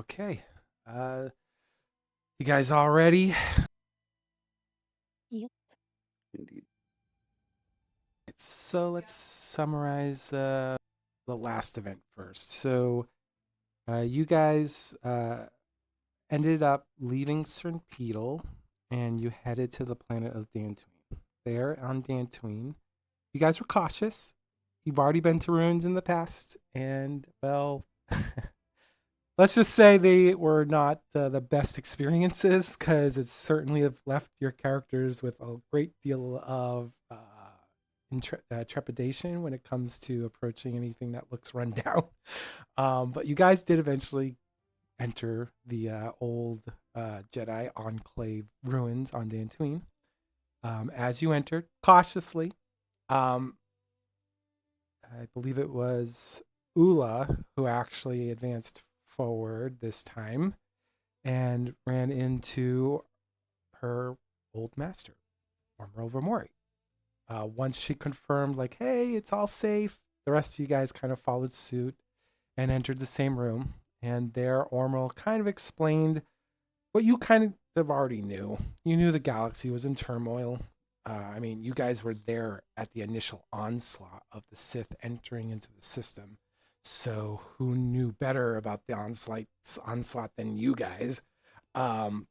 Okay. Uh, you guys all ready? Yep. Indeed. So let's summarize the last event first. You guys ended up leaving Cernpedal and you headed to the planet of Dantooine. There on Dantooine, you guys were cautious. You've already been to ruins in the past, and well, let's just say they were not the best experiences because it certainly have left your characters with a great deal of trepidation when it comes to approaching anything that looks run down. But you guys did eventually enter the old Jedi Enclave ruins on Dantooine. As you entered, cautiously, um, I believe it was Oola who actually advanced forward this time and ran into her old master, Omril Vamori. Once she confirmed, like, hey, it's all safe, the rest of you guys kind of followed suit and entered the same room. And there, Ormril kind of explained what you kind of already knew. You knew the galaxy was in turmoil. I mean, you guys were there at the initial onslaught of the Sith entering into the system. So who knew better about the onslaught than you guys? Um,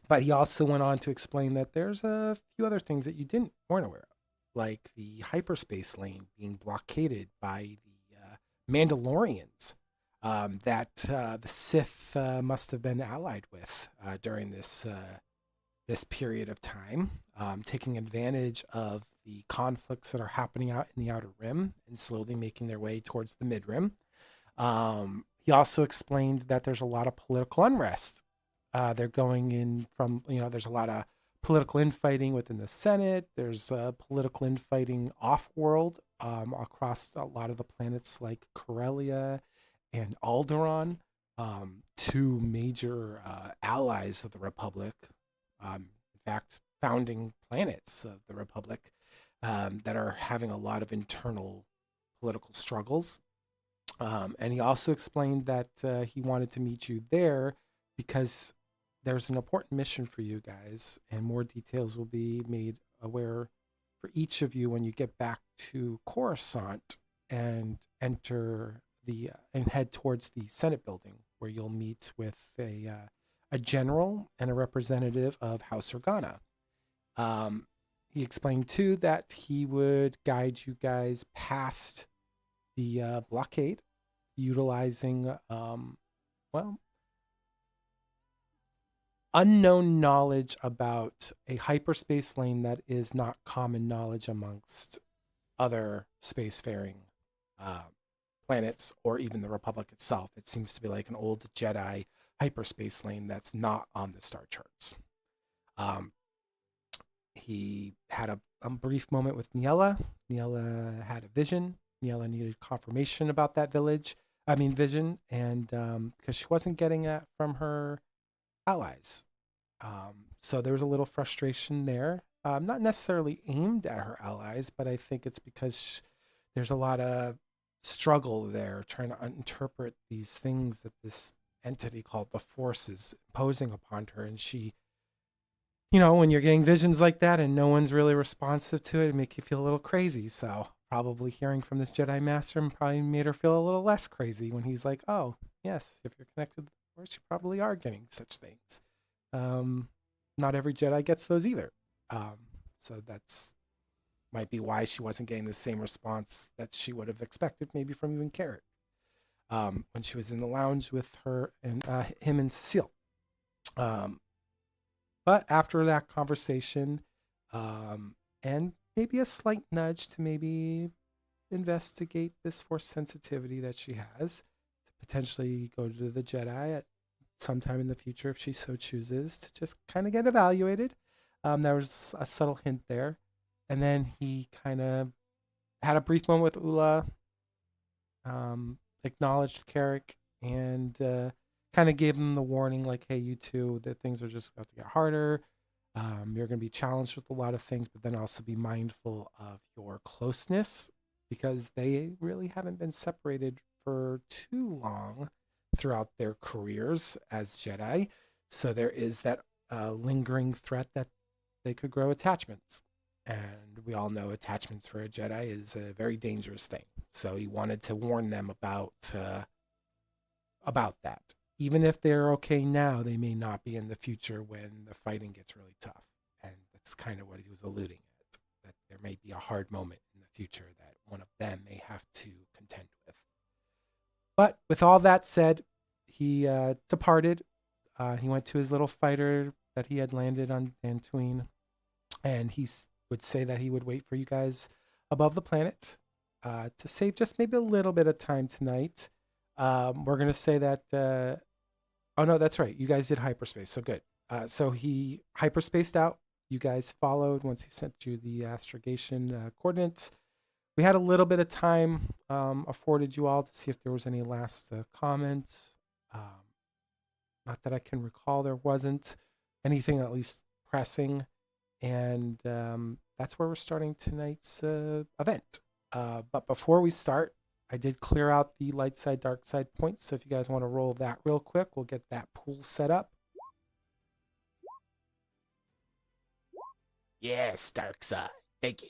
but he also went on to explain that there's a few other things that you weren't aware of, like the hyperspace lane being blockaded by the Mandalorians that the Sith must have been allied with during this period of time, taking advantage of the conflicts that are happening out in the Outer Rim and slowly making their way towards the Mid Rim. He also explained that there's a lot of political unrest. They're going in from, there's a lot of political infighting within the Senate. There's political infighting off world across a lot of the planets like Corellia and Alderaan, two major allies of the Republic. In fact, founding planets of the Republic that are having a lot of internal political struggles. And he also explained that he wanted to meet you there because there's an important mission for you guys, and more details will be made aware for each of you when you get back to Coruscant and enter and head towards the Senate building, where you'll meet with a general and a representative of House Organa. He explained too that he would guide you guys past the blockade, utilizing well, unknown knowledge about a hyperspace lane that is not common knowledge amongst other spacefaring uh, planets or even the Republic itself. It seems to be like an old Jedi hyperspace lane that's not on the star charts. Um, he had a brief moment with Ni-Ella. Ni-Ella had a vision. Ni-Ella needed confirmation about that vision, and because she wasn't getting it from her allies. So there was a little frustration there. Not necessarily aimed at her allies, but I think it's because there's a lot of struggle there trying to interpret these things that this entity called the Force is imposing upon her. And she, when you're getting visions like that and no one's really responsive to it, it make you feel a little crazy. So probably hearing from this Jedi Master probably made her feel a little less crazy when he's like, oh, yes, if you're connected to the Force, you probably are getting such things. Um, Not every Jedi gets those either. So that's might be why she wasn't getting the same response that she would have expected, maybe from even Carek, when she was in the lounge with her and him and Suseel. Um, but after that conversation, and maybe a slight nudge to maybe investigate this force sensitivity that she has, to potentially go to the Jedi at sometime in the future if she so chooses to just kind of get evaluated. There was a subtle hint there. And then he kind of had a brief moment with Oola, acknowledged Carek, and kind of gave him the warning like, hey, you two, that things are just about to get harder. You're going to be challenged with a lot of things, but then also be mindful of your closeness because they really haven't been separated for too long. throughout their careers as Jedi. So there is that lingering threat that they could grow attachments. And we all know attachments for a Jedi is a very dangerous thing. So he wanted to warn them about that. Even if they're okay now, they may not be in the future when the fighting gets really tough. And that's kind of what he was alluding at, that there may be a hard moment in the future that one of them may have to contend with. But with all that said, he departed. He went to his little fighter that he had landed on Dantooine, and would say that he would wait for you guys above the planet to save just maybe a little bit of time tonight. We're gonna say that. Oh no, that's right. You guys did hyperspace, so good. So he hyperspaced out. You guys followed once he sent you the astrogation coordinates. We had a little bit of time afforded you all to see if there was any last comments. Not that I can recall, there wasn't anything at least pressing, and that's where we're starting tonight's event. But before we start, I did clear out the light side, dark side points. So if you guys want to roll that real quick, we'll get that pool set up. Yes, dark side. Thank you.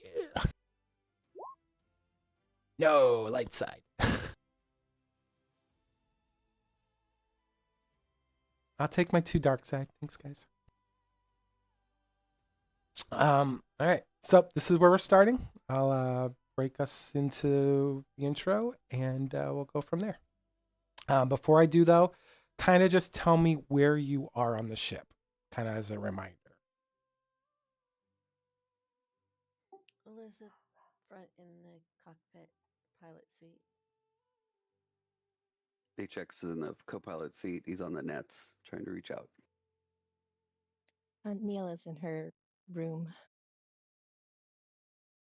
No, light side. I'll take my 2 dark side. Thanks, guys. All right. So this is where we're starting. I'll break us into the intro, and we'll go from there. Before I do, though, kind of just tell me where you are on the ship, kind of as a reminder. Elizabeth front in the cockpit pilot seat. HX is in the co-pilot seat. He's on the nets trying to reach out. Ni-Ella's in her room.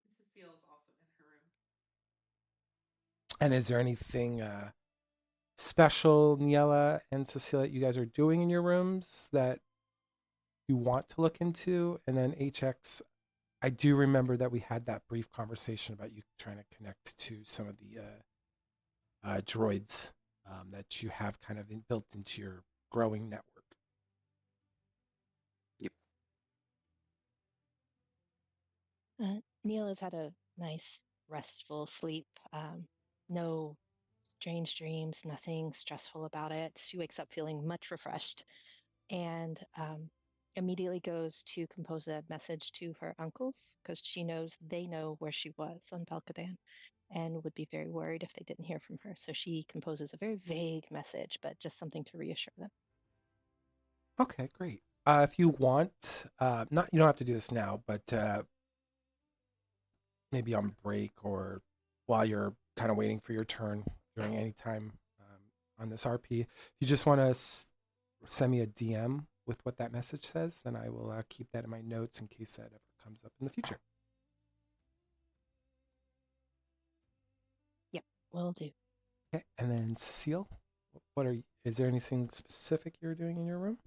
Suseel is also in her room. And is there anything special, Ni-Ella and Suseel, that you guys are doing in your rooms that you want to look into? And then HX, I do remember that we had that brief conversation about you trying to connect to some of the droids that you have kind of built into your growing network. Yep. Ni-Ella's had a nice, restful sleep. No strange dreams, nothing stressful about it. She wakes up feeling much refreshed and immediately goes to compose a message to her uncles because she knows they know where she was on Balkadan and would be very worried if they didn't hear from her. So she composes a very vague message, but just something to reassure them. Okay, great. If you want, not you don't have to do this now, but maybe on break or while you're kind of waiting for your turn during any time on this RP, if you just want to send me a DM with what that message says, then I will keep that in my notes in case that ever comes up in the future. Yep, will do. Okay, and then Suseel, is there anything specific you're doing in your room?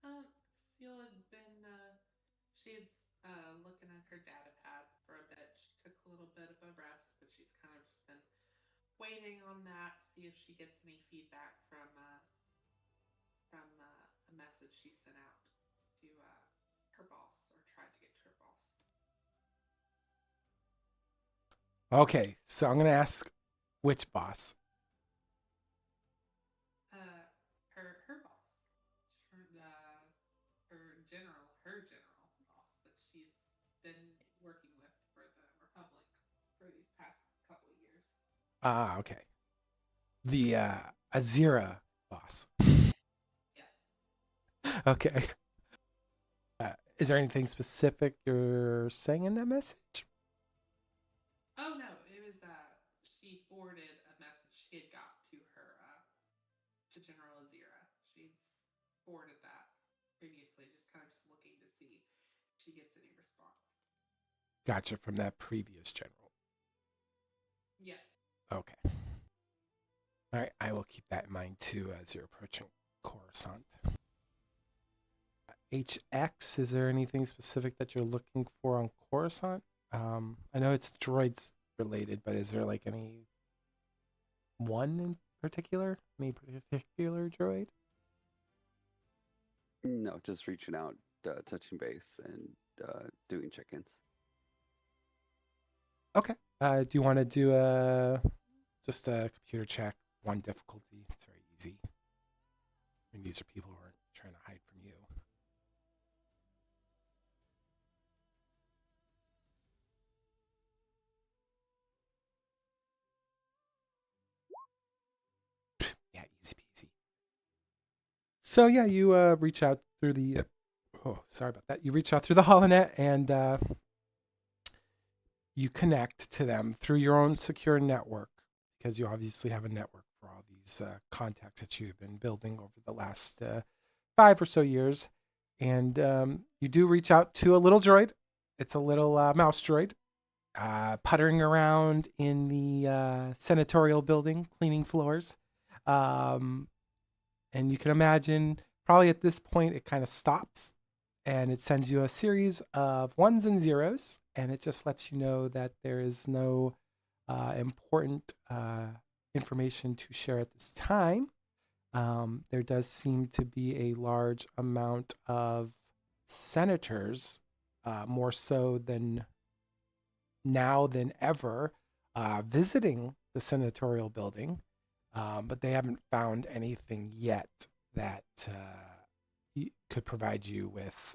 Suseel had been, she's looking at her data pad for a bit. She took a little bit of a rest, but she's kind of just been waiting on that to see if she gets any feedback from a message she sent out to her boss, or tried to get to her boss. Okay, so I'm gonna ask which boss. Her boss, her general boss that she's been working with for the Republic for these past couple of years. Ah, okay. The Azira boss. Yeah, yeah. Okay. Is there anything specific you're saying in that message? Oh no, it was she forwarded a message she had got to her to General Azira. She'd forwarded that previously, just looking to see if she gets any response. Gotcha, from that previous general. Yeah. Okay. All right, I will keep that in mind too as you're approaching Coruscant. HX, is there anything specific that you're looking for on Coruscant? I know it's droids related, but is there like any one in particular? Any particular droid? No, just reaching out, touching base, and doing check-ins. Okay. Do you want to do just a computer check, one difficulty? It's very easy. I mean, these are people who aren't trying to hide from you. Yeah, easy peasy. So yeah, you reach out through the. Oh, sorry about that. You reach out through the holonet and you connect to them through your own secure network because you obviously have a network for all these contacts that you've been building over the last 5 or so years. And you do reach out to a little droid. It's a little mouse droid puttering around in the senatorial building, cleaning floors. And you can imagine probably at this point it kind of stops and it sends you a series of ones and zeros, and it just lets you know that there is no important information to share at this time. There does seem to be a large amount of senators, more so than now than ever, visiting the senatorial building, but they haven't found anything yet that could provide you with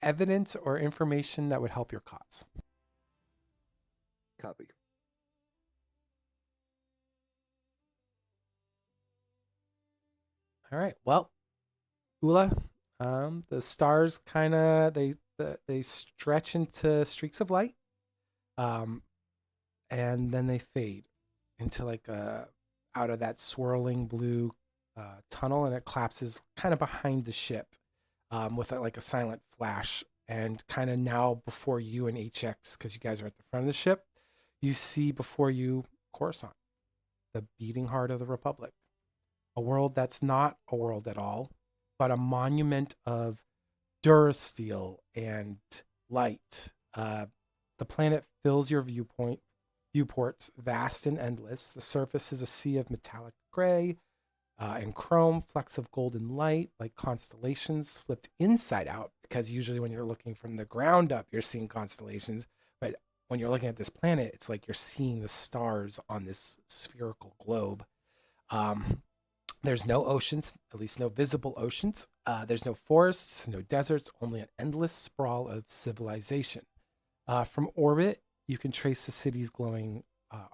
evidence or information that would help your cause. Copy. All right. Well, Oola, the stars kind of they stretch into streaks of light, and then they fade into like a out of that swirling blue tunnel, and it collapses kind of behind the ship, with like a silent flash. And kind of now before you and HX, because you guys are at the front of the ship, you see before you Coruscant, the beating heart of the Republic. A world that's not a world at all, but a monument of durasteel and light. The planet fills your viewports, vast and endless. The surface is a sea of metallic gray and chrome, flecks of golden light, like constellations flipped inside out. Because usually when you're looking from the ground up, you're seeing constellations. But when you're looking at this planet, it's like you're seeing the stars on this spherical globe. There's no oceans, at least no visible oceans. There's no forests, no deserts, only an endless sprawl of civilization. From orbit, you can trace the city's glowing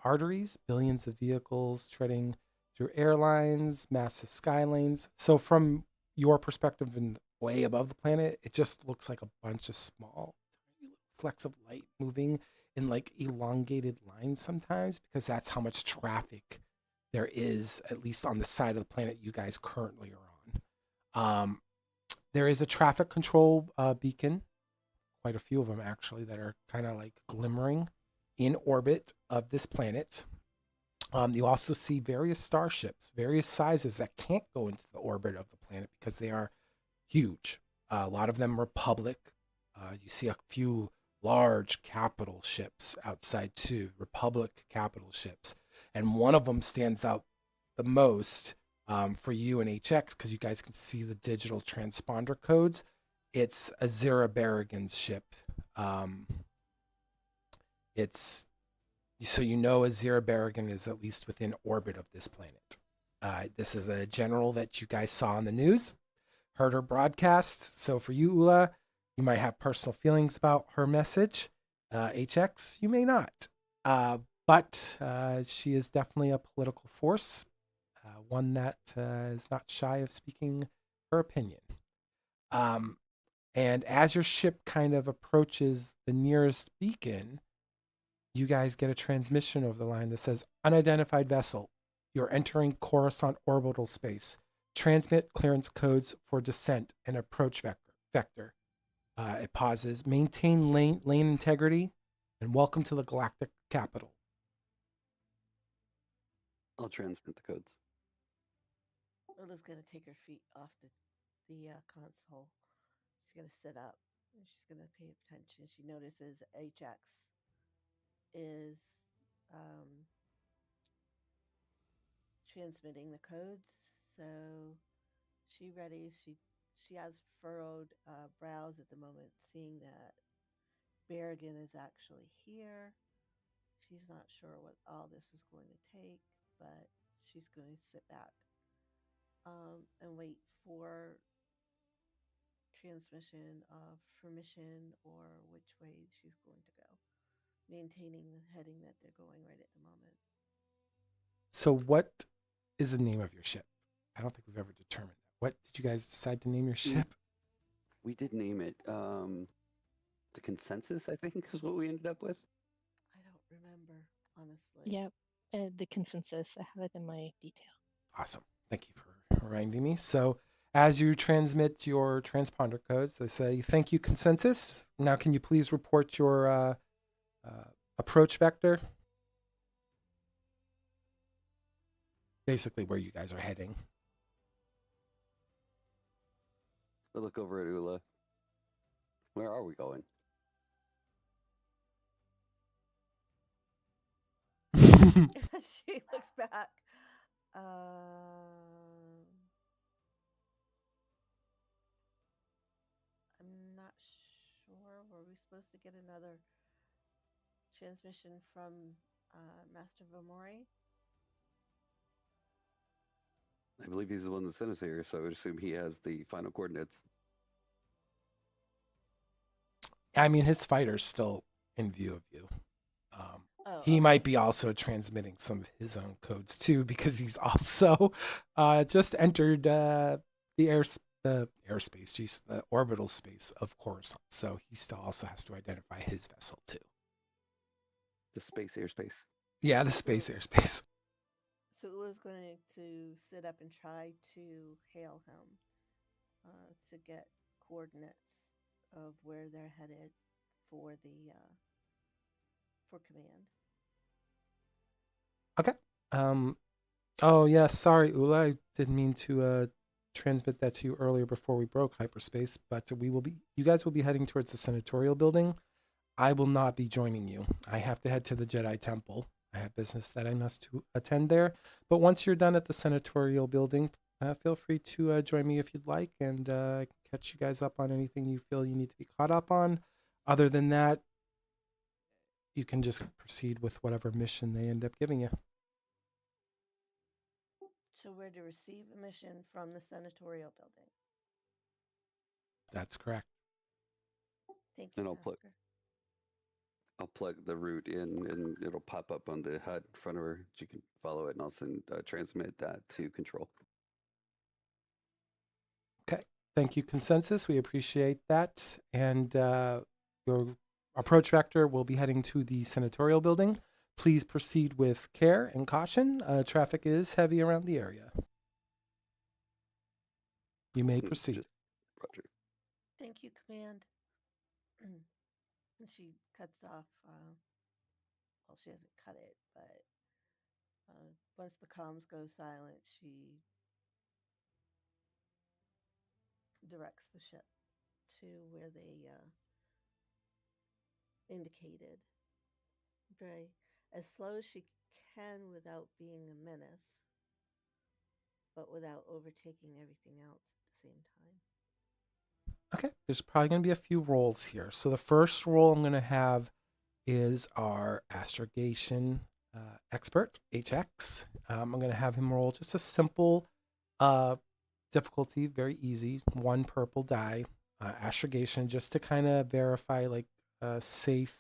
arteries, billions of vehicles treading through airlines, massive skylanes. So from your perspective and way above the planet, it just looks like a bunch of small tiny flecks of light moving in like elongated lines sometimes, because that's how much traffic there is, at least on the side of the planet you guys currently are on. There is a traffic control beacon, quite a few of them actually, that are kind of like glimmering in orbit of this planet. You also see various starships, various sizes that can't go into the orbit of the planet because they are huge. A lot of them Republic. You see a few large capital ships outside too, Republic capital ships. And one of them stands out the most for you and HX because you guys can see the digital transponder codes. It's a Zira Barrigan's ship. It's so you know Azira Barrigan is at least within orbit of this planet. This is a general that you guys saw on the news, heard her broadcast. So for you, Oola, you might have personal feelings about her message. HX, you may not. But she is definitely a political force, one that is not shy of speaking her opinion. And as your ship kind of approaches the nearest beacon, you guys get a transmission over the line that says, unidentified vessel, you're entering Coruscant orbital space. Transmit clearance codes for descent and approach vector. It pauses. Maintain lane integrity, and welcome to the galactic capital. I'll transmit the codes. Oola's gonna take her feet off the console. She's gonna sit up and she's gonna pay attention. She notices HX is transmitting the codes. So she ready. She has furrowed brows at the moment, seeing that Berrigan is actually here. She's not sure what all this is going to take, but she's going to sit back and wait for transmission of permission or which way she's going to go, maintaining the heading that they're going right at the moment. So what is the name of your ship? I don't think we've ever determined that. What did you guys decide to name your ship? We did name it. The consensus, I think, is what we ended up with. I don't remember, honestly. Yep. The consensus, I have it in my detail. Awesome. Thank you for reminding me. So as you transmit your transponder codes, they say, thank you, consensus. Now, can you please report your approach vector? Basically where you guys are heading. I look over at Oola. Where are we going? She looks back. I'm not sure. Were we supposed to get another transmission from Master Vamori? I believe he's the one that sent us here, so I would assume he has the final coordinates. I mean, his fighter's still in view of you. He okay. might be also transmitting some of his own codes too, because he's also just entered the airspace, geez, the orbital space of Coruscant. So he still also has to identify his vessel too. The space airspace. Yeah, the space airspace. So Ula's going to sit up and try to hail him to get coordinates of where they're headed for the for command. Okay. Oh yeah, sorry, Oola. I didn't mean to transmit that to you earlier before we broke hyperspace, but you guys will be heading towards the senatorial building. I will not be joining you. I have to head to the Jedi Temple. I have business that I must attend there. But once you're done at the senatorial building, feel free to join me if you'd like, and catch you guys up on anything you feel you need to be caught up on. Other than that, you can just proceed with whatever mission they end up giving you. So we're to receive a mission from the senatorial building. That's correct. Thank you, And Master. I'll plug the route in, and it'll pop up on the HUD in front of her. She can follow it, and I'll transmit that to control. Okay. Thank you, consensus. We appreciate that. And your approach vector will be heading to the senatorial building. Please proceed with care and caution. Traffic is heavy around the area. You may proceed. Roger. Thank you, Command. And she cuts off. Well, she hasn't cut it, but once the comms go silent, she directs the ship to where they indicated. Very as slow as she can without being a menace, but without overtaking everything else at the same time. Okay. There's probably going to be a few rolls here. So the first roll I'm going to have is our astrogation expert, HX. I'm going to have him roll just a simple difficulty, very easy, 1 purple die, astrogation, just to kind of verify like a safe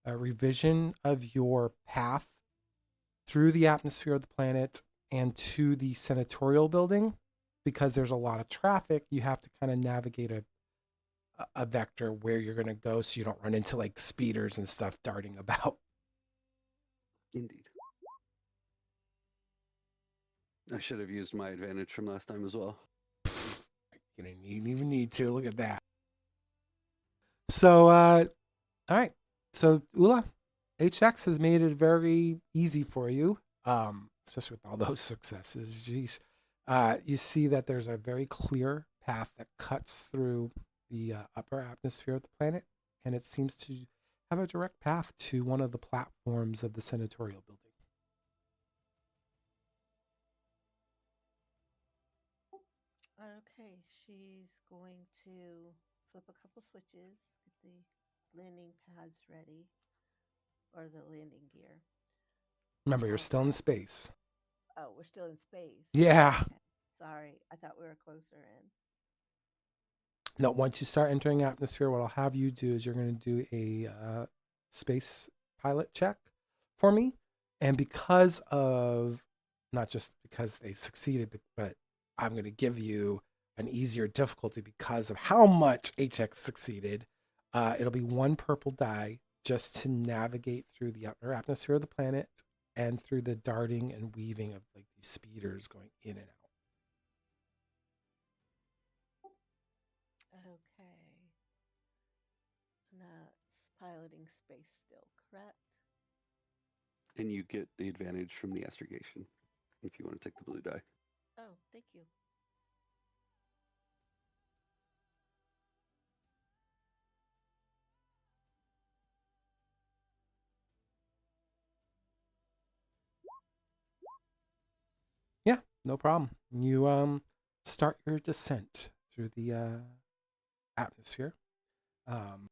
revision of your path through the atmosphere of the planet and to the senatorial building. Because there's a lot of traffic, you have to kind of navigate a vector where you're going to go so you don't run into like speeders and stuff darting about. Indeed. I should have used my advantage from last time as well. You didn't even need to. Look at that. So, all right. So, Oola, HX has made it very easy for you, especially with all those successes. Jeez. You see that there's a very clear path that cuts through the upper atmosphere of the planet, and it seems to have a direct path to one of the platforms of the senatorial building. Okay, she's going to flip a couple switches, get the landing pads ready, or the landing gear. Remember, you're still in Okay. space. Oh, we're still in space. Yeah. Okay. Sorry, I thought we were closer in. No, once you start entering atmosphere, what I'll have you do is you're going to do a space pilot check for me. And because of, not just because they succeeded, but I'm going to give you an easier difficulty because of how much HX succeeded. It'll be one purple die just to navigate through the upper atmosphere of the planet and through the darting and weaving of like these speeders going in and out. Okay. And that's piloting space still, correct? And you get the advantage from the astrogation if you want to take the blue die. Oh, thank you. Yeah, no problem. You start your descent through the atmosphere. Um,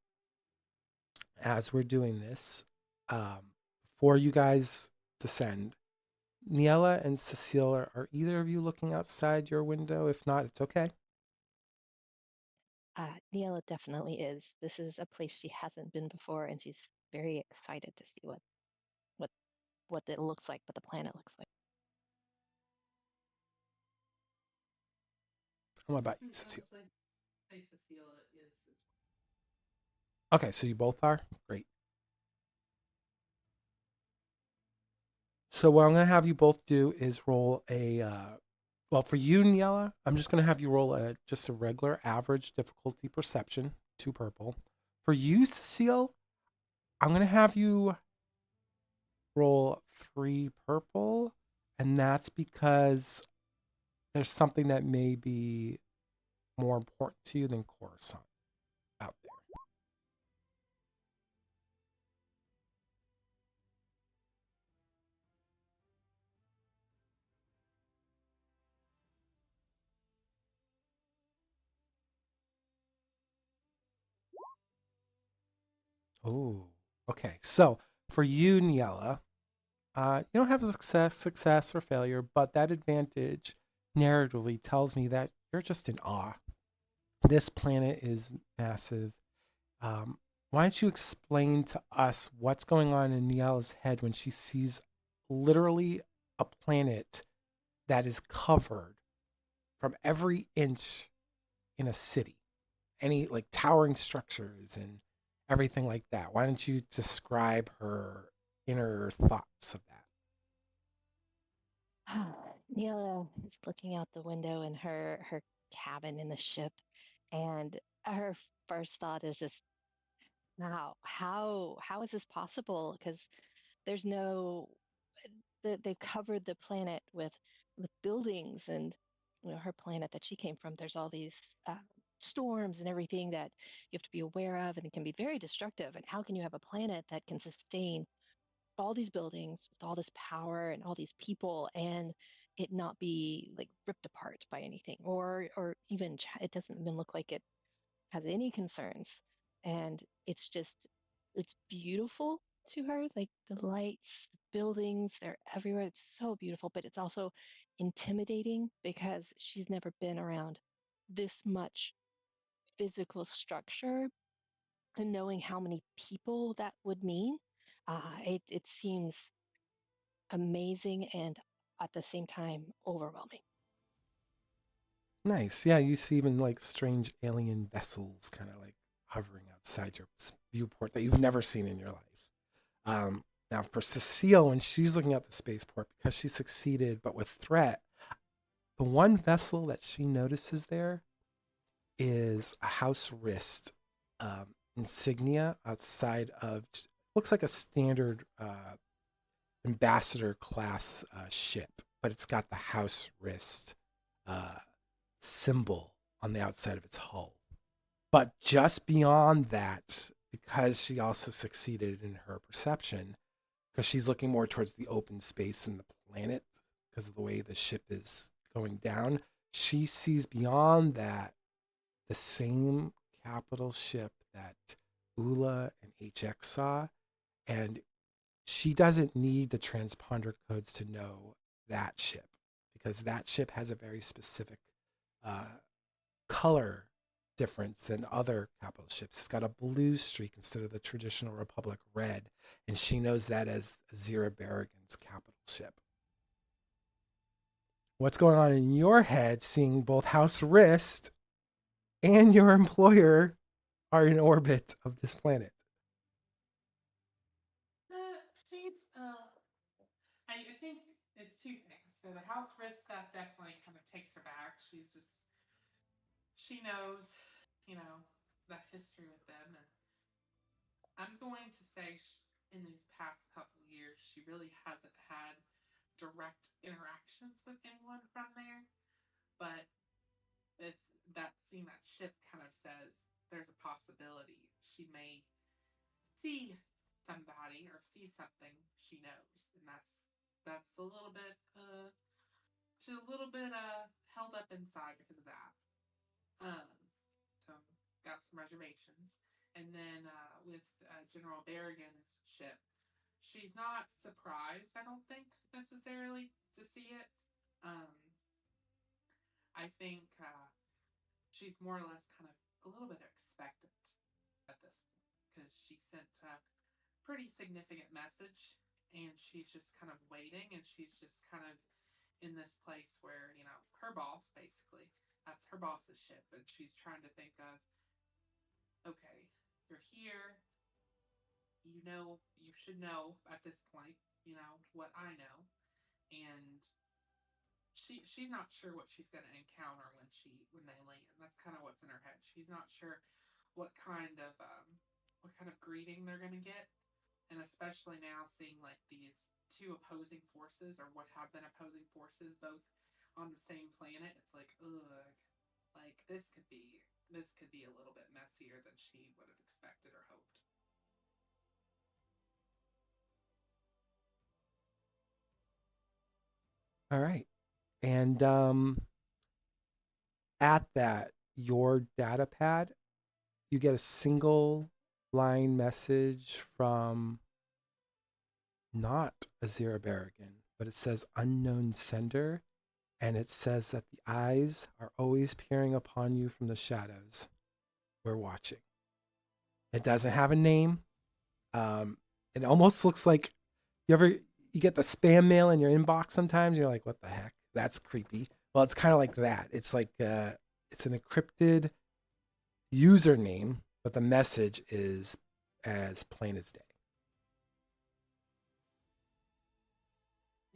as we're doing this, before you guys descend, Ni-Ella and Suseel, are either of you looking outside your window? If not, it's okay. Ni-Ella definitely is. This is a place she hasn't been before, and she's very excited to see what what it looks like, what the planet looks like. What about you, I Suseel? was like, say Cecilia is as Okay, so you both are? Great. So what I'm going to have you both do is roll a, well, for you, Ni-Ella, I'm just going to have you roll just a regular average difficulty perception, 2 purple. For you, Suseel, I'm going to have you roll 3 purple, and that's because there's something that may be more important to you than Coruscant out there. Oh, okay. So for you, Ni-Ella, you don't have a success or failure, but that advantage narratively tells me that you're just in awe. This planet is massive. Why don't you explain to us what's going on in Ni-Ella's head when she sees literally a planet that is covered from every inch in a city, any like towering structures and everything like that? Why don't you describe her inner thoughts of that? Ni-Ella is looking out the window in her cabin in the ship, and her first thought is just, wow, how is this possible? Because there's no they've covered the planet with buildings, and her planet that she came from, there's all these storms and everything that you have to be aware of, and it can be very destructive. And how can you have a planet that can sustain all these buildings with all this power and all these people, and it not be like ripped apart by anything, or even it doesn't even look like it has any concerns? And it's beautiful to her, like the lights, the buildings, they're everywhere. It's so beautiful, but it's also intimidating because she's never been around this much physical structure, and knowing how many people that would mean. It seems amazing and at the same time overwhelming. Nice. Yeah, you see even like strange alien vessels kind of like hovering outside your viewport that you've never seen in your life. Now, for Cecile, when she's looking at the spaceport, because she succeeded but with threat, the one vessel that she notices there is a house wrist insignia outside of, looks like a standard ambassador class ship, but it's got the house wrist uh, symbol on the outside of its hull. But just beyond that, because she also succeeded in her perception, because she's looking more towards the open space and the planet because of the way the ship is going down, she sees beyond that the same capital ship that Oola and HX saw, and she doesn't need the transponder codes to know that ship because that ship has a very specific uh, color difference than other capital ships. It's got a blue streak instead of the traditional Republic red, and she knows that as Azira Barrigan's capital ship. What's going on in your head seeing both House Rist and your employer are in orbit of this planet? She's I think it's two things. So the house risk stuff definitely kind of takes her back. She knows, that history with them, and I'm going to say in these past couple years, she really hasn't had direct interactions with anyone from there. But that seeing that ship kind of says there's a possibility she may see somebody or see something she knows, and that's a little bit she's a little bit held up inside because of that. Um, so got some reservations. And then with General Barrigan's ship, she's not surprised, I don't think, necessarily to see it. Um, I think she's more or less kind of a little bit expectant at this point because she sent a pretty significant message and she's just kind of waiting and she's just kind of in this place where, her boss basically, that's her boss's ship, and she's trying to think of, okay, you're here, you should know at this point, what I know, and she's not sure what she's going to encounter when they land. That's kind of what's in her head. She's not sure what kind of greeting they're going to get, and especially now seeing like these two opposing forces or what have been opposing forces both on the same planet. It's like, ugh, like this could be a little bit messier than she would have expected or hoped. All right. And at that, your data pad, you get a single line message from not Azira Barrigan, but it says unknown sender, and it says that the eyes are always peering upon you from the shadows. We're watching. It doesn't have a name. It almost looks like you get the spam mail in your inbox sometimes. You're like, what the heck? That's creepy. Well, it's kind of like that. It's like it's an encrypted username, but the message is as plain as day.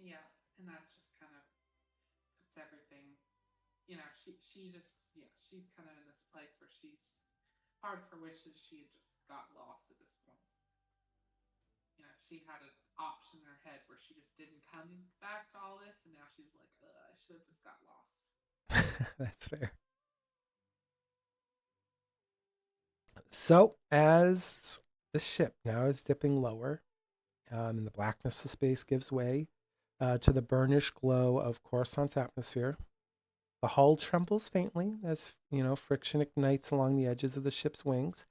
Yeah, and that just kind of puts everything. She just she's kind of in this place where she's just part of her wishes she had just got lost at this point. She had an option in her head where she just didn't come back to all this, and now she's like, I should have just got lost. That's fair. So, as the ship now is dipping lower, and the blackness of space gives way to the burnished glow of Coruscant's atmosphere, the hull trembles faintly as friction ignites along the edges of the ship's wings,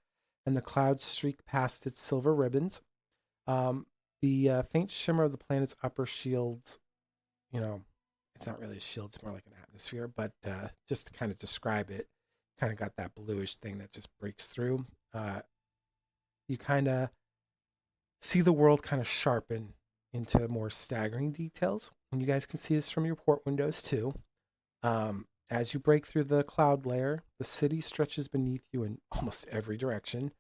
and the clouds streak past its silver ribbons. The faint shimmer of the planet's upper shields, it's not really a shield, it's more like an atmosphere, but just to kind of describe it, kind of got that bluish thing that just breaks through. You kind of see the world kind of sharpen into more staggering details. And you guys can see this from your port windows too. As you break through the cloud layer, the city stretches beneath you in almost every direction.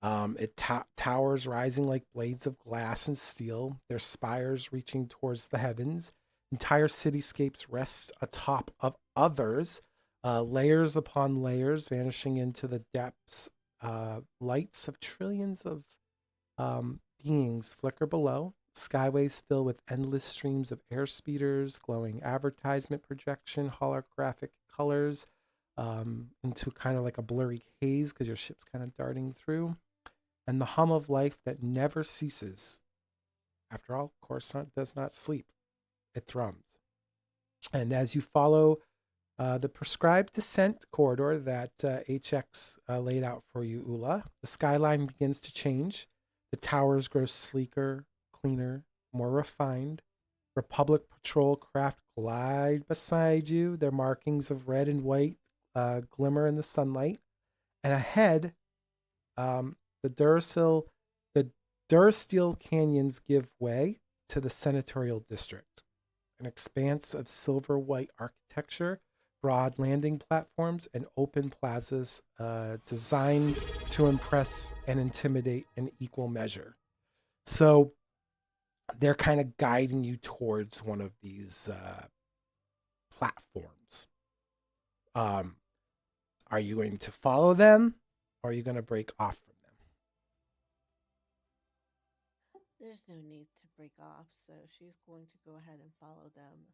It towers rising like blades of glass and steel, their spires reaching towards the heavens. Entire cityscapes rest atop of others, layers upon layers, vanishing into the depths. Lights of trillions of beings flicker below. Skyways fill with endless streams of air speeders, glowing advertisement projection, holographic colors, into kind of like a blurry haze because your ship's kind of darting through. And the hum of life that never ceases. After all, Coruscant does not sleep. It thrums. And as you follow The prescribed descent corridor that HX laid out for you, Oola. The skyline begins to change. The towers grow sleeker, cleaner, more refined. Republic patrol craft glide beside you. Their markings of red and white glimmer in the sunlight. And ahead, the the Durasteel canyons give way to the senatorial district, an expanse of silver white architecture, broad landing platforms, and open plazas designed to impress and intimidate in equal measure. So they're kind of guiding you towards one of these platforms. Are you going to follow them, or are you going to break off from them? There's no need to break off, so she's going to go ahead and follow them,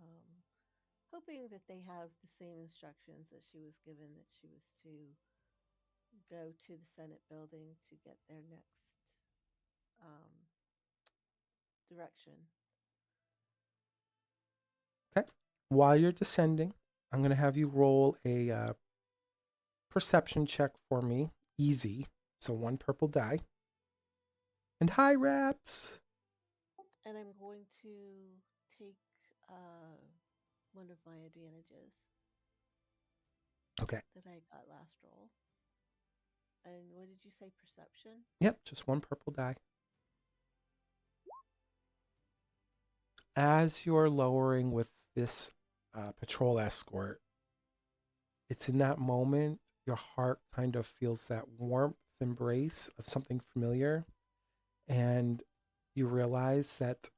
um, hoping that they have the same instructions that she was given, that she was to go to the Senate building to get their next um, direction. Okay. While you're descending, I'm going to have you roll a perception check for me. Easy. So 1 purple die. And high wraps. And I'm going to take one of my advantages Okay. that I got last roll. And what did you say, perception? Yep, just 1 purple die. As you're lowering with this patrol escort, it's in that moment your heart kind of feels that warmth embrace of something familiar, and you realize that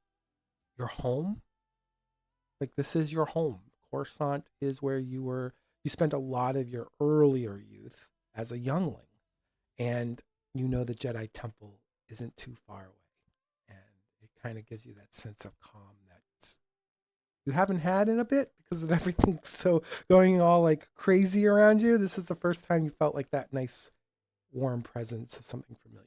you're home. Like, this is your home. Coruscant is where you spent a lot of your earlier youth as a youngling, and you know the Jedi Temple isn't too far away, and it kind of gives you that sense of calm that you haven't had in a bit because of everything so going all like crazy around you. This is the first time you felt like that nice warm presence of something familiar.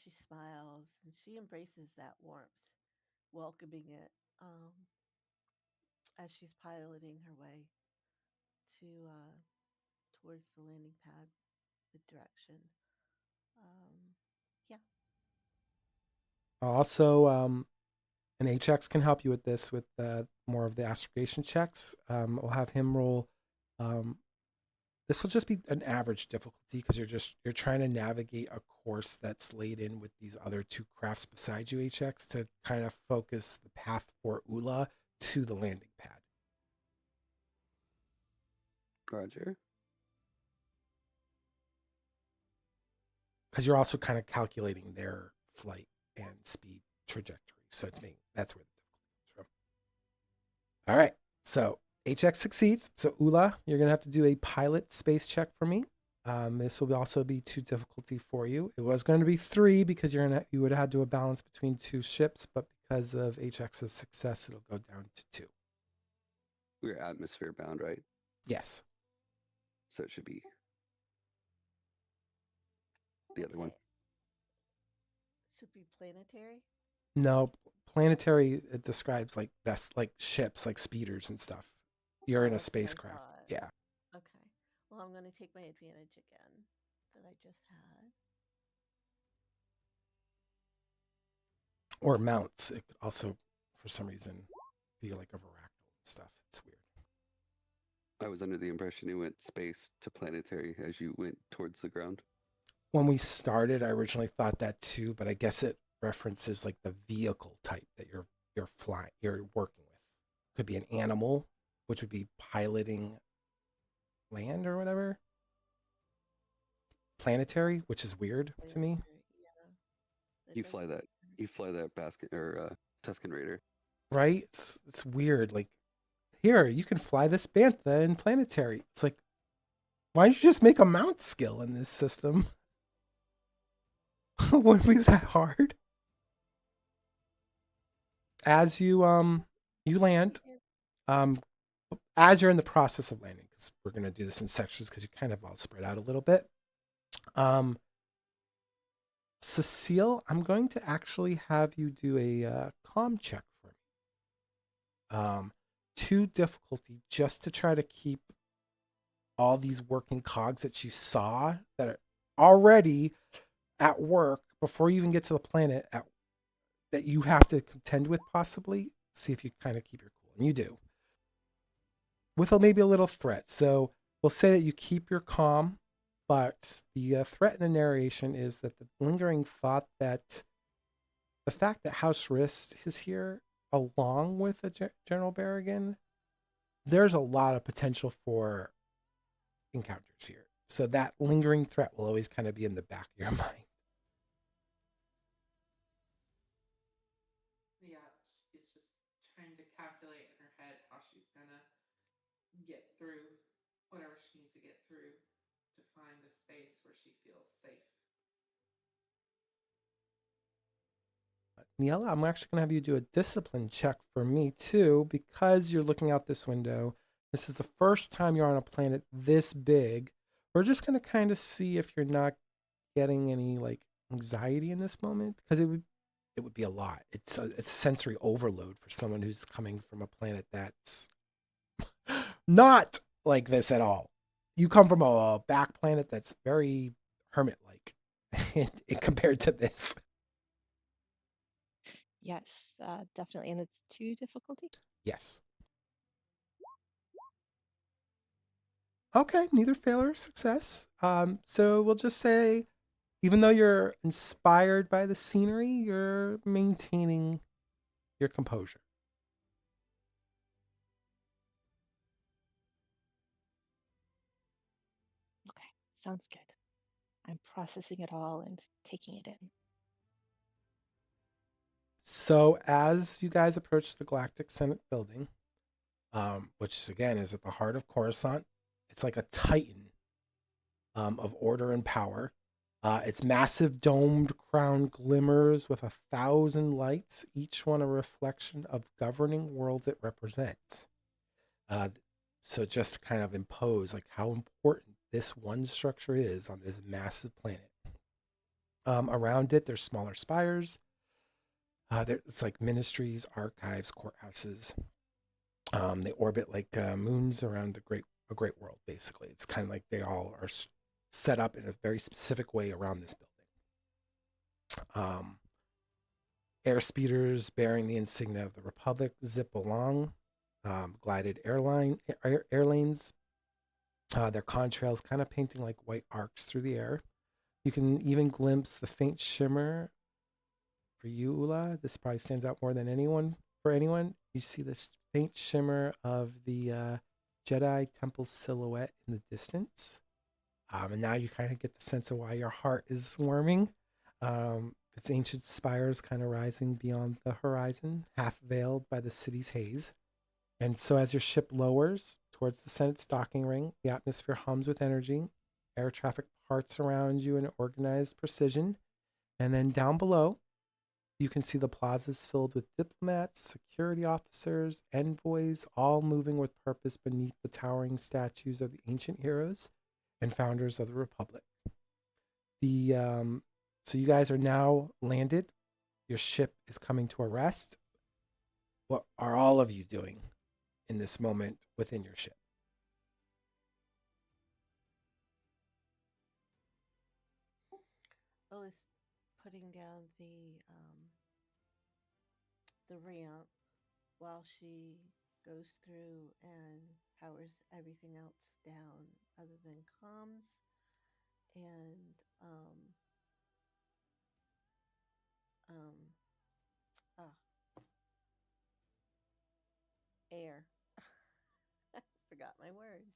She smiles and she embraces that warmth, welcoming it as she's piloting her way to towards the landing pad, the direction. Um, yeah. Also, an HX can help you with this with more of the astrogation checks. We'll have him roll. This will just be an average difficulty because you're trying to navigate a course that's laid in with these other 2 crafts beside you, HX, to kind of focus the path for Oola to the landing pad. Roger. Because you're also kind of calculating their flight and speed trajectory. So that's where the difficulty comes from. All right. So HX succeeds. So Oola, you're going to have to do a pilot space check for me. This will also be 2 difficulty for you. It was going to be 3 because you would have had to balance between 2 ships, but because of HX's success, it'll go down to 2. We're atmosphere bound, right? Yes. So it should be the other one. Should be planetary. No, planetary, it describes like ships, like speeders and stuff. You're in a spacecraft. Yeah. Okay. Well, I'm going to take my advantage again that I just had. Or mounts. It could also, for some reason, be like a varactyl and stuff. It's weird. I was under the impression you went space to planetary as you went towards the ground. When we started, I originally thought that too, but I guess it references like the vehicle type that you're working with. Could be an animal, which would be piloting land or whatever. Planetary, which is weird to me. Yeah. You fly that basket or Tusken Raider. Right? It's weird. Like, here, you can fly this bantha in planetary. It's like, why don't you just make a mount skill in this system? Wouldn't be that hard. As you land, as you're in the process of landing, because we're gonna do this in sections because you're kind of all spread out a little bit. Suseel, I'm going to actually have you do a comm check for me. um, to difficulty just to try to keep all these working cogs that you saw that are already at work before you even get to the planet that you have to contend with possibly. See if you kind of keep your cool. And you do. With maybe a little threat. So we'll say that you keep your calm, but the threat in the narration is that the lingering thought that the fact that House Rist is here along with General Berrigan, there's a lot of potential for encounters here. So that lingering threat will always kind of be in the back of your mind. Yeah, she's just trying to calculate in her head how she's gonna get through whatever she needs to get through to find a space where she feels safe. Ni-Ella, I'm actually going to have you do a discipline check for me too, because you're looking out this window. This is the first time you're on a planet this big. We're just going to kind of see if you're not getting any like anxiety in this moment, because it would be a lot. It's a sensory overload for someone who's coming from a planet that's not like this at all. You come from a back planet that's very hermit like compared to this. Yes, definitely. And it's 2 difficulty? Yes. Okay, neither failure or success. So we'll just say, even though you're inspired by the scenery, you're maintaining your composure. Okay, sounds good. I'm processing it all and taking it in. So as you guys approach the Galactic Senate building, which again is at the heart of Coruscant, it's like a titan of order and power. Its massive domed crown glimmers with 1,000 lights, each one a reflection of governing worlds it represents. Uh, so just to kind of impose like how important this one structure is on this massive planet. Around it, there's smaller spires. It's like ministries, archives, courthouses. They orbit like moons around a great world. Basically, it's kind of like they all are set up in a very specific way around this building. Air speeders bearing the insignia of the Republic zip along. Glided air lanes. Their contrails kind of painting like white arcs through the air. You can even glimpse the faint shimmer. For you, Oola, this probably stands out more than anyone. For anyone, you see this faint shimmer of the Jedi Temple silhouette in the distance. And now you kind of get the sense of why your heart is warming. Its ancient spires kind of rising beyond the horizon, half veiled by the city's haze. And so as your ship lowers towards the Senate's docking ring, the atmosphere hums with energy. Air traffic parts around you in organized precision. And then down below, you can see the plazas filled with diplomats, security officers, envoys, all moving with purpose beneath the towering statues of the ancient heroes and founders of the Republic. The So you guys are now landed. Your ship is coming to a rest. What are all of you doing in this moment within your ship? Oh, is putting down the ramp while she goes through and powers everything else down other than comms and um, ah, air. I forgot my words.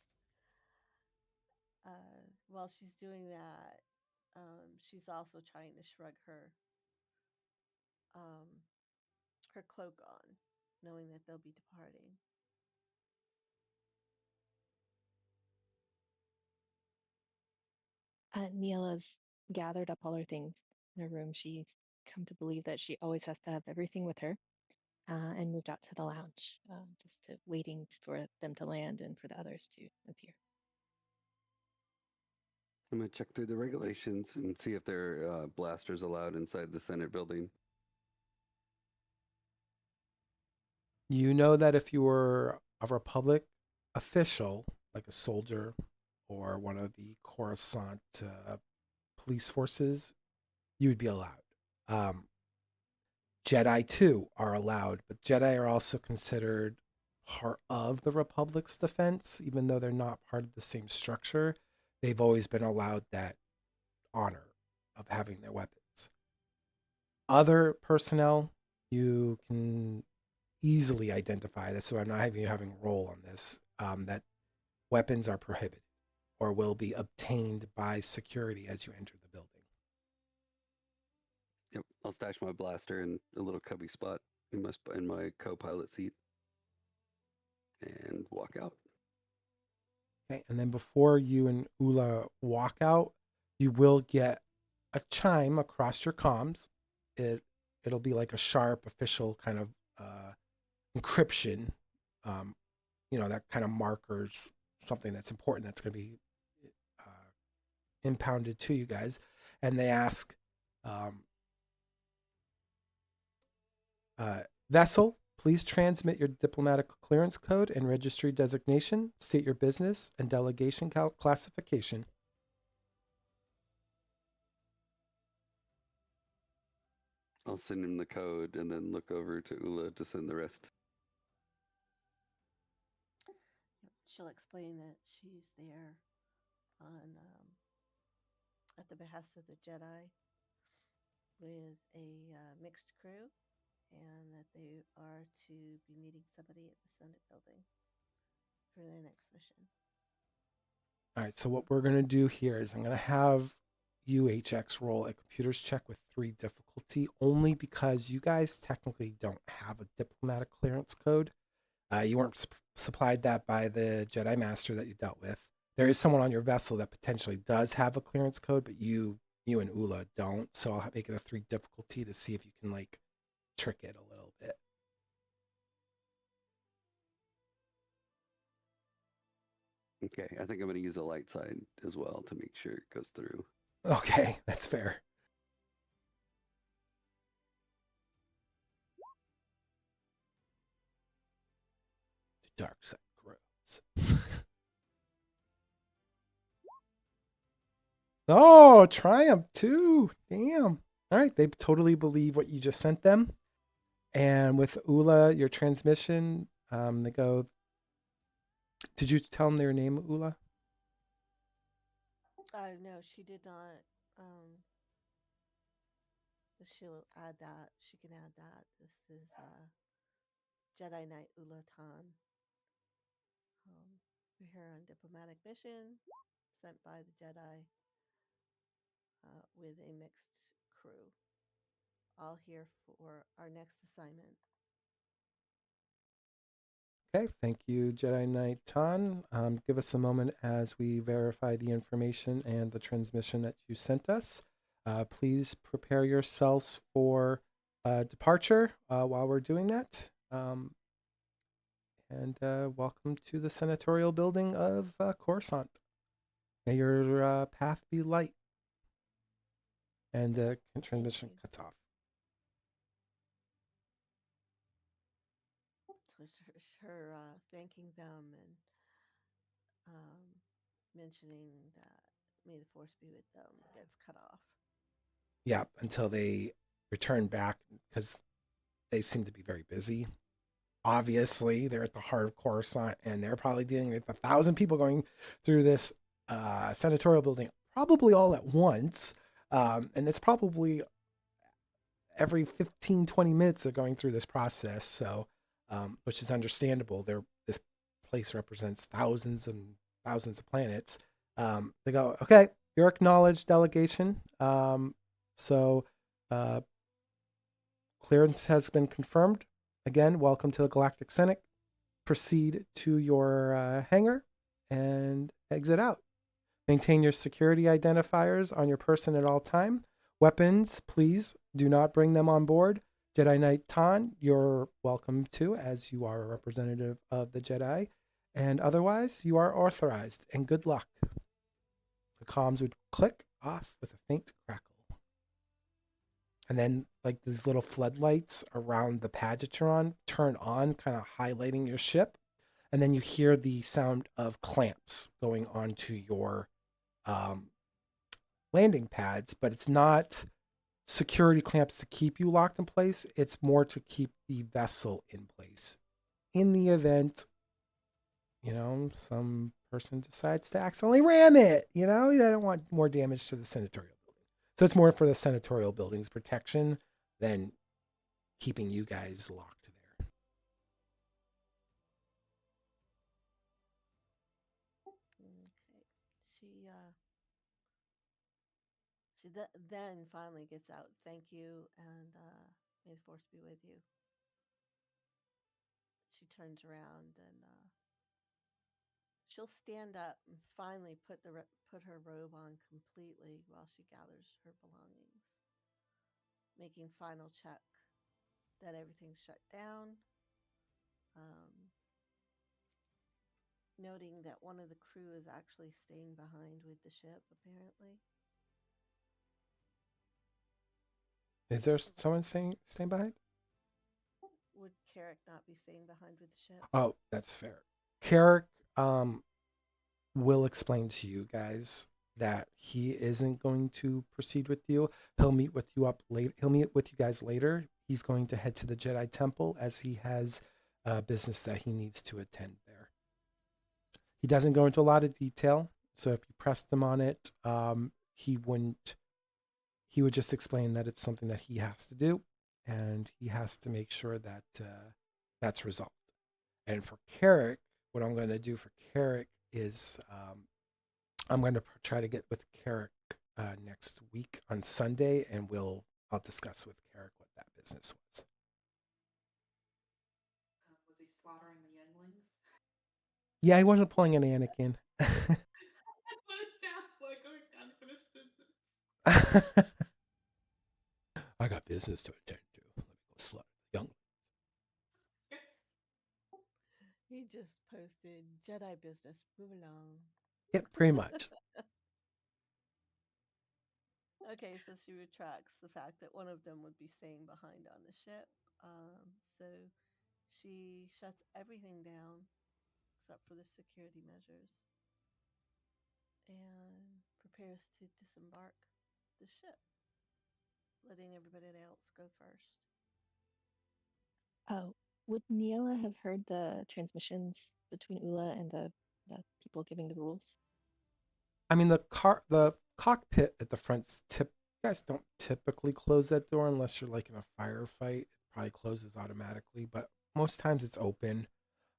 While she's doing that, she's also trying to shrug um, her cloak on, knowing that they'll be departing. Neela's gathered up all her things in her room. She's come to believe that she always has to have everything with her, and moved out to the lounge, just waiting for them to land and for the others to appear. I'm gonna check through the regulations and see if there are blasters allowed inside the Senate building. You know that if you were a Republic official, like a soldier or one of the Coruscant police forces, you would be allowed. Um, Jedi too are allowed, but Jedi are also considered part of the Republic's defense, even though they're not part of the same structure. They've always been allowed that honor of having their weapons. Other personnel, you can easily identify this, so I'm not having you having a role on this, that weapons are prohibited or will be obtained by security as you enter the building. Yep, I'll stash my blaster in a little cubby spot in my co-pilot seat and walk out. Okay, and then before you and Oola walk out, you will get a chime across your comms. It'll be like a sharp official kind of encryption. Um, that kind of markers something that's important that's going to be impounded to you guys, and they ask, vessel, please transmit your diplomatic clearance code and registry designation, state your business and delegation classification. I'll send him the code and then look over to Oola to send the rest. She'll explain that she's there on at the behest of the Jedi with a mixed crew, and that they are to be meeting somebody at the Senate building for their next mission. All right, so what we're going to do here is I'm going to have UHX roll a computer's check with 3 difficulty, only because you guys technically don't have a diplomatic clearance code. You weren't supplied that by the Jedi Master that you dealt with. There is someone on your vessel that potentially does have a clearance code, but you and Oola don't. So I'll make it a 3 difficulty to see if you can trick it a little bit. Okay, I think I'm going to use a light side as well to make sure it goes through. Okay, that's fair. The dark side grows. Oh, triumph too. Damn. All right, they totally believe what you just sent them. And with Oola, your transmission, they go, did you tell them their name, Oola? No, she did not. She'll add that. She can add that. This is Jedi Knight Oola Tann. We're here on diplomatic mission sent by the Jedi with a mixed crew. All here for our next assignment. Okay, thank you, Jedi Knight Tann. Give us a moment as we verify the information and the transmission that you sent us. Please prepare yourselves for departure while we're doing that. And welcome to the senatorial building of Coruscant. May your path be light. And the transmission cuts off. So her thanking them and mentioning that may the force be with them gets cut off. Yeah, until they return back, because they seem to be very busy. Obviously, they're at the heart of Coruscant, and they're probably dealing with 1,000 people going through this senatorial building, probably all at once. And it's probably every 15, 20 minutes they're going through this process, so which is understandable. This place represents thousands and thousands of planets. They go, okay, your acknowledged delegation. So clearance has been confirmed. Again, welcome to the Galactic Senate. Proceed to your hangar and exit out. Maintain your security identifiers on your person at all time. Weapons, please do not bring them on board. Jedi Knight Tann, you're welcome to, as you are a representative of the Jedi. And otherwise, you are authorized, and good luck. The comms would click off with a faint crackle. and then like these little floodlights around the pad that you're on turn on, kind of highlighting your ship, and then you hear the sound of clamps going onto your um, landing pads, but it's not security clamps to keep you locked in place. It's more to keep the vessel in place. In the event, some person decides to accidentally ram it, you don't want more damage to the senatorial building. So it's more for the senatorial building's protection than keeping you guys locked there. Okay. She then finally gets out. Thank you, and may the force be with you. She turns around and she'll stand up and finally put her robe on completely while she gathers her belongings, making final check that everything's shut down. Noting that one of the crew is actually staying behind with the ship, apparently. Is there someone staying behind? Would Carek not be staying behind with the ship? Oh, that's fair. Carek will explain to you guys that he isn't going to proceed with you. He'll meet with you up late. He'll meet with you guys later. He's going to head to the Jedi Temple as he has business that he needs to attend there. He doesn't go into a lot of detail, so if you pressed him on it, he wouldn't. He would just explain that it's something that he has to do, and he has to make sure that that's resolved. And for Carek, what I'm going to do for Carek is I'm going to try to get with Carek next week on Sunday, and I'll discuss with Carek what that business was. Was he slaughtering the younglings? Yeah, he wasn't pulling an Anakin. That's what it sounds like. Unfinished business. I got business to attend to. Let me go slaughter the young. He just posted Jedi business. Move along. Yeah, pretty much. Okay, so she retracts the fact that one of them would be staying behind on the ship. So she shuts everything down except for the security measures and prepares to disembark the ship, letting everybody else go first. Oh, would Ni-Ella have heard the transmissions between Oola and the people giving the rules? I mean, the cockpit at the front you guys don't typically close that door unless you're like in a firefight. It probably closes automatically, but most times it's open.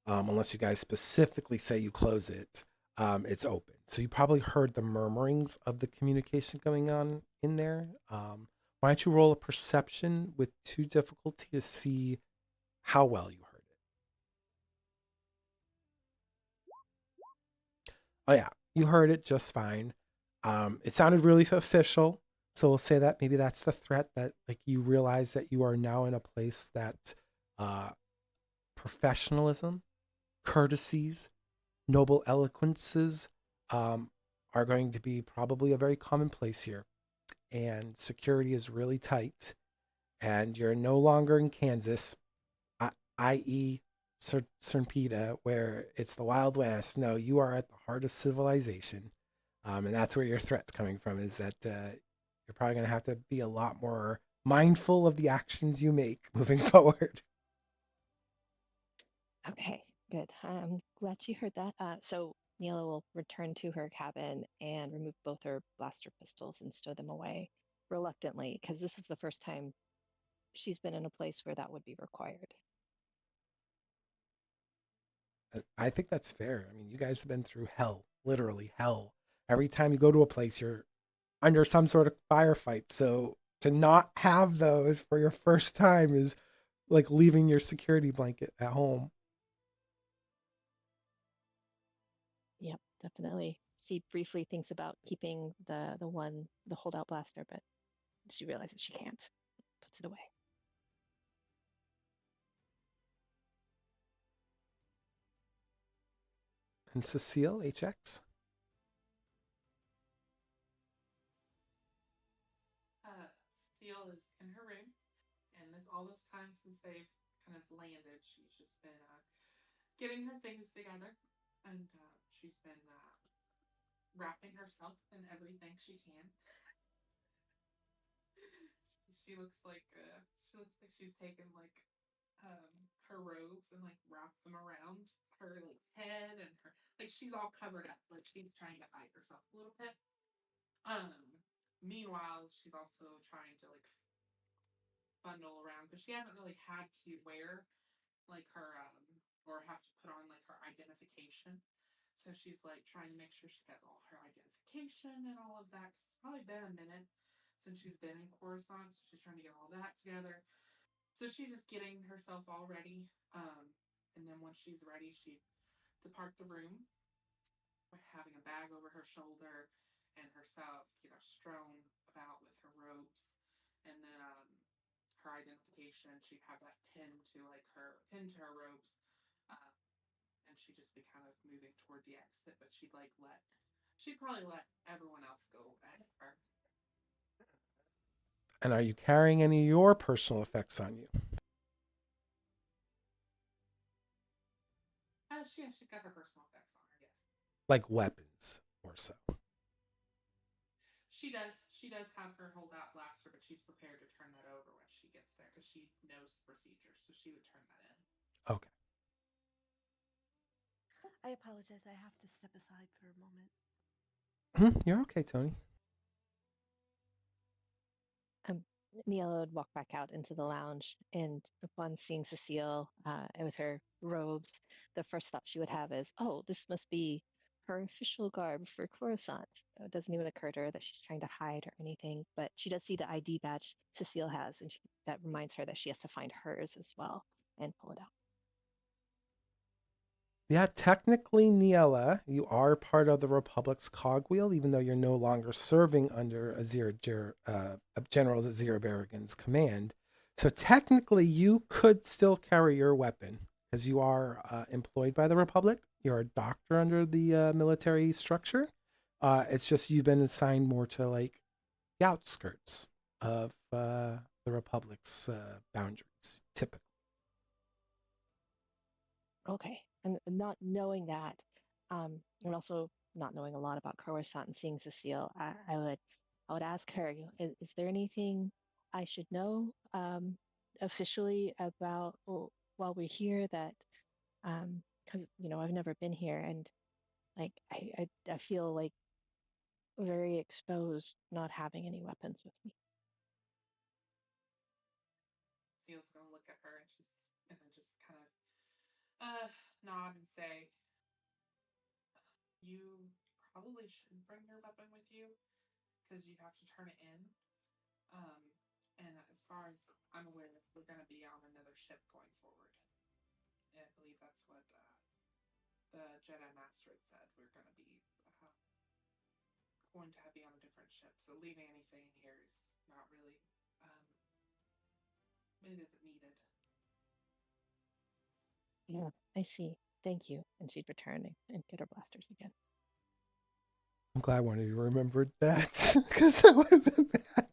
Unless you guys specifically say you close it, it's open. So you probably heard the murmurings of the communication going on in there. Why don't you roll a perception with 2 difficulty to see how well you heard it? Oh yeah, you heard it just fine. It sounded really official, so we'll say that maybe that's the threat, that like you realize that you are now in a place that professionalism, courtesies, noble eloquences are going to be probably a very commonplace here, and security is really tight, and you're no longer in Kansas, i.e. Serpida, where it's the Wild West. No, you are at the heart of civilization. And that's where your threat's coming from, is that you're probably going to have to be a lot more mindful of the actions you make moving forward. Okay, good. I'm glad she heard that. So Ni-Ella will return to her cabin and remove both her blaster pistols and stow them away reluctantly, because this is the first time she's been in a place where that would be required. I think that's fair. I mean, you guys have been through hell, literally hell. Every time you go to a place, you're under some sort of firefight. So to not have those for your first time is like leaving your security blanket at home. Yep, definitely. She briefly thinks about keeping the holdout blaster, but she realizes she can't. Puts it away. And Suseel, HX? Seal is in her all this time since they've kind of landed, she's just been getting her things together, and she's been wrapping herself in everything she can. She looks like she's taken like her robes and like wrapped them around her like head, and her like she's all covered up, like she's trying to hide herself a little bit. Um, Meanwhile, she's also trying to like bundle around because she hasn't really had to wear like her or have to put on like her identification. So she's like trying to make sure she has all her identification and all of that. Cause it's probably been a minute since she's been in Coruscant, so she's trying to get all that together. So she's just getting herself all ready. And then once she's ready, she depart the room, having a bag over her shoulder and herself, strewn about with her robes, and then her identification. She'd have that pinned to her robes, uh, and she'd just be kind of moving toward the exit. But she'd probably let everyone else go ahead of her. And are you carrying any of your personal effects on you? She's got her personal effects on her, yes. Like weapons or so? She does have her holdout blaster, but she's prepared to turn that over when she gets there because she knows the procedures, so she would turn that in. Okay. I apologize. I have to step aside for a moment. You're okay, Tony. Ni-Ella would walk back out into the lounge, and upon seeing Suseel with her robes, the first thought she would have is, "Oh, this must be her official garb for Coruscant." It doesn't even occur to her that she's trying to hide or anything, but she does see the ID badge Suseel has, and that reminds her that she has to find hers as well and pull it out. Yeah, technically, Ni-Ella, you are part of the Republic's cogwheel, even though you're no longer serving under General Azira Berrigan's command. So technically, you could still carry your weapon because you are employed by the Republic. You're a doctor under the military structure. It's just you've been assigned more to like the outskirts of the Republic's boundaries, typically. Okay, and not knowing that, and also not knowing a lot about Coruscant and seeing Suseel, I would ask her, is there anything I should know officially about while we're here that, because I've never been here, and like I feel like very exposed not having any weapons with me. Seal's gonna look at her and then just kind of nod and say, "You probably shouldn't bring your weapon with you because you have to turn it in. And as far as I'm aware, we're going to be on another ship going forward. I believe that's what the Jedi Master had said. We're going to be on a different ship. So leaving anything in here is not really. It isn't needed." Yeah, I see. Thank you. And she'd return and get her blasters again. I'm glad one of you remembered that because that would have been bad.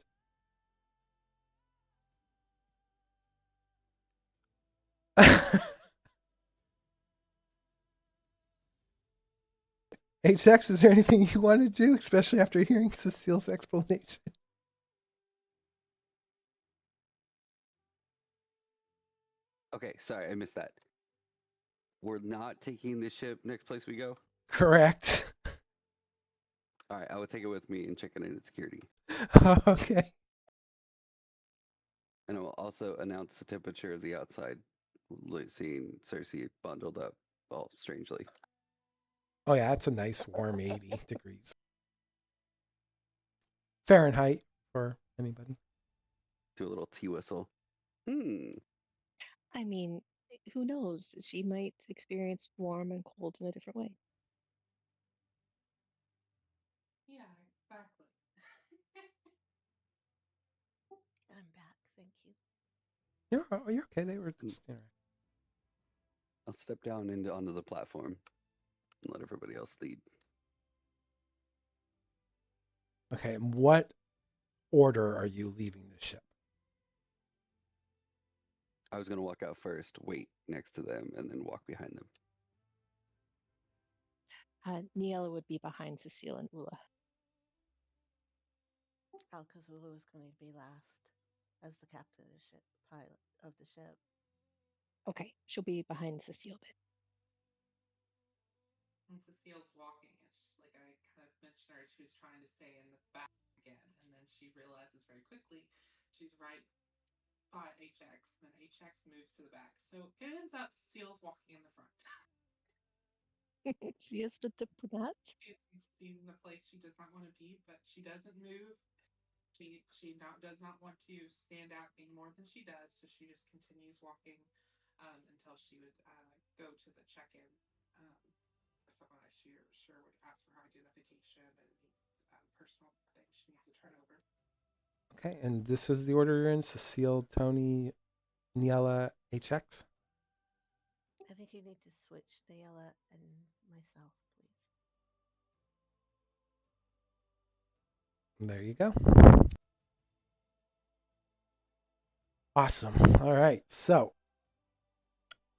HX, is there anything you want to do, especially after hearing Suseel's explanation? Okay, sorry, I missed that. We're not taking the ship next place we go? Correct. All right, I will take it with me and check it in security. Okay. And I will also announce the temperature of the outside, seeing Cersei bundled up all strangely. Oh, yeah, that's a nice warm 80 degrees. Fahrenheit for anybody. Do a little tea whistle. I mean, who knows? She might experience warm and cold in a different way. Yeah, exactly. I'm back. Thank you. You're okay. They were just, I'll step down onto the platform and let everybody else lead. Okay, and what order are you leaving the ship? I was gonna walk out first, wait next to them, and then walk behind them. Ni-Ella would be behind Suseel and Oola. Oh, because Ulu was going to be last as the captain of the ship, pilot of the ship. Okay, she'll be behind Suseel then. And Cecile's walking, and like I kind of mentioned her, she was trying to stay in the back again, and then she realizes very quickly she's right by HX, and then HX moves to the back. So it ends up Cecile's walking in the front. She is the diplomat. She's in the place she does not want to be, but she doesn't move. Does not want to stand out any more than she does, so she just continues walking until she would go to the check-in. Or someone sure would ask for her identification and any personal things she needs to turn over. Okay, and this is the order you're in: Suseel, Tony, Ni-Ella, HX. I think you need to switch Ni-Ella and myself, please. There you go. Awesome. All right. So,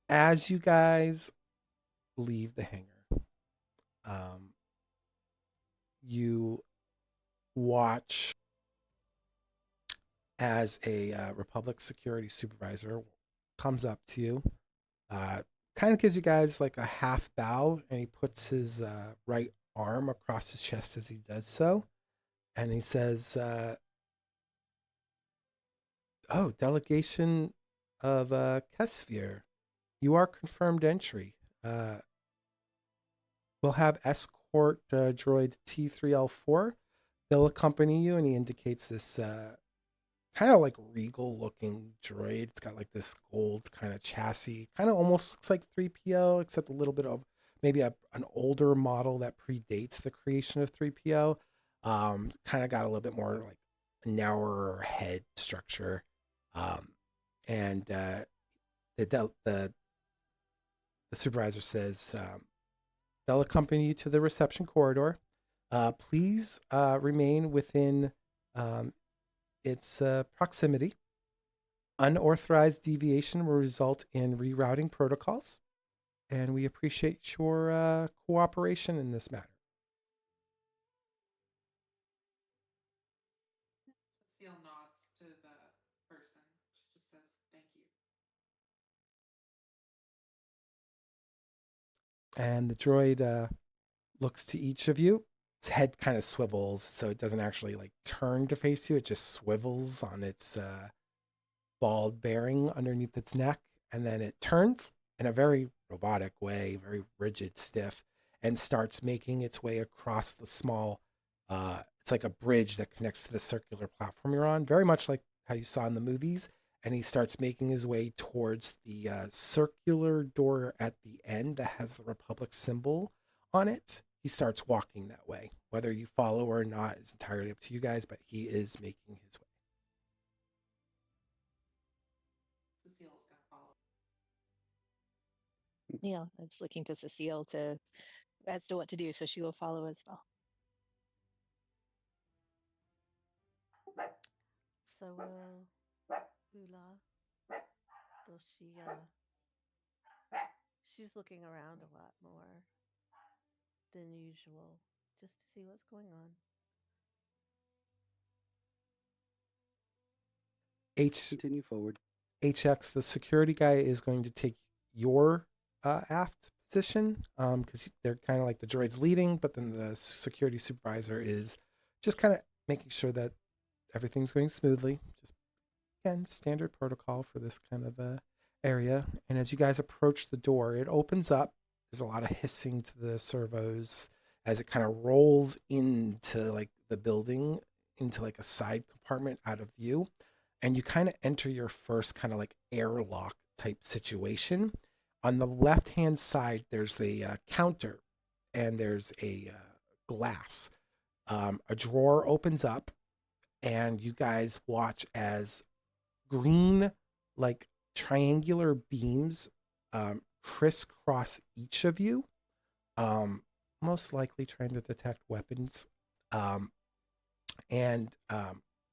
as you guys leave the hangar, you watch as a Republic security supervisor comes up to you, kind of gives you guys like a half bow, and he puts his right arm across his chest as he does so, and he says, "Oh, delegation of Kesvir, you are confirmed entry. We'll have escort droid T3L4. They'll accompany you," and he indicates this kind of like regal looking droid. It's got like this gold kind of chassis, kind of almost looks like 3PO, except a little bit of maybe an older model that predates the creation of 3PO. Kind of got a little bit more like narrower head structure. And the supervisor says, they'll accompany you to the reception corridor. Please remain within its proximity. Unauthorized deviation will result in rerouting protocols, and we appreciate your cooperation in this matter. Cecile nods to the person. She just says, "Thank you." And the droid looks to each of you. Its head kind of swivels, so it doesn't actually like turn to face you. It just swivels on its bald bearing underneath its neck, and then it turns in a very robotic way, very rigid, stiff, and starts making its way across the small. It's like a bridge that connects to the circular platform you're on, very much like how you saw in the movies. And he starts making his way towards the circular door at the end that has the Republic symbol on it. He starts walking that way. Whether you follow or not is entirely up to you guys, but he is making his way. Cecile's gonna follow. Ni-Ella is looking to Suseel as to what to do, so she will follow as well. So, Oola, does she's looking around a lot more than usual just to see what's going on. Continue forward. HX, the security guy, is going to take your aft position because they're kind of like the droid's leading, but then the security supervisor is just kind of making sure that everything's going smoothly. Just, again, standard protocol for this kind of area. And as you guys approach the door, it opens up. There's a lot of hissing to the servos as it kind of rolls into like the building, into like a side compartment out of view. And you kind of enter your first kind of like airlock type situation. On the left hand side, there's a counter and there's a glass. A drawer opens up, and you guys watch as green, like triangular beams crisscross each of you, most likely trying to detect weapons. And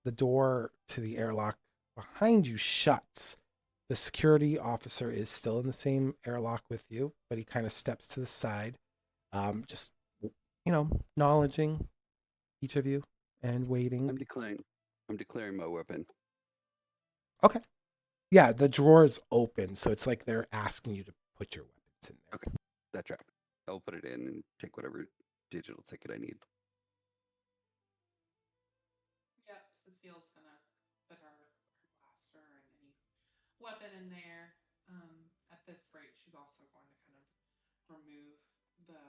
the door to the airlock behind you shuts, The security officer is still in the same airlock with you, but he kind of steps to the side, just acknowledging each of you and waiting. I'm declaring my weapon. Okay. Yeah, the drawer is open, so it's like they're asking you to put your weapons in there. Okay, that trap. I'll put it in and take whatever digital ticket I need. Yep, Cecile's gonna put her blaster and any weapon in there. At this rate, she's also going to kind of remove the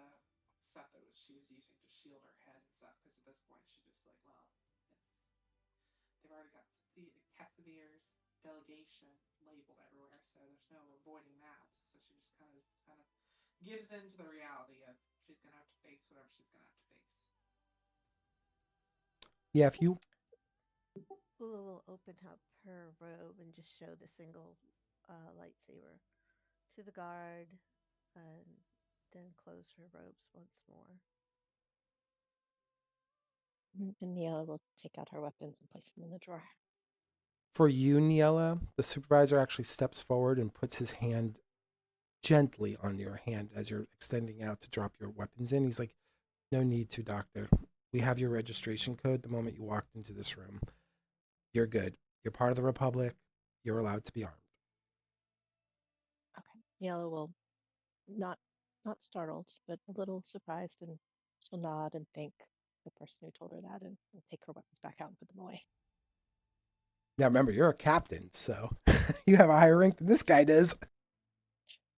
stuff that she was using to shield her head and stuff. Because at this point, she's just like, well, they've already got Kesvir's delegation labeled everywhere, so there's no avoiding that. So she just kind of gives in to the reality of she's gonna have to face whatever she's gonna have to face. Yeah, if you Oola will open up her robe and just show the single lightsaber to the guard and then close her robes once more. And Ni-Ella will take out her weapons and place them in the drawer. For you, Ni-Ella, the supervisor actually steps forward and puts his hand gently on your hand as you're extending out to drop your weapons in. He's like, no need to, Doctor. We have your registration code the moment you walked into this room. You're good. You're part of the Republic. You're allowed to be armed. Okay. Ni-Ella will not startled, but a little surprised, and she'll nod and thank the person who told her that and take her weapons back out and put them away. Now remember, you're a captain, so you have a higher rank than this guy does.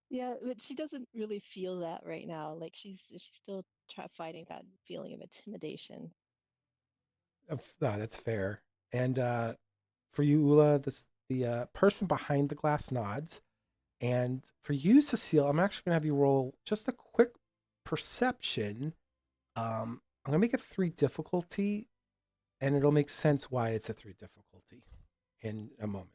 Yeah, but she doesn't really feel that right now. Like she's still fighting that feeling of intimidation. That's fair. And for you, Oola, the person behind the glass nods. And for you, Suseel, I'm actually going to have you roll just a quick perception. I'm going to make it 3 difficulty, and it'll make sense why it's a 3 difficulty in a moment.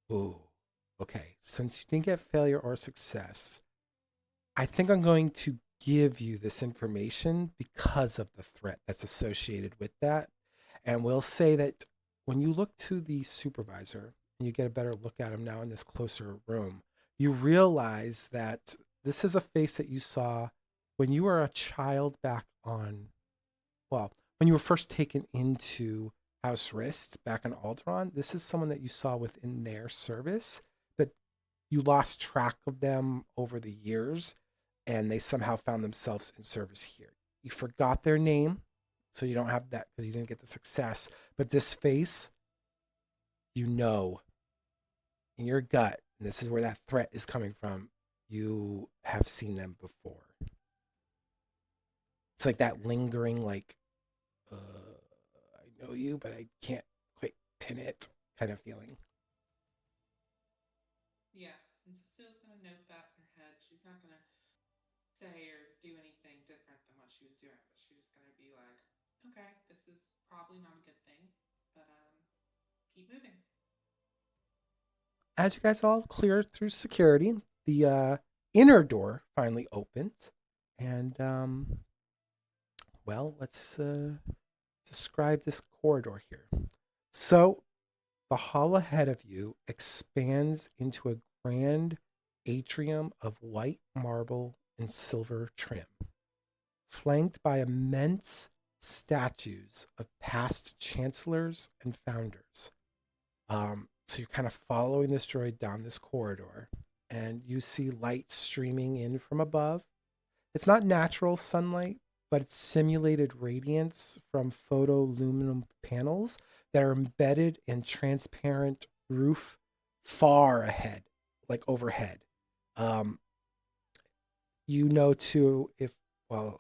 Ooh, okay. Since you didn't get failure or success, I think I'm going to give you this information because of the threat that's associated with that. And we'll say that when you look to the supervisor and you get a better look at him now in this closer room, you realize that this is a face that you saw when you were a child back on, well, when you were first taken into House Rist back on Alderaan. This is someone that you saw within their service, but you lost track of them over the years, and they somehow found themselves in service here. You forgot their name, so you don't have that because you didn't get the success. But this face, you know, in your gut, and this is where that threat is coming from, you have seen them before. It's like that lingering, like, I know you, but I can't quite pin it kind of feeling. Yeah, and Cecile's gonna note that in her head. She's not gonna say or do anything different than what she was doing, but she's just gonna be like, okay, this is probably not a good thing, but keep moving. As you guys all clear through security, the inner door finally opens, and well, let's describe this corridor here. So the hall ahead of you expands into a grand atrium of white marble and silver trim, flanked by immense statues of past chancellors and founders. So you're kind of following this droid down this corridor, and you see light streaming in from above. It's not natural sunlight, but it's simulated radiance from photoluminescent panels that are embedded in transparent roof far ahead, like overhead. You know too, at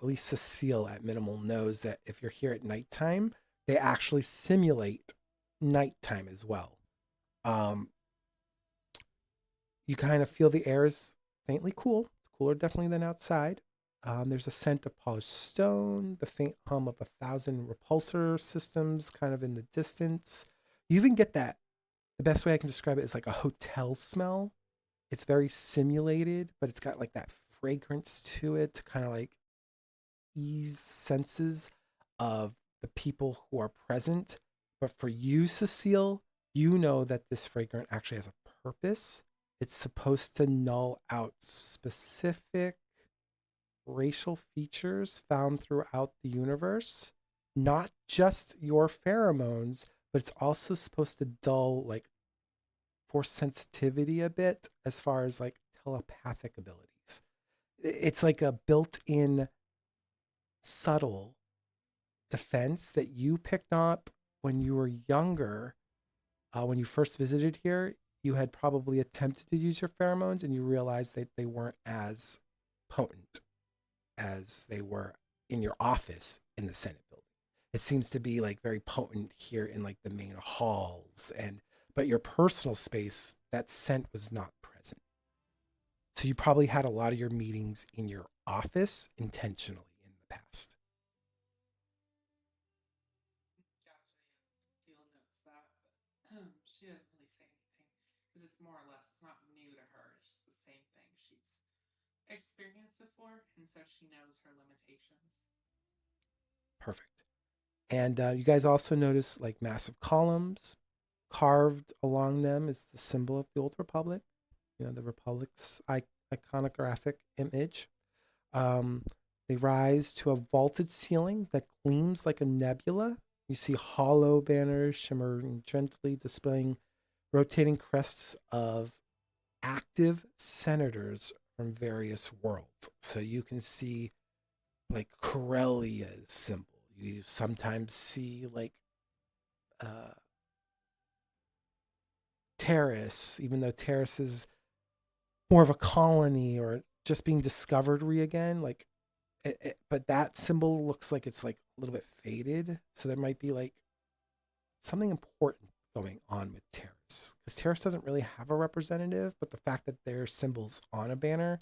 least Suseel at minimal knows that if you're here at nighttime, they actually simulate nighttime as well. You kind of feel the air is faintly cool. It's cooler definitely than outside. There's a scent of polished stone, the faint hum of 1,000 repulsor systems kind of in the distance. You even get that, the best way I can describe it is like a hotel smell. It's very simulated, but it's got like that fragrance to it to kind of like ease the senses of the people who are present. But for you, Suseel, you know that this fragrance actually has a purpose. It's supposed to null out specific racial features found throughout the universe, not just your pheromones, but it's also supposed to dull like force sensitivity a bit as far as like telepathic abilities. It's like a built-in subtle defense that you picked up when you were younger. When you first visited here, you had probably attempted to use your pheromones and you realized that they weren't as potent as they were in your office in the Senate building. It seems to be like very potent here in like the main halls, and but your personal space, that scent was not present. So you probably had a lot of your meetings in your office intentionally in the past. Gotcha. Yeah. Seal notes that, but she doesn't really say anything because it's more or less it's not new to her. It's just the same thing she's experienced before, and so she knows her limitations. Perfect. And you guys also notice like massive columns carved along them is the symbol of the Old Republic. You know, the Republic's iconographic image. Um, they rise to a vaulted ceiling that gleams like a nebula. You see hollow banners shimmering gently, displaying rotating crests of active senators from various worlds. So you can see like Corellia's symbol. You sometimes see like uh, Terrace, even though Terrace is more of a colony or just being discovered again. Like, but that symbol looks like it's like a little bit faded. So there might be like something important going on with Terrace because Terrace doesn't really have a representative, but the fact that their symbols on a banner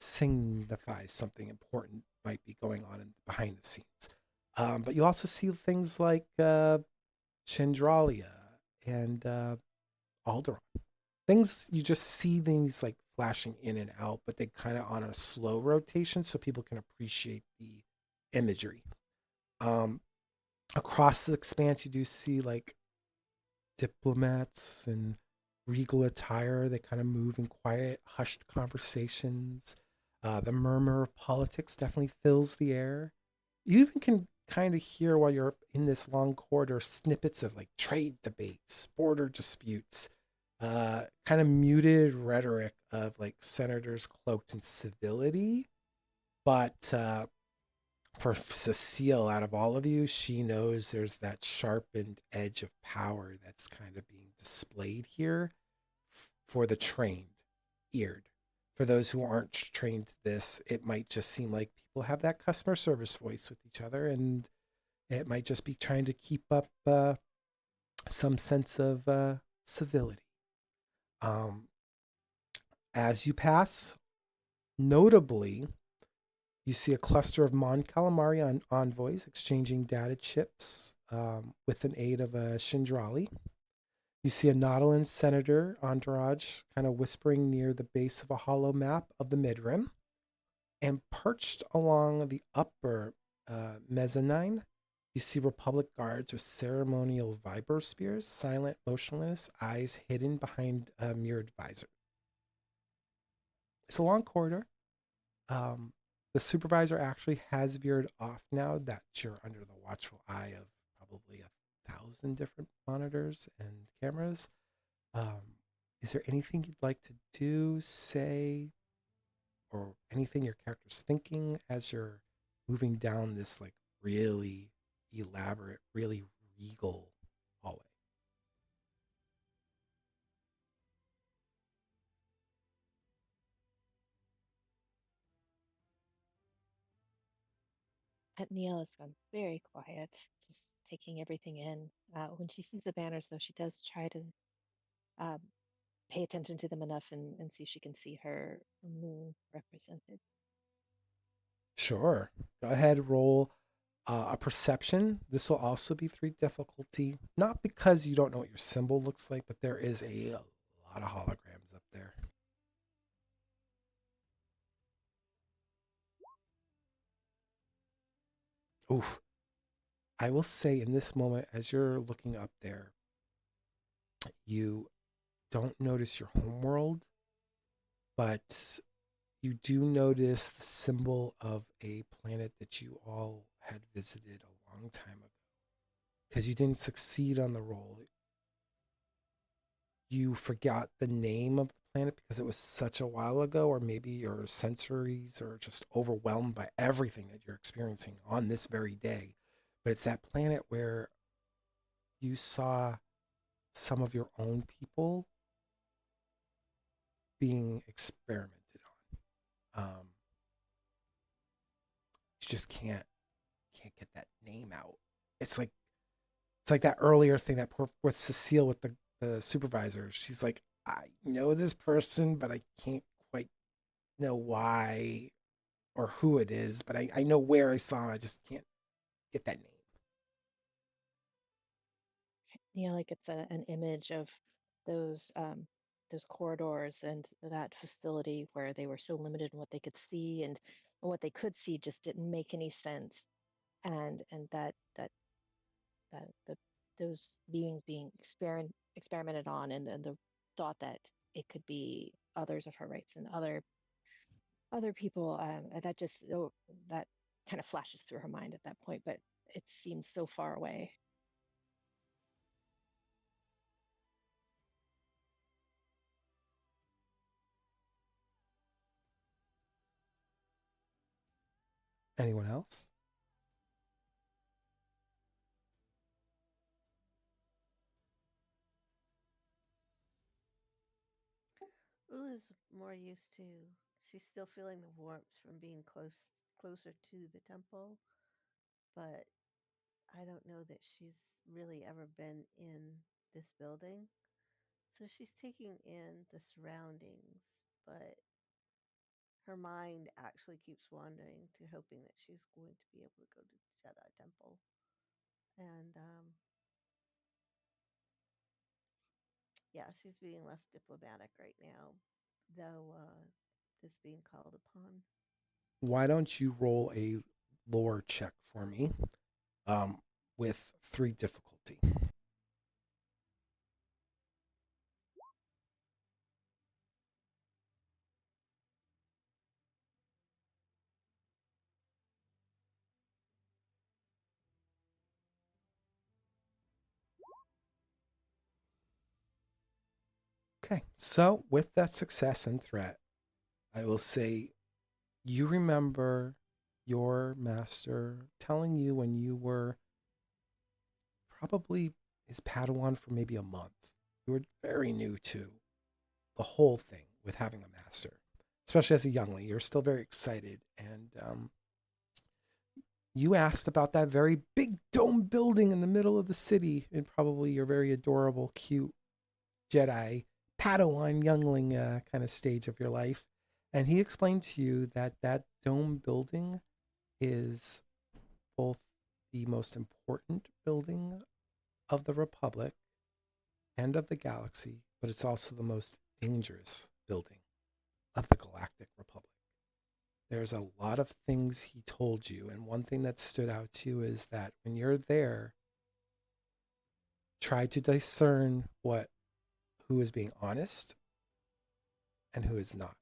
signifies something important might be going on behind the scenes. But you also see things like Chendralia and Alderaan. Things you just see these like flashing in and out, but they kind of on a slow rotation so people can appreciate the imagery. Um, Across the expanse, you do see like diplomats and regal attire. They kind of move in quiet, hushed conversations. The murmur of politics definitely fills the air. You even can kind of hear while you're in this long corridor snippets of like trade debates, border disputes, kind of muted rhetoric of like senators cloaked in civility. But for Suseel, out of all of you, she knows there's that sharpened edge of power that's kind of being displayed here for the trained, eared. For those who aren't trained to this, it might just seem like people have that customer service voice with each other, and it might just be trying to keep up some sense of civility. Um, as you pass, notably, you see a cluster of Mon Calamari envoys exchanging data chips with an aid of a Shindrali. You see a Nautolan senator entourage kind of whispering near the base of a hollow map of the Midrim. And perched along the upper mezzanine, you see Republic guards with ceremonial viper spears, silent, motionless, eyes hidden behind a mirrored visor. It's a long corridor. The supervisor actually has veered off now that you're under the watchful eye of probably 1,000 different monitors and cameras. Is there anything you'd like to do, say, or anything your character's thinking as you're moving down this like really elaborate, really regal hallway? Ni-Ella's gone very quiet, just taking everything in. When she sees the banners, though, she does try to uh, pay attention to them enough and see if she can see her moon represented. Sure. Go ahead, roll a perception. This will also be 3 difficulty, not because you don't know what your symbol looks like, but there is a lot of holograms up there. Oof. I will say in this moment, as you're looking up there, you don't notice your homeworld, but you do notice the symbol of a planet that you all had visited a long time ago. Because you didn't succeed on the roll, you forgot the name of the planet because it was such a while ago, or maybe your sensories are just overwhelmed by everything that you're experiencing on this very day. But it's that planet where you saw some of your own people being experimented on. You just can't get that name out. It's like that earlier thing that with Suseel with the supervisor. She's like, I know this person, but I can't quite know why or who it is, but I know where I saw him. I just can't get that name. Yeah, like it's an image of those those corridors and that facility where they were so limited in what they could see, and what they could see just didn't make any sense. And that the those beings being experimented on, and the thought that it could be others of her race and other people, that just that kind of flashes through her mind at that point, but it seems so far away. Anyone else? Ula's more used to. She's still feeling the warmth from being closer to the temple, but I don't know that she's really ever been in this building. So she's taking in the surroundings, but her mind actually keeps wandering to hoping that she's going to be able to go to the Jedi Temple. And yeah, she's being less diplomatic right now, though this being called upon. Why don't you roll a lore check for me um, with 3 difficulty? Okay, so with that success and threat, I will say you remember your master telling you when you were probably his Padawan for maybe a month. You were very new to the whole thing with having a master, especially as a youngling. You're still very excited, and you asked about that very big dome building in the middle of the city, and probably your very adorable, cute Jedi Padawan youngling kind of stage of your life. And he explained to you that that dome building is both the most important building of the Republic and of the galaxy, but it's also the most dangerous building of the Galactic Republic. There's a lot of things he told you, and one thing that stood out to you is that when you're there, try to discern who is being honest and who is not.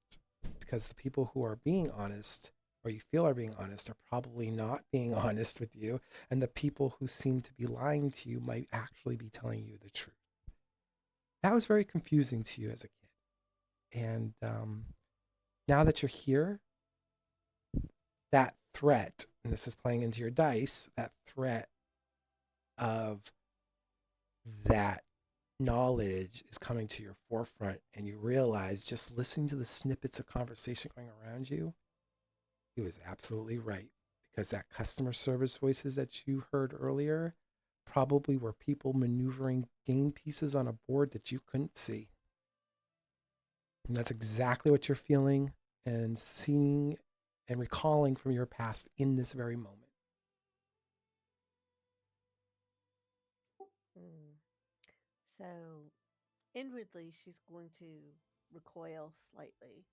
Because the people who are being honest or you feel are being honest are probably not being honest with you, and the people who seem to be lying to you might actually be telling you the truth. That was very confusing to you as a kid. And now that you're here, that threat, and this is playing into your dice, that threat of that knowledge is coming to your forefront, and you realize just listening to the snippets of conversation going around you, he was absolutely right. Because that customer service voices that you heard earlier probably were people maneuvering game pieces on a board that you couldn't see. And that's exactly what you're feeling and seeing and recalling from your past in this very moment. Hmm. So inwardly, she's going to recoil slightly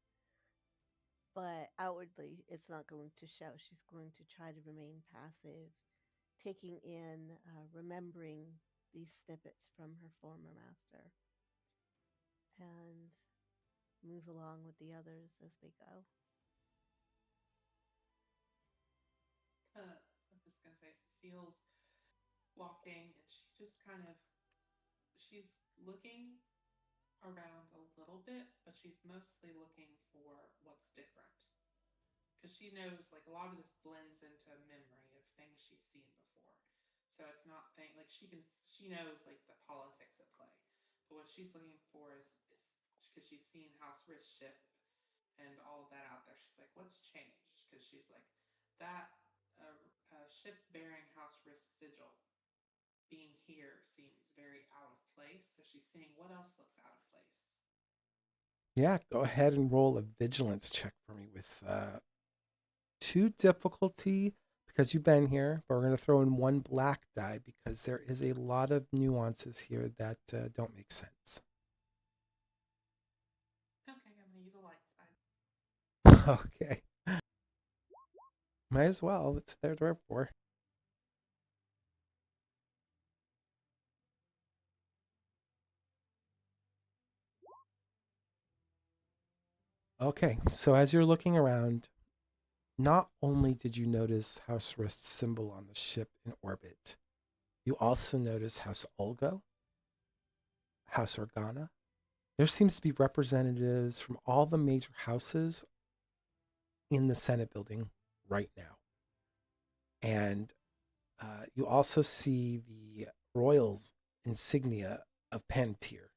but outwardly it's not going to show. She's going to try to remain passive, taking in, remembering these snippets from her former master, and move along with the others as they go. I'm just gonna say Cecile's walking, and she just kind of she's looking around a little bit, but she's mostly looking for what's different because she knows like a lot of this blends into a memory of things she's seen before. So it's not like she knows like the politics at play, but what she's looking for is because she's seen House Risk ship and all of that out there. She's like, what's changed? Because she's like that ship bearing House Risk sigil being here seems very out of place. So she's seeing what else looks out of place. Yeah, go ahead and roll a vigilance check for me with 2 difficulty because you've been here, but we're going to throw in 1 black die because there is a lot of nuances here that don't make sense. Okay, I'm gonna use a light side. Okay. Might as well. It's there for. Okay, so as you're looking around, not only did you notice House Rist's symbol on the ship in orbit, you also notice House Olgo, House Organa. There seems to be representatives from all the major houses in the Senate building right now. And you also see the Royals insignia of Pantier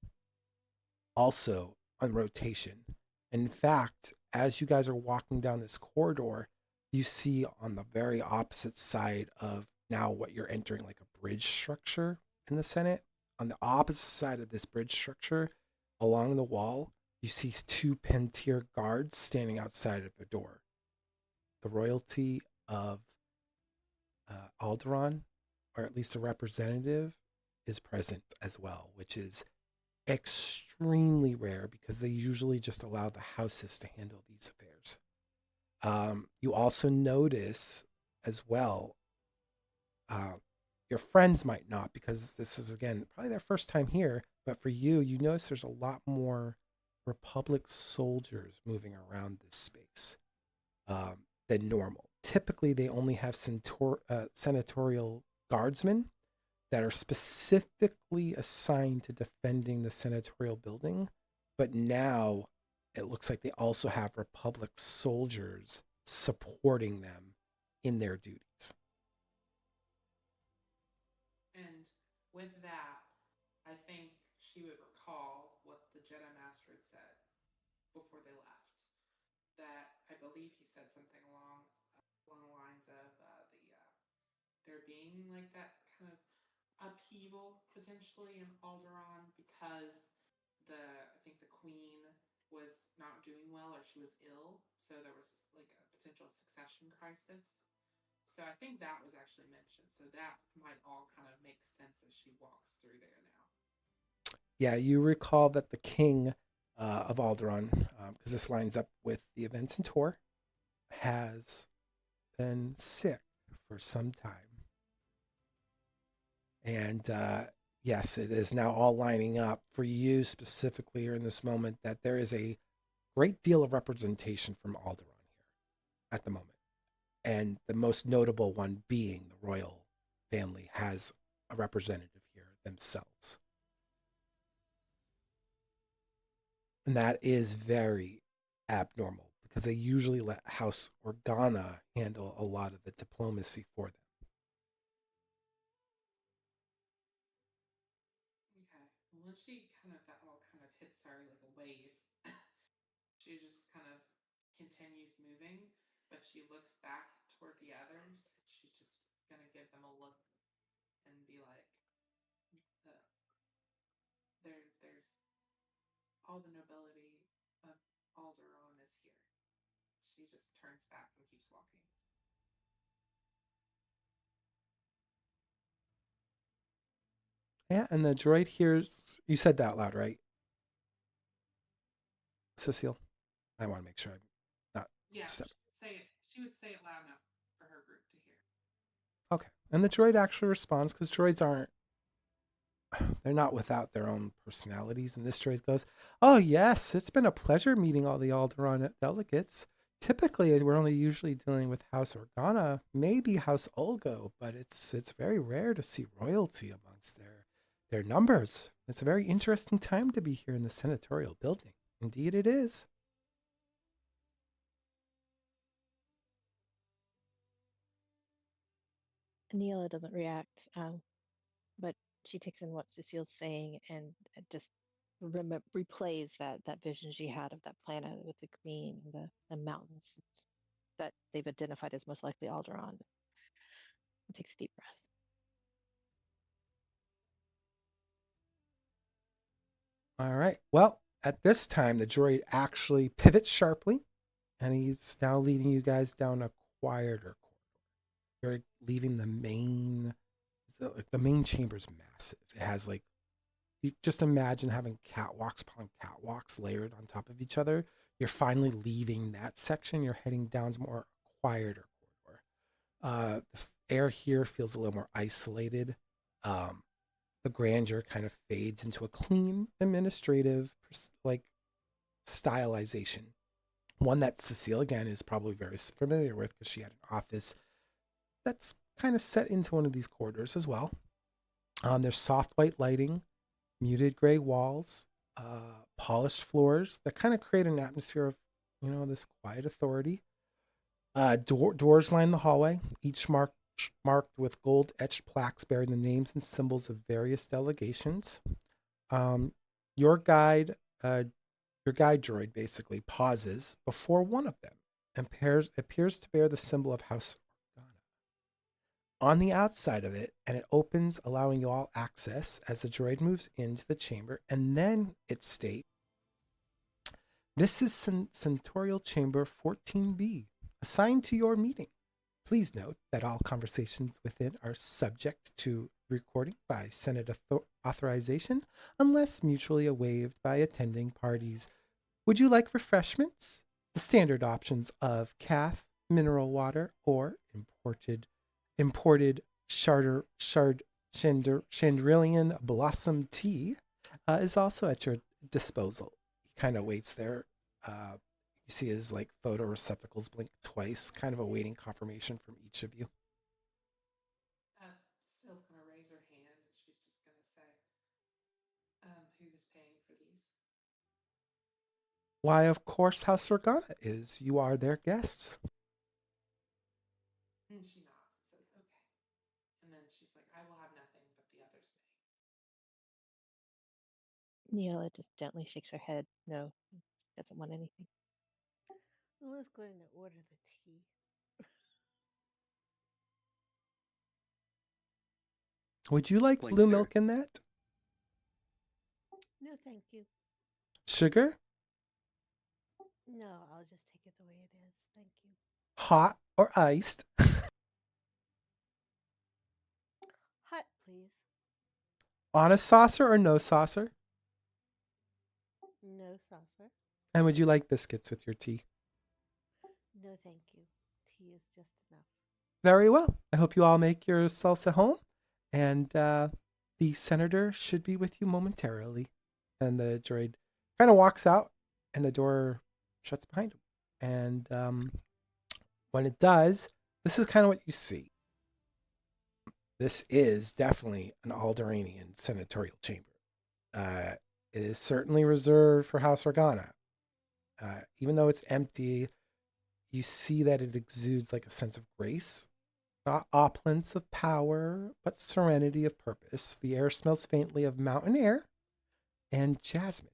also on rotation. In fact, as you guys are walking down this corridor, you see on the very opposite side of now what you're entering, like a bridge structure in the Senate. On the opposite side of this bridge structure, along the wall, you see 2 Pantier guards standing outside of the door. The royalty of Alderaan, or at least a representative, is present as well, which is extremely rare because they usually just allow the houses to handle these affairs. You also notice as well, your friends might not because this is, again, probably their first time here, but for you, you notice there's a lot more Republic soldiers moving around this space than normal. Typically, they only have senatorial guardsmen that are specifically assigned to defending the senatorial building. But now it looks like they also have Republic soldiers supporting them in their duties. And with that, I think she would recall what the Jedi Master had said before they left. That I believe he said something along the lines of there being like that kind of upheaval potentially in Alderaan because I think the Queen was not doing well or she was ill, so there was like a potential succession crisis. So I think that was actually mentioned. So that might all kind of make sense as she walks through there now. Yeah, you recall that the king of Alderaan, because this lines up with the events in Tor, has been sick for some time. And yes, it is now all lining up for you specifically here in this moment that there is a great deal of representation from Alderaan here at the moment. And the most notable one being the royal family has a representative here themselves. And that is very abnormal because they usually let House Organa handle a lot of the diplomacy for them. Okay. Well, she that all kind of hits her like a wave. She just kind of continues moving, but she looks back toward the others and she's just gonna give them a look and be like, uh, there's all the nobility of Alderaan is here. She just turns back and keeps walking. Yeah, and the droid hears you said that out loud, right? Suseel? I want to make sure I'm not Yeah, Step. she would say it loud enough for her group to hear. Okay. And the droid actually responds because droids aren't, they're not without their own personalities. And this droid goes, "Oh, yes, it's been a pleasure meeting all the Alderaan delegates. Typically, we're only usually dealing with House Organa, maybe House Ulgo, but it's very rare to see royalty amongst their numbers. It's a very interesting time to be here in the senatorial building. Indeed, it is." Ni-Ella doesn't react, but she takes in what Suseel's saying and just replays that vision she had of that planet with the green and the mountains that they've identified as most likely Alderaan. And takes a deep breath. All right. Well, at this time, the droid actually pivots sharply, and he's now leading you guys down a quieter corridor. You're leaving the main, the main chamber is massive. It has like, you just imagine having catwalks upon catwalks layered on top of each other. You're finally leaving that section. You're heading down to more quieter corridor. The air here feels a little more isolated. The grandeur kind of fades into a clean, administrative, like stylization. One that Suseel, again, is probably very familiar with because she had an office that's kind of set into one of these corridors as well. There's soft white lighting, muted gray walls, polished floors that kind of create an atmosphere of, this quiet authority. Doors line the hallway, each marked with gold etched plaques bearing the names and symbols of various delegations. Your guide droid basically pauses before one of them and appears to bear the symbol of House Organa on the outside of it, and it opens, allowing you all access as the droid moves into the chamber. And then it states, "This is Senatorial Chamber 14B, assigned to your meeting. Please note that all conversations within are subject to recording by Senate authorization unless mutually waived by attending parties. Would you like refreshments? The standard options of Cath, mineral water, or imported Chandrillian blossom tea is also at your disposal." He kind of waits there. You see his like photo receptacles blink twice, kind of awaiting confirmation from each of you. Sill's gonna raise her hand and she's just gonna say, "Who's paying for these?" Why, of course, House Organa is. You are their guests. And she nods and says, "Okay." And then she's like, "I will have nothing, but the others may." Ni-Ella just gently shakes her head. No, doesn't want anything. Well, let's go ahead and order the tea. Would you like Blinks blue her. milk in that? No, thank you. Sugar? No, I'll just take it the way it is. Thank you. Hot or iced? Hot, please. On a saucer or no saucer? No saucer. And would you like biscuits with your tea? No, thank you. Tea is just enough. Very well. I hope you all make yourselves at home. And the senator should be with you momentarily. And the droid kind of walks out and the door shuts behind him. And when it does, this is kind of what you see. This is definitely an Alderaanian senatorial chamber. It is certainly reserved for House Organa. Even though it's empty, you see that it exudes like a sense of grace, not opulence of power, but serenity of purpose. The air smells faintly of mountain air and jasmine,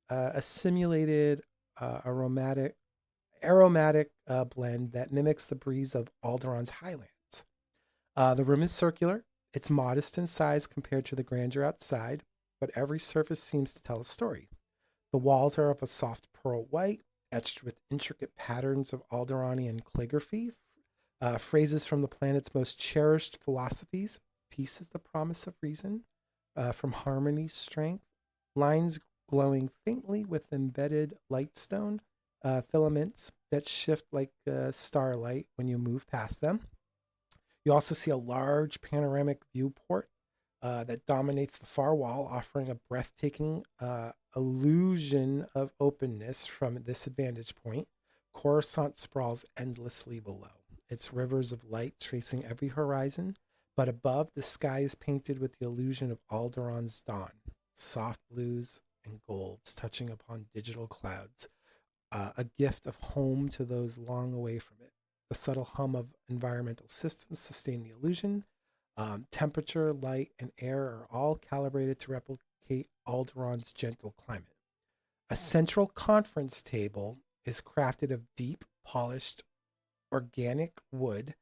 a simulated aromatic blend that mimics the breeze of Alderaan's highlands. The room is circular. It's modest in size compared to the grandeur outside, but every surface seems to tell a story. The walls are of a soft pearl white, etched with intricate patterns of Alderaanian calligraphy, phrases from the planet's most cherished philosophies. Peace is the promise of reason, from harmony, strength, lines glowing faintly with embedded lightstone, filaments that shift like starlight when you move past them. You also see a large panoramic viewport that dominates the far wall, offering a breathtaking illusion of openness from this vantage point. Coruscant sprawls endlessly below, its rivers of light tracing every horizon, but above, the sky is painted with the illusion of Alderaan's dawn, soft blues and golds touching upon digital clouds, a gift of home to those long away from it. The subtle hum of environmental systems sustain the illusion. Temperature, light, and air are all calibrated to replicate Alderaan's gentle climate. A central conference table is crafted of deep, polished, organic wood.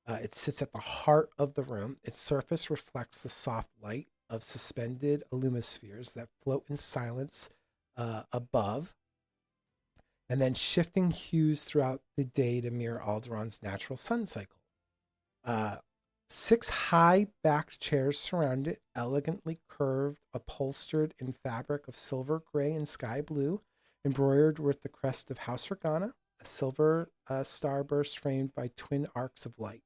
It sits at the heart of the room. Its surface reflects the soft light of suspended illumispheres that float in silence above, and then shifting hues throughout the day to mirror Alderaan's natural sun cycle. Uh, 6 high-backed chairs surround it, elegantly curved, upholstered in fabric of silver gray and sky blue, embroidered with the crest of House Organa, a silver starburst framed by twin arcs of light.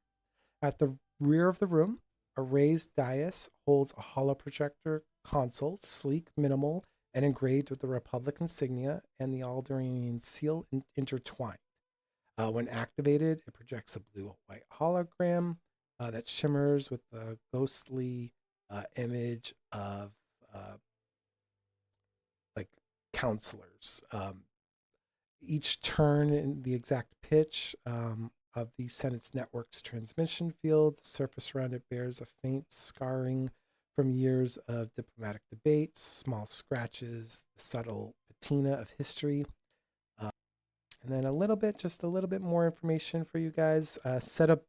At the rear of the room, a raised dais holds a holoprojector console, sleek, minimal, and engraved with the Republic insignia and the Alderaanian seal intertwined. When activated, it projects a blue-white hologram that shimmers with the ghostly image of like counselors. Each turn in the exact pitch of the Senate's network's transmission field, the surface around it bears a faint scarring from years of diplomatic debates, small scratches, the subtle patina of history. And then just a little bit more information for you guys. Set up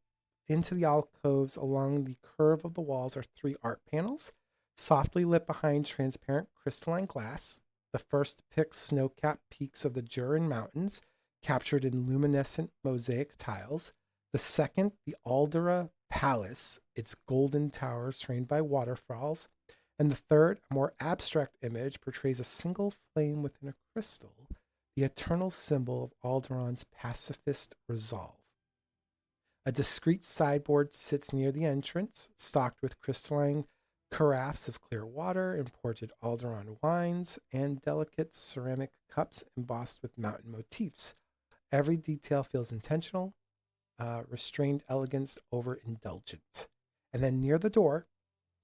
into the alcoves along the curve of the walls are 3 art panels, softly lit behind transparent crystalline glass. The first depicts snow-capped peaks of the Jurin Mountains, captured in luminescent mosaic tiles. The second, the Aldera Palace, its golden towers framed by waterfalls. And the third, a more abstract image, portrays a single flame within a crystal, the eternal symbol of Alderaan's pacifist resolve. A discreet sideboard sits near the entrance, stocked with crystalline carafes of clear water, imported Alderaan wines, and delicate ceramic cups embossed with mountain motifs. Every detail feels intentional, restrained elegance over indulgent. And then near the door,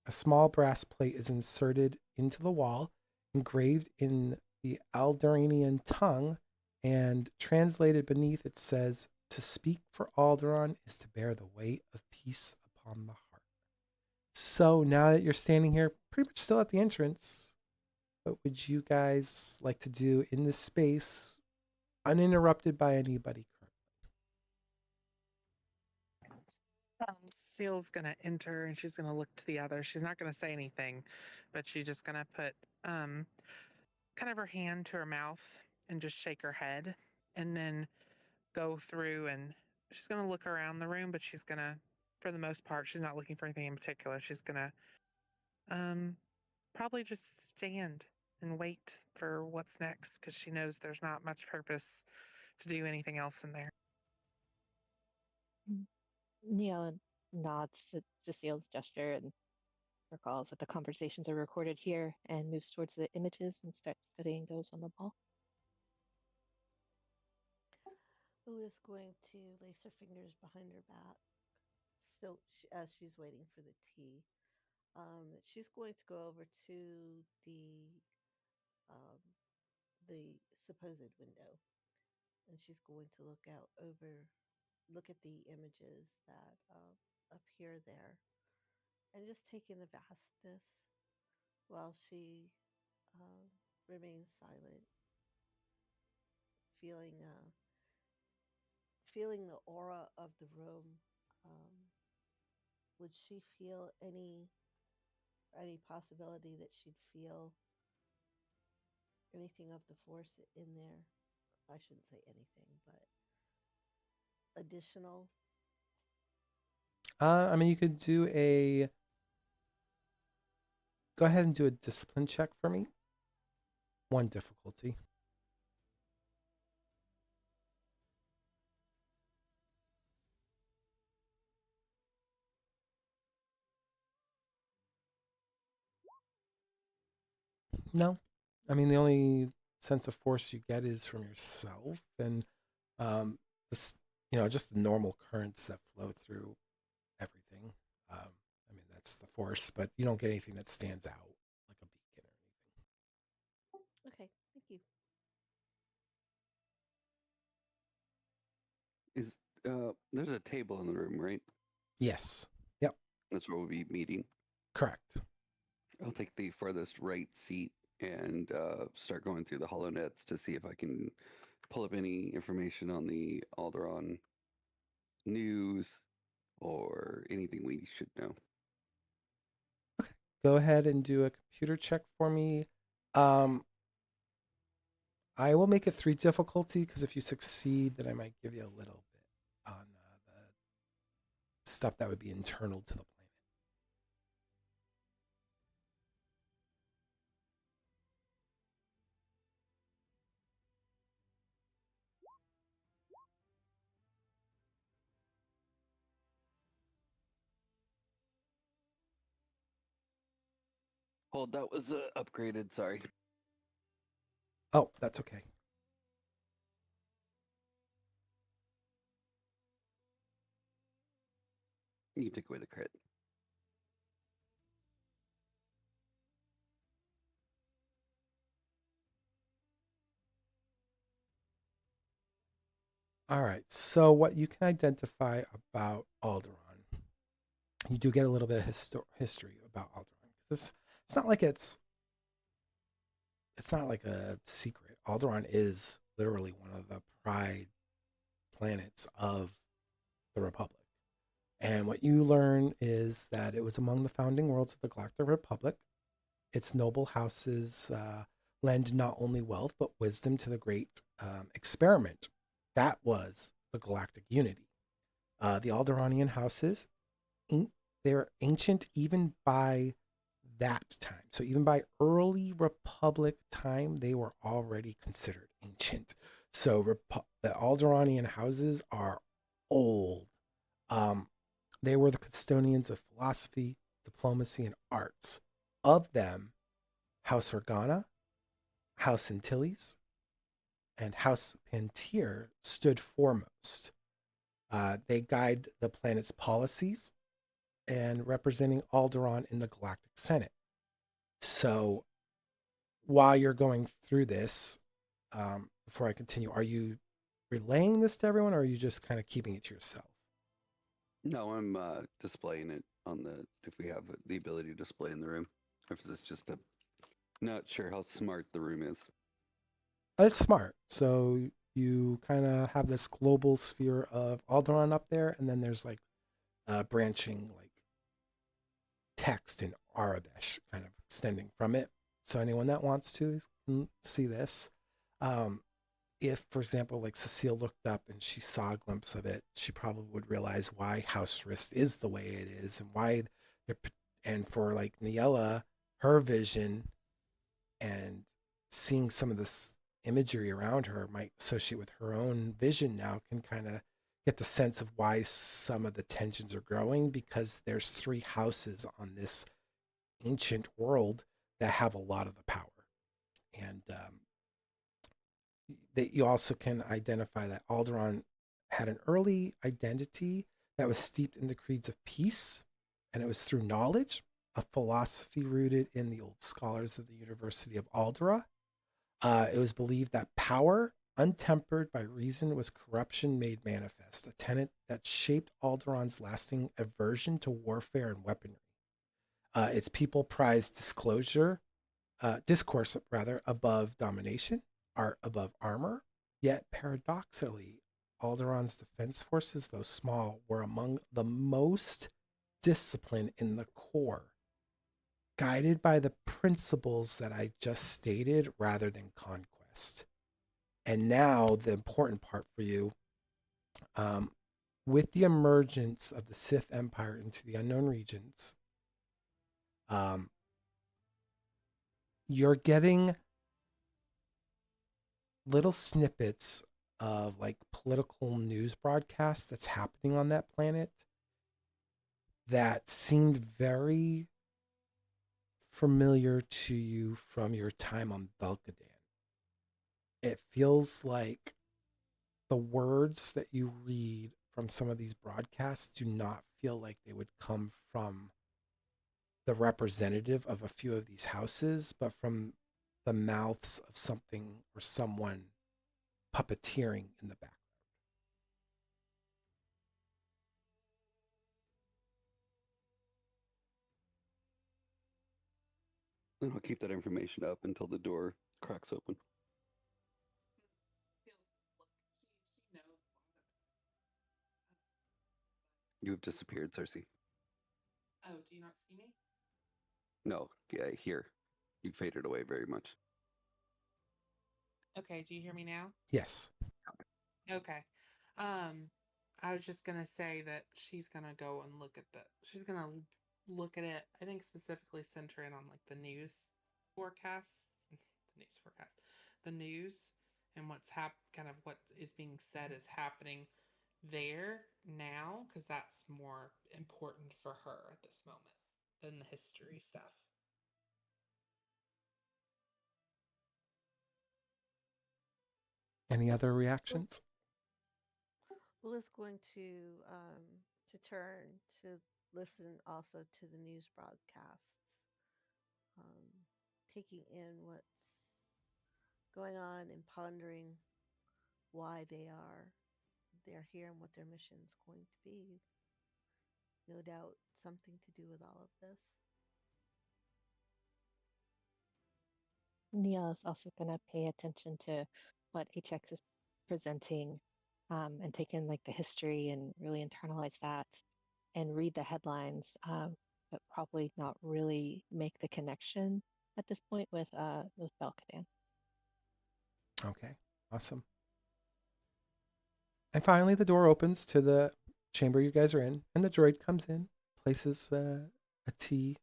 a small brass plate is inserted into the wall, engraved in the Alderaanian tongue, and translated beneath it says, "To speak for Alderaan is to bear the weight of peace upon the heart." So now that you're standing here, pretty much still at the entrance, what would you guys like to do in this space, uninterrupted by anybody Seal's gonna enter and she's gonna look to the other. She's not gonna say anything, but she's just gonna put kind of her hand to her mouth and just shake her head, and then go through, and she's gonna look around the room, but she's gonna, for the most part, she's not looking for anything in particular. She's gonna probably just stand and wait for what's next, because she knows there's not much purpose to do anything else in there. Ni-Ella nods at Cecile's gesture and recalls that the conversations are recorded here and moves towards the images and starts studying those on the wall. Oola's going to lace her fingers behind her back, still as she's waiting for the tea. She's going to go over to um, the supposed window, and she's going to look at the images that appear there, and just take in the vastness while she um, remains silent, feeling feeling the aura of the room. Um, would she feel any possibility that she'd feel anything of the force in there? I shouldn't say anything, but additional. I mean, you could go ahead and do a discipline check for me. 1 difficulty. No, I mean the only sense of force you get is from yourself and um, this, just the normal currents that flow through everything. I mean that's the force, but you don't get anything that stands out like a beacon or anything. Okay, thank you. Is there's a table in the room, right? Yes. Yep. That's where we'll be meeting. Correct. I'll take the farthest right seat and start going through the holonets to see if I can pull up any information on the Alderaan news or anything we should know. Go ahead and do a computer check for me. Um, I will make it 3 difficulty because if you succeed, then I might give you a little bit on the stuff that would be internal to the planet. Hold, that was upgraded. Sorry. Oh, that's okay. You can take away the crit. All right. So what you can identify about Alderaan, you do get a little bit of history about Alderaan. It's not like it's not like a secret. Alderaan is literally one of the pride planets of the Republic. And what you learn is that it was among the founding worlds of the Galactic Republic. Its noble houses lend not only wealth but wisdom to the great experiment that was the galactic unity. The Alderaanian houses, they're ancient even by that time. So even by early Republic time, they were already considered ancient. So the Alderaanian houses are old. Um, they were the custodians of philosophy, diplomacy, and arts. Of them, House Organa, House Antilles, and House Pantier stood foremost. They guide the planet's policies and representing Alderaan in the Galactic Senate. So while you're going through this, before I continue, are you relaying this to everyone or are you just kind of keeping it to yourself? No, I'm displaying it on the, if we have the ability to display in the room. If it's just a, not sure how smart the room is. It's smart. So you kind of have this global sphere of Alderaan up there, and then there's like branching like text in Arabish kind of extending from it. So anyone that wants to can see this. Um, if, for example, like Suseel looked up and she saw a glimpse of it, she probably would realize why House Wrist is the way it is and why they're, and for like Ni-Ella, her vision and seeing some of this imagery around her might associate with her own vision now can kind of get the sense of why some of the tensions are growing because there's 3 houses on this ancient world that have a lot of the power. And that you also can identify that Alderaan had an early identity that was steeped in the creeds of peace, and it was through knowledge, a philosophy rooted in the old scholars of the University of Aldera. It was believed that power, untempered by reason, was corruption made manifest, a tenet that shaped Alderaan's lasting aversion to warfare and weaponry. Its people prized discourse rather above domination, art above armor. Yet paradoxically, Alderaan's defense forces, though small, were among the most disciplined in the core, guided by the principles that I just stated rather than conquest. And now, the important part for you, um, with the emergence of the Sith Empire into the unknown regions, um, you're getting little snippets of like political news broadcasts that's happening on that planet that seemed very familiar to you from your time on Belkadan. It feels like the words that you read from some of these broadcasts do not feel like they would come from the representative of a few of these houses, but from the mouths of something or someone puppeteering in the background. And I'll keep that information up until the door cracks open. She knows a lot of You have disappeared, Cersei. Oh, do you not see me? No, yeah, here. You faded away very much. Okay, do you hear me now? Yes. Okay. Um, I was just gonna say that she's gonna go and look at she's gonna look at it. I think specifically center in on like the news forecasts, the news, and kind of what is being said is happening there now, because that's more important for her at this moment than the history stuff. Any other reactions? Oola's going to turn to listen also to the news broadcasts, um, taking in what's going on and pondering why they're here and what their mission's going to be. No doubt something to do with all of this. Nia is also going to pay attention to what HX is presenting and take in like the history and really internalize that and read the headlines, but probably not really make the connection at this point with Belkadan. Okay, awesome. And finally, the door opens to the chamber you guys are in, and the droid comes in, places a tea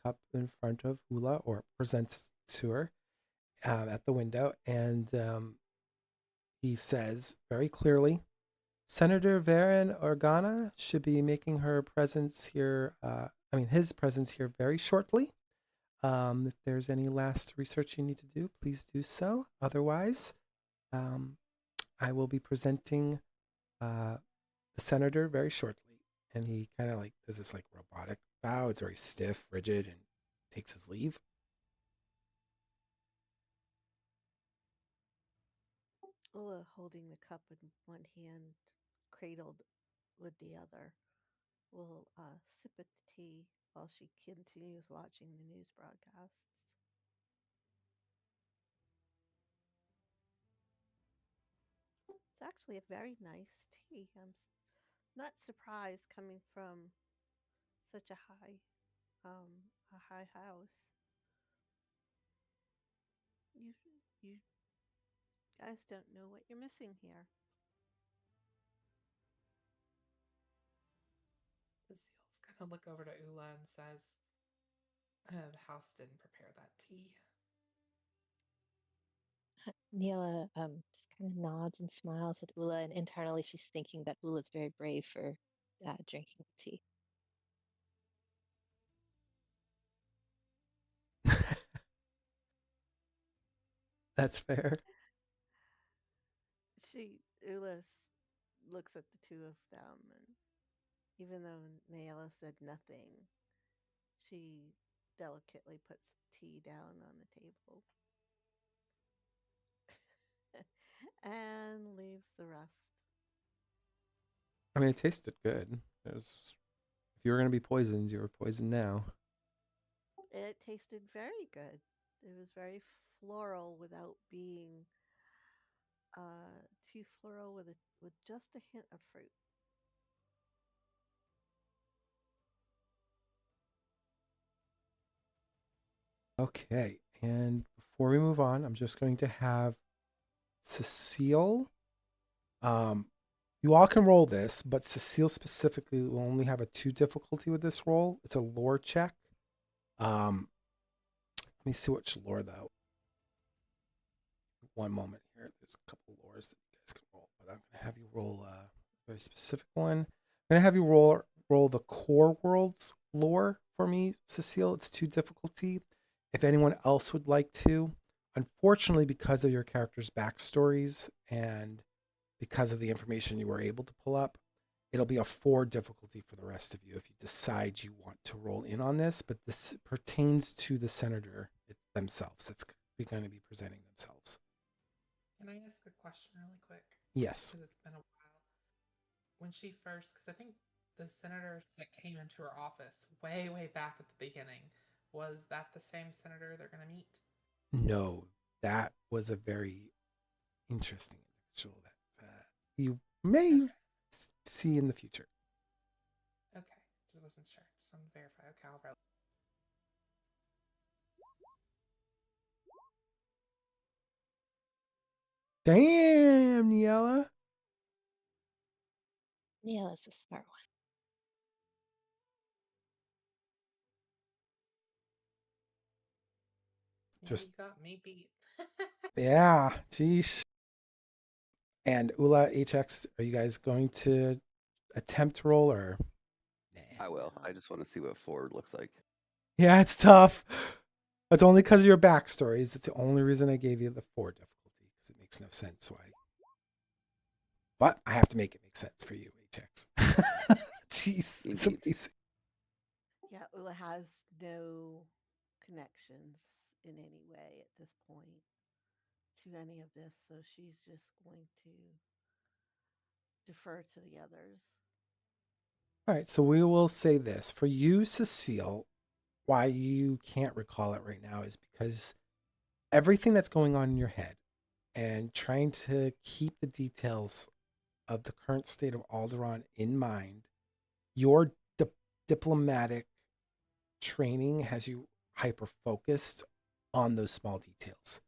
cup in front of Oola, or presents to her at the window, and he says very clearly, Senator Varen Organa should be making her presence here, his presence here very shortly. If there's any last research you need to do, please do so. Otherwise, I will be presenting the senator very shortly. And he kind of like does this like robotic bow. It's very stiff, rigid, and takes his leave. Oola, holding the cup in one hand, cradled with the other, will sip at the tea while she continues watching the news broadcasts. It's actually a very nice tea. I'm not surprised coming from such a high house. You guys don't know what you're missing here. Suseel's gonna look over to Oola and says, "The house didn't prepare that tea." Nia just kind of nods and smiles at Oola, and internally she's thinking that Oola's very brave for drinking tea. That's fair. Oola looks at the two of them, and even though Ni-Ella said nothing, she delicately puts tea down on the table and leaves the rest. I mean, it tasted good. If you were going to be poisoned, you were poisoned now. It tasted very good. It was very floral without being too floral, with just a hint of fruit. Okay, and before we move on, I'm just going to have Suseel. You all can roll this, but Suseel specifically will only have a 2 difficulty with this roll. It's a lore check. Let me see which lore though. One moment here. There's a couple lores that you guys can roll, but I'm gonna have you roll a very specific one. I'm gonna have you roll the core worlds lore for me, Suseel. It's 2 difficulty. if anyone else would like to. Unfortunately, because of your character's backstories and because of the information you were able to pull up, it'll be a 4 difficulty for the rest of you if you decide you want to roll in on this. But this pertains to the senator themselves. That's going to be presenting themselves. Can I ask a question really quick? Yes. Because it's been a while. When she first, because I think the senator that came into her office way, way back at the beginning, was that the same senator they're going to meet? No, that was a very interesting individual that you may Okay. see in the future. Okay. Just wasn't sure. Just wanted to verify. Okay, I'll roll. Damn, Ni-Ella. Ni-Ella's a smart one. Yeah, Just you got me beat. yeah, geez. And Oola HX, are you guys going to attempt to roll or? Nah. I will. No. I just want to see what forward looks like. Yeah, it's tough. It's only because of your backstories. It's the only reason I gave you the 4 difficulty because it makes no sense why. But I have to make it make sense for you, HX. Jeez, it's Indeed. amazing. Yeah, Ula has no connections in any way at this point to any of this, so she's just going to defer to the others. All right, so we will say this. For you, Suseel, why you can't recall it right now is because everything that's going on in your head and trying to keep the details of the current state of Alderaan in mind, your diplomatic training has you hyper focused on those small details.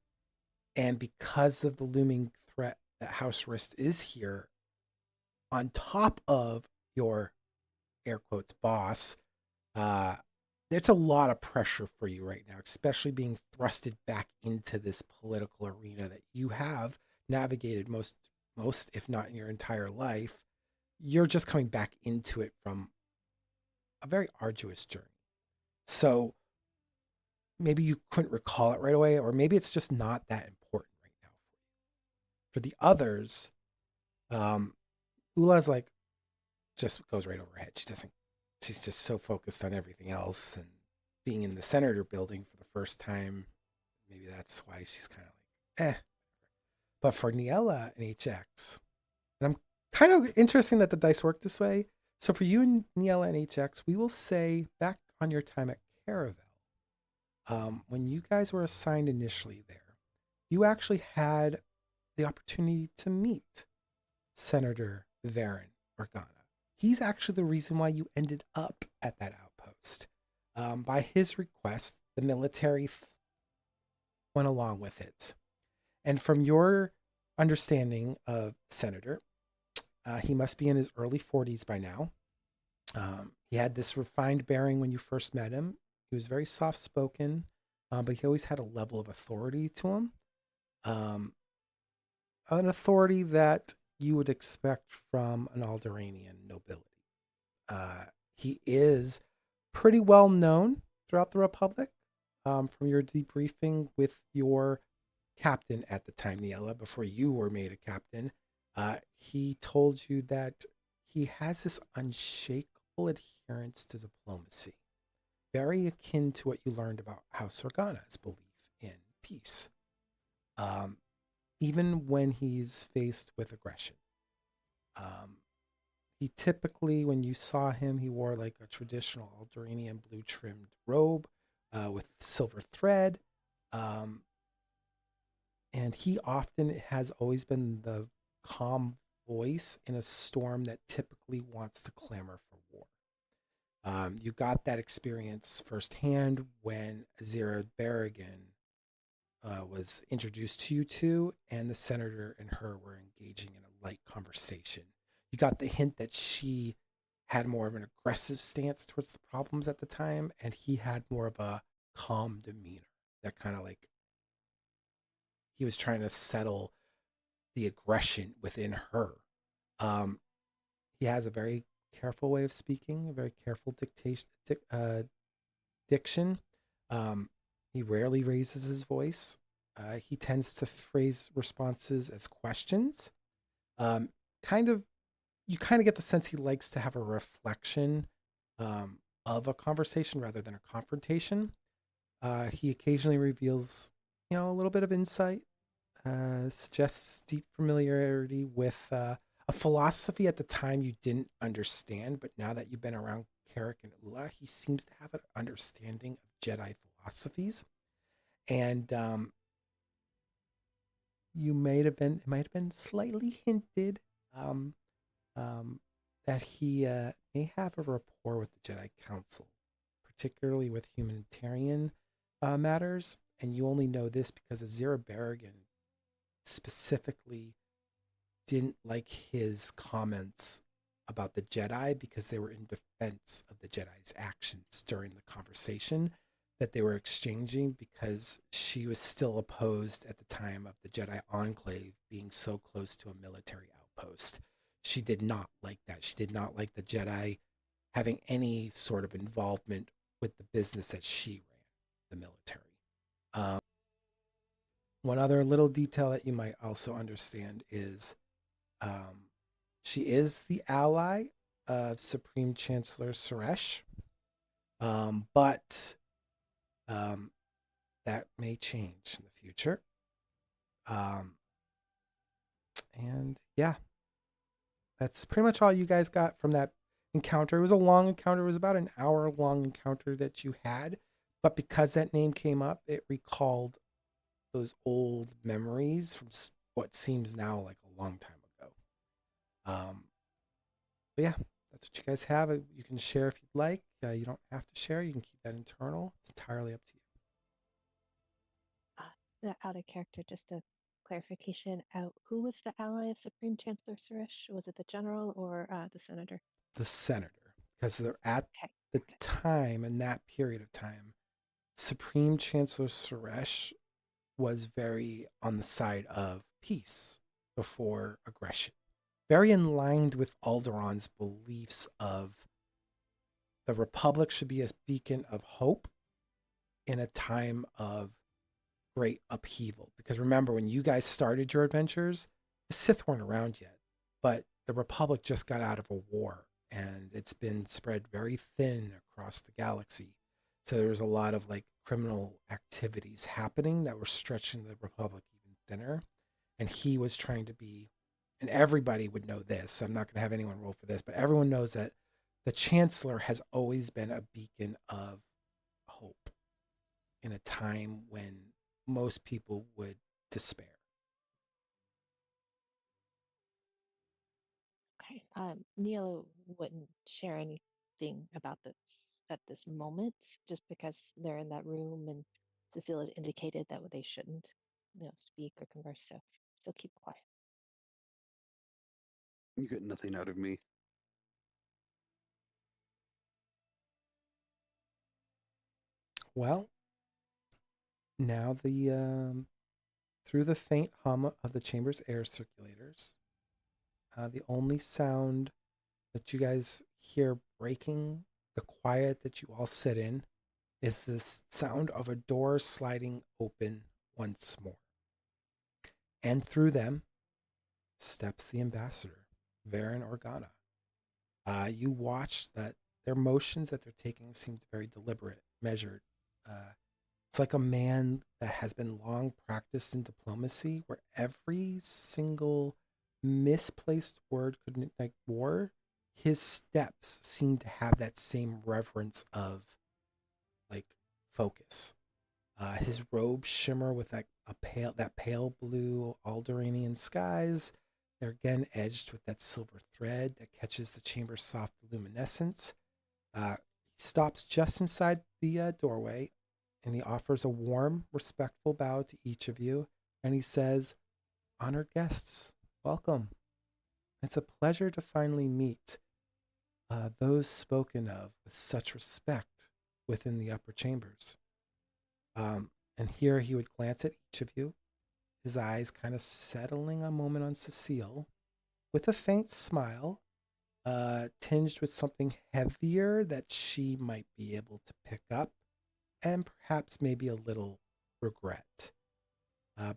And because of the looming threat that House Rist is here, on top of your air quotes boss, uh, there's a lot of pressure for you right now, especially being thrusted back into this political arena that you have navigated most, if not in your entire life. You're just coming back into it from a very arduous journey. So maybe you couldn't recall it right away, or maybe it's just not that important right now for you. For the others, Ula's like just goes right over her head. She doesn't. She's just so focused on everything else and being in the senator building for the first time. Maybe that's why she's kind of like, eh. But for Ni-Ella and HX, and I'm kind of interesting that the dice work this way. So for you and Ni-Ella and HX, we will say back on your time at Caravel, when you guys were assigned initially there, you actually had the opportunity to meet Senator Varen Organa. He's actually the reason why you ended up at that outpost. By his request, the military went along with it. And from your understanding of Senator, he must be in his early 40s by now. He had this refined bearing when you first met him. He was very soft spoken, but he always had a level of authority to him. An authority that you would expect from an Alderaanian nobility. He is pretty well known throughout the Republic from your debriefing with your captain at the time, Ni-Ella, before you were made a captain. He told you that he has this unshakable adherence to diplomacy, very akin to what you learned about House Organa's belief in peace, even when he's faced with aggression. He typically, when you saw him, he wore like a traditional Alderaanian blue trimmed robe with silver thread. Um, and he often has always been the calm voice in a storm that typically wants to clamor for war. You got that experience firsthand when Azira Berrigan was introduced to you two, and the senator and her were engaging in a light conversation. You got the hint that she had more of an aggressive stance towards the problems at the time, and he had more of a calm demeanor that kind of like he was trying to settle the aggression within her. Um, he has a very careful way of speaking, a very careful diction. He rarely raises his voice. He tends to phrase responses as questions. Um, kind of, you kind of get the sense he likes to have a reflection of a conversation rather than a confrontation. He occasionally reveals, a little bit of insight, suggests deep familiarity with a philosophy at the time you didn't understand, but now that you've been around Carek and Oola, he seems to have an understanding of Jedi philosophies. And it might have been slightly hinted um, um, that he may have a rapport with the Jedi Council, particularly with humanitarian matters. And you only know this because Azira Berrigan specifically didn't like his comments about the Jedi because they were in defense of the Jedi's actions during the conversation that they were exchanging, because she was still opposed at the time of the Jedi Enclave being so close to a military outpost. She did not like that. She did not like the Jedi having any sort of involvement with the business that she ran, the military. Um, One other little detail that you might also understand is um, she is the ally of Supreme Chancellor Suresh, but um, that may change in the future. Um, and yeah, that's pretty much all you guys got from that encounter. It was a long encounter. It was about an hour long encounter that you had. But because that name came up, it recalled those old memories from what seems now like a long time ago. Um, but yeah, that's what you guys have. You can share if you'd like. You don't have to share. You can keep that internal. It's entirely up to you. Out of character, just a clarification. Who was the ally of Supreme Chancellor Suresh? Was it the general or the senator? The senator, because they're at Okay, the got it. time, in that period of time, Supreme Chancellor Suresh was very on the side of peace before aggression, very in line with Alderaan's beliefs of the Republic should be a beacon of hope in a time of great upheaval. Because remember, when you guys started your adventures, the Sith weren't around yet, but the Republic just got out of a war and it's been spread very thin across the galaxy. So there was a lot of like criminal activities happening that were stretching the Republic even thinner. And he was trying to be, and everybody would know this. So I'm not going to have anyone roll for this, but everyone knows that the Chancellor has always been a beacon of hope in a time when most people would despair. Okay. Ni-Ella wouldn't share anything about this at this moment, just because they're in that room and Suseel had indicated that they shouldn't, speak or converse. So she'll keep quiet. You get nothing out of me. Well, now through the faint hum of the chamber's air circulators, the only sound that you guys hear breaking the quiet that you all sit in is the sound of a door sliding open once more. And through them steps the ambassador, Varen Organa. You watch that their motions that they're taking seem very deliberate, measured. It's like a man that has been long practiced in diplomacy, where every single misplaced word could like war. His steps seem to have that same reverence of like focus. His robes shimmer with that pale blue Alderanian skies. They're again edged with that silver thread that catches the chamber's soft luminescence. He stops just inside the doorway, and he offers a warm, respectful bow to each of you. And he says, "Honored guests, welcome. It's a pleasure to finally meet those spoken of with such respect within the upper chambers." And here he would glance at each of you, his eyes kind of settling a moment on Suseel, with a faint smile, tinged with something heavier that she might be able to pick up. and perhaps maybe a little regret.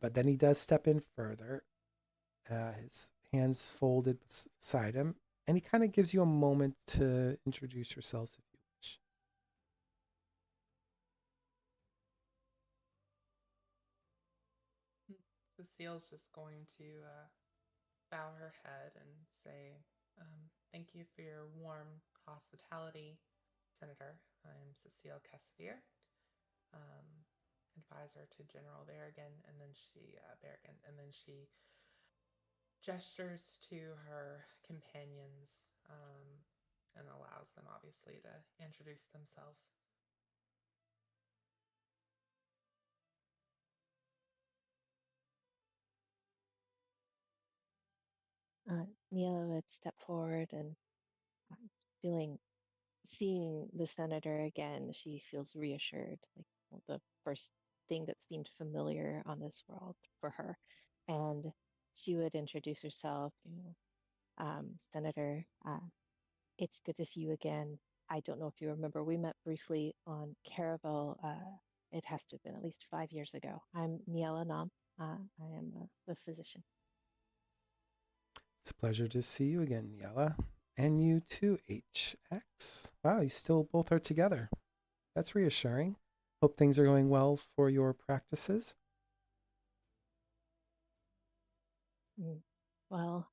But then he does step in further, his hands folded beside him, and he kind of gives you a moment to introduce yourselves if you wish. Suseel's just going to bow her head and say, thank you for your warm hospitality, Senator. I'm Suseel Kesvir, advisor to General Berrigan, and then she gestures to her companions and allows them, obviously, to introduce themselves. Ni-Ella would step forward and feeling, seeing the senator again, she feels reassured. Like the first thing that seemed familiar on this world for her, and she would introduce herself. Senator, it's good to see you again. I don't know if you remember, we met briefly on Caravel. It has to have been at least 5 years ago. I'm Ni-Ella Naam. I am the physician. It's a pleasure to see you again, Ni-Ella. And you too, HX. Wow, you still both are together. That's reassuring. Hope things are going well for your practices. Well,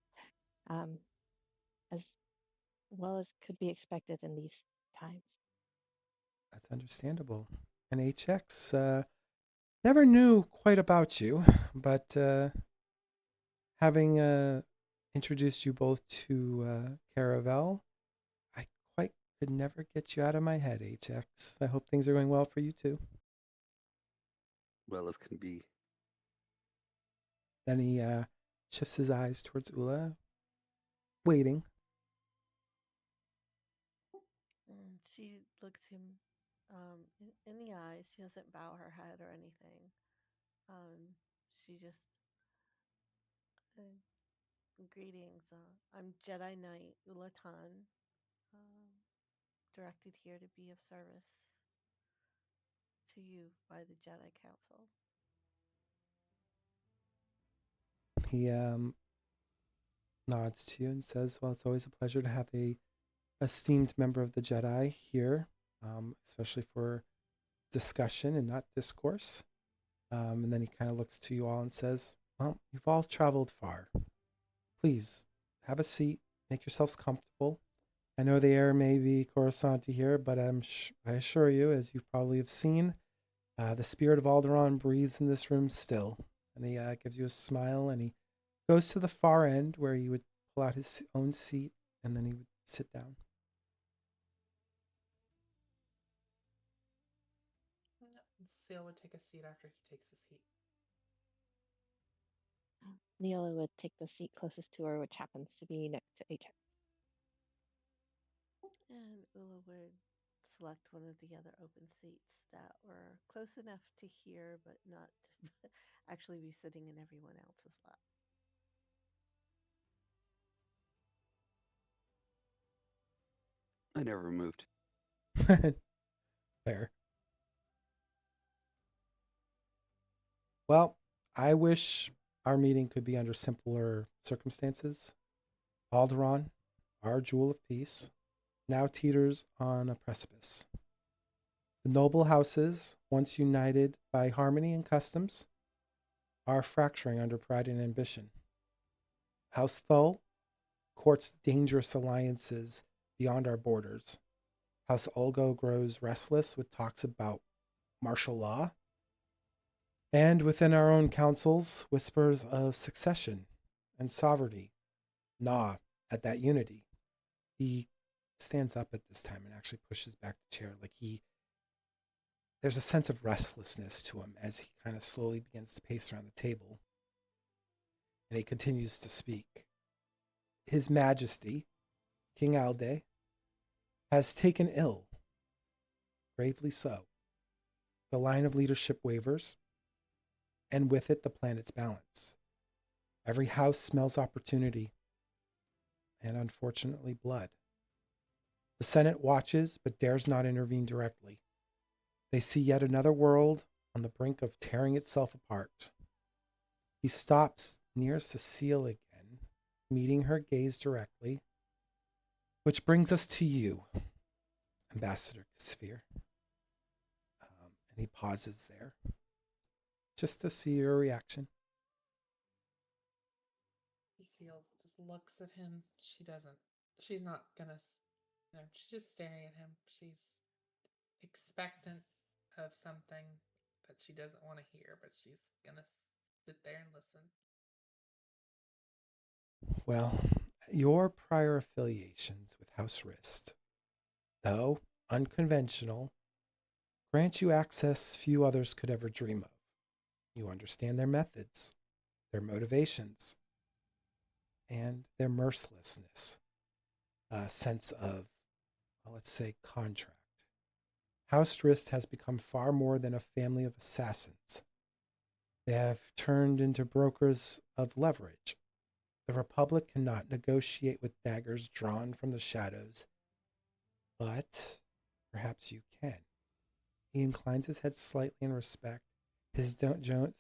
as well as could be expected in these times. That's understandable. And HX, never knew quite about you, but having introduced you both to Caravel, I quite could never get you out of my head, HX. I hope things are going well for you too. Well as can be. Then he shifts his eyes towards Oola, waiting. She looks him in the eyes. She doesn't bow her head or anything. She just greetings. I'm Jedi Knight Oola Tann, directed here to be of service to you by the Jedi Council. He nods to you and says, well, it's always a pleasure to have a esteemed member of the Jedi here, especially for discussion and not discourse. And then he kind of looks to you all and says, well, you've all traveled far. Please have a seat, make yourselves comfortable. I know the air may be Coruscant here, but I assure you, as you probably have seen, the spirit of Alderaan breathes in this room still. And he gives you a smile, and he goes to the far end where he would pull out his own seat, and then he would sit down. Suseel would take a seat after he takes the seat. Ni-Ella would take the seat closest to her, which happens to be next to HX. And Oola would select one of the other open seats that were close enough to hear, but not to actually be sitting in everyone else's lap. I never moved. There. Well, I wish our meeting could be under simpler circumstances. Alderaan, our jewel of peace, now teeters on a precipice. The noble houses, once united by harmony and customs, are fracturing under pride and ambition. House Thull courts dangerous alliances beyond our borders. House Ulgo grows restless with talks about martial law. And within our own councils, whispers of succession and sovereignty gnaw at that unity. He stands up at this time and actually pushes back the chair. There's a sense of restlessness to him as he kind of slowly begins to pace around the table. And he continues to speak. His Majesty, King Alde, has taken ill, gravely so. The line of leadership wavers, and with it the planet's balance. Every house smells opportunity, and unfortunately blood. The Senate watches, but dares not intervene directly. They see yet another world on the brink of tearing itself apart. He stops near Suseel again, meeting her gaze directly, which brings us to you, Ambassador Kesvir. And he pauses there just to see your reaction. Suseel just looks at him. She's not gonna, she's just staring at him. She's expectant of something that she doesn't want to hear, but she's gonna sit there and listen. Well, your prior affiliations with House Rist, though unconventional, grant you access few others could ever dream of. You understand their methods, their motivations, and their mercilessness, a sense of, well, let's say, contract. House Rist has become far more than a family of assassins. They have turned into brokers of leverage. The Republic cannot negotiate with daggers drawn from the shadows, but perhaps you can. He inclines his head slightly in respect. His tone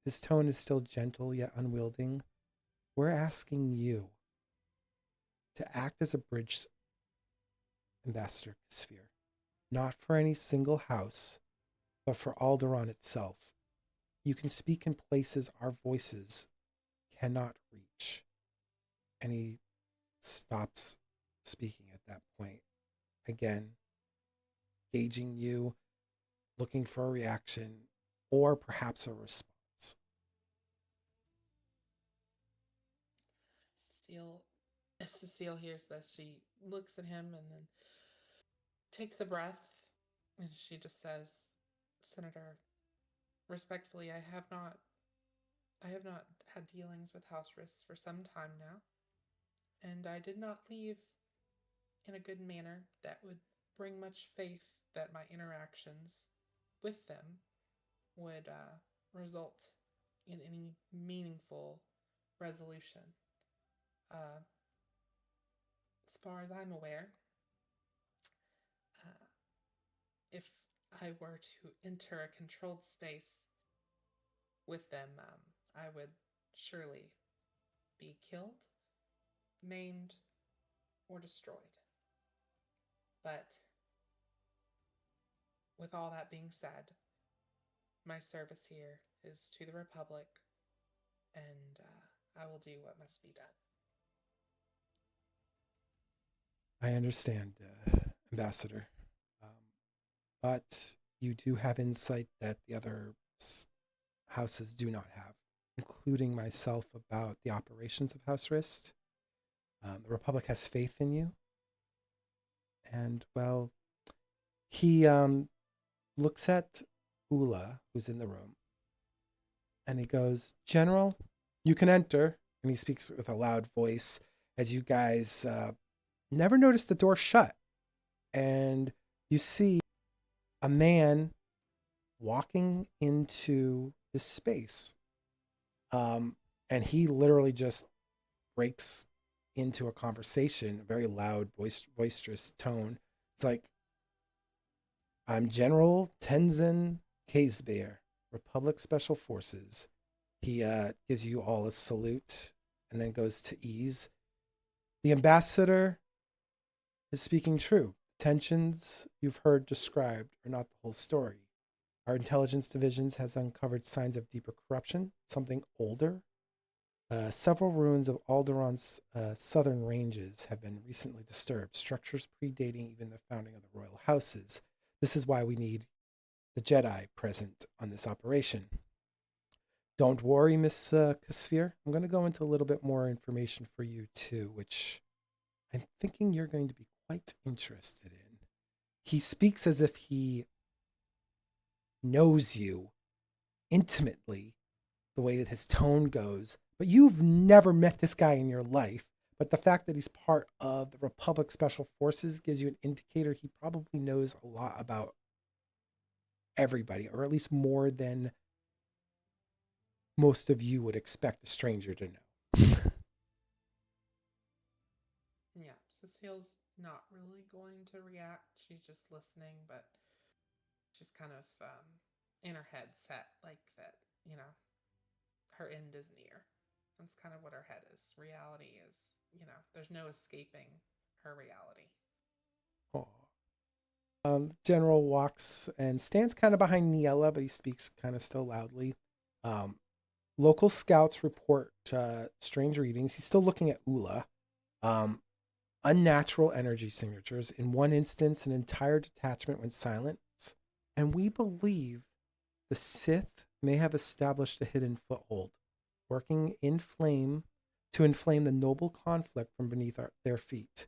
is still gentle yet unwielding. We're asking you to act as a bridge, Ambassador Kesvir, not for any single house, but for Alderaan itself. You can speak in places our voices cannot reach. And he stops speaking at that point. Again, gauging you, looking for a reaction, or perhaps a response. Suseel hears this. She looks at him and then takes a breath, and she just says, "Senator, respectfully, I have not had dealings with House Rist for some time now, and I did not leave in a good manner that would bring much faith that my interactions with them would result in any meaningful resolution. Uh, as far as I'm aware, uh, if I were to enter a controlled space with them, I would surely be killed, maimed, or destroyed. But with all that being said, my service here is to the Republic, and I will do what must be done." I understand, Ambassador. Um, but you do have insight that the other houses do not have, including myself, about the operations of House Rist. The Republic has faith in you. And, well, he looks at Oola, who's in the room, and he goes, "General, you can enter." And he speaks with a loud voice as you guys never notice the door shut. And you see a man walking into this space. And he literally just breaks into a conversation, a very loud, boisterous tone. It's like, "I'm General Tenzin Kesvir, Republic Special Forces." He gives you all a salute and then goes to ease. "The ambassador is speaking true. The tensions you've heard described are not the whole story. Our intelligence divisions has uncovered signs of deeper corruption, something older. Several ruins of Alderaan's southern ranges have been recently disturbed, structures predating even the founding of the royal houses. This is why we need the Jedi present on this operation. Don't worry, Miss Kesvir. I'm going to go into a little bit more information for you, too, which I'm thinking you're going to be quite interested in." He speaks as if he knows you intimately, the way that his tone goes, but you've never met this guy in your life. But the fact that he's part of the Republic Special Forces gives you an indicator he probably knows a lot about everybody, or at least more than most of you would expect a stranger to know. Yeah, Suseel's not really going to react. She's just listening, but she's kind of in her head set like that, her end is near. That's kind of what her head is. Reality is, there's no escaping her reality. Aw. The general walks and stands kind of behind Ni-Ella, but he speaks kind of still loudly. Um, Local scouts report strange readings. He's still looking at Oola. Um, Unnatural energy signatures. In one instance, an entire detachment went silent. And we believe the Sith may have established a hidden foothold, working in flame to inflame the noble conflict from beneath their feet.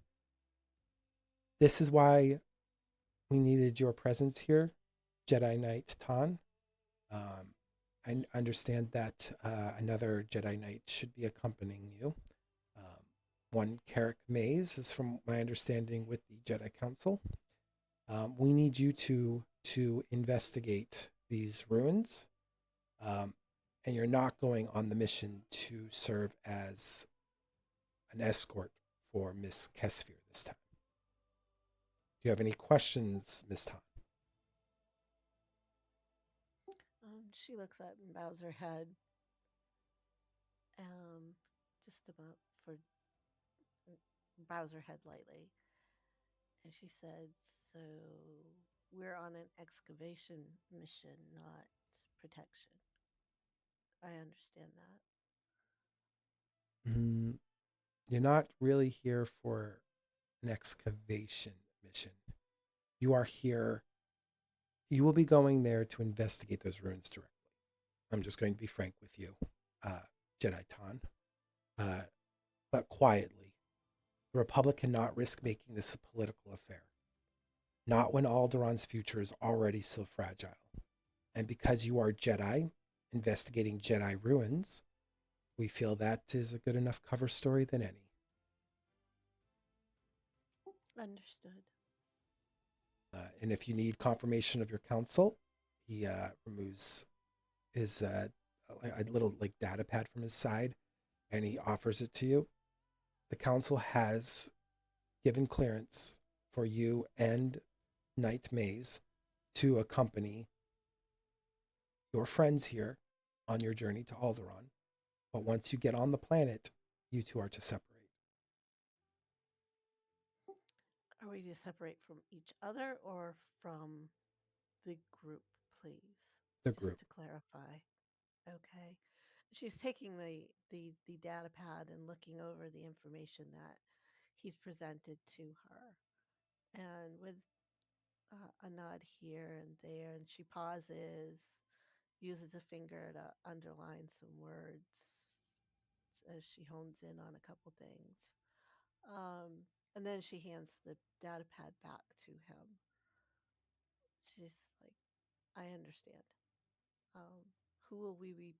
This is why we needed your presence here, Jedi Knight Tann. I understand that another Jedi Knight should be accompanying you. One Carek Mase is, from my understanding, with the Jedi Council. We need you to investigate these ruins, and you're not going on the mission to serve as an escort for Miss Kesvir this time. Do you have any questions, Miss Tann? She looks up and bows her head, just about for bows her head lightly, and she said, "So we're on an excavation mission, not protection. I understand that." Mm, you're not really here for an excavation mission. You are here. You will be going there to investigate those ruins directly. I'm just going to be frank with you, Jedi Tann. But quietly, the Republic cannot risk making this a political affair. Not when Alderaan's future is already so fragile. And because you are Jedi, investigating Jedi ruins, we feel that is a good enough cover story than any. Understood. And if you need confirmation of your counsel, he removes his a little like data pad from his side, and he offers it to you. The council has given clearance for you and Knight Maze to accompany your friends here on your journey to Alderaan. But once you get on the planet, you two are to separate. Are we to separate from each other or from the group, please? The Just group. to clarify. Okay. She's taking the data pad and looking over the information that he's presented to her. And with a nod here and there, and she pauses, uses a finger to underline some words as she hones in on a couple things. And then she hands the data pad back to him. She's like, I understand. Um, who will be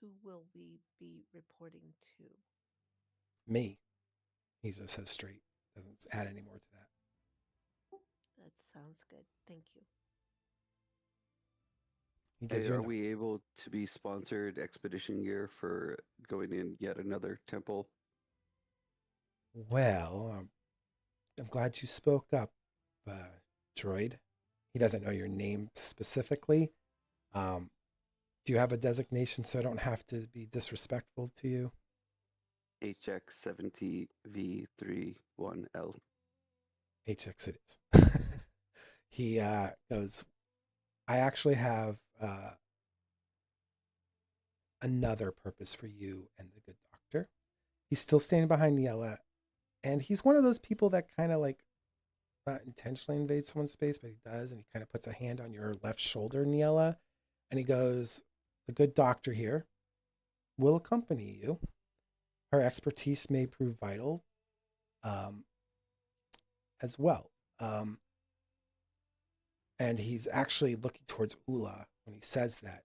who will we be reporting to? Me. He just says straight. Doesn't add any more to that. That sounds good. Thank you. He Hey, gives you are a we able to be sponsored expedition gear for going in yet another temple? well. I'm glad you spoke up, droid. He doesn't know your name specifically. Um, do you have a designation so I don't have to be disrespectful to you? HX70V31L. HX it is. He goes, I actually have another purpose for you and the good doctor. He's still standing behind Ni-Ella, and he's one of those people that kind of like not intentionally invade someone's space, but he does, and he kind of puts a hand on your left shoulder, Ni-Ella, and he goes, the good doctor here will accompany you. Her expertise may prove vital as well. And he's actually looking towards Oola when he says that.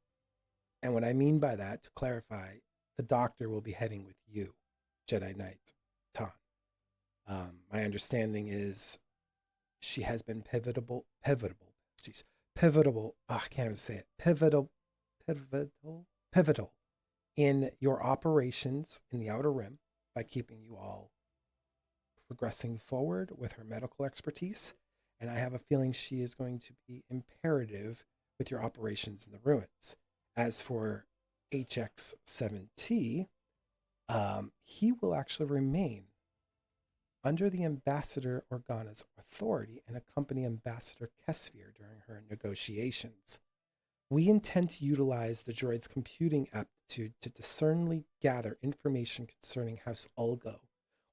And what I mean by that, to clarify, the doctor will be heading with you, Jedi Knight Tann. My understanding is she has been pivotal. I can't even say it. Pivotal in your operations in the Outer Rim by keeping you all progressing forward with her medical expertise. and I have a feeling she is going to be imperative with your operations in the ruins. As for HX7T, he will actually remain under the Ambassador Organa's authority and accompany Ambassador Kesvir during her negotiations. We intend to utilize the droid's computing aptitude to discerningly gather information concerning House Ulgo,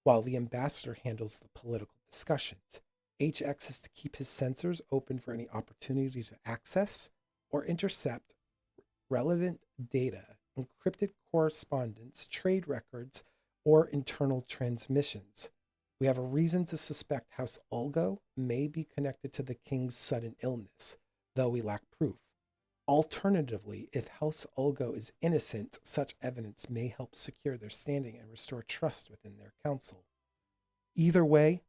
while the ambassador handles the political discussions. HX is to keep his sensors open for any opportunity to access or intercept relevant data, encrypted correspondence, trade records, or internal transmissions. We have a reason to suspect House Ulgo may be connected to the king's sudden illness, though we lack proof. Alternatively, if House Ulgo is innocent, such evidence may help secure their standing and restore trust within their council. Either way,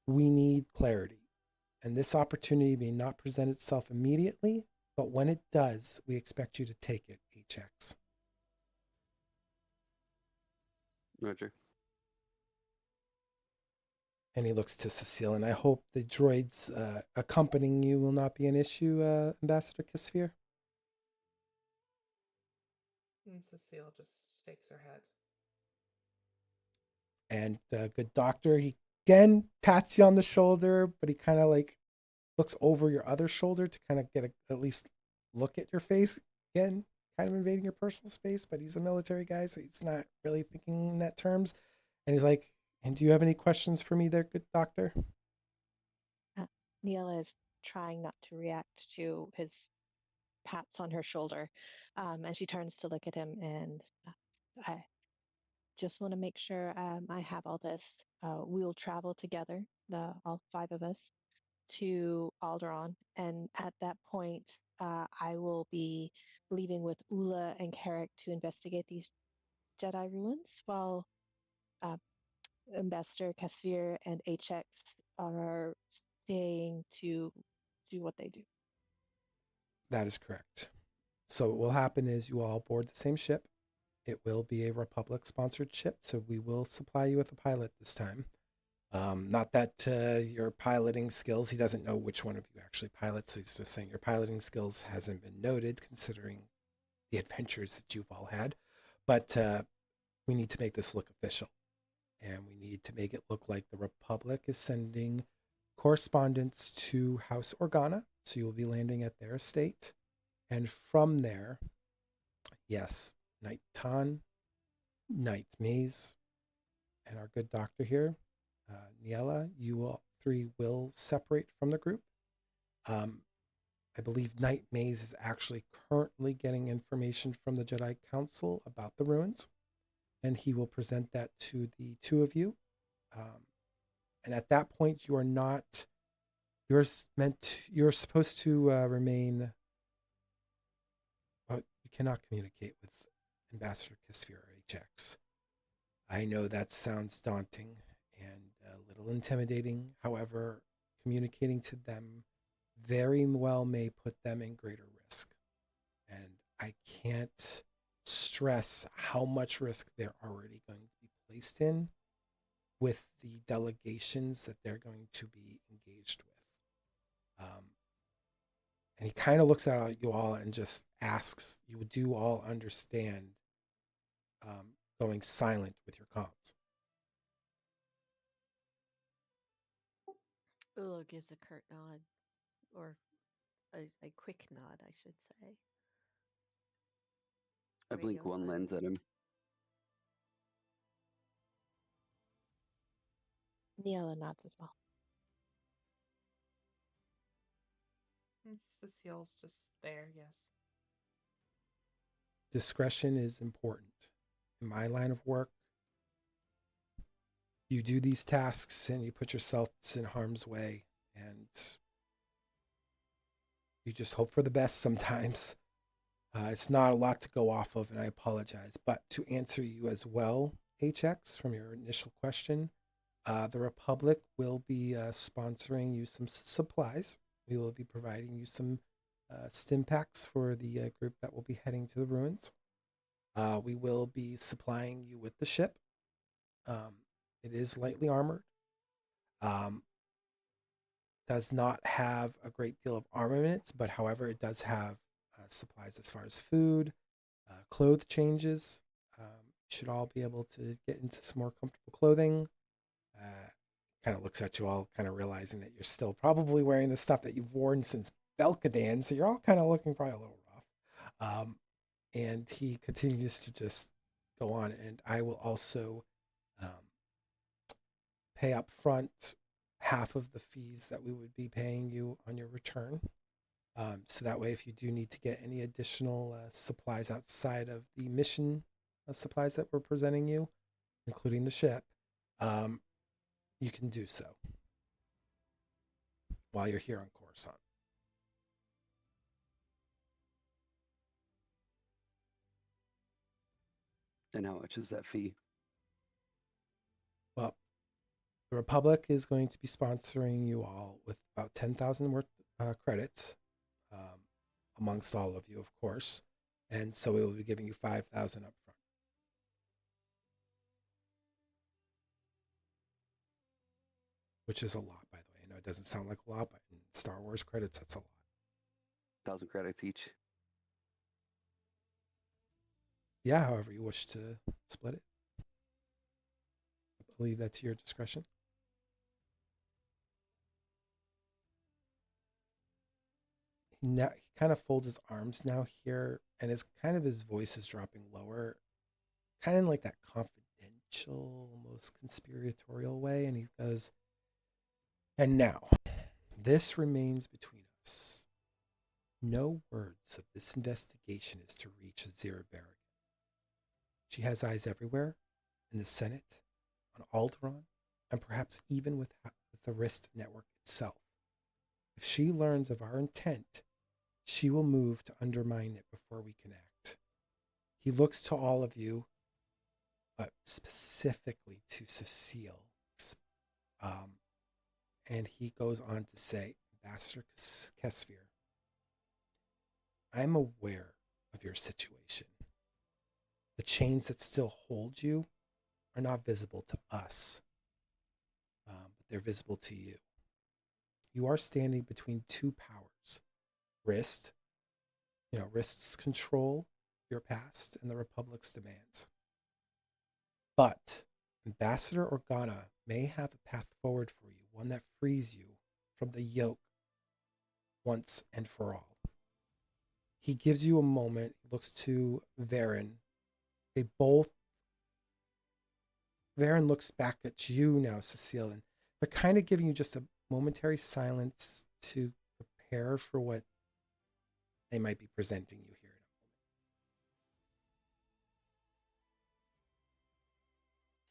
we need clarity, and this opportunity may not present itself immediately, but when it does, we expect you to take it, HX. Roger. And he looks to Suseel, and I hope the droids accompanying you will not be an issue, Ambassador Kesvir. And Cecile just shakes her head. And good doctor, he again pats you on the shoulder, but he kind of like looks over your other shoulder to kind of get at least look at your face. Again, kind of invading your personal space, but he's a military guy, so he's not really thinking in that terms. And he's like, and do you have any questions for me there, good doctor? Ni-Ella is trying not to react to his pats on her shoulder, and she turns to look at him, and I just want to make sure I have all this. We'll travel together, all five of us, to Alderaan, and at that point, I will be leaving with Oola and Carek to investigate these Jedi ruins, while uh, Ambassador Kesvir and HX are staying to do what they do. That is correct. So what will happen is you all board the same ship. It will be a Republic-sponsored ship, so we will supply you with a pilot this time. Not that your piloting skills, he doesn't know which one of you actually pilots, so he's just saying your piloting skills hasn't been noted considering the adventures that you've all had. But we need to make this look official. And we need to make it look like the Republic is sending correspondence to House Organa, so you will be landing at their estate. And from there, yes, Knight Tann, Knight Mase, and our good doctor here, Ni-Ella, you all three will separate from the group. I believe Knight Mase is actually currently getting information from the Jedi Council about the ruins, and he will present that to the two of you. And at that point, you are not. You're supposed to remain. Well, you cannot communicate with Ambassador Kesvir or HX. I know that sounds daunting and a little intimidating. However, communicating to them very well may put them in greater risk. And I can't stress how much risk they're already going to be placed in with the delegations that they're going to be engaged with. And he kind of looks at you all and just asks, you do all understand going silent with your comms? Ula gives a curt nod, or a quick nod, I should say. I blink Radio's one on. lens at him. Ni-Ella nods as well. And Cecile's just there, yes. Discretion is important. In my line of work, you do these tasks and you put yourself in harm's way, and you just hope for the best sometimes. It's not a lot to go off of, and I apologize. But to answer you as well, HX, from your initial question, the Republic will be sponsoring you some supplies. We will be providing you some stim packs for the group that will be heading to the ruins. We will be supplying you with the ship. It is lightly armored. does not have a great deal of armaments, but however, it does have supplies as far as food, clothes changes. You should all be able to get into some more comfortable clothing. Uh, kind of looks at you all, kind of realizing that you're still probably wearing the stuff that you've worn since Belkadan, so you're all kind of looking probably a little rough. And he continues to just go on, and I will also um, pay up front half of the fees that we would be paying you on your return. So that way, if you do need to get any additional supplies outside of the mission supplies that we're presenting you, including the ship, um, you can do so while you're here on Coruscant. And how much is that fee? Well, the Republic is going to be sponsoring you all with about 10,000 worth credits, um, amongst all of you, of course. And so we will be giving you 5,000 up front. Which is a lot, by the way. I know it doesn't sound like a lot, but in Star Wars credits, that's a lot. 1,000 credits each. Yeah, however you wish to split it. I believe that's your discretion. He kind of folds his arms now here, and his voice is dropping lower, kind of like that confidential, almost conspiratorial way. And he goes, "And now, this remains between us. No words of this investigation is to reach Azira Barrigan. She has eyes everywhere, in the Senate, on Alderaan, and perhaps even with the Wrist Network itself. If she learns of our intent, she will move to undermine it before we can act." He looks to all of you, but specifically to Suseel. Um, and he goes on to say, "Ambassador Kesvir, I'm aware of your situation. The chains that still hold you are not visible to us, but they're visible to you. You are standing between two powers. Wrist's control your past and the Republic's demands. But Ambassador Organa may have a path forward for you, one that frees you from the yoke once and for all." He gives you a moment, looks to Varen. Varen looks back at you now, Suseel, and they're kind of giving you just a momentary silence to prepare for what they might be presenting you here.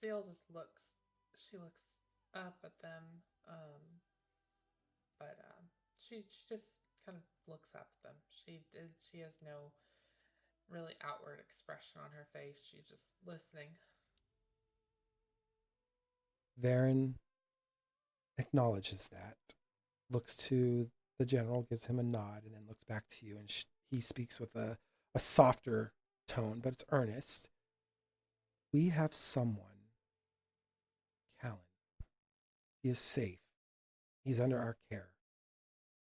Seal just looks. She looks up at them, but she just kind of looks up at them. She has no really outward expression on her face. She's just listening. Varen acknowledges that, looks to the general, gives him a nod, and then looks back to you, and he speaks with a softer tone, but it's earnest. "We have someone, Callan. He is safe. He's under our care,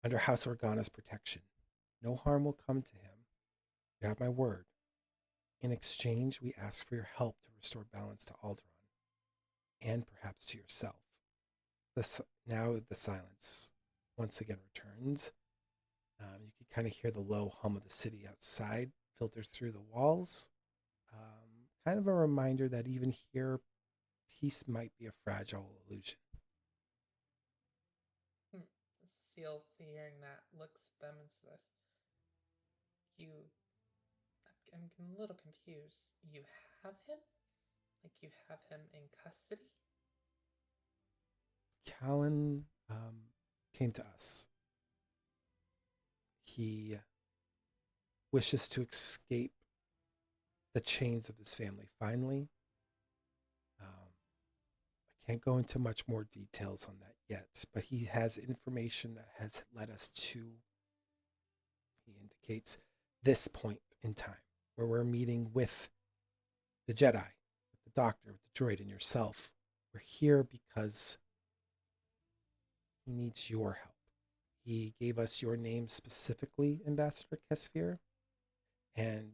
under House Organa's protection. No harm will come to him. You have my word. In exchange, we ask for your help to restore balance to Alderaan, and perhaps to yourself." Now the silence once again returns. You can kind of hear the low hum of the city outside filter through the walls. Kind of a reminder that even here, peace might be a fragile illusion. Seal, hearing that, looks at them and says, I'm a little confused. You have him? Like you have him in custody?" Callan came to us. He wishes to escape the chains of his family finally. I can't go into much more details on that yet, but he has information that has led us to, he indicates, this point in time where we're meeting with the Jedi, with the Doctor, with the droid, and yourself. We're here because He needs your help. He gave us your name specifically, Ambassador Kesvir, and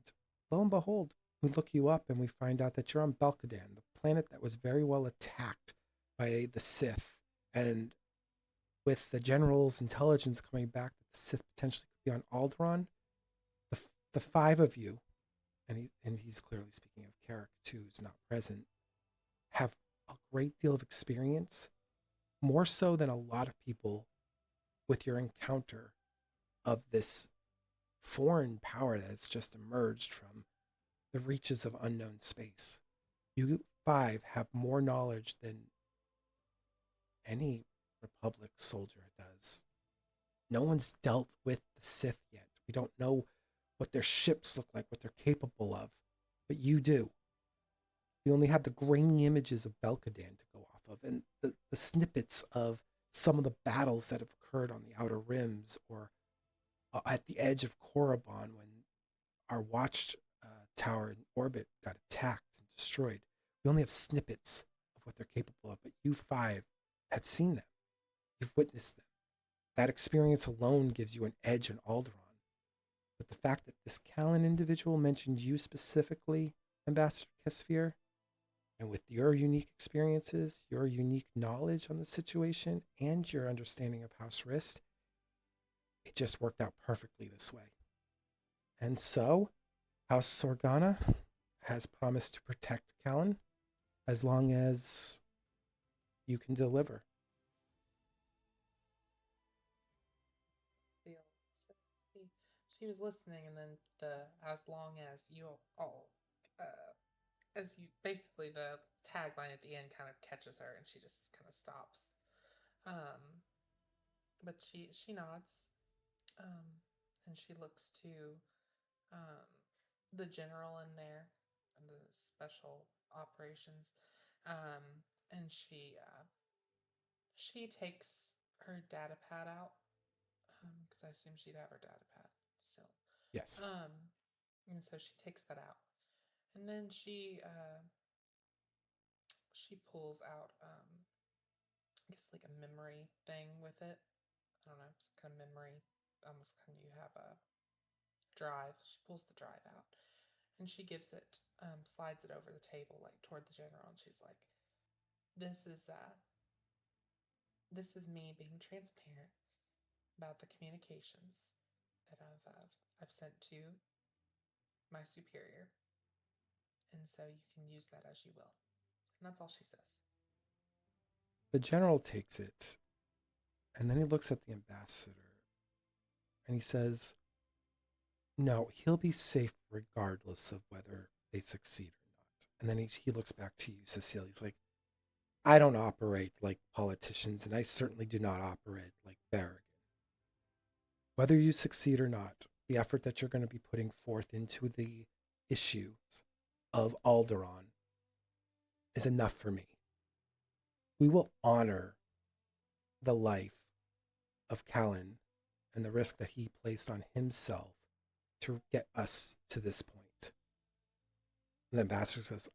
lo and behold, we look you up and we find out that you're on Belkadan, the planet that was very well attacked by the Sith. And with the General's intelligence coming back that the Sith potentially could be on Alderaan, the five of you, and he's clearly speaking of Carek too, who's not present, have a great deal of experience, more so than a lot of people, with your encounter of this foreign power that has just emerged from the reaches of unknown space. You five have more knowledge than any Republic soldier does. No one's dealt with the Sith yet. We don't know what their ships look like, what they're capable of, but you do. We only have the grainy images of Belkadan to go off of, and the snippets of some of the battles that have occurred on the Outer Rims or at the edge of Korriban when our watch tower in orbit got attacked and destroyed. We only have snippets of what they're capable of, but you five have seen them. You've witnessed them. That experience alone gives you an edge on Alderaan. But the fact that this Callan individual mentioned you specifically, Ambassador Kesvir, and with your unique experiences, your unique knowledge on the situation, and your understanding of House Rist, it just worked out perfectly this way. And so, House Sorgana has promised to protect Callan as long as you can deliver. She was listening, and then as long as you all, as you basically the tagline at the end kind of catches her, and she just kind of stops. But she nods, and she looks to the general in there, and the special operations, and she takes her data pad out, because I assume she'd have her data pad still. Yes. And so she takes that out, and then she pulls out, I guess like a memory thing with it. I don't know, some kind of memory, almost kind of, you have a drive. She pulls the drive out, and she gives it, slides it over the table, like toward the general, and she's like, "This is me being transparent about the communications that I've sent to my superior, and so you can use that as you will." And that's all she says. The general takes it, and then he looks at the ambassador, and he says, no, he'll be safe regardless of whether they succeed or not. And then he looks back to you, Suseel. He's like, I don't operate like politicians, and I certainly do not operate like Berrigan. Whether you succeed or not, the effort that you're going to be putting forth into the issues of Alderaan is enough for me. We will honor the life of Callan and the risk that he placed on himself to get us to this point. And the ambassador says,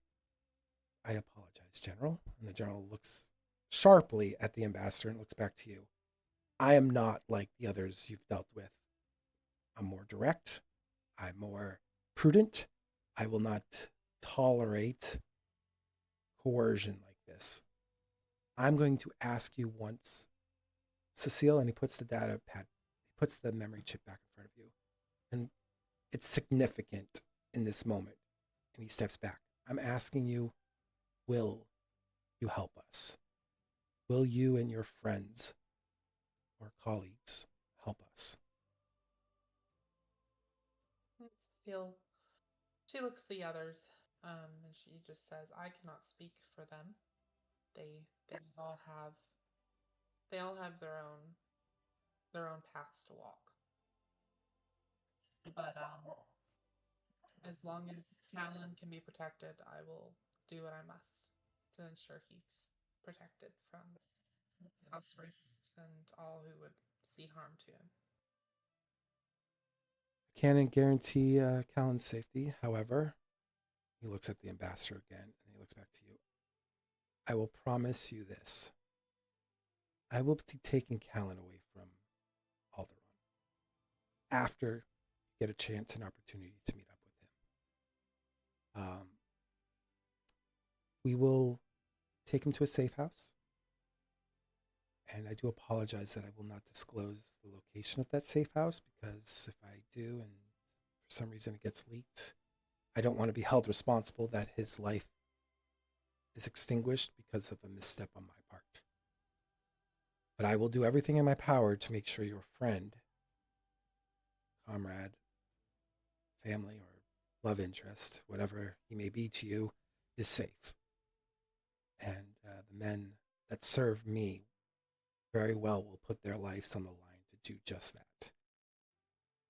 I apologize, General. And the general looks sharply at the ambassador and looks back to you. I am not like the others you've dealt with. I'm more direct. I'm more prudent. I will not tolerate coercion like this. I'm going to ask you once, Suseel, and he puts the data pad, he puts the memory chip back in front of you. And it's significant in this moment. And he steps back. I'm asking you, will you help us? Will you and your friends or colleagues help us? Still, she looks at the others, and she just says, "I cannot speak for them. They all have their own paths to walk. But as long as Callan can be protected, I will do what I must to ensure he's protected from house risks and all who would see harm to him." I can't guarantee Callan's safety. However, he looks at the ambassador again and he looks back to you. I will promise you this. I will be taking Callan away from Alderaan after you get a chance and opportunity to meet up with him. We will take him to a safe house. And I do apologize that I will not disclose the location of that safe house, because if I do and for some reason it gets leaked, I don't want to be held responsible that his life is extinguished because of a misstep on my part. But I will do everything in my power to make sure your friend, comrade, family, or love interest, whatever he may be to you, is safe. And the men that serve me very well will put their lives on the line to do just that.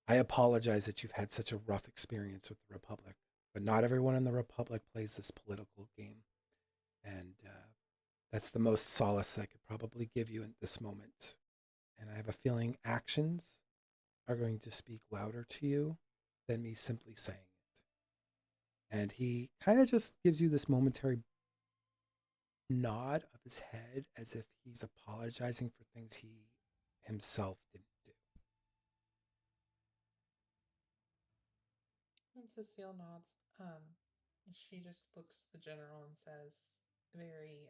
I apologize that you've had such a rough experience with the Republic, but not everyone in the Republic plays this political game. And that's the most solace I could probably give you at this moment. And I have a feeling actions are going to speak louder to you than me simply saying it. And he kind of just gives you this momentary nod of his head as if he's apologizing for things he himself didn't do. And Cecile nods. She just looks at the general and says, very,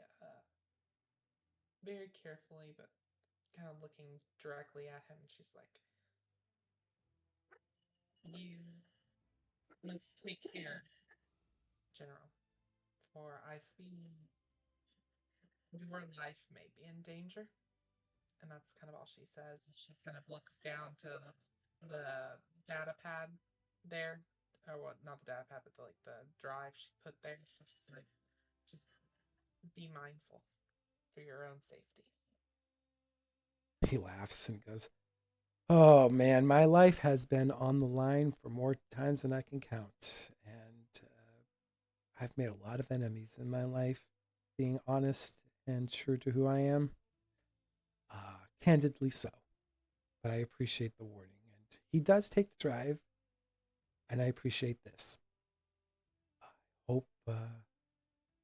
very carefully, but kind of looking directly at him. She's like, "You must take care, General, for I fear your life may be in danger." And that's kind of all she says. She kind of looks down to the data pad there, or what? Not the data pad, but the drive she put there. She's like, just be mindful for your own safety. He laughs and goes, "Oh man, my life has been on the line for more times than I can count. And I've made a lot of enemies in my life, being honest and true to who I am. Candidly so. But I appreciate the warning. And he does take the drive, and I appreciate this. I hope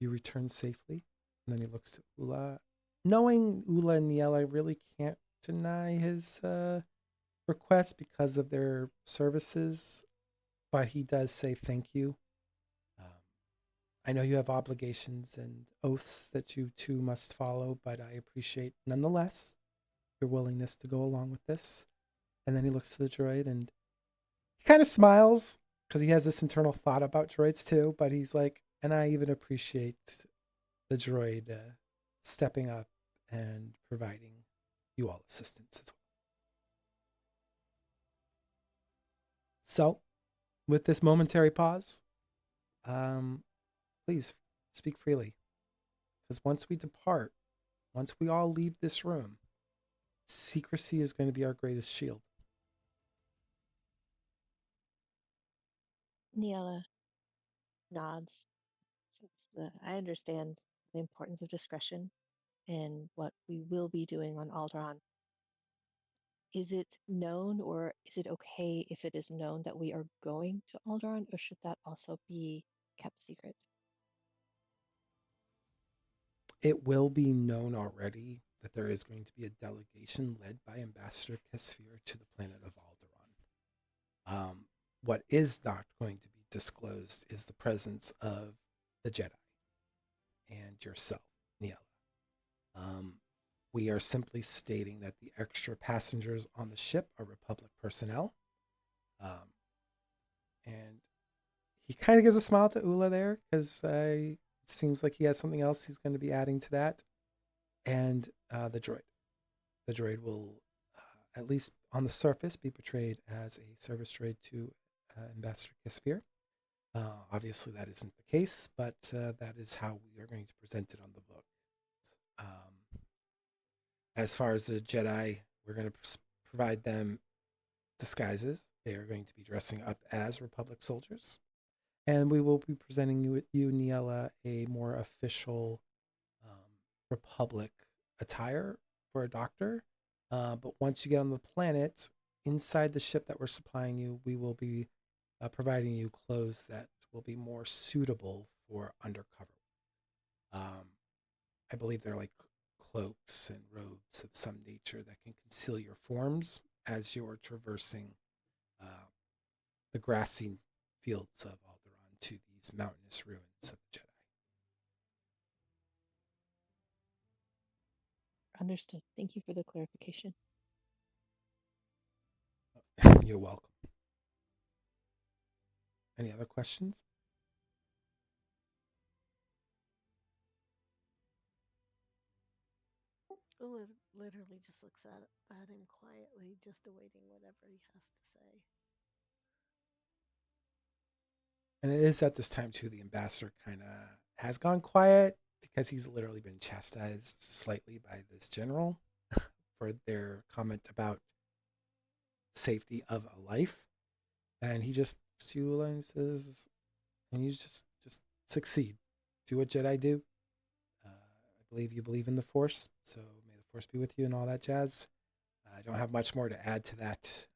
you return safely." And then he looks to Oola. Knowing Oola and Ni-Ella really can't deny his request because of their services, but he does say thank you. Um, I know you have obligations and oaths that you two must follow, but I appreciate nonetheless your willingness to go along with this. And then he looks to the droid and he kind of smiles because he has this internal thought about droids too, but he's like, and I even appreciate the droid stepping up and providing you all assistance as well. So, with this momentary pause, please speak freely. Because once we depart, once we all leave this room, secrecy is going to be our greatest shield. Ni-Ella nods. I understand the importance of discretion and what we will be doing on Alderaan. Is it known, or is it okay if it is known that we are going to Alderaan, or should that also be kept secret? It will be known already that there is going to be a delegation led by Ambassador Kesvir to the planet of Alderaan. What is not going to be disclosed is the presence of the Jedi and yourself, Ni-Ella. We are simply stating that the extra passengers on the ship are Republic personnel. And he kind of gives a smile to Oola there because it seems like he has something else he's going to be adding to that. And the droid. The droid will, at least on the surface, be portrayed as a service droid to Ambassador Kesvir. Obviously, that isn't the case, but that is how we are going to present it on the book. As far as the Jedi, we're going to provide them disguises. They are going to be dressing up as Republic soldiers. And we will be presenting you Ni-Ella, a more official Republic attire for a doctor. But once you get on the planet, inside the ship that we're supplying you, we will be providing you clothes that will be more suitable for undercover. I believe they're like cloaks and robes of some nature that can conceal your forms as you're traversing uh, the grassy fields of Alderaan to these mountainous ruins of the Understood. Thank you for the clarification. Jedi. You're welcome. Any other questions? Oola literally just looks at him quietly, just awaiting whatever he has to say. And it is at this time, too, the ambassador kind of has gone quiet because he's literally been chastised slightly by this general for their comment about safety of a life. And he just looks to Oola and says, and you just succeed. Do what Jedi do. I believe you believe in the Force, so may the Force be with you and all that jazz. I don't have much more to add to that.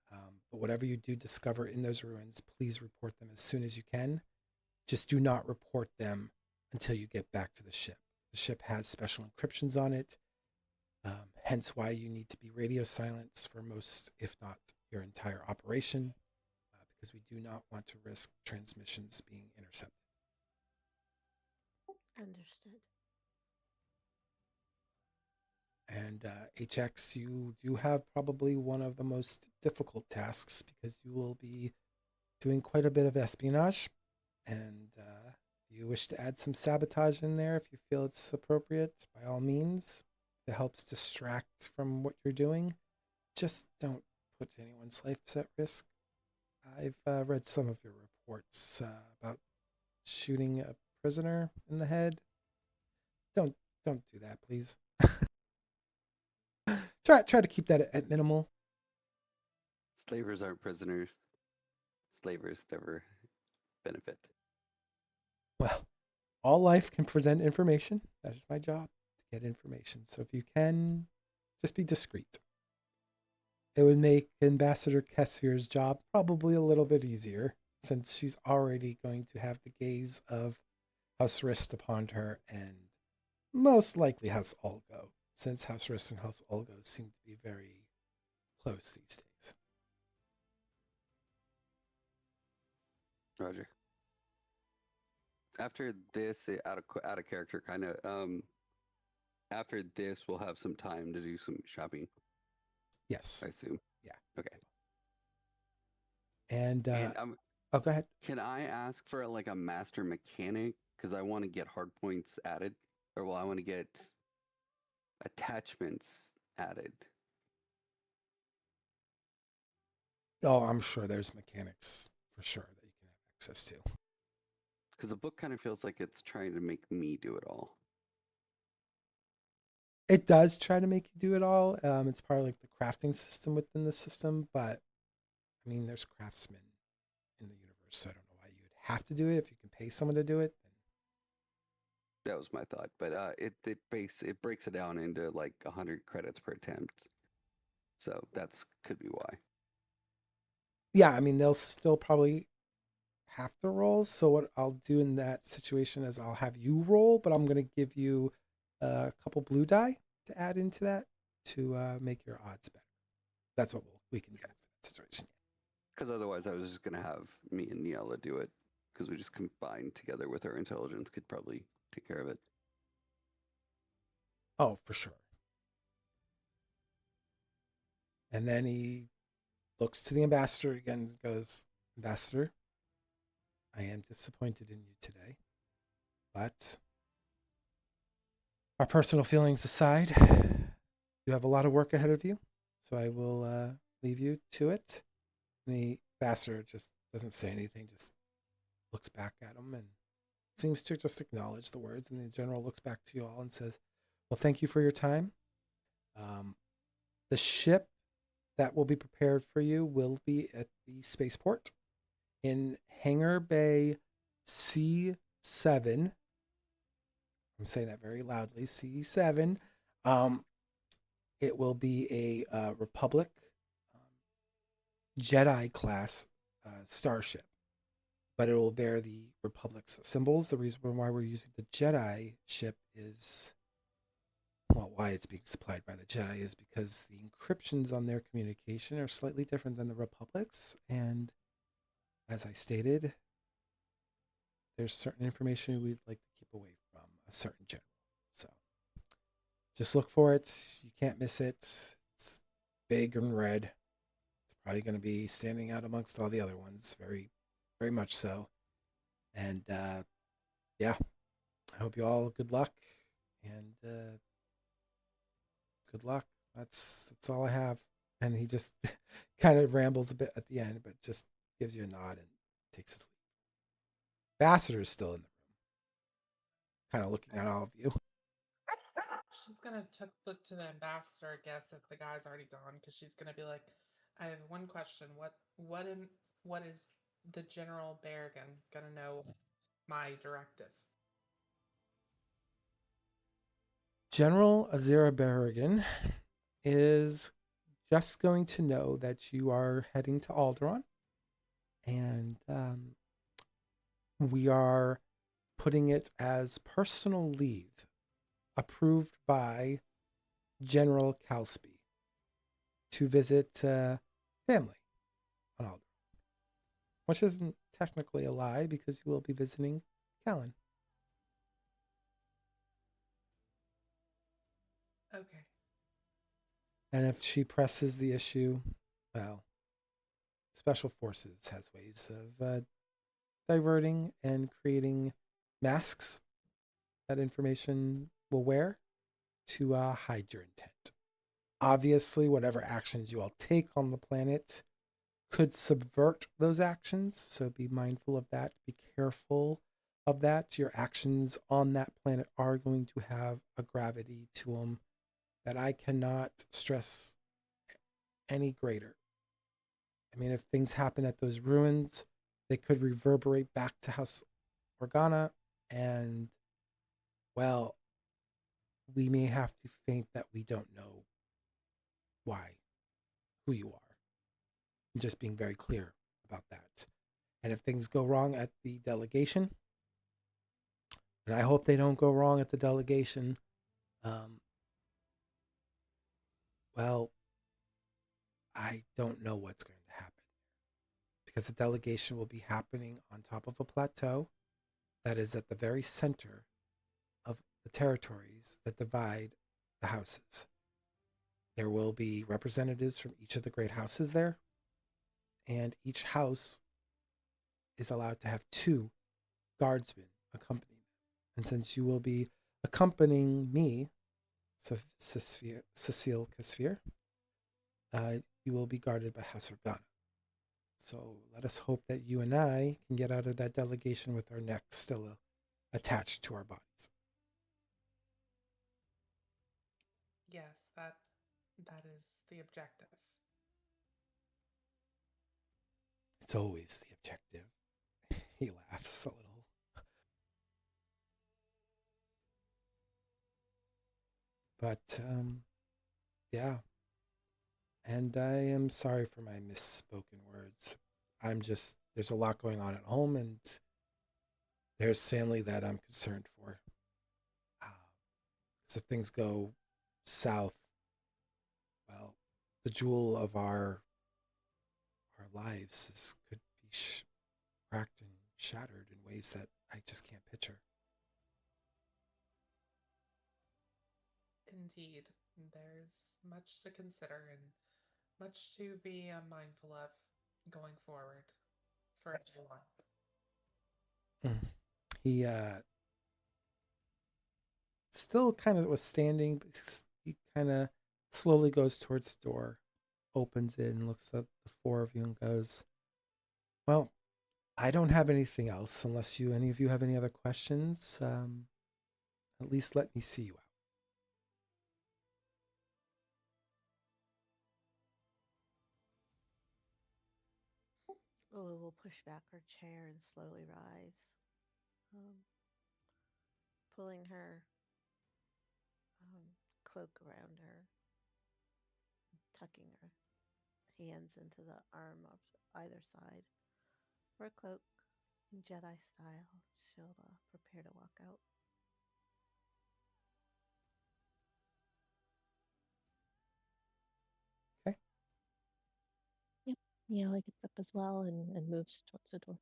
But whatever you do discover in those ruins, please report them as soon as you can. Just do not report them until you get back to the ship. The ship has special encryptions on it, hence why you need to be radio silence for most, if not your entire operation, because we do not want to risk transmissions being intercepted. Understood. And HX, you do have probably one of the most difficult tasks because you will be doing quite a bit of espionage. And if you wish to add some sabotage in there, if you feel it's appropriate, by all means, if it helps distract from what you're doing, just don't put anyone's life at risk. I've read some of your reports about shooting a prisoner in the head. Don't do that, please. Try to keep that at minimal. Slavers aren't prisoners. Slavers never benefit. Well, all life can present information. That is my job, to get information. So if you can, just be discreet. It would make Ambassador Kesvir's job probably a little bit easier, since she's already going to have the gaze of House Rist upon her, and most likely House Olgo, since House Rist and House Olgo seem to be very close these days. Roger. After this, out of character, kind of. After this, we'll have some time to do some shopping. Yes. I assume. Yeah. Okay. And go ahead. Can I ask for like a master mechanic? Because I want to get hard points added, or well, I want to get attachments added. Oh, I'm sure there's mechanics for sure that you can have access to. Because the book kind of feels like it's trying to make me do it all. It does try to make you do it all. It's part of like the crafting system within the system, but I mean, there's craftsmen in the universe, so I don't know why you would have to do it. If you can pay someone to do it, then that was my thought. But it breaks it down into like 100 credits per attempt, so that's could be why. Yeah, I mean, they'll still probably have to roll. So what I'll do in that situation is I'll have you roll, but I'm going to give you a couple blue die to add into that to make your odds better. That's what we can do for that situation. Because otherwise, I was just going to have me and Ni-Ella do it, because we just combined together with our intelligence could probably take care of it. Oh, for sure. And then he looks to the ambassador again and goes, Ambassador, I am disappointed in you today, but our personal feelings aside, you have a lot of work ahead of you, so I will leave you to it. And the ambassador just doesn't say anything, just looks back at him and seems to just acknowledge the words. And the general looks back to you all and says, well, thank you for your time. The ship that will be prepared for you will be at the spaceport in Hangar Bay C7. I'm saying that very loudly, C7. It will be a Republic Jedi class starship, but it will bear the Republic's symbols. The reason why we're using the Jedi ship is well, why it's being supplied by the Jedi is because the encryptions on their communication are slightly different than the Republic's. And as I stated, there's certain information we'd like to keep away from a certain general. So just look for it. You can't miss it. It's big and red. It's probably going to be standing out amongst all the other ones. Very, very much so. And yeah, I hope you all good luck. And good luck. That's all I have. And he just kind of rambles a bit at the end, but just gives you a nod and takes his leave. Ambassador is still in the room, kind of looking at all of you. She's gonna look to the ambassador, I guess, if the guy's already gone, because she's gonna be like, "I have one question. What is the General Berrigan gonna know my directive?" General Azira Berrigan is just going to know that you are heading to Alderaan, and we are putting it as personal leave approved by General Calsby to visit family on Alderaan, which isn't technically a lie because you will be visiting Callan. Okay. And if she presses the issue, well, Special Forces has ways of diverting and creating masks that information will wear to hide your intent. Obviously, whatever actions you all take on the planet could subvert those actions, so be mindful of that. Be careful of that. Your actions on that planet are going to have a gravity to them that I cannot stress any greater. I mean, if things happen at those ruins, they could reverberate back to House Organa, and, well, we may have to feint that we don't know why, who you are. I'm just being very clear about that. And if things go wrong at the delegation, and I hope they don't go wrong at the delegation, um, well, I don't know what's going to happen because the delegation will be happening on top of a plateau that is at the very center of the territories that divide the houses. There will be representatives from each of the great houses there, and each house is allowed to have 2 guardsmen accompany them. And since you will be accompanying me, Suseel Kesvir, you will be guarded by House Organa. So let us hope that you and I can get out of that delegation with our necks still attached to our bodies. Yes, that is the objective. It's always the objective. He laughs a little. But, yeah. And I am sorry for my misspoken words. There's a lot going on at home, and there's family that I'm concerned for. Because if things go south, well, the jewel of our lives could be cracked and shattered in ways that I just can't picture. Indeed, there's much to consider and much to be mindful of going forward for everyone. He still kind of was standing, but he kind of slowly goes towards the door, opens it, and looks at the 4 of you and goes, "Well, I don't have anything else unless any of you have any other questions. At least let me see you out." Oola will push back her chair and slowly rise, um, pulling her cloak around her, tucking her hands into the arm of either side. For a cloak in Jedi style, she'll prepare to walk out. Ni-Ella gets up as well and moves towards the door.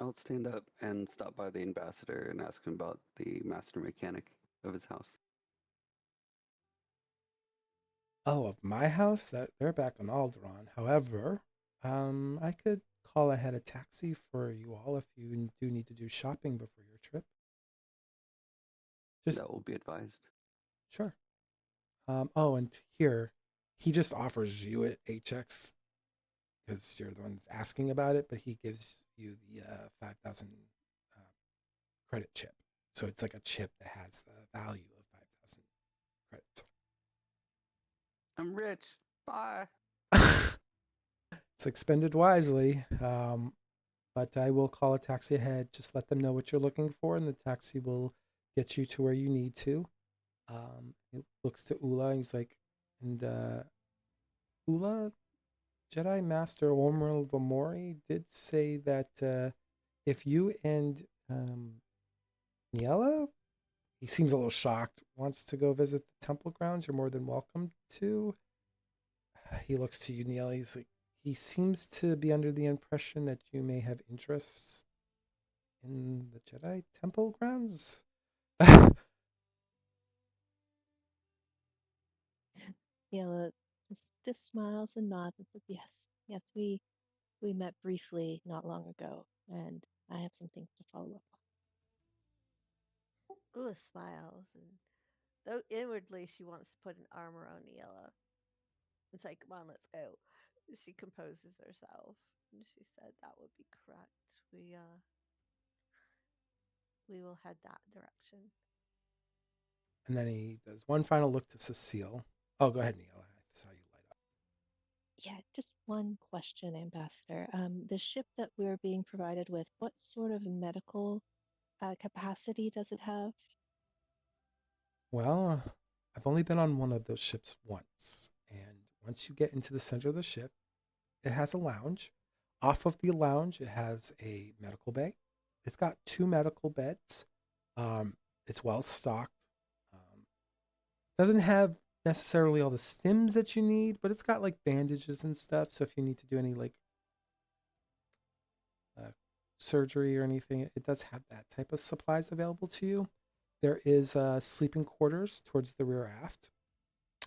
I'll stand up and stop by the ambassador and ask him about the master mechanic of his house. Oh, of my house? That they're back on Alderaan. However, I could call ahead a taxi for you all if you do need to do shopping before your trip. Just That will be advised. sure. Oh, and here, he just offers you at HX because you're the one that's asking about it, but he gives you the 5,000 uh, credit chip. So it's like a chip that has the value of 5,000 credits. I'm rich. Bye. It's expended wisely. But I will call a taxi ahead. Just let them know what you're looking for, and the taxi will get you to where you need to. He looks to Oola, and he's like, and Oola, Jedi Master Omril Vamori did say that if you and Ni-Ella, he seems a little shocked, wants to go visit the temple grounds, you're more than welcome to. He looks to you, Ni-Ella. He's like, he seems to be under the impression that you may have interests in the Jedi temple grounds. Ni-Ella just smiles and nods and says, "Yes, yes, we met briefly not long ago, and I have some things to follow up Ula smiles, and though inwardly she wants to put an arm around Ni-Ella and say, "Come on, let's go." She composes herself, and she said, "That would be correct. We will head that direction." And then he does one final look to Suseel. Oh, go ahead, Neil. I saw you light up. Yeah, just one question, Ambassador. The ship that we're being provided with, what sort of medical capacity does it have? Well, I've only been on one of those ships once. And once you get into the center of the ship, it has a lounge. Off of the lounge, it has a medical bay. It's got 2 medical beds. It's well stocked. Doesn't have necessarily all the stims that you need, but it's got like bandages and stuff. So if you need to do any like uh, surgery or anything, it does have that type of supplies available to you. There is sleeping quarters towards the rear aft.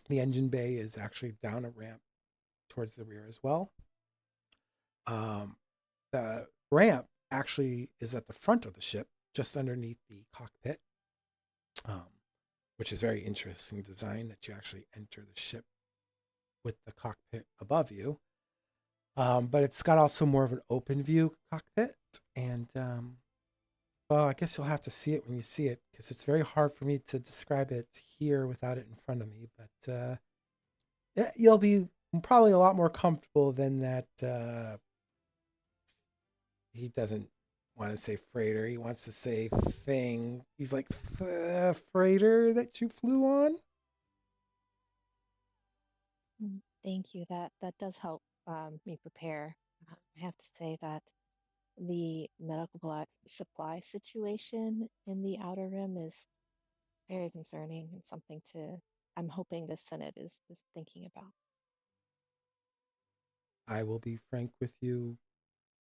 The engine bay is actually down a ramp towards the rear as well. Um, the ramp actually is at the front of the ship, just underneath the cockpit, um, which is very interesting design that you actually enter the ship with the cockpit above you. But it's got also more of an open view cockpit. And, well, I guess you'll have to see it when you see it because it's very hard for me to describe it here without it in front of me. But yeah, you'll be probably a lot more comfortable than that. He doesn't want to say freighter. He wants to say thing. He's like, freighter that you flew on? Thank you. That does help me prepare. I have to say that the medical supply situation in the Outer Rim is very concerning and something I'm hoping the Senate is thinking about. I will be frank with you,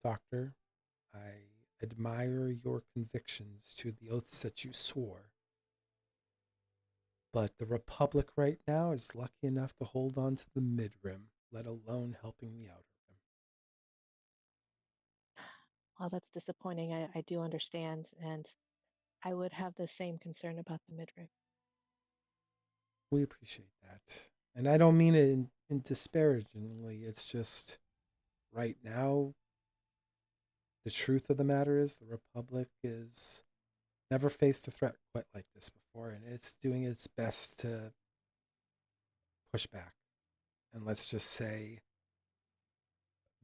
Doctor. I admire your convictions to the oaths that you swore. But the Republic right now is lucky enough to hold on to the mid rim, let alone helping the outer rim. Well, that's disappointing. I do understand, and I would have the same concern about the midriff. We appreciate that. And I don't mean it in disparagingly. It's just right now, the truth of the matter is the Republic is never faced a threat quite like this before, and it's doing its best to push back. And let's just say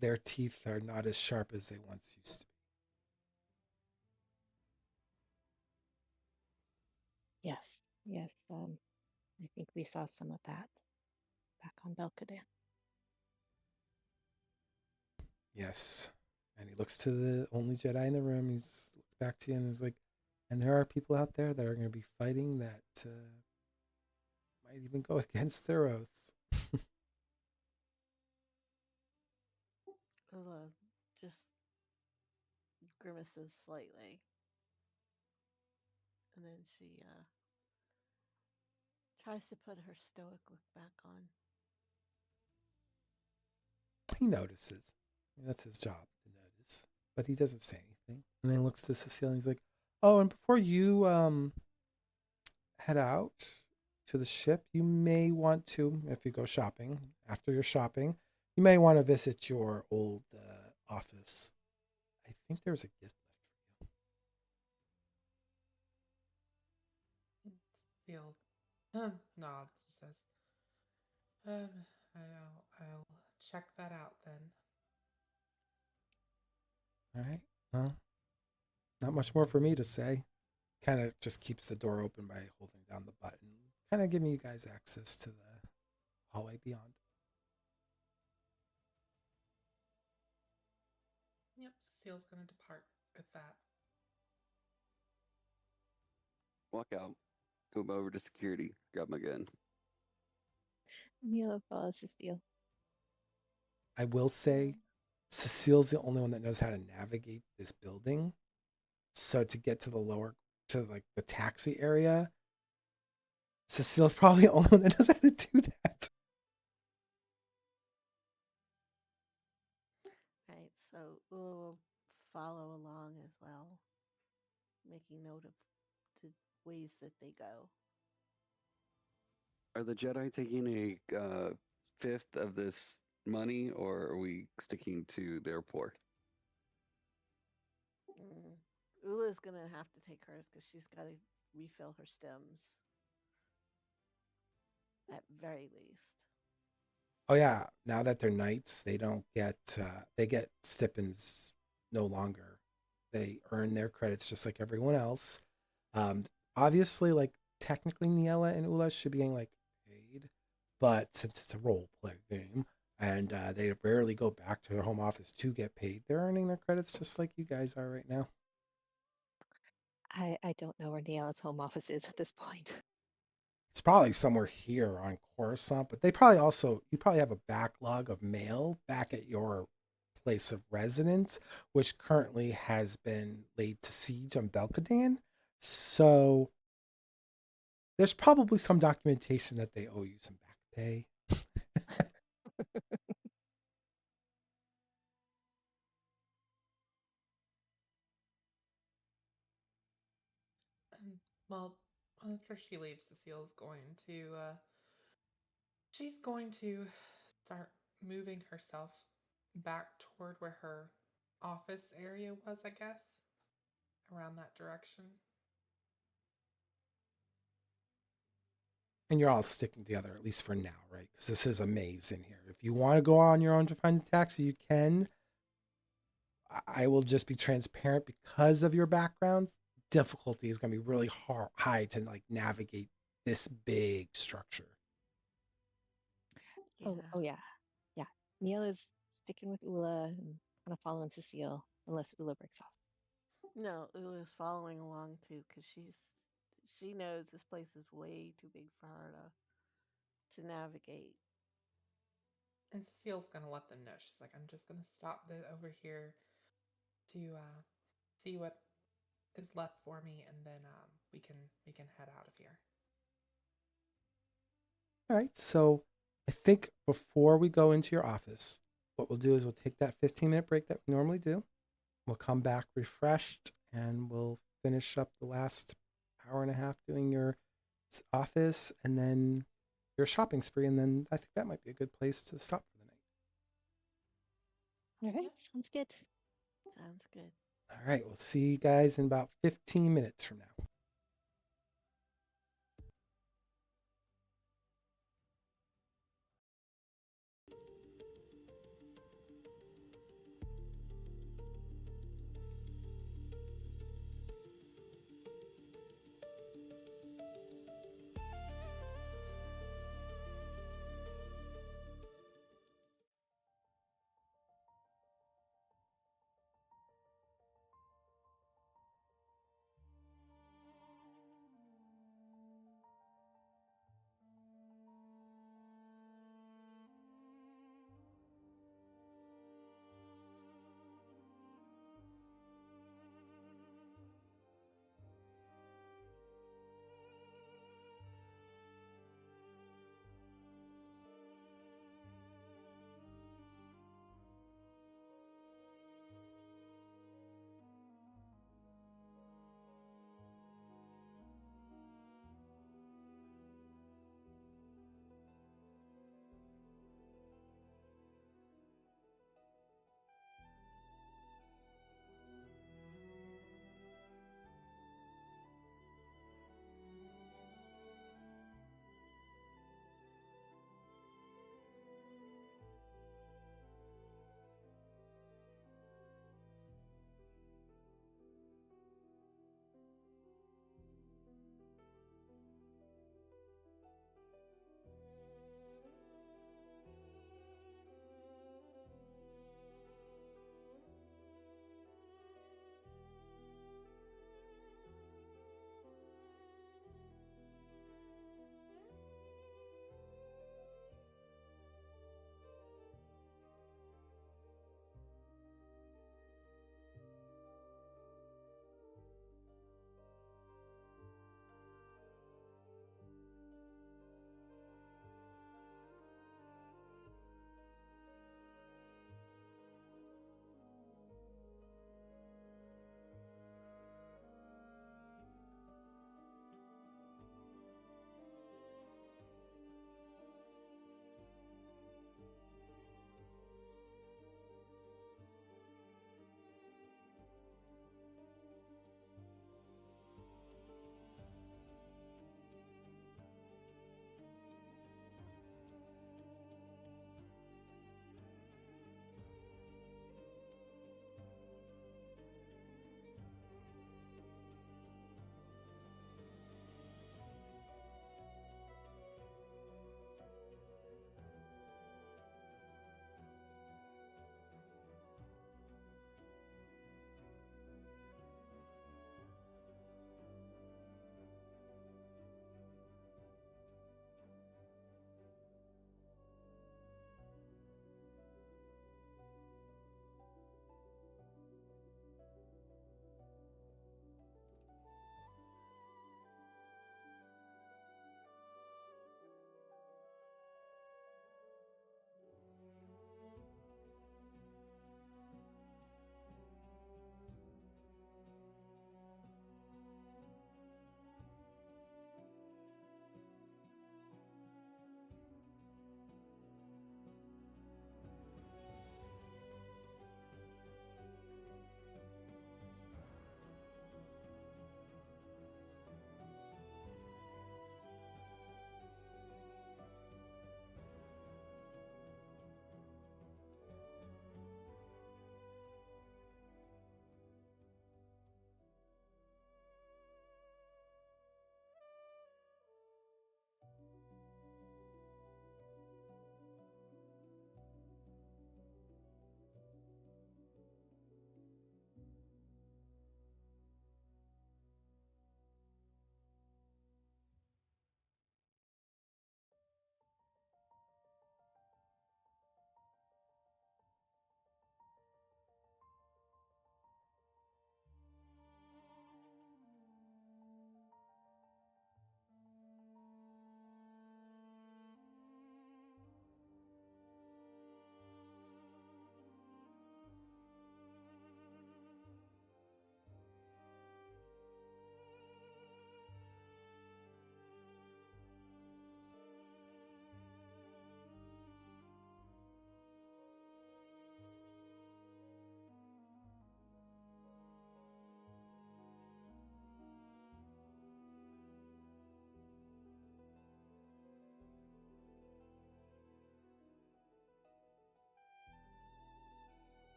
their teeth are not as sharp as they once used to be. Yes, yes. I think we saw some of that back on Belkadan. Yes. And he looks to the only Jedi in the room. He looks back to you and is like, and there are people out there that are going to be fighting that Might even go against their oaths. Oola just grimaces slightly, and then she tries to put her stoic look back on. He notices. That's his job to notice. But he doesn't say anything. And then he looks to Suseel and he's like, oh, and before you head out to the ship, you may want to, if you go shopping, after your shopping, you may want to visit your old office. I think there's a gift left Seal nods and says, I'll check that out then. for you. All right. Well, not much more for me to say. Kind of just keeps the door open by holding down the button, kind of giving you guys access to the hallway beyond. Yep, Cecile's gonna depart with that. Walk out. Go over to security. Grab my gun. Ni-Ella follows Suseel. I will say, Cecile's the only one that knows how to navigate this building. So to get to the lower, to like the taxi area, Cecile's probably the only one that knows how to do that. Right, so Oola will follow along as well, making note of the ways that they go. Are the Jedi taking a fifth of this money, or are we sticking to their poor? Ula's gonna have to take hers because she's got to refill her stems at very least. Oh yeah, now that they're knights, they don't get they get stipends no longer. They earn their credits just like everyone else. Um, Obviously, like technically, Ni-Ella and Oola should be getting like paid, but since it's a role play game and they rarely go back to their home office to get paid, they're earning their credits just like you guys are right now. I don't know where Ni-Ella's home office is at this point. It's probably somewhere here on Coruscant, but they probably also you probably have a backlog of mail back at your place of residence, which currently has been laid to siege on Belkadan. So there's probably some documentation that they owe you some back pay. And well, after she leaves, she's going to start moving herself back toward where her office area was, I guess, around that direction. And you're all sticking together, at least for now, right? Because this is a maze in here. If you want to go on your own to find the taxi, you can. I will just be transparent because of your background. Difficulty is going to be really high to like navigate this big structure. Oh yeah. Yeah. Ni-Ella's sticking with Oola and kind of following Suseel unless Oola breaks off. No, Ula's following along too because she knows this place is way too big for her to navigate. And Cecile's gonna let them know. She's like, I'm just gonna stop over here to see what is left for me, and then we can head out of here. All right. So I think before we go into your office, what we'll do is we'll take that 15-minute break that we normally do. We'll come back refreshed and we'll finish up the last hour and a half doing your office and then your shopping spree. And then I think that might be a good place to stop for the night. All right, sounds good. Sounds good. All right. We'll see you guys in about 15 minutes from now.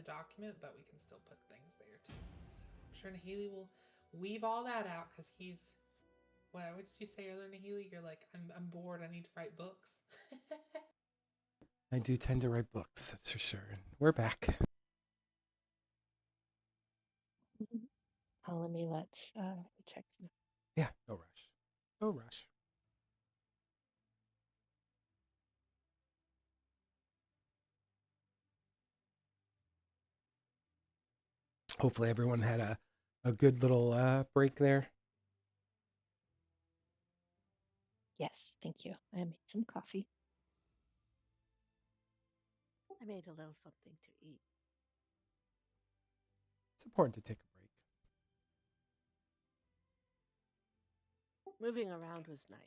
document, but we can still put things there too. So I'm sure Nahili will weave all that out because he's. What did you say earlier, Nahili? You're like, I'm bored. I need to write books. I do tend to write books, that's for sure. And we're back. Let me check. Yeah, no rush. No rush. Hopefully everyone had a good little break there. Yes, thank you. I made some coffee. I made a little something to eat. It's important to take a break. Moving around was nice.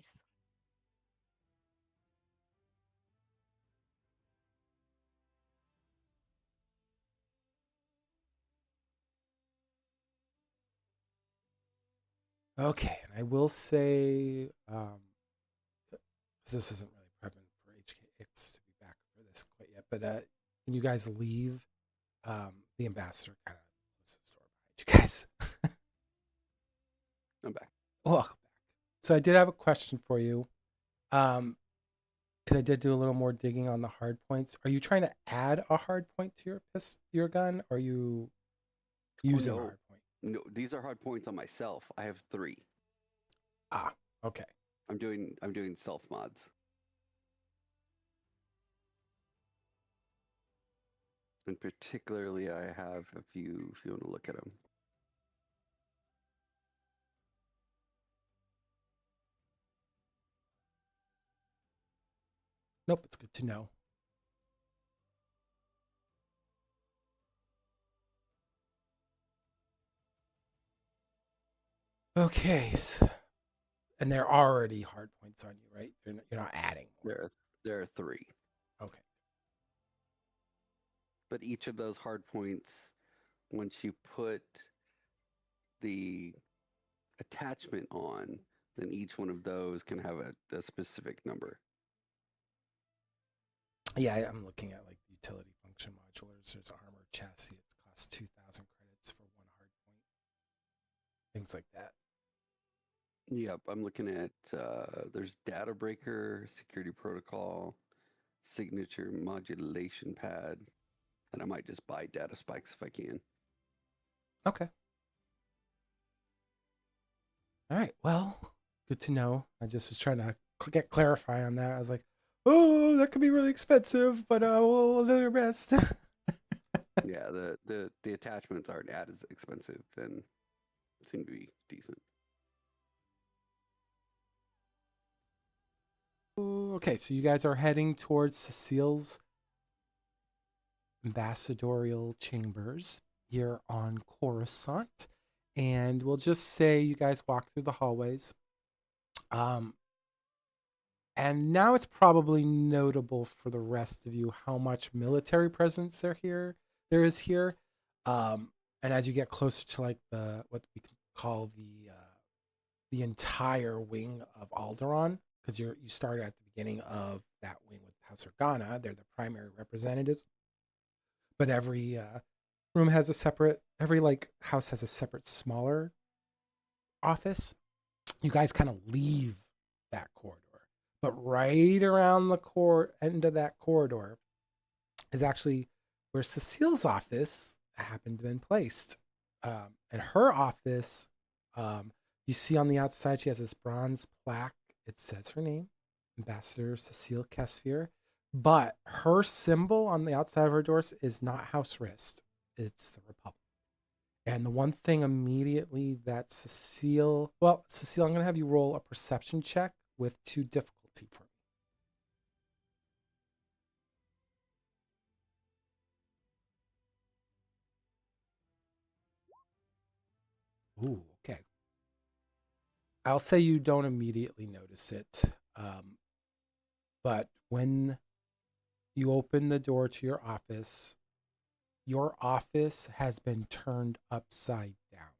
Okay, and I will say, this isn't really prepping for HKX to be back for this quite yet, but when you guys leave, the ambassador kind of closes the door behind you guys. I'm back. Welcome back. So I did have a question for you, because I did do a little more digging on the hard points. Are you trying to add a hard point to your gun, or are you using a no. hard point? No, these are hard points on myself. I have 3. Ah, okay. I'm doing self mods. And particularly, I have a few if you want to look at them. Nope, it's good to know. Okay, and they're already hard points on you, right? You're not adding more. There are 3. Okay. But each of those hard points, once you put the attachment on, then each one of those can have a specific number. Yeah, I'm looking at like utility function modulars. There's armor chassis. It costs 2,000 credits for 1 hard point. Things like that. Yep, I'm looking at there's data breaker, security protocol, signature modulation pad, and I might just buy data spikes if I can. Okay. All right. Well, good to know. I just was trying to get clarify on that. I was like, oh, that could be really expensive, but we'll do your best. Yeah, the attachments aren't as expensive and seem to be decent. Okay, so you guys are heading towards Suseel's ambassadorial chambers here on Coruscant. And we'll just say you guys walk through the hallways. And now it's probably notable for the rest of you how much military presence there is here. And as you get closer to like what we can call the entire wing of Alderaan, because you start at the beginning of that wing with House Organa, they're the primary representatives. But every room has every like house has a separate smaller office. You guys kind of leave that corridor. But right around the end of that corridor is actually where Suseel's office happened to have been placed. And her office, you see on the outside, she has this bronze plaque. It says her name, Ambassador Suseel Kesvir. But her symbol on the outside of her doors is not House Rist. It's the Republic. And the one thing immediately that Suseel, I'm going to have you roll a perception check with 2 difficulty for me. Ooh, okay. I'll say you don't immediately notice it. But when you open the door to your office has been turned upside down.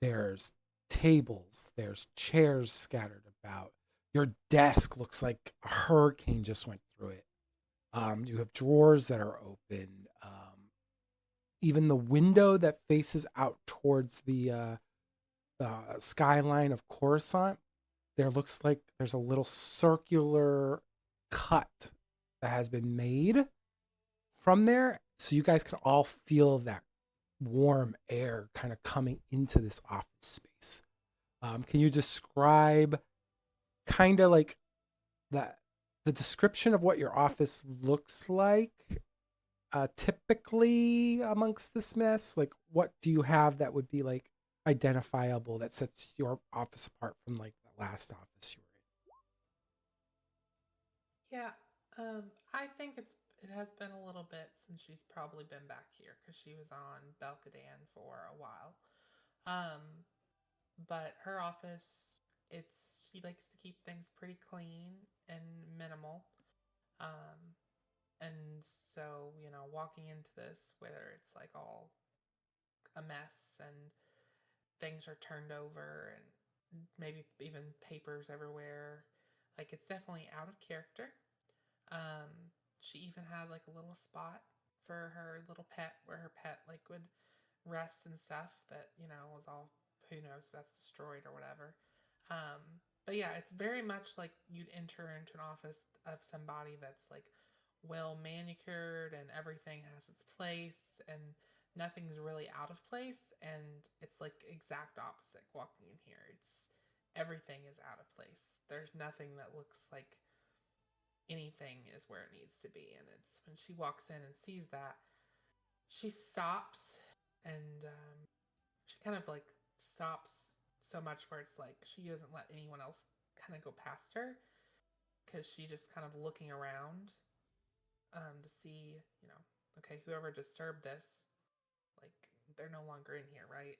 There's tables, there's chairs scattered about. Your desk looks like a hurricane just went through it. You have drawers that are open. even the window that faces out towards the skyline of Coruscant, there looks like there's a little circular cut that has been made from there. So you guys can all feel that warm air kind of coming into this office space. Can you describe kind of like the description of what your office looks like typically amongst this mess? Like, what do you have that would be like identifiable that sets your office apart from like the last office you were Yeah, I think it has been a little bit since she's probably been back here because she was on Belkadan for a while. Um, but her office, she likes to keep things pretty clean and minimal. Um, and so, walking into this, whether it's like all a mess and things are turned over and maybe even papers everywhere, like it's definitely out of character. Um, she even had like a little spot for her little pet where her pet like would rest and stuff that, was all, who knows if that's destroyed or whatever. Um, but yeah, it's very much like you'd enter into an office of somebody that's like well manicured and everything has its place and nothing's really out of place, and it's like exact opposite walking in here. It's everything is out of place. There's nothing that looks like anything is where it needs to be. And it's when she walks in and sees that, she stops and she kind of like stops so much where it's like she doesn't let anyone else kind of go past her because she just kind of looking around to see, okay, whoever disturbed this, like they're no longer in here, right?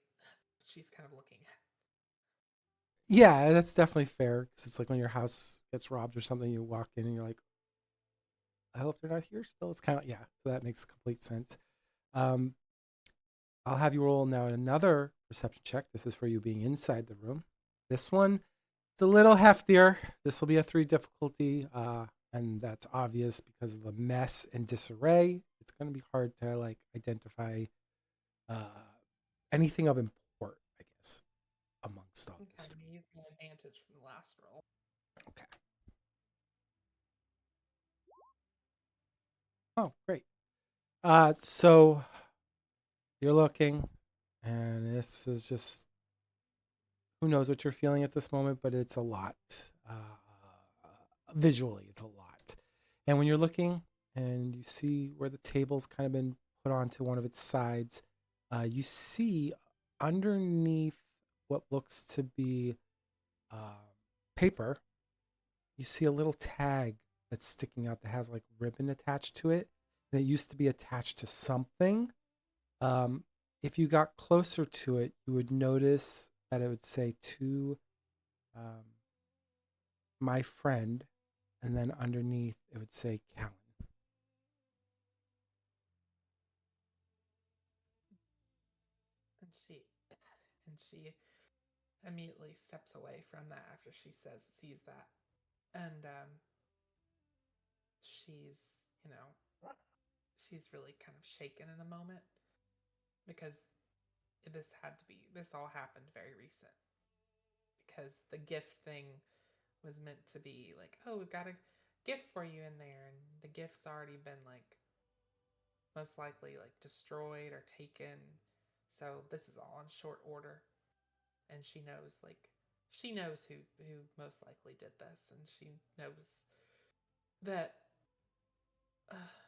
She's kind of looking at. Yeah, that's definitely fair because it's like when your house gets robbed or something, you walk in and you're like, I hope they're not here still. It's kind of, yeah, so that makes complete sense. Um, I'll have you roll now another perception check. This is for you being inside the room. This one, it's a little heftier. This will be a 3 difficulty, and that's obvious because of the mess and disarray. It's going to be hard to like identify uh, anything of import, I guess, amongst all this Okay, stuff. use my advantage from the last roll. Okay. Oh, great. So you're looking, and this is just who knows what you're feeling at this moment, but it's a lot. Visually, it's a lot. And when you're looking and you see where the table's kind of been put onto one of its sides, you see underneath what looks to be uh, paper, you see a little tag that's sticking out that has like ribbon attached to it. And it used to be attached to something. Um, if you got closer to it, you would notice that it would say to um, my friend, and then underneath it would say Callan. And she immediately steps away from that after she sees that, and she's you know she's really kind of shaken in a moment because this all happened very recent, because the gift thing was meant to be like, oh, we've got a gift for you in there, and the gift's already been like most likely like destroyed or taken. So this is all in short order, and she knows who most likely did this, and that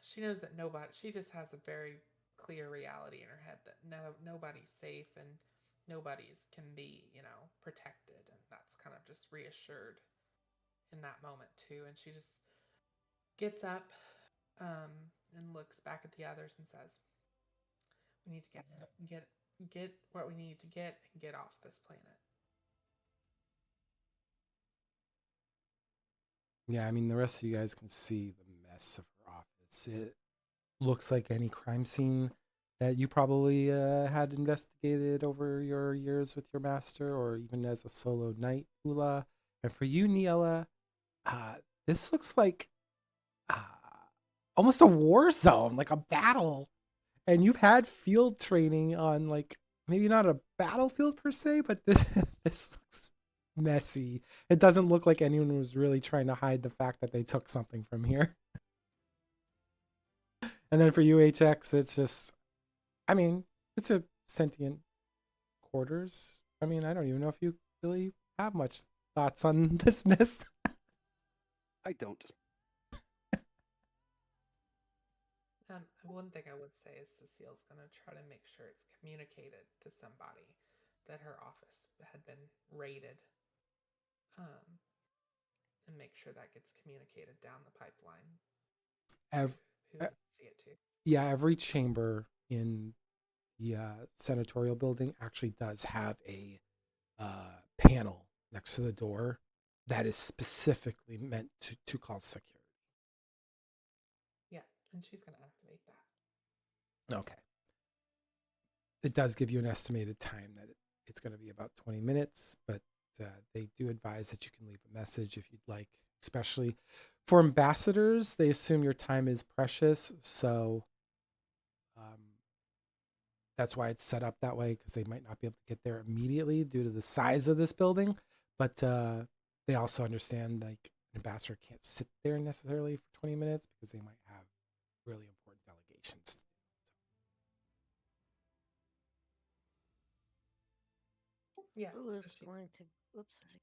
she knows that nobody. She just has a very clear reality in her head that nobody's safe and nobody's can be protected, and that's kind of just reassured in that moment too. And she just gets up um, and looks back at the others and says, "We need to get what we need to get and get off this planet." Yeah, I mean, the rest of you guys can see the mess of her office. It looks like any crime scene that you probably had investigated over your years with your master or even as a solo knight, Oola. And for you, Ni-Ella, this looks like uh, almost a war zone, like a battle. And you've had field training on like maybe not a battlefield per se, but this looks messy. It doesn't look like anyone was really trying to hide the fact that they took something from here. And then for UHX, it's just, I mean, it's a sentient quarters. I mean, I don't even know if you really have much thoughts on this mist. I don't. One thing I would say is Cecile's going to try to make sure it's communicated to somebody that her office had been raided, um, and make sure that gets communicated down the pipeline to Ev- who uh, needs to see it to. yeah, every chamber in the senatorial building actually does have a panel next to the door that is specifically meant to call security. Yeah, and she's going to activate that. Okay. It does give you an estimated time that it's going to be about 20 minutes, but they do advise that you can leave a message if you'd like, especially for ambassadors. They assume your time is precious. So that's why it's set up that way, because they might not be able to get there immediately due to the size of this building. But they also understand like an ambassador can't sit there necessarily for 20 minutes because they might have really important delegations. Yeah. Oola's going to. Oops, sorry.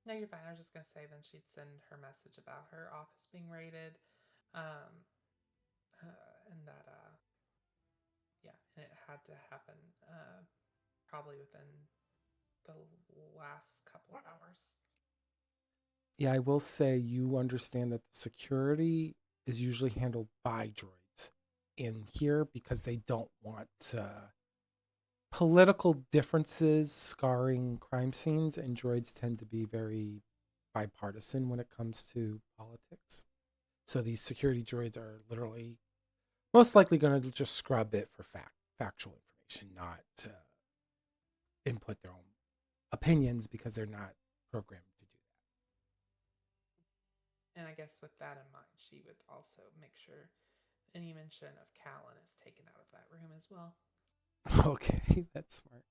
No, you're fine. I was just going to say then she'd send her message about her office being raided, um, and that, yeah, and it had to happen probably within the last couple of hours. Yeah, I will say you understand that the security is usually handled by droids in here because they don't want political differences scarring crime scenes, and droids tend to be very bipartisan when it comes to politics. So these security droids are literally most likely going to just scrub it for factual information, not input their own opinions because they're not programmed to do And I guess with that in mind, she would also make sure any mention of Callan is taken out of that room as well. that. Okay, that's smart.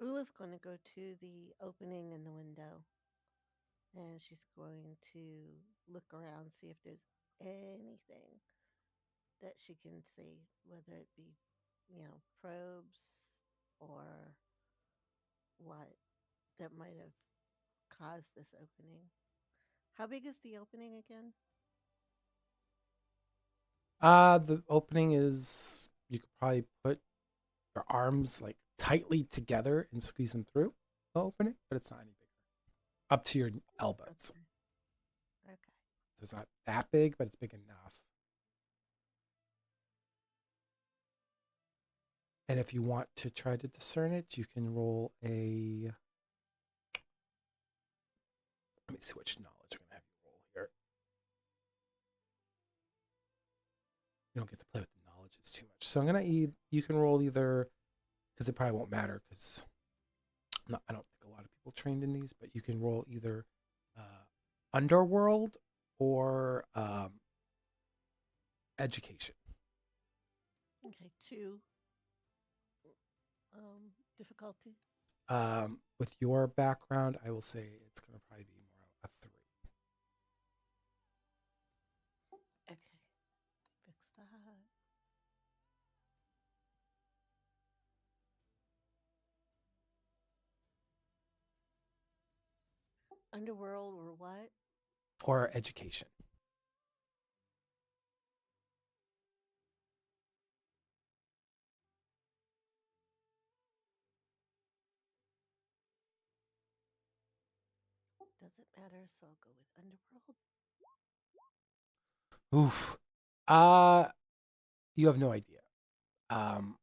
Oola's going to go to the opening in the window, and she's going to look around, see if there's anything that she can see, whether it be, probes or what that might have caused this opening. How big is the opening again? The opening is you could probably put your arms like tightly together and squeeze them through the opening, but it's not any bigger. Up to your elbows. Okay. Okay. So it's not that big, but it's big enough. And if you want to try to discern it, you can roll a. Let me see which knowledge I'm going to have you roll here. You don't get to play with the knowledge, it's too much. So I'm going to you can roll either, because it probably won't matter because I don't think a lot of people trained in these, but you can roll either underworld or education. Okay. 2 difficulty. With your background, I will say it's going to probably be more a 3. Okay. Fix that. Underworld or what? Or education. Doesn't matter, so I'll go with Underworld. Oof. Uh, you have no idea. Um,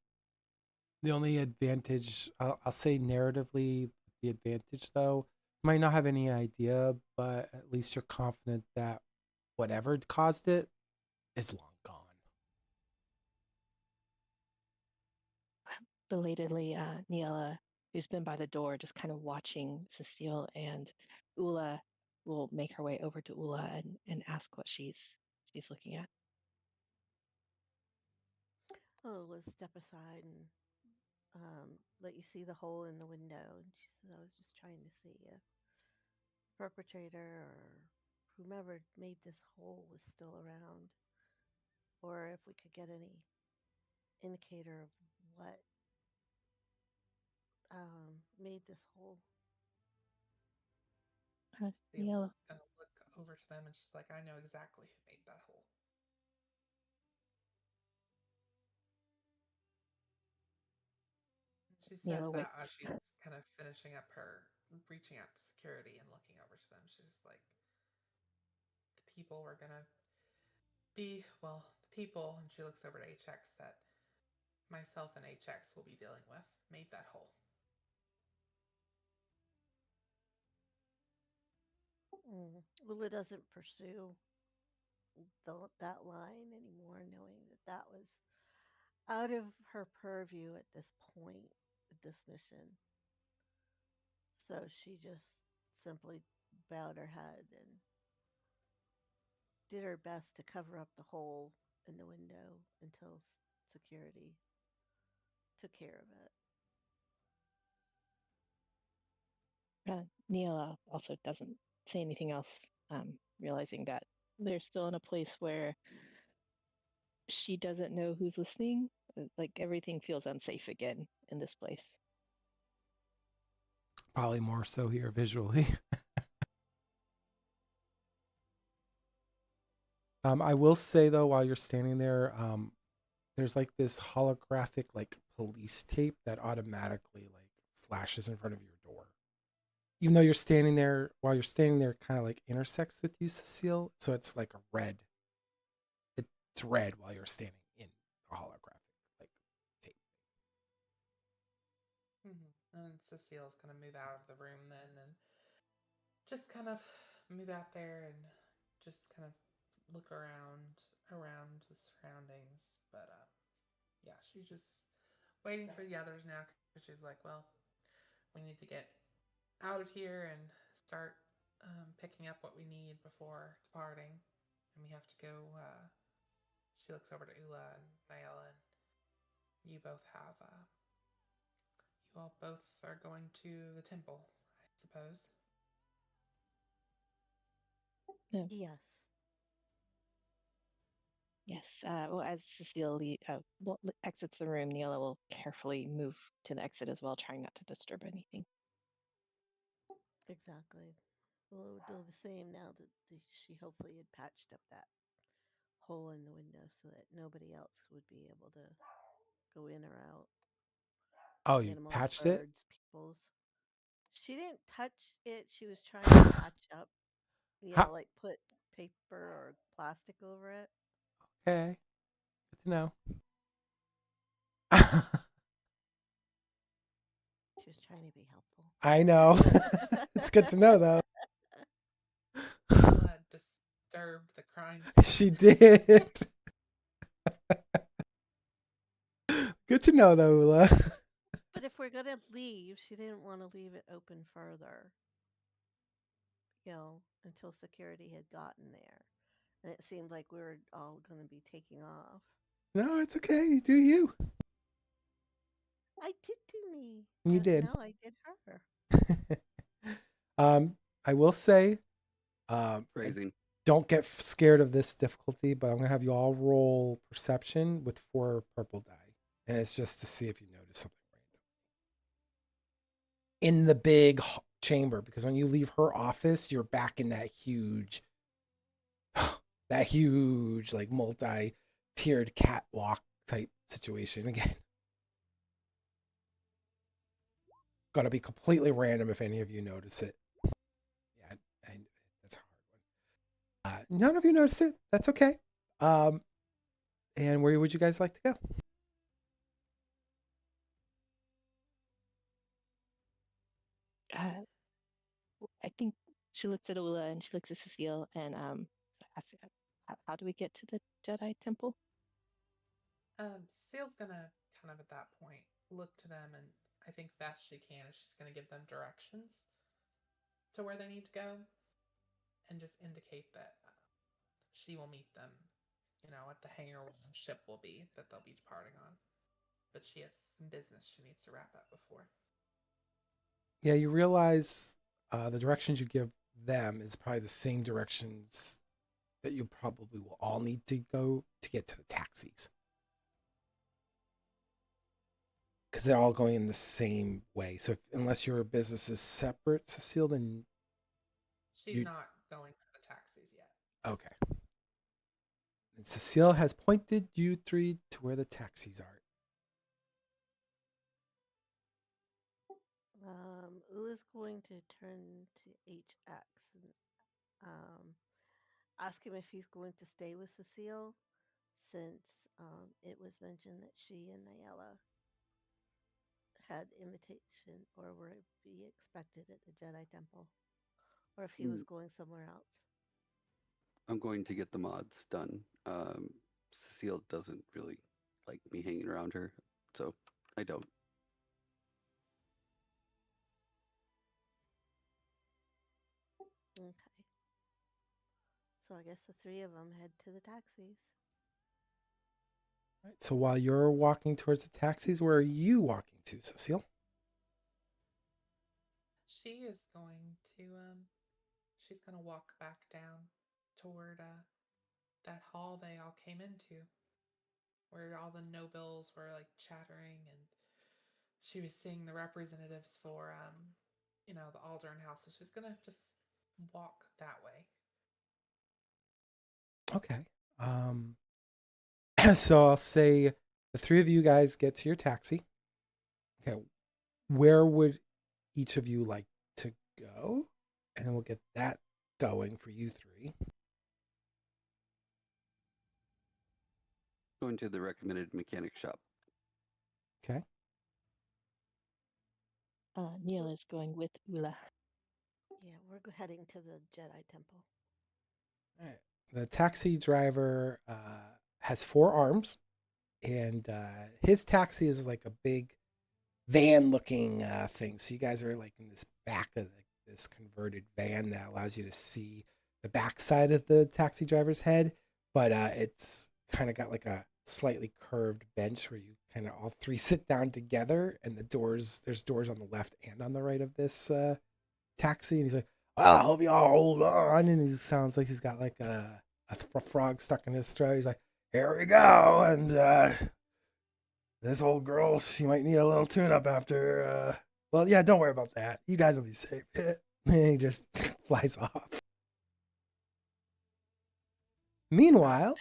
the only advantage, I'll say narratively, the advantage though, you might not have any idea, but at least you're confident that whatever caused it is long gone. Belatedly, Ni-Ella, who's been by the door, just kind of watching Cecile and Oola will make her way over to Oola and ask what she's looking at. Oh, let's step aside and let you see the hole in the window. And she says, I was just trying to see if perpetrator or whomever made this hole was still around, or if we could get any indicator of what made this hole. Seal's Ni-Ella, gonna look over to them and she's like, I know exactly who made that hole. She says Ni-Ella that waits. as she's kind of finishing up her reaching out to security and looking over to them. She's just like, the people were gonna be, well, the people, and she looks over to HX that myself and HX will be dealing with made that hole. Ula doesn't pursue that line anymore, knowing that that was out of her purview at this point with this mission. So she just simply bowed her head and did her best to cover up the hole in the window until security took care of it. Ni-Ella also doesn't say anything else, realizing that they're still in a place where she doesn't know who's listening. Like everything feels unsafe again in this place. Probably more so here visually. I will say though, while you're standing there, there's like this holographic like police tape that automatically like flashes in front of your door. Even though you're standing there, while you're standing there, kind of like intersects with you, Suseel. So it's like a red. It's red while you're standing in the holographic like tape. And Cecile's gonna move out of the room then and just kind of move out there and just kind of look around the surroundings. But yeah, she's just waiting for the others now because she's like, well, we need to get out of here and start picking up what we need before departing. And we have to go. She looks over to Oola and Ni-Ella, and you both have. You all both are going to the temple, I suppose. Yeah. Yes. Yes. Well, as Cecile exits the room, Ni-Ella will carefully move to the exit as well, trying not to disturb anything. Exactly. We'll do the same now that she hopefully had patched up that hole in the window so that nobody else would be able to go in or out. Oh, you Animals, patched it? birds, peoples. She didn't touch it. She was trying to patch up, Ha- like put paper or plastic over it. okay, good to know. She was trying to be helpful. I know. It's good to know though. Oola disturbed the crime She scene. did. Good to know though, Oola. But if we're gonna leave, she didn't want to leave it open further, until security had gotten there. And it seemed like we were all gonna be taking off. No, it's okay. You do you. I did do me You just did. now. I did her. I will say, I Phrasing. don't get scared of this difficulty, but I'm gonna have you all roll perception with 4 purple die, and it's just to see if you notice something random in the big chamber. Because when you leave her office, you're back in that huge like multi-tiered catwalk type situation again. Gotta be completely random if any of you notice it. Yeah, that's a hard one. None of you notice it. That's okay. Um, and where would you guys like to go? Uh, I think she looks at Oola and she looks at Cecile and asks, how do we get to the Jedi Temple? Cecile's gonna kind of at that point look to them, and I think best she can is she's gonna give them directions to where they need to go. and just indicate that she will meet them, at the hangar where the ship will be that they'll be departing on. But she has some business she needs to wrap up before. Yeah, you realize the directions you give them is probably the same directions that you probably will all need to go to get to the taxis. Because they're all going in the same way. So unless your business is separate, Suseel, then she's not going to the taxis yet. Okay. And Suseel has pointed you three to where the taxis are. Oola's going to turn to HX and ask him if he's going to stay with Suseel, since it was mentioned that she and Ni-Ella had invitation or were to be expected at the Jedi Temple, or if he was going somewhere else. I'm going to get the mods done. Suseel doesn't really like me hanging around her, so I don't. Okay. So I guess the three of them head to the taxis. Right, so while you're walking towards the taxis, where are you walking to, Suseel? She is going to she's going to walk back down toward that hall they all came into, where all the nobles were like chattering, and she was seeing the representatives for the Alderaan house. So she's gonna just walk that way. Okay. So I'll say the three of you guys get to your taxi. Okay. Where would each of you like to go? And then we'll get that going for you three. Going to the recommended mechanic shop. Okay. Ni-Ella is going with Oola. Yeah, we're heading to the Jedi Temple. All right. The taxi driver has 4 arms, and his taxi is like a big van-looking thing. So you guys are like in this back of this converted van that allows you to see the backside of the taxi driver's head, but it's kind of got like a slightly curved bench where you kind of all three sit down together, and there's doors on the left and on the right of this taxi, and he's like, "Well, I hope you all hold on," and he sounds like he's got like a frog stuck in his throat. He's like, "Here we go," and this old girl, she might need a little tune-up after, well, yeah, don't worry about that. You guys will be safe. And he just flies off. Meanwhile,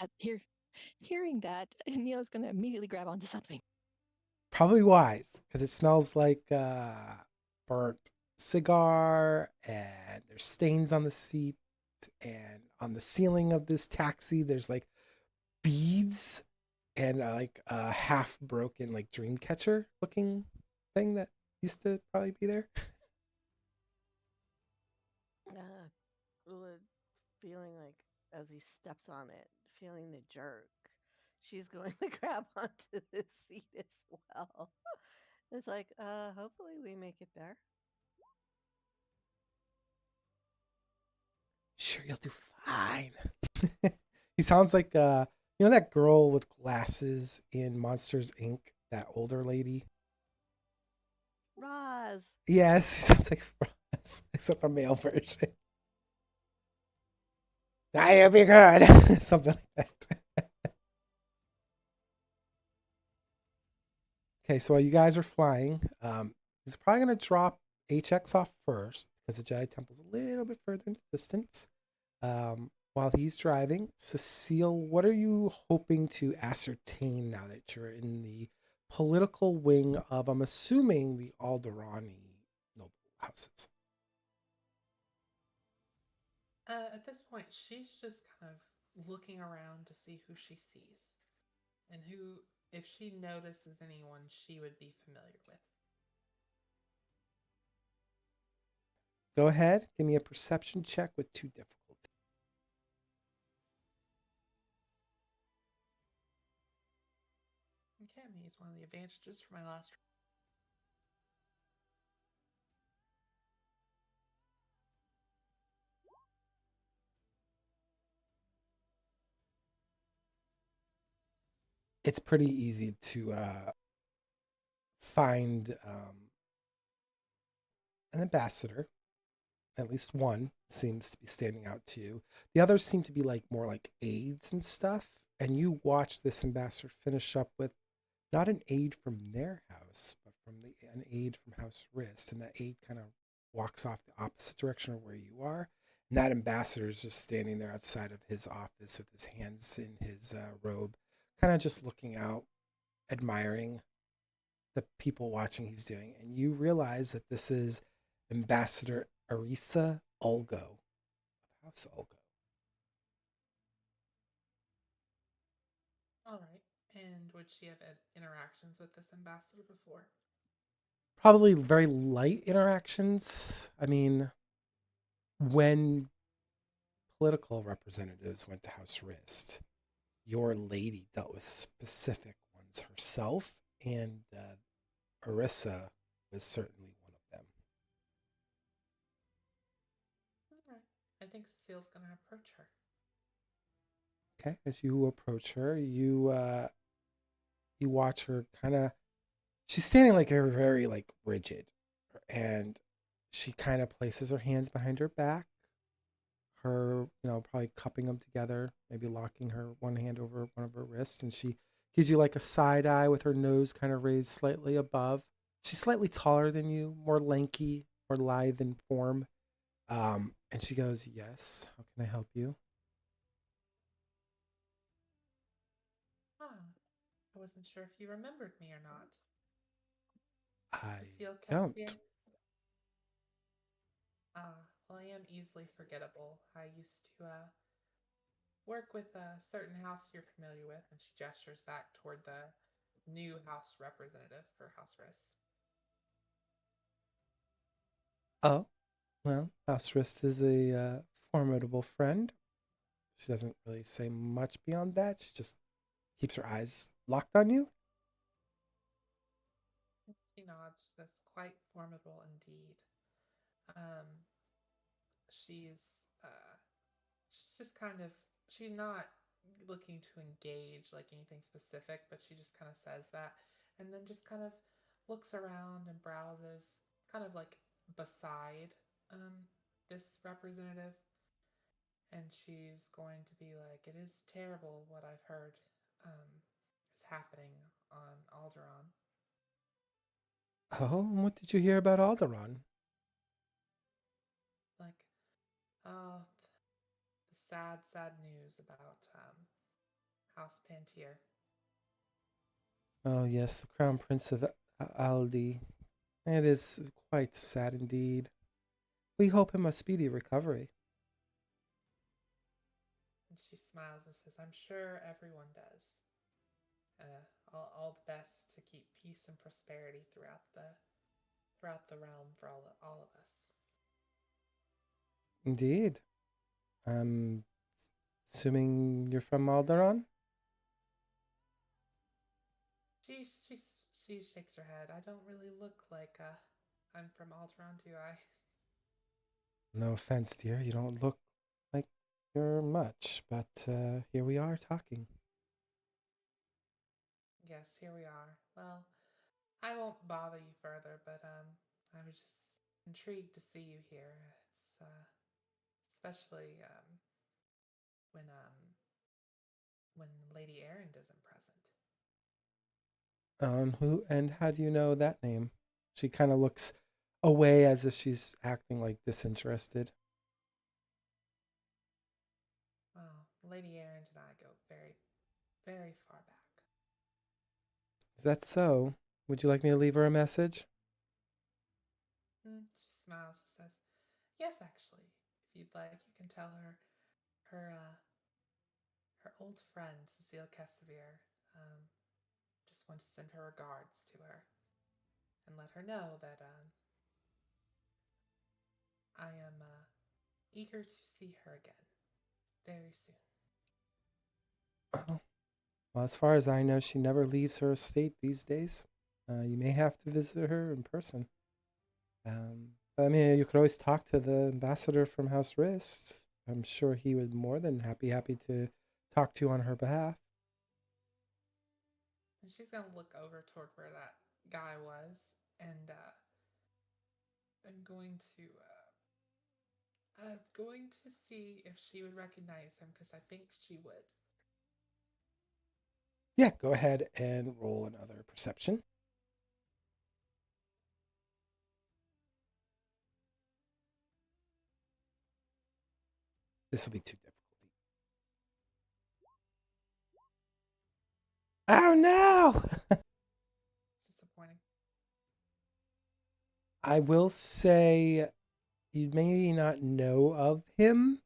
Hearing that, Ni-Ella's going to immediately grab onto something. Probably wise, because it smells like burnt cigar, and there's stains on the seat, and on the ceiling of this taxi, there's like beads and like a half broken like dream catcher looking thing that used to probably be there. Oola, feeling like as he steps on it, feeling the jerk, she's going to grab onto the seat as well. It's like, hopefully we make it there. Sure, you'll do fine. He sounds like that girl with glasses in Monsters Inc., that older lady. Roz. Yes, he sounds like Roz, except a male version. I'll be good. Something like that. Okay, so while you guys are flying, he's probably going to drop HX off first because the Jedi Temple's a little bit further in the distance. While he's driving, Suseel, what are you hoping to ascertain now that you're in the political wing of, I'm assuming, the Alderaani noble houses? At this point, she's just kind of looking around to see who she sees and who, if she notices anyone, she would be familiar with. Go ahead, give me a perception check with 2 difficulty. Okay, I'm going to use one of the advantages for my last. it's pretty easy to find an ambassador. At least one seems to be standing out to you. The others seem to be like more like aides and stuff. And you watch this ambassador finish up with not an aide from their house, but from an aide from House Wrist. And that aide kind of walks off the opposite direction of where you are. And that ambassador is just standing there outside of his office with his hands in his robe, kind of just looking out, admiring the people watching he's doing. And you realize that this is Ambassador Arisa Ulgo of House Ulgo. All right. And would she have had interactions with this ambassador before? Probably very light interactions. I mean, when political representatives went to House Wrist, your lady dealt with specific ones herself, and Arissa was certainly one of them. All right. I think Cecile's going to approach her. Okay, as you approach her, you watch her kind of. She's standing like very like rigid, and she kind of places her hands behind her back, her, probably cupping them together, maybe locking her one hand over one of her wrists, and she gives you like a side eye with her nose kind of raised slightly above. She's slightly taller than you, more lanky, more lithe in form. And she goes, "Yes, how can I help you?" Ah, I wasn't sure if you remembered me or not. I Suseel Kesvir? don't. Well, I am easily forgettable. I used to work with a certain house you're familiar with, and she gestures back toward the new house representative for House Riss. Oh, well, House Wrist is a formidable friend. She doesn't really say much beyond that. She just keeps her eyes locked on you. She nods, says, quite formidable indeed. Um, she's uh, she's just kind of she's not looking to engage like anything specific, but she just kind of says that, and then just kind of looks around and browses, kind of like beside this representative, and she's going to be like, "It is terrible what I've heard is happening on Alderaan." Oh, and what did you hear about Alderaan? Like, oh, the sad, sad news about House Pantier. Oh, yes, the Crown Prince of Aldi. It is quite sad indeed. We hope him a speedy recovery. And she smiles and says, "I'm sure everyone does. All the best to keep peace and prosperity throughout the realm for all of us." Indeed. I'm assuming you're from Alderaan? She she she shakes her head. "I don't really look like I'm from Alderaan, do I?" No offense, dear. You don't look like you're much, but here we are talking. Yes, here we are. Well, I won't bother you further, but I was just intrigued to see you here. It's especially when Lady Errand isn't present. And how do you know that name? She kind of looks away as if she's acting like disinterested. Well, Lady Errand and I go very, very far back. Is that so? Would you like me to leave her a message? She smiles and says, "Yes, actually, if you'd like, you can tell her her old friend Suseel Kesvir just want to send her regards to her and let her know that I am eager to see her again very soon." Oh, well, as far as I know, she never leaves her estate these days. You may have to visit her in person. I mean, you could always talk to the ambassador from House Wrist. I'm sure he would more than happy to talk to you on her behalf. And she's gonna look over toward where that guy was, and I'm going to see if she would recognize him because I think she would. Yeah, go ahead and roll another perception. This will be too difficult. Oh no! It's disappointing. I will say you may not know of him,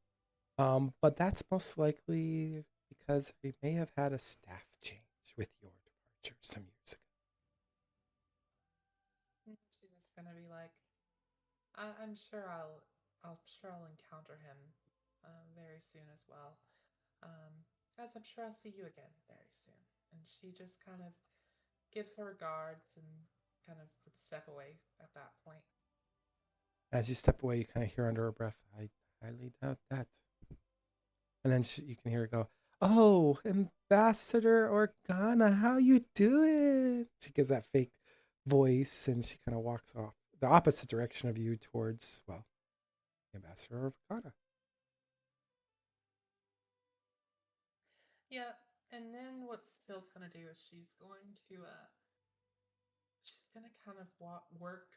but that's most likely because he may have had a staff change with your departure some years ago. She's just gonna be like, I'm sure I'll encounter him very soon as well. Um, as I'm sure I'll see you again very soon. And she just kind of gives her regards and kind of would step away at that point. As you step away, you kind of hear under her breath, I highly doubt that. And then you can hear her go, "Oh, Ambassador Organa, how you doing?" She gives that fake voice and she kind of walks off the opposite direction of you towards, well, Ambassador Organa. Yeah, and then what Steele's gonna do is she's gonna kind of work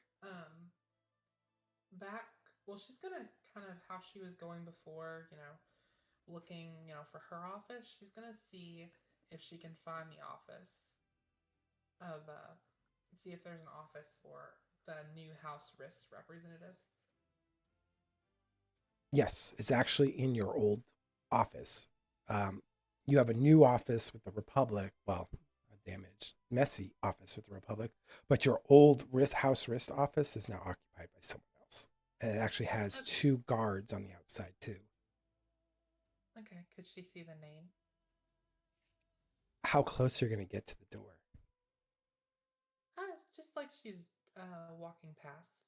back. Well, she's gonna kind of how she was going before, looking, for her office. She's gonna see if she can find the office of see if there's an office for the new House Risk representative. Yes, it's actually in your old office. You have a new office with the Republic. Well, a damaged, messy office with the Republic, but your old House Wrist office is now occupied by someone else. And it actually has Okay. 2 guards on the outside too. Okay, could she see the name? How close you're going to get to the door? Just like she's walking past.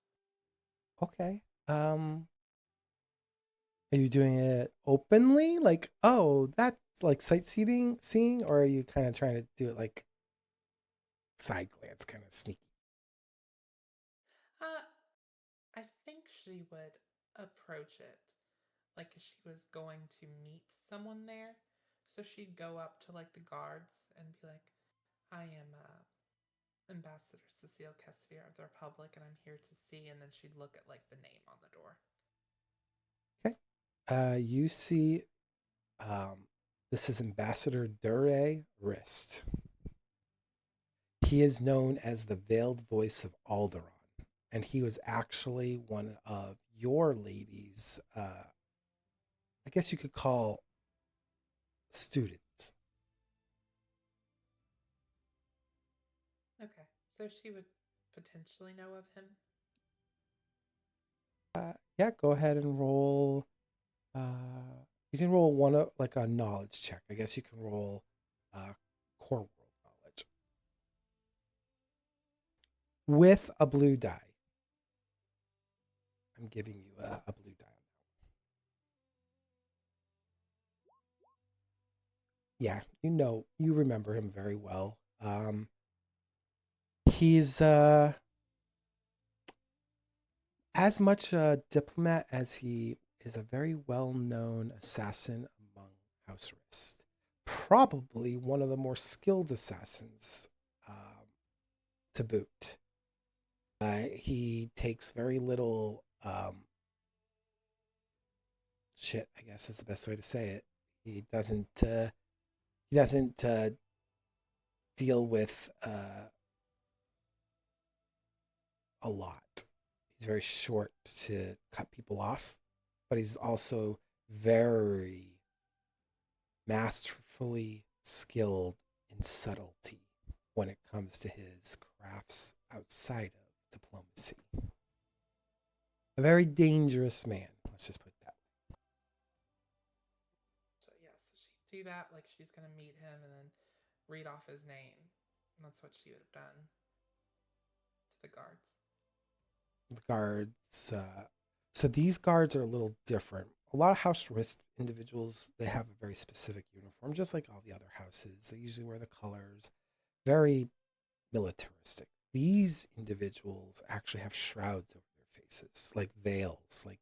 Okay. Are you doing it openly? Like, oh, that's like seeing, or are you kind of trying to do it like side glance, kind of sneaky? I think she would approach it like she was going to meet someone there. So she'd go up to like the guards and be like, "I am Ambassador Suseel Kesvir of the Republic, and I'm here to see." And then she'd look at like the name on the door. Okay. You see, this is Ambassador Dure Rist. He is known as the Veiled Voice of Alderaan, and he was actually one of your ladies. I guess you could call students. Okay, so she would potentially know of him. Yeah, go ahead and roll. You can roll one like a knowledge check. I guess you can roll core world knowledge with a blue die. I'm giving you a blue die on that. Yeah, you remember him very well. He's as much a diplomat as he is a very well-known assassin among House Rist. Probably one of the more skilled assassins to boot. He takes very little shit, I guess is the best way to say it. He doesn't deal with a lot. He's very short to cut people off, but he's also very masterfully skilled in subtlety when it comes to his crafts outside of diplomacy. A very dangerous man, let's just put that. So yeah, so she'd do that, like she's gonna meet him and then read off his name. And that's what she would have done to the guards. The guards, so these guards are a little different. A lot of House Risk individuals, they have a very specific uniform, just like all the other houses. They usually wear the colors. very militaristic. These individuals actually have shrouds over their faces, like veils, like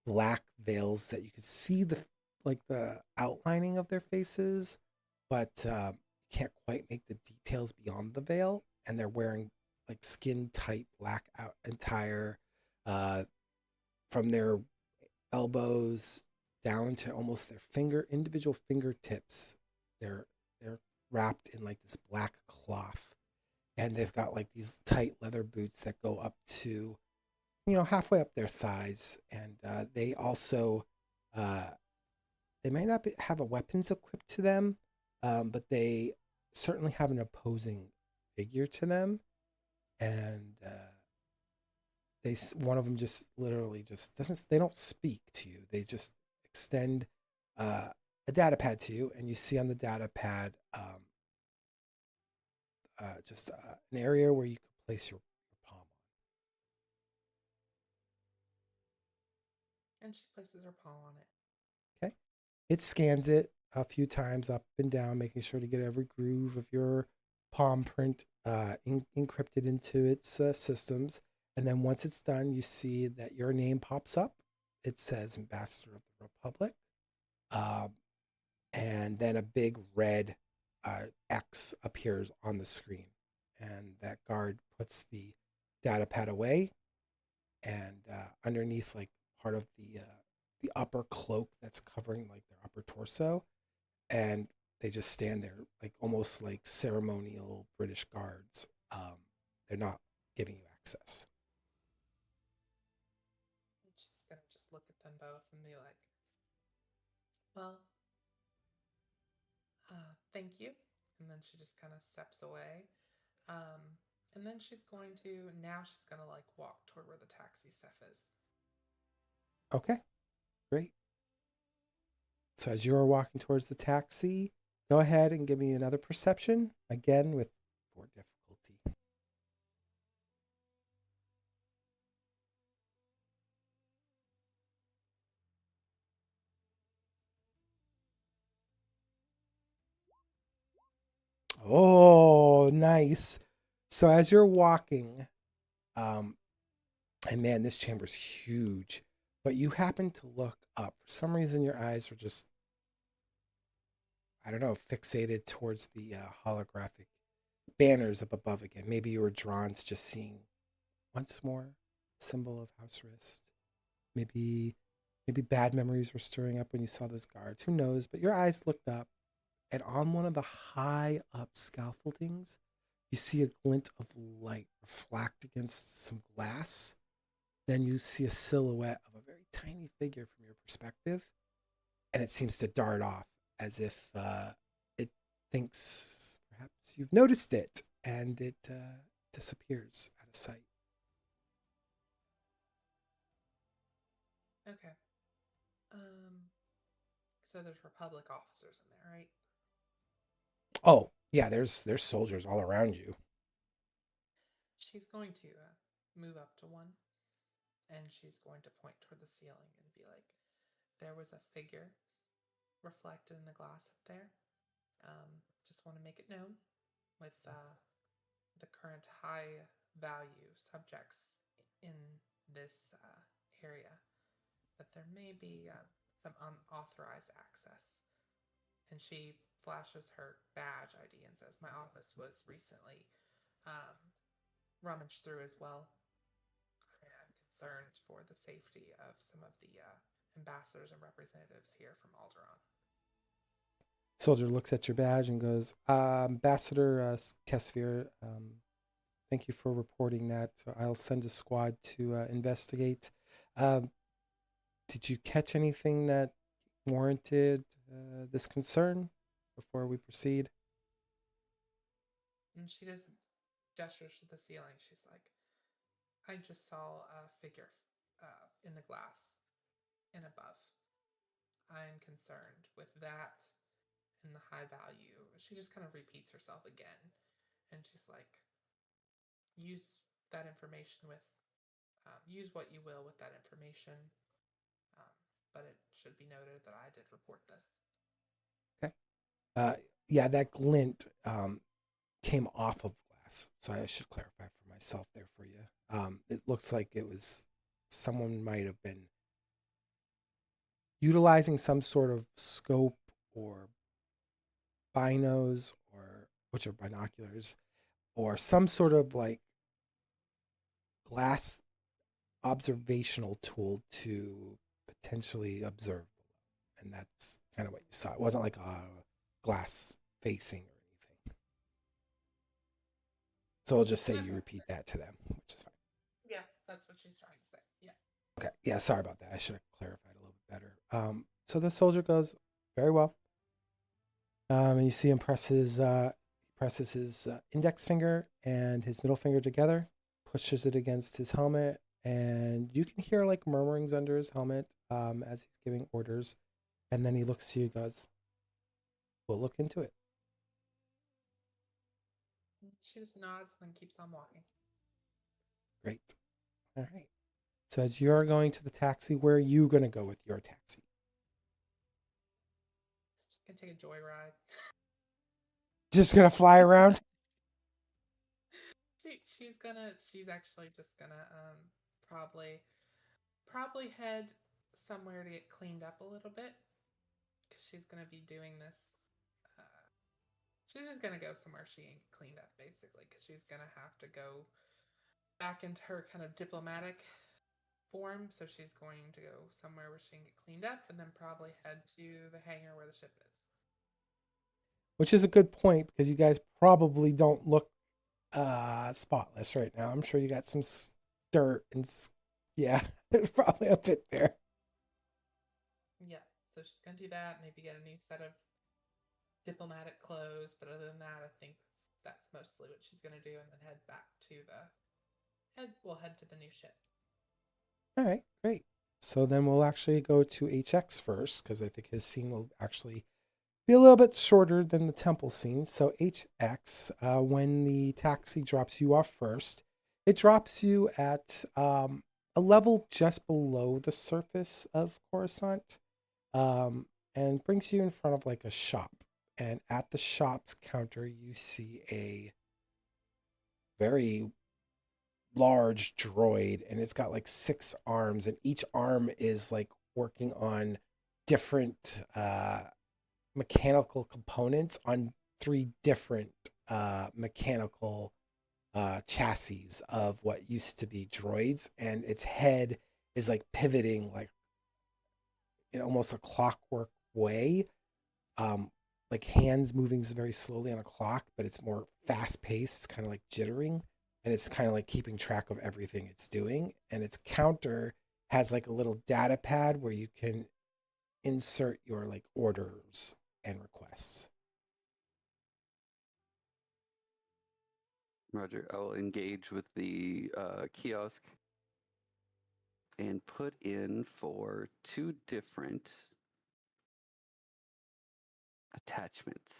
black veils that you could see the outlining of their faces, but you can't quite make the details beyond the veil. And they're wearing like skin tight black out attire, uh, from their elbows down to almost their individual fingertips. They're they're wrapped in like this black cloth, and they've got like these tight leather boots that go up to, halfway up their thighs. And they also, uh, they might not have a weapons equipped to them, but they certainly have an opposing figure to them. And one of them just literally just doesn't. They don't speak to you. They just extend uh, a data pad to you, and you see on the data pad, just an area where you can place your palm on. And she places her paw on it. Okay. It scans it a few times up and down, making sure to get every groove of your palm print encrypted into its systems. And then once it's done, you see that your name pops up. It says Ambassador of the Republic. Um, and then a big red X appears on the screen. And that guard puts the data pad away, and underneath, like part of the upper cloak that's covering like their upper torso, and they just stand there like almost like ceremonial British guards. They're not giving you access. And she's gonna just look at them both and be like, well, thank you. And then she just kind of steps away. Um, and then she's going to, now she's going to like walk toward where the taxi stuff is. Okay, great. So as you're walking towards the taxi, go ahead and give me another perception, again with 4 difficulty. Oh, nice. So as you're walking, um, and man, this chamber's huge, but you happen to look up. For some reason, your eyes were just, I don't know, fixated towards the holographic banners up above again. Maybe you were drawn to just seeing once more symbol of house wrist. Maybe bad memories were stirring up when you saw those guards. Who knows? But your eyes looked up, and on one of the high up scaffoldings, you see a glint of light reflect against some glass. Then you see a silhouette of a very tiny figure from your perspective, and it seems to dart off as if it thinks perhaps you've noticed it, and it disappears out of sight. Okay. So there's Republic officers in there, right? Oh yeah, there's soldiers all around you. She's going to move up to one, and she's going to point toward the ceiling and be like, there was a figure reflected in the glass up there. Just want to make it known with the current high value subjects in this area that there may be some unauthorized access. And she flashes her badge ID and says, my office was recently um, rummaged through as well. I'm concerned for the safety of some of the ambassadors and representatives here from Alderaan. Soldier looks at your badge and goes, Ambassador Kesvir, thank you for reporting that. So I'll send a squad to investigate. Did you catch anything that warranted this concern before we proceed? And she just gestures to the ceiling. She's like, I just saw a figure in the glass and above. I'm concerned with that and the high value. She just kind of repeats herself again. And she's like, use that information with, use what you will with that information. But it should be noted that I did report this. Okay. Yeah, that glint came off of glass. So I should clarify for myself there for you. It looks like it was someone might have been utilizing some sort of scope or binos, or which are binoculars, or some sort of like glass observational tool to potentially observe. And that's kind of what you saw. It wasn't like a glass facing or anything. So I'll just say you repeat that to them, which is fine. Yeah, that's what she's trying to say. Yeah. Okay. Yeah, sorry about that. I should have clarified a little bit better. So the soldier goes, very well. And you see him presses his index finger and his middle finger together, pushes it against his helmet, and you can hear like murmurings under his helmet as he's giving orders. And then he looks to you and goes, we'll look into it. She just nods and then keeps on walking. Great. All right. So as you're going to the taxi, where are you going to go with your taxi? She's gonna take a joyride. Just going to fly around? She's actually just gonna probably head somewhere to get cleaned up a little bit, because she's gonna be doing this. She's just gonna go somewhere she ain't cleaned up, basically, because she's gonna have to go back into her kind of diplomatic form. So she's going to go somewhere where she can get cleaned up, and then probably head to the hangar where the ship is. Which is a good point, because you guys probably don't look spotless right now. I'm sure you got some dirt and yeah, there's probably a bit there. Yeah, so she's gonna do that. Maybe get a new set of diplomatic clothes, but other than that, I think that's mostly what she's gonna do, and then head back to head to the new ship. All right, great. So then we'll actually go to HX first, because I think his scene will actually be a little bit shorter than the temple scene. So HX, when the taxi drops you off first, it drops you at a level just below the surface of Coruscant, and brings you in front of like a shop. And at the shop's counter, you see a very large droid, and it's got like 6 arms, and each arm is like working on different mechanical components on 3 different mechanical chassis of what used to be droids, and its head is like pivoting like in almost a clockwork way, like hands moving very slowly on a clock, but it's more fast paced. It's kind of like jittering, and it's kind of like keeping track of everything it's doing. And its counter has like a little data pad where you can insert your like orders and requests. Roger, I will engage with the kiosk and put in for 2 different attachments.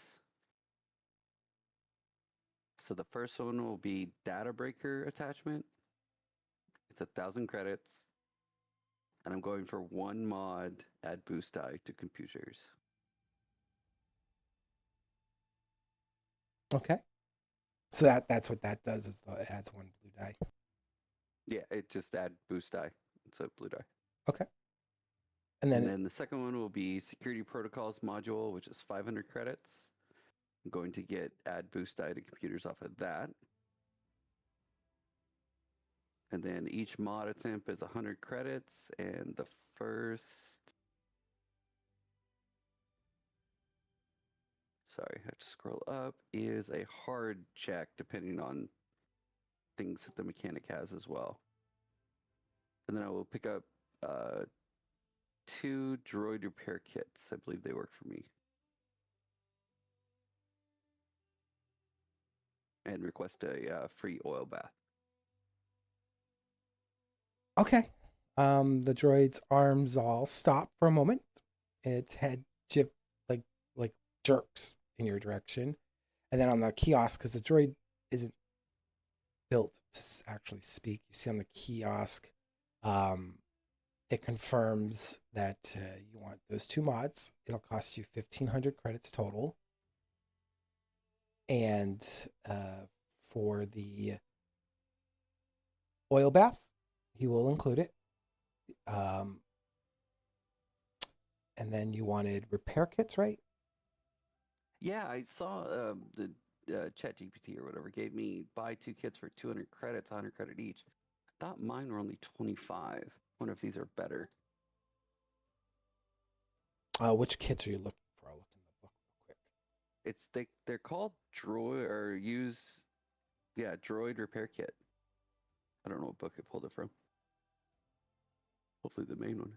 So the first one will be data breaker attachment. It's 1,000 credits. And I'm going for 1 mod, add boost die to computers. Okay. So that's what that does, is it adds 1 blue die. Yeah, it just add boost die. It's a blue die. Okay. And then the second one will be security protocols module, which is 500 credits. I'm going to get add boost die to computers off of that. And then each mod attempt is 100 credits, and the first... Sorry, I have to scroll up, is a hard check, depending on things that the mechanic has as well. And then I will pick up 2 droid repair kits. I believe they work for me. And request a free oil bath. okay. The droid's arms all stop for a moment. Its head like jerks in your direction. And then on the kiosk, because the droid isn't built to actually speak, you see on the kiosk, it confirms that you want those 2 mods. It'll cost you 1,500 credits total. And for the oil bath, he will include it. And then you wanted repair kits, right? Yeah, I saw the Chat GPT or whatever gave me buy 2 kits for 200 credits, 100 credit each. I thought mine were only 25. Wonder if these are better. Which kits are you looking for? I'll look in the book real quick. They're called droid repair kit. I don't know what book it pulled it from. Hopefully the main one.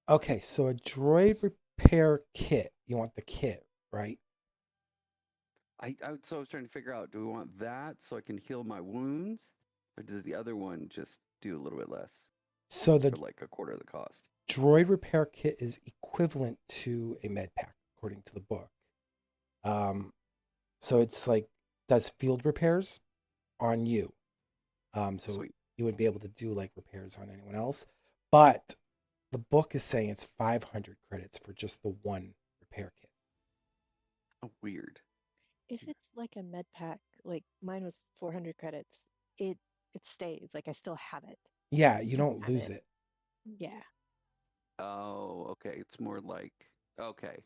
Okay, so a droid repair kit. You want the kit, right? So I was trying to figure out, do we want that so I can heal my wounds, or does the other one just do a little bit less So the for like a quarter of the cost? droid repair kit is equivalent to a med pack, according to the book. So it's like does field repairs on you. So Sweet. you wouldn't be able to do like repairs on anyone else. But the book is saying it's 500 credits for just the one repair kit. Oh, weird. If it's like a med pack, like mine was 400 credits, it stays. Like I still have it. Yeah, you I don't have lose it. it. Yeah. Oh, okay. It's more like, okay.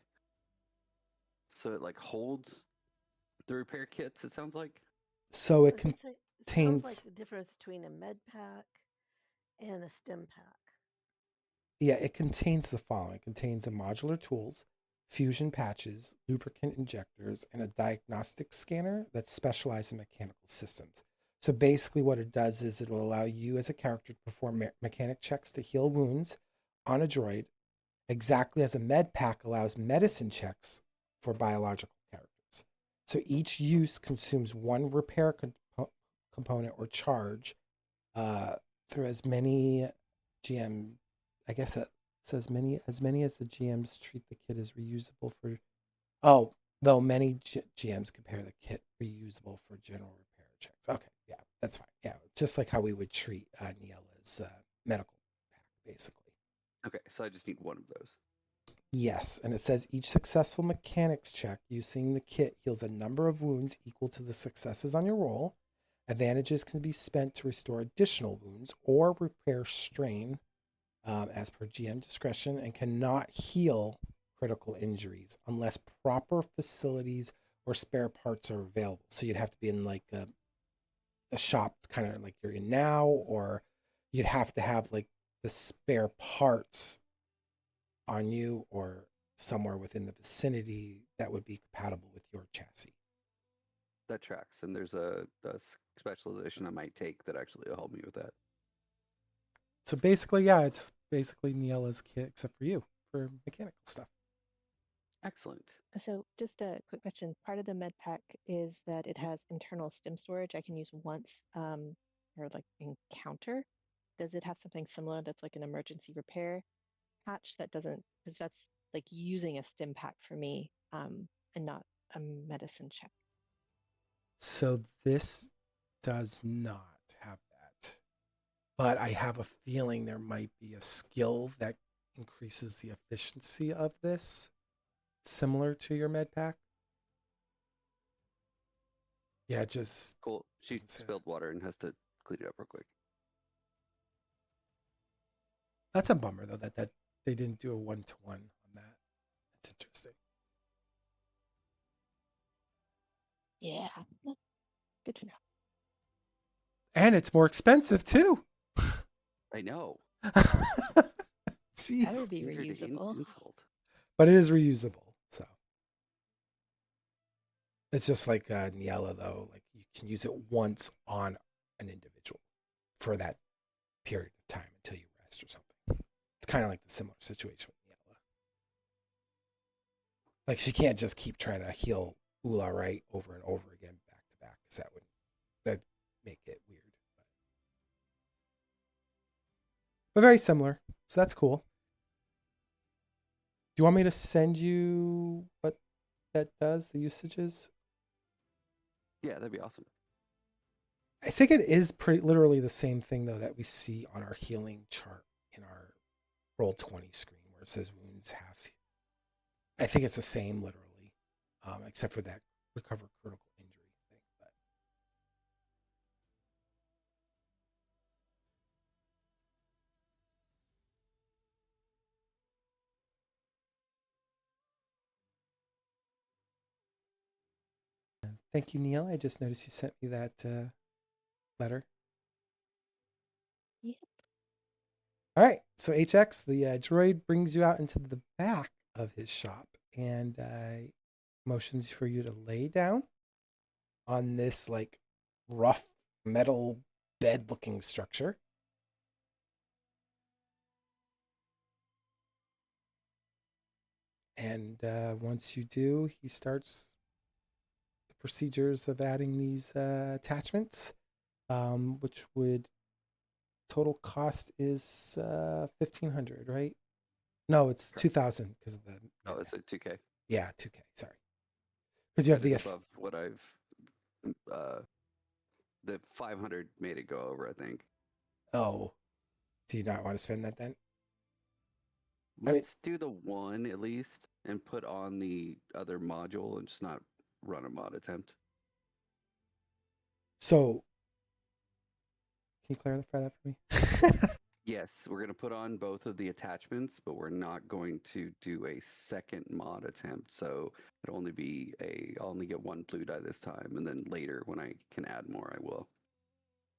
So it like holds the repair kits, it sounds like? So it It sounds like contains, the difference between a med pack and a stim pack. yeah, it contains the following. It contains a modular tools, fusion patches, lubricant injectors, and a diagnostic scanner that's specialized in mechanical systems. So basically, what it does is it will allow you as a character to perform mechanic checks to heal wounds on a droid, exactly as a med pack allows medicine checks for biological characters. So each use consumes one repair component or charge through as many GM. I guess it says many as the GMs treat the kit as reusable for. Oh, though many GMs compare the kit reusable for general repair checks. Okay, yeah, that's fine. Yeah, just like how we would treat Ni-Ella's medical pack, basically. Okay, so I just need one of those. Yes, and it says each successful mechanics check using the kit heals a number of wounds equal to the successes on your roll. Advantages can be spent to restore additional wounds or repair strain as per GM discretion and cannot heal critical injuries unless proper facilities or spare parts are available. So you'd have to be in like a shop kind of like you're in now, or you'd have to have like the spare parts on you or somewhere within the vicinity that would be compatible with your chassis. That tracks, and there's a specialization I might take that actually will help me with that. So basically, yeah, it's basically Ni-Ella's kit except for you for mechanical stuff. Excellent. So just a quick question. Part of the med pack is that it has internal stim storage I can use once or like encounter. Does it have something similar that's like an emergency repair patch that doesn't, because that's like using a stim pack for me and not a medicine check. So this does not have that. But I have a feeling there might be a skill that increases the efficiency of this, similar to your med pack. Yeah, just Cool. She doesn't say spilled that. water and has to clean it up real quick. That's a bummer though that they didn't do a 1-to-1 on that. That's interesting. Yeah, that's good to know. And it's more expensive too. I know. Jeez. Better be Weird reusable. insult. But it is reusable, so it's just like Ni-Ella though. Like you can use it once on an individual for that period of time until you rest or something. It's kind of like the similar situation with Ni-Ella. Like she can't just keep trying to heal Oola right over and over again back to back because that'd make it weird. But very similar, so that's cool. Do you want me to send you what that does, the usages? Yeah, that'd be awesome. I think it is pretty literally the same thing though that we see on our healing chart in our roll 20 screen where it says wounds half. I think it's the same literally, except for that recover critical injury thing. But thank you, Neil. I just noticed you sent me that letter. Yep. All right, so HX, the droid brings you out into the back of his shop and motions for you to lay down on this like rough metal bed looking structure. And once you do, he starts the procedures of adding these attachments, which would total cost is 1,500, right? No, it's 2,000 because of the. Oh, is it 2K? Yeah, 2K. Sorry, because you have the above what I've the 500 made it go over, I think. Oh, do you not want to spend that then? Let's do the one at least and put on the other module and just not run a mod attempt. So, can you clarify that for me? Yes, we're going to put on both of the attachments, but we're not going to do a second mod attempt. So it'll only be I'll only get one blue die this time, and then later when I can add more, I will.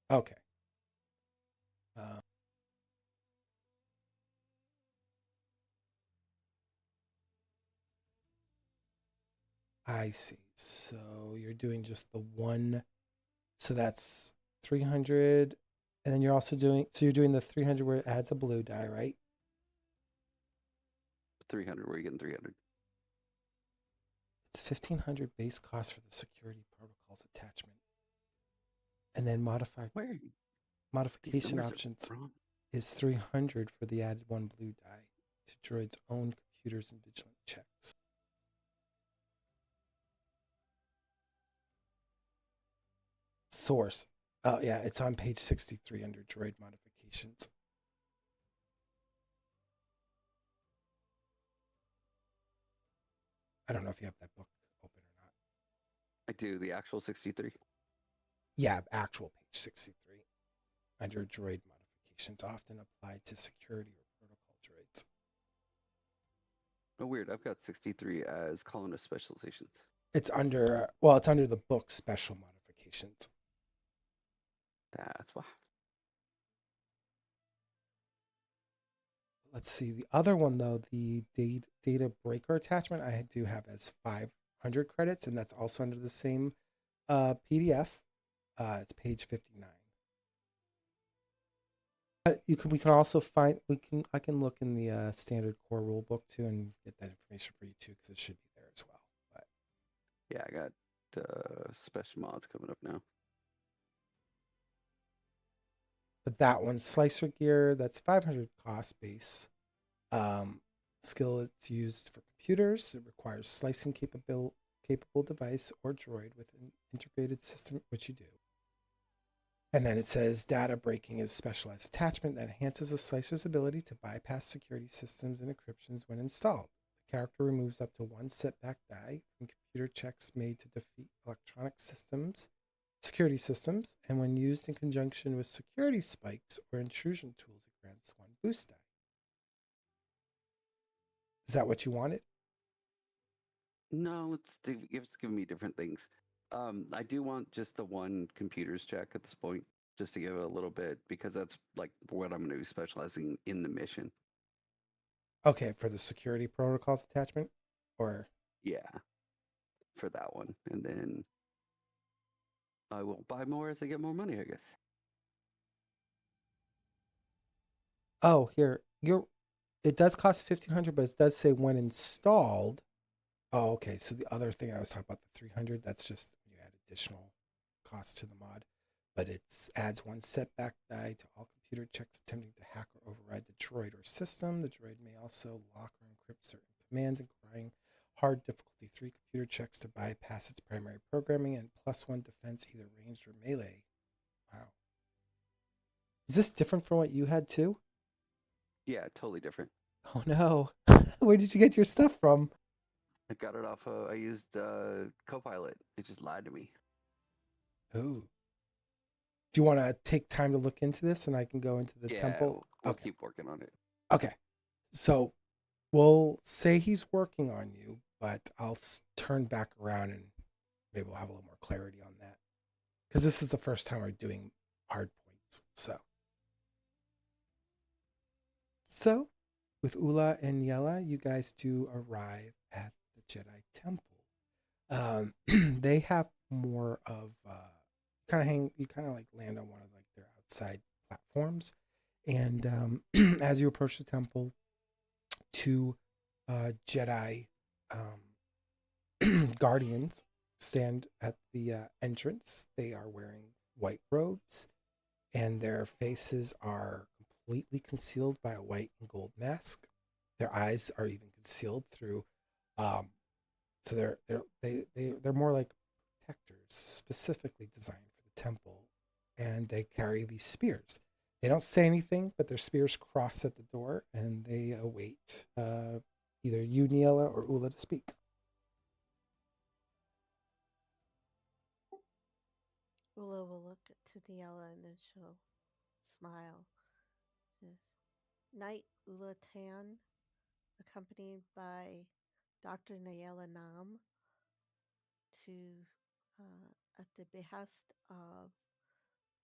Okay. I see. So you're doing just the one. So that's 300. And then you're also doing, so you're doing the 300 where it adds a blue die, right? 300, where are you getting 300? It's 1,500 base cost for the security protocols attachment. And then modification options is 300 for the added one blue die to droid's own computers and vigilant checks. Source. Oh, yeah, it's on page 63 under droid modifications. I don't know if you have that book open or not. I do, the actual 63. Yeah, actual page 63 under droid modifications often applied to security or protocol droids. Oh, weird. I've got 63 as colonist specializations. It's under, well, it's under the book special modifications. That's why. Let's see. The other one, though, the data breaker attachment, I do have as 500 credits, and that's also under the same PDF. It's page 59. We can also find, I can look in the standard core rule book too and get that information for you too, because it should be there as well. But yeah, I got special mods coming up now. But that one, slicer gear, that's 500 cost base. Skill it's used for computers. It requires slicing capable device or droid with an integrated system, which you do. And then it says data breaking is a specialized attachment that enhances a slicer's ability to bypass security systems and encryptions when installed. The character removes up to one setback die from computer checks made to defeat electronic systems, security systems, and when used in conjunction with security spikes or intrusion tools, it grants one boost die. Is that what you wanted? No, it's giving me different things. I do want just the one computers check at this point, just to give it a little bit, because that's like what I'm going to be specializing in the mission. Okay, for the security protocols attachment? Or yeah, for that one. And then I will buy more as I get more money, I guess. Oh, here. It does cost 1,500, but it does say when installed. Oh, okay. So the other thing I was talking about, the 300, that's just when you add additional cost to the mod. But it adds one setback die to all computer checks attempting to hack or override the droid or system. The droid may also lock or encrypt certain commands, requiring hard difficulty 3 computer checks to bypass its primary programming, and +1 defense, either ranged or melee. Is this different from what you had too? Yeah, totally different. Oh no. Where did you get your stuff from? I got it off. I used Copilot. It just lied to me. Ooh. Do you want to take time to look into this and I can go into the Yeah, temple? we'll Okay. keep working on it. Okay. So we'll say he's working on you, but I'll turn back around and maybe we'll have a little more clarity on that. Because this is the first time we're doing hard points. So with Oola and Ni-Ella, you guys do arrive at the Jedi Temple. They have more of you kind of like land on one of like their outside platforms, and as you approach the temple, two Jedi guardians stand at the entrance. They are wearing white robes, and their faces are completely concealed by a white and gold mask. Their eyes are even concealed through um, so they're more like protectors specifically designed for the temple, and they carry these spears. They don't say anything, but their spears cross at the door, and they await either you, Ni-Ella, or Oola to speak. Oola will look to Ni-Ella and then she'll smile. Yes. Knight Oola Tann, accompanied by Dr. Ni-Ella Naam, to at the behest of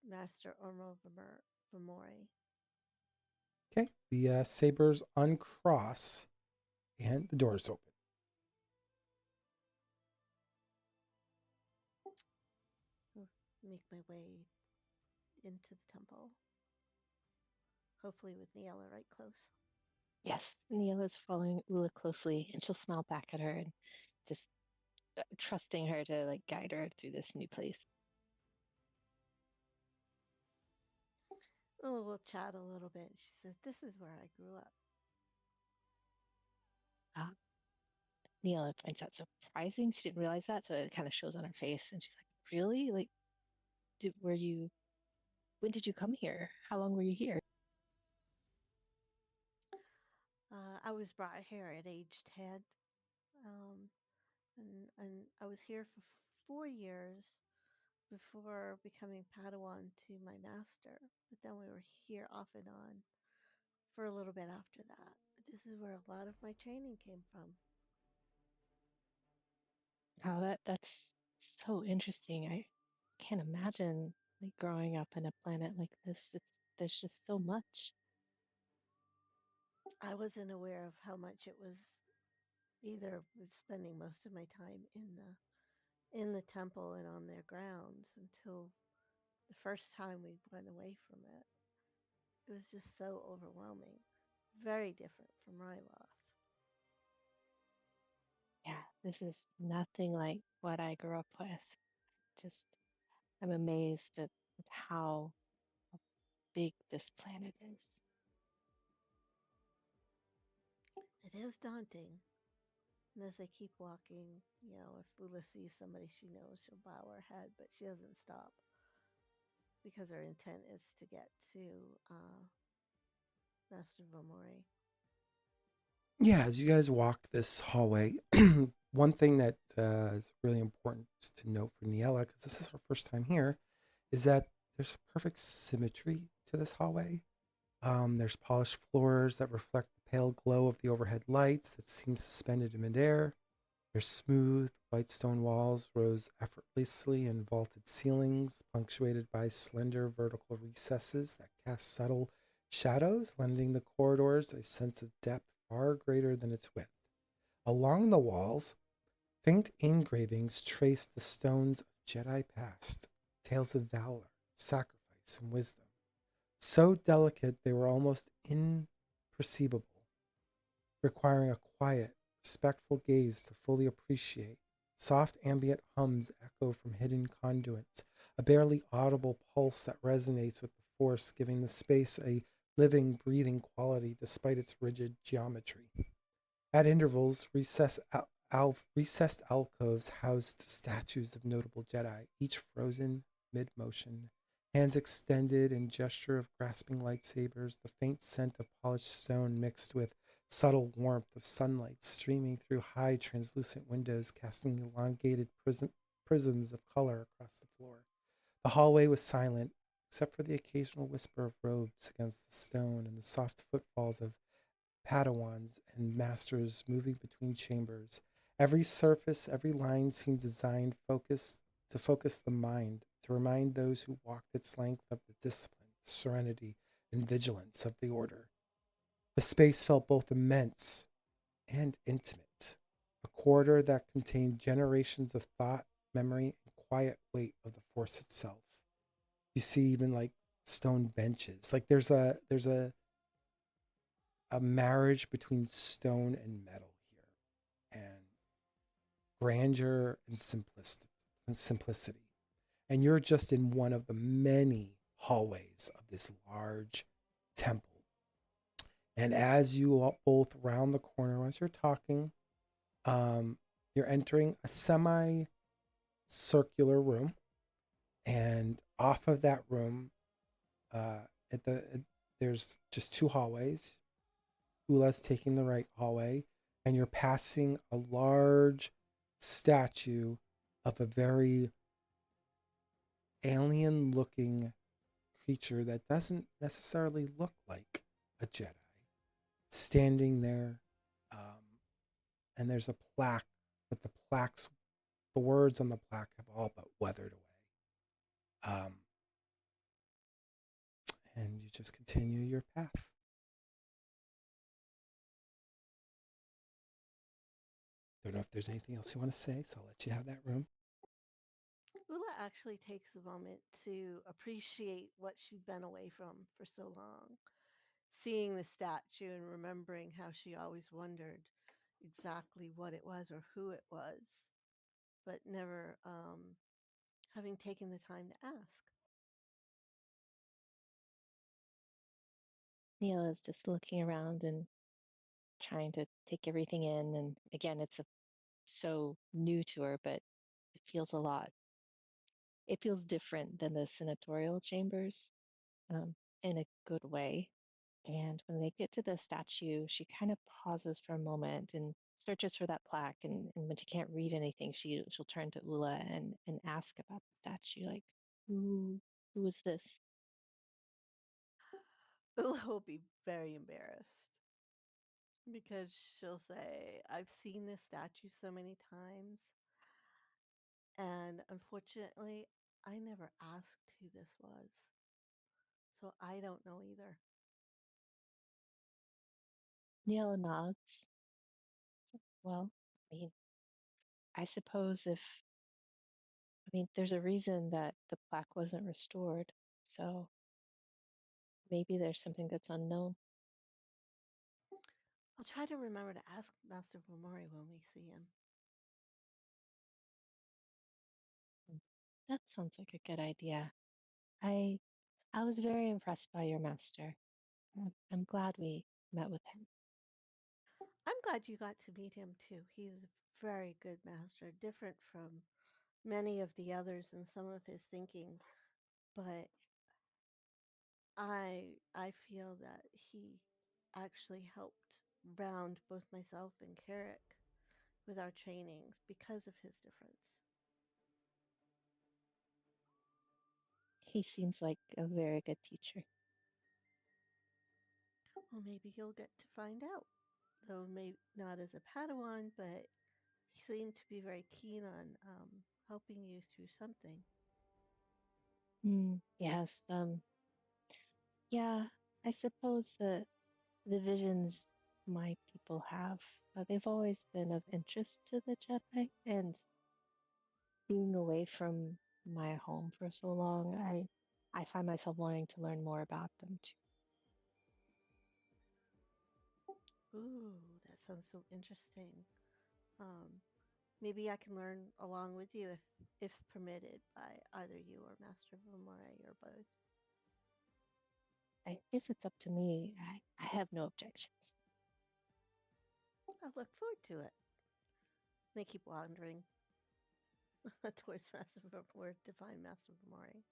Master Omril Vamori. Okay, the sabers uncross, and the doors open. Make my way into the temple, hopefully with Ni-Ella right close. Yes, Ni-Ella's following Oola closely, and she'll smile back at her and just trusting her to like guide her through this new place. Oola will chat a little bit. She said, "This is where I grew up." Uh, Ni-Ella finds that surprising. She didn't realize that, so it kind of shows on her face, and she's like, "Really? Like, were you? When did you come here? How long were you here?" I was brought here at age 10, um, and I was here for 4 years before becoming Padawan to my master. But then we were here off and on for a little bit after that. This is where a lot of my training came from. How that's so interesting. I can't imagine like growing up in a planet like this. There's just so much. I wasn't aware of how much it was either, spending most of my time in the temple and on their grounds until the first time we went away from it. It was just so overwhelming. Very different from Ryloth. Yeah, this is nothing like what I grew up with. Just I'm amazed at how big this planet is. It is daunting. And as they keep walking, if Ula sees somebody she knows, she'll bow her head, but she doesn't stop because her intent is to get to Master Vamori. Yeah, as you guys walk this hallway, one thing that is really important to note for Ni-Ella, because this is her first time here, is that there's perfect symmetry to this hallway. There's polished floors that reflect the pale glow of the overhead lights that seem suspended in midair. There's smooth, white stone walls rose effortlessly in vaulted ceilings, punctuated by slender vertical recesses that cast subtle shadows, lending the corridors a sense of depth far greater than its width. Along the walls, faint engravings trace the stones of Jedi past, tales of valor, sacrifice, and wisdom. So delicate they were almost imperceivable, requiring a quiet, respectful gaze to fully appreciate. Soft ambient hums echo from hidden conduits, a barely audible pulse that resonates with the force, giving the space a living, breathing quality despite its rigid geometry. At intervals, recessed alcoves housed statues of notable Jedi, each frozen mid motion, Hands extended in gesture of grasping lightsabers, the faint scent of polished stone mixed with subtle warmth of sunlight streaming through high translucent windows, casting elongated prisms of color across the floor. The hallway was silent, except for the occasional whisper of robes against the stone and the soft footfalls of Padawans and masters moving between chambers. Every surface, every line seemed designed to focus the mind, to remind those who walked its length of the discipline, serenity, and vigilance of the order. The space felt both immense and intimate, a corridor that contained generations of thought, memory, and quiet weight of the force itself. You see even like stone benches. Like there's a marriage between stone and metal here, and grandeur and simplicity. And you're just in one of the many hallways of this large temple. And as you both round the corner, as you're talking, um, you're entering a circular room, and off of that room, uh, there's just two hallways. Oola's taking the right hallway, and you're passing a large statue of a very alien looking creature that doesn't necessarily look like a Jedi standing there. And there's a plaque, but the words on the plaque have all but weathered away. And you just continue your path. Don't know if there's anything else you want to say, so I'll let you have that room. Ula actually takes a moment to appreciate what she'd been away from for so long, seeing the statue and remembering how she always wondered exactly what it was or who it was, but never having taken the time to ask. Ni-Ella is just looking around and trying to take everything in. And again, so new to her, but it feels it feels different than the senatorial chambers in a good way. And when they get to the statue, she kind of pauses for a moment and searches for that plaque. And when she can't read anything, she'll turn to Oola and ask about the statue, like, who is this? Ula will be very embarrassed because she'll say, I've seen this statue so many times, and unfortunately, I never asked who this was, so I don't know either. Ni-Ella nods. Well, I mean, I suppose there's a reason that the plaque wasn't restored. So maybe there's something that's unknown. I'll try to remember to ask Master Vamori when we see him. Mm, That sounds like a good idea. I I was very impressed by your master. I'm glad we met with him. I'm glad you got to meet him too. He's a very good master, different from many of the others in some of his thinking, but I feel that he actually helped round both myself and Carek with our trainings because of his difference. He seems like a very good teacher. Well, maybe you'll get to find out. Though maybe not as a Padawan, but he seemed to be very keen on helping you through something. Yes, yeah, I suppose the visions my people have, they've always been of interest to the Jedi, and being away from my home for so long, I find myself wanting to learn more about them too. Ooh, that sounds so interesting. Um, Maybe I can learn along with you if permitted by either you or Master Vomore or both. If it's up to me, I have no objections. I look forward to it. They keep wandering towards Master Vomore to find Master Vomore.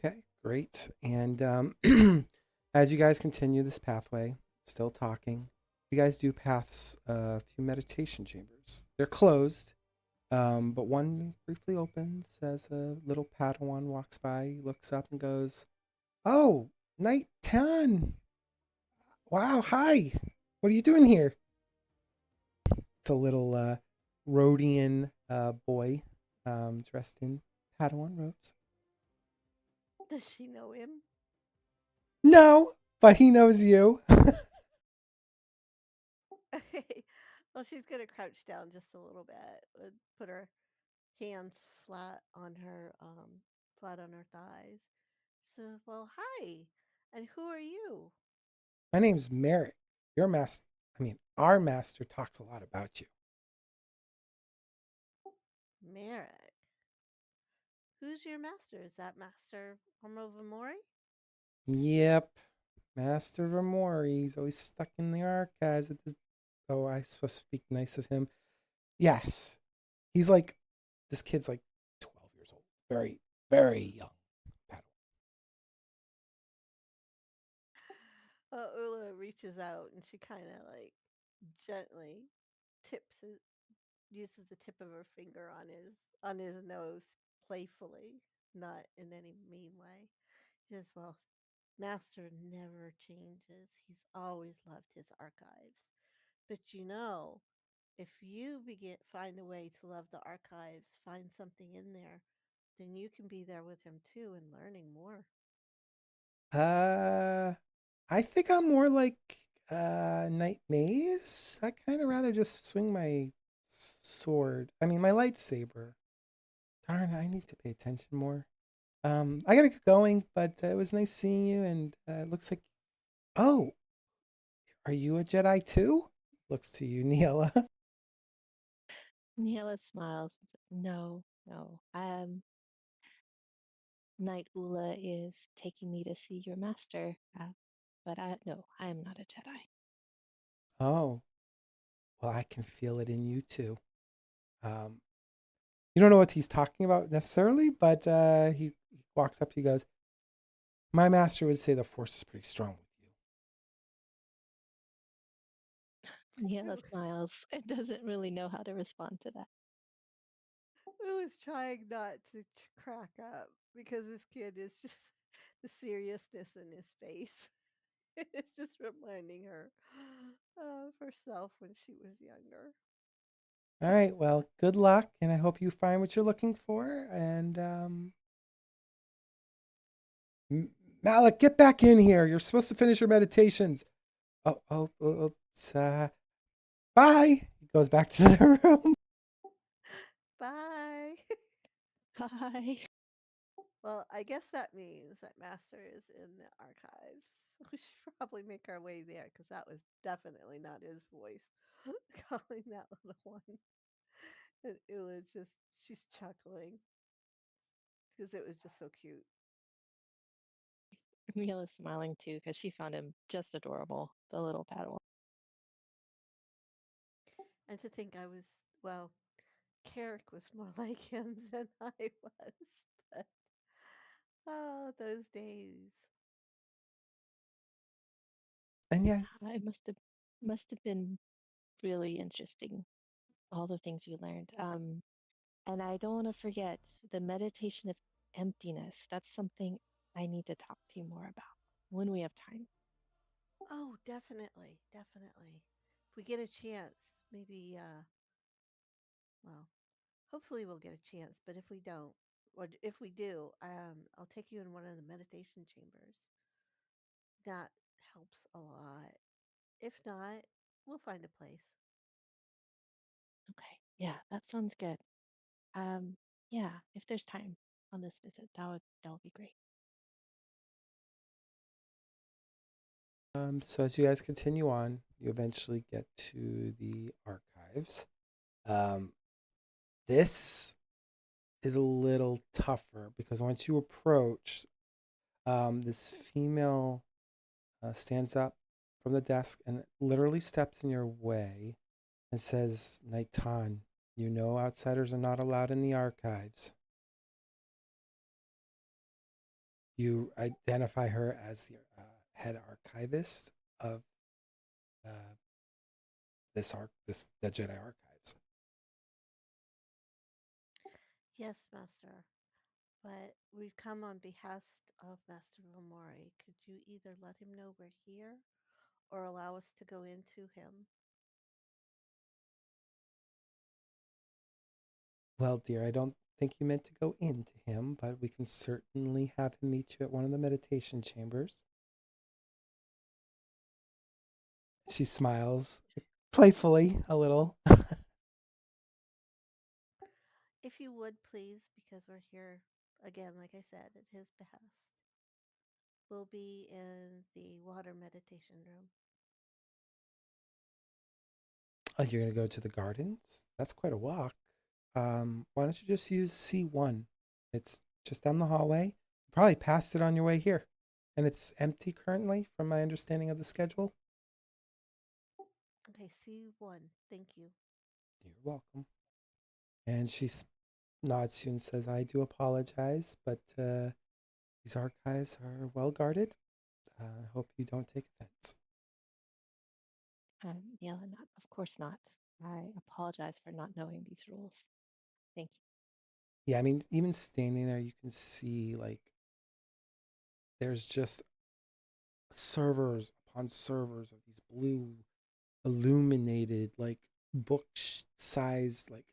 Okay, great. And as you guys continue this pathway, still talking, you guys do pass a few meditation chambers. They're closed, but one briefly opens as a little Padawan walks by, looks up and goes, "Oh, Night Tan! Wow, hi! What are you doing here?" It's a little Rhodian boy dressed in Padawan robes. Does she know him? No, but he knows you. Okay. Well, she's gonna crouch down just a little bit and put her hands flat on her thighs. She says, "Well, hi, and who are you?" My name's Merrick. Your master, our master talks a lot about you. Merrick. Who's your master? Is that Master Omril Vamori? Yep, Master Vamori. He's always stuck in the archives with his. Oh, I'm supposed to speak nice of him. Yes, he's like, this kid's like 12 years old. Very, very young. Well, Oola reaches out and she kind of like gently tips it, uses the tip of her finger on his nose playfully, not in any mean way. She says, "Well, Master never changes. He's always loved his archives. But if you find a way to love the archives, find something in there, then you can be there with him too and learning more." Uh, I think I'm more like Knight Maze. I kind of rather just swing my sword. My lightsaber. Darn, I need to pay attention more. I gotta get going, but it was nice seeing you. And it looks like, oh, are you a Jedi too? Looks to you, Ni-Ella. Ni-Ella smiles and says, no, no. Knight Oola is taking me to see your master. But no, I am not a Jedi. Oh, well, I can feel it in you too. Um, you don't know what he's talking about necessarily, but he walks up to you, goes, "My master would say the force is pretty strong with you." Ni-Ella smiles and doesn't really know how to respond to that. Oola's trying not to crack up because this kid is just the seriousness in his face. It's just reminding her of herself when she was younger. All right, well, good luck, and I hope you find what you're looking for. And Malik, get back in here. You're supposed to finish your meditations. Oops. Bye. He goes back to the room. Bye. Bye. Well, I guess that means that Master is in the archives. We should probably make our way there because that was definitely not his voice calling that little one. And she's chuckling because it was just so cute. Ni-Ella's smiling too because she found him just adorable, the little Padawan. And to think well, Carek was more like him than I was. But oh, those days. And yeah, It must have been really interesting, all the things you learned. And I don't want to forget the meditation of emptiness. That's something I need to talk to you more about when we have time. Oh, definitely, definitely. If we get a chance, maybe well, hopefully we'll get a chance, but if we don't, or if we do, I'll take you in one of the meditation chambers. That helps a lot. If not, we'll find a place. Okay. Yeah, that sounds good. Um, yeah, if there's time on this visit, that would be great. so as you guys continue on, you eventually get to the archives. Um, this is a little tougher because once you approach, this female stands up from the desk and literally steps in your way and says, "Night Tan, you know outsiders are not allowed in the archives." You identify her as the head archivist of uh, the Jedi Archives. Yes, Master. But we've come on behest of Master Vamori. Could you either let him know we're here or allow us to go into him? Well, dear, I don't think you meant to go into him, but we can certainly have him meet you at one of the meditation chambers. She smiles playfully a little. If you would, please, because we're here again, like I said, at his behest. We'll be in the water meditation room. Oh, you're going to go to the gardens? That's quite a walk. Why don't you just use C1? It's just down the hallway. You probably passed it on your way here. And it's empty currently, from my understanding of the schedule. Okay, C1. Thank you. You're welcome. And she nods to you and says, I do apologize, but these archives are well guarded. I hope you don't take offense. Ni-Ella, not, of course not. I apologize for not knowing these rules. Thank you. Yeah, I mean, even standing there, you can see, like, there's just servers upon servers of these blue illuminated, like, book-sized, like,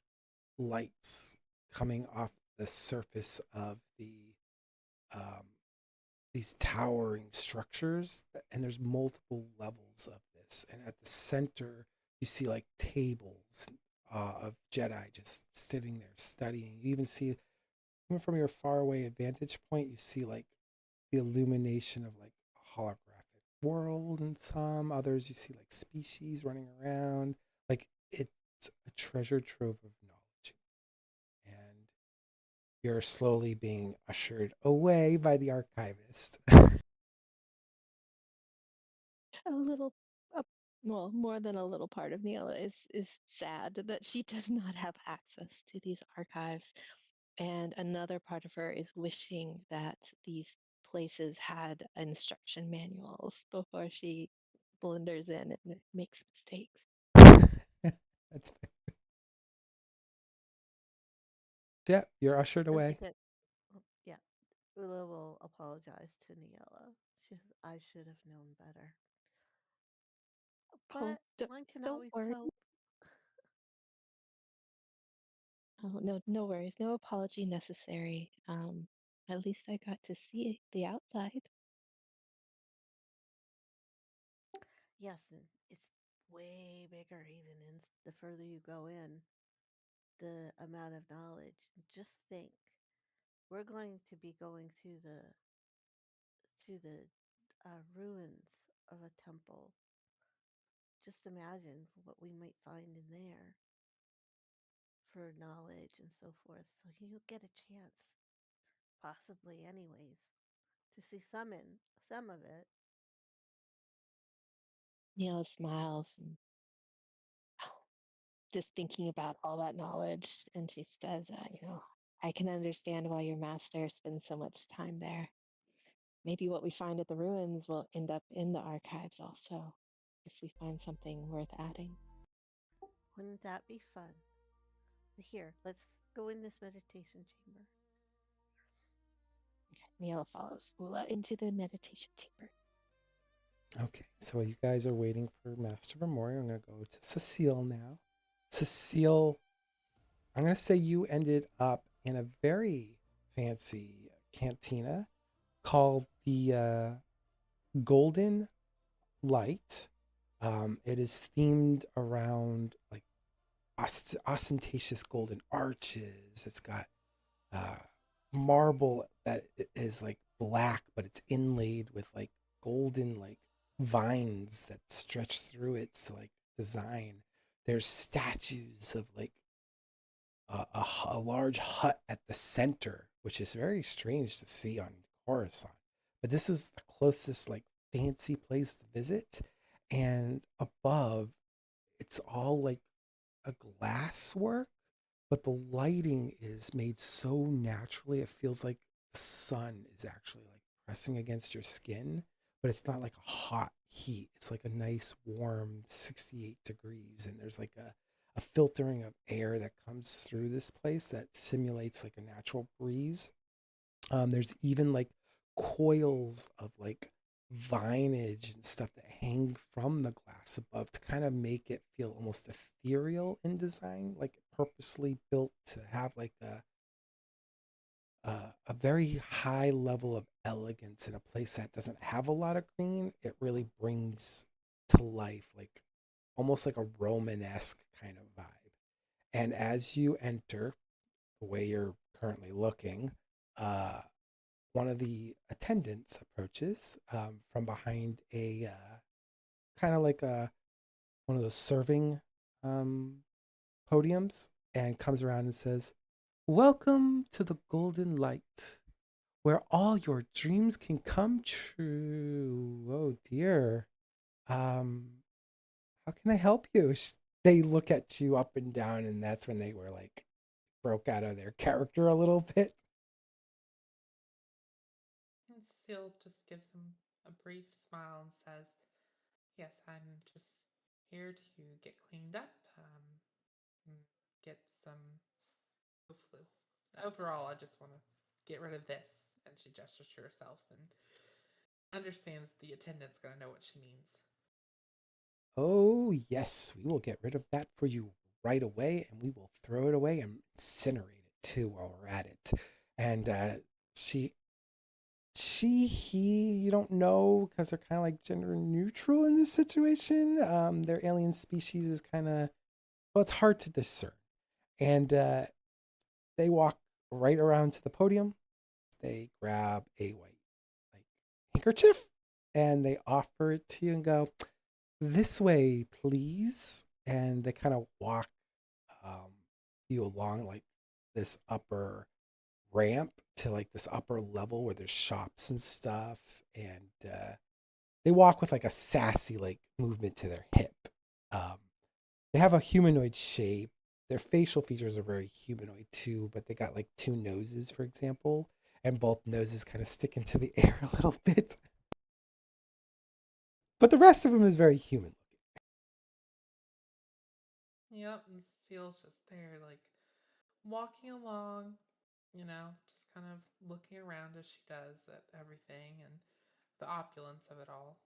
lights coming off the surface of um, these towering structures, and there's multiple levels of this. And at the center, you see like tables of Jedi just sitting there studying. You even see, even from your faraway vantage point, you see like the illumination of like a holographic world, and some others you see like species running around. Like it's a treasure trove of knowledge, and you're slowly being ushered away by the archivist. A little, uh, well, more than a little part of Ni-Ella is sad that she does not have access to these archives, and another part of her is wishing that these places had instruction manuals before she blunders in and makes mistakes. That's yeah, you're ushered Does away. it get. Yeah. Oola will apologize to Ni-Ella. She says, I should have known better. Oh, But one can don't always worry. hope. Oh, no, no worries. No apology necessary. At least I got to see the outside. Yes, and it's way bigger even in the further you go in, the amount of knowledge. Just think, we're going to be going to the ruins of a temple. Just imagine what we might find in there for knowledge and so forth. So you'll get a chance, possibly anyways, to see some of it. Neela smiles and just thinking about all that knowledge, and she says, I can understand why your master spends so much time there. Maybe what we find at the ruins will end up in the archives also, if we find something worth adding. Wouldn't that be fun? Here, let's go in this meditation chamber. Neela follows Oola into the meditation chamber. Okay, so while you guys are waiting for Master Vamori, I'm going to go to Suseel now. Suseel, I'm going to say you ended up in a very fancy cantina called the Golden Light. It is themed around like ostentatious golden arches. It's got uh, marble that is like black, but it's inlaid with like golden like vines that stretch through it to like design. There's statues of like a large hut at the center, which is very strange to see on Coruscant. But this is the closest like fancy place to visit, and above, it's all like a glass work, but the lighting is made so naturally it feels like the sun is actually like pressing against your skin, but it's not like a hot heat. It's like a nice warm 68 degrees, and there's like a filtering of air that comes through this place that simulates like a natural breeze. There's even like coils of like vinage and stuff that hang from the glass above to kind of make it feel almost ethereal in design, like purposely built to have like a very high level of elegance in a place that doesn't have a lot of green. It really brings to life like almost like a Romanesque kind of vibe. And as you enter, the way you're currently looking, uh, one of the attendants approaches from behind a kind of like a one of those serving um, podiums and comes around and says, "Welcome to the Golden Light, where all your dreams can come true." Oh dear. Um, how can I help you? They look at you up and down, and that's when they were like broke out of their character a little bit. And Cecile just gives him a brief smile and says, "Yes, I'm just here to get cleaned up, and get some flu. Overall, I just want to get rid of this." And she gestures to herself and understands the attendant's going to know what she means. Oh, yes, we will get rid of that for you right away, and we will throw it away and incinerate it too while we're at it. And she, he, you don't know because they're kind of like gender neutral in this situation. Their alien species is kind of, well, it's hard to discern. And they walk right around to the podium. They grab a white like handkerchief and they offer it to you and go, "This way, please." And they kind of walk um, you along like this upper ramp to like this upper level where there's shops and stuff. And they walk with like a sassy like movement to their hip. Um, they have a humanoid shape. Their facial features are very humanoid too, but they got like two noses, for example, and both noses kind of stick into the air a little bit. But the rest of them is very human Yep, and Cecile's just there, like walking along, just kind of looking around as she does at everything and the opulence of it all.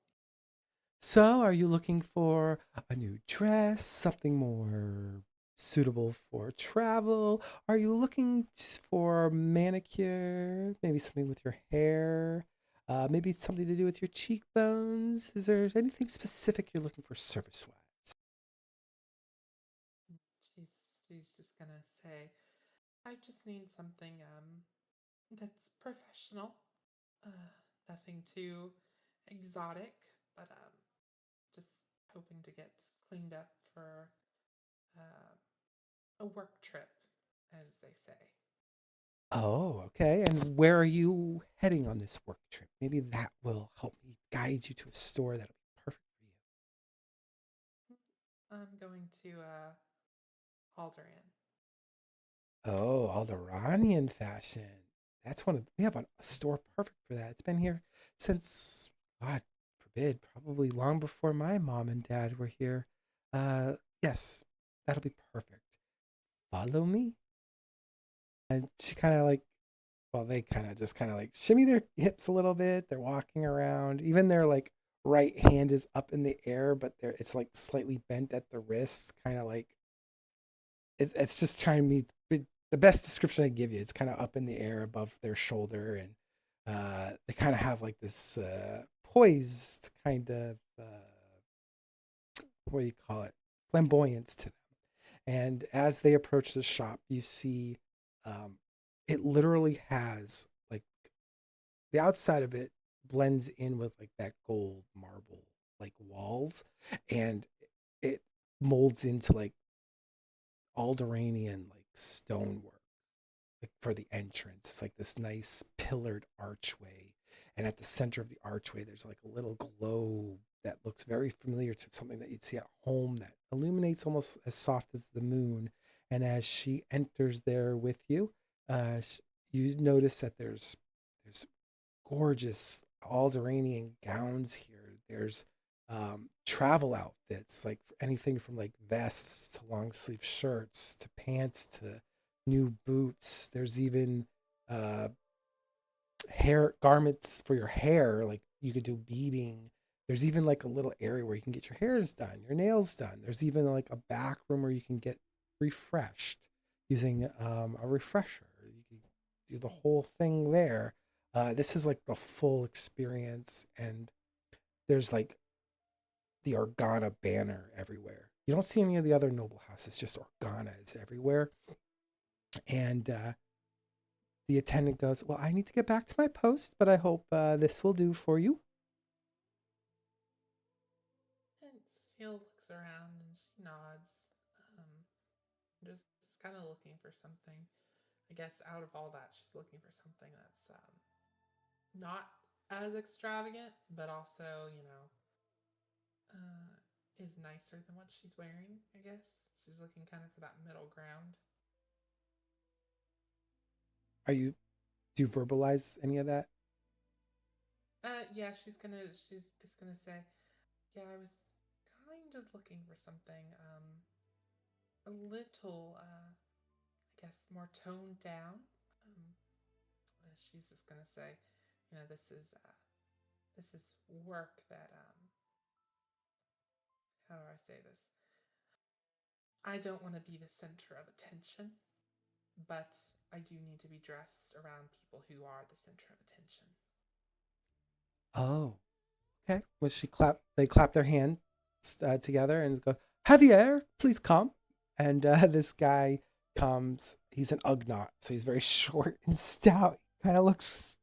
So, are you looking for a new dress, something more suitable for travel? Are you looking for manicure, maybe something with your hair? Maybe something to do with your cheekbones? Is there anything specific you're looking for service wise? She's she's just gonna say, "I just need something that's professional, uh, nothing too exotic, but just hoping to get cleaned up for uh, a work trip, as they say." Oh, okay. And where are you heading on this work trip? Maybe that will help me guide you to a store that'll be perfect for you. I'm going to Alderaan. Oh, Alderanian fashion. That's one of we have a store perfect for that. It's been here since God forbid, probably long before my mom and dad were here. Yes, that'll be perfect. Follow me. And she kind of like, well, they kind of just kind of like shimmy their hips a little bit. They're walking around. Even their like right hand is up in the air, but it's like slightly bent at the wrist, kind of like it's just trying to meet the best description I give you. It's kind of up in the air above their shoulder, and they kind of have like this poised kind of what do you call it, flamboyance to them. And as they approach the shop, you see um, it literally has like the outside of it blends in with like that gold marble like walls, and it molds into like Alderanian like stonework like for the entrance. It's like this nice pillared archway. And at the center of the archway, there's like a little globe that looks very familiar to something that you'd see at home that illuminates almost as soft as the moon. And as she enters there with you, you notice that there's gorgeous Alderanian gowns here. There's travel outfits, like anything from like vests to long sleeve shirts to pants to new boots. There's even uh, hair garments for your hair, like you could do beading. There's even like a little area where you can get your hairs done, your nails done. There's even like a back room where you can get refreshed using a refresher. You can do the whole thing there. This is like the full experience, and there's like the Organa banner everywhere. You don't see any of the other noble houses; just Organa is everywhere. And the attendant goes, "Well, I need to get back to my post, but I hope this will do for you." And Cecile looks around and she nods, um, just kind of looking for something. I guess out of all that, she's looking for something that's not as extravagant, but also, is nicer than what she's wearing, I guess. She's looking kind of for that middle ground. Are you Do you verbalize any of that? Yeah, she's just gonna say, yeah, I was kind of looking for something, a little, I guess, more toned down. Um, she's just gonna say, this is work that, how do I say this? I don't want to be the center of attention, but I do need to be dressed around people who are the center of attention. Oh, okay. Well, they clap their hands together and go, Javier, please come. And this guy comes. He's an Ugnaught, so he's very short and stout. Kind of looks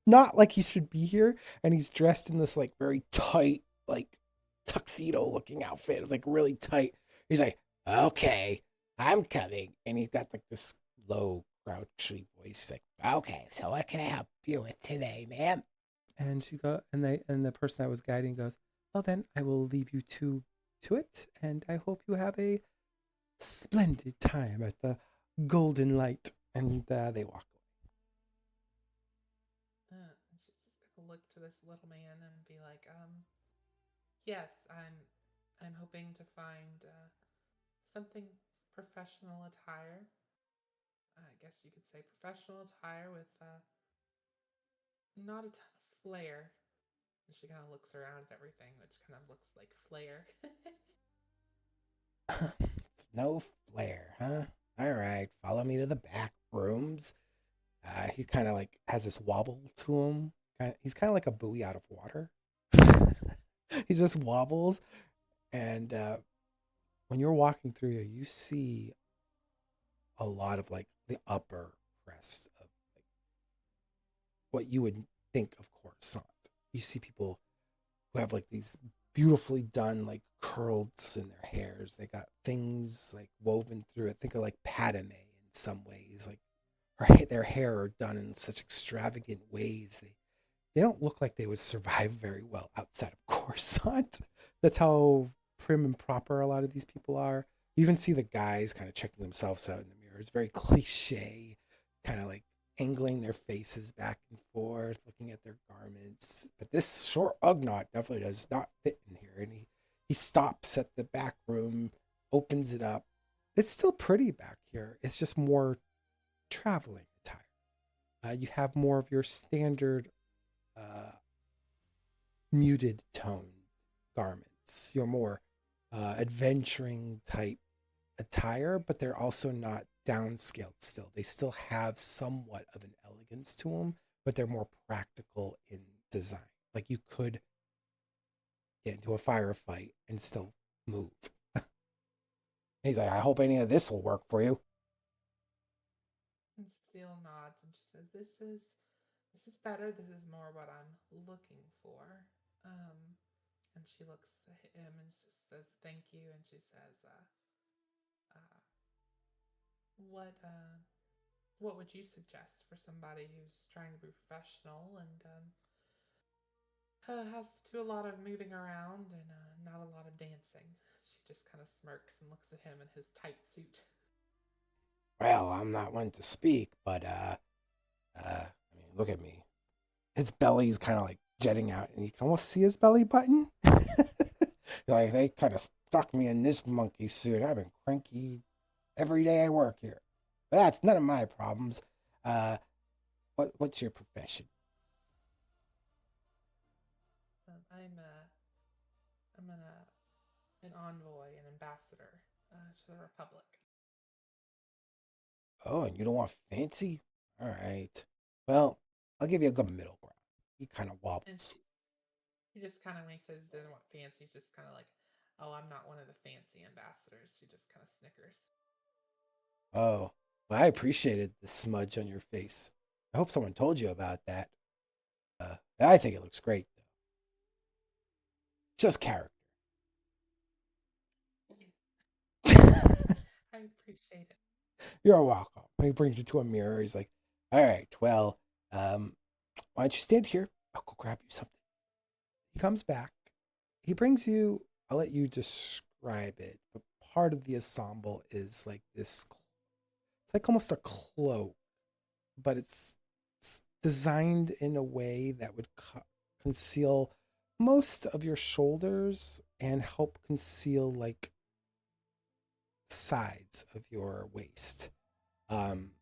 not like he should be here, and he's dressed in this like very tight, like tuxedo looking outfit, like really tight. He's like, "Okay, I'm coming," and he's got like this low, grouchy voice, like, "Okay, so what can I help you with today, ma'am?" And the person that was guiding goes, "Well, then I will leave you to it, and I hope you have a splendid time at the Golden Light." And they walk She's just gonna look to this little man and be like, yes, I'm hoping to find something professional attire. I guess you could say professional attire with not a ton of flair. And she kind of looks around at everything, which kind of looks like flair. away. No flair, huh? All right, follow me to the back rooms. He kind of like has this wobble to him. He's kind of like a buoy out of water. He just wobbles, and when you're walking through here, you see a lot of like the upper crest of like what you would think of Coruscant. You see people who have like these beautifully done like curls in their hairs. They got things like woven through it. Think of like Padme in some ways. Like their hair are done in such extravagant ways. They don't look like they would survive very well outside of Coruscant. That's how prim and proper a lot of these people are. You even see the guys kind of checking themselves out in the mirror. It's very cliche, kind of like angling their faces back and forth, looking at their garments. But this short Ugnaught definitely does not fit in here. And he stops at the back room, opens it up. It's still pretty back here. It's just more traveling attire. You have more of your standard uh, muted tone garments, your more adventuring type attire, but they're also not downscaled still. They still have somewhat of an elegance to them, but they're more practical in design. Like you could get into a firefight and still move. He's like, I hope any of this will work for you. And Cecile nods and she says, this is better. This is more what I'm looking for. And she looks at him and just says thank you. And she says, uh, what would you suggest for somebody who's trying to be professional and has to do a lot of moving around and not a lot of dancing? She just kind of smirks and looks at him in his tight suit. Well, I'm not one to speak, but I mean, look at me. his belly's kind of like jetting out, and you can almost see his belly button. Like, they kind of stuck me in this monkey suit. I've been cranky every day I work here. But that's none of my problems. Uh, what's your profession? I'm an envoy, an ambassador to the Republic. Oh, and you don't want fancy? All right. Well, I'll give you a good middle ground. He kind of And wobbles. he just kind of, when he says he doesn't want fancy, he's just kind of like, oh, I'm not one of the fancy ambassadors. He just kind of snickers. Oh, well, I appreciated the smudge on your face. I hope someone told you about that. I think it looks great, though. Just character. I appreciate it. You're welcome. He brings you to a mirror. He's like, all right, well, why don't you stand here? I'll go grab you something. He comes back. He brings you, I'll let you describe it, but part of the ensemble is like this, it's like almost a cloak, but it's designed in a way that would conceal most of your shoulders and help conceal like sides of your waist. Um,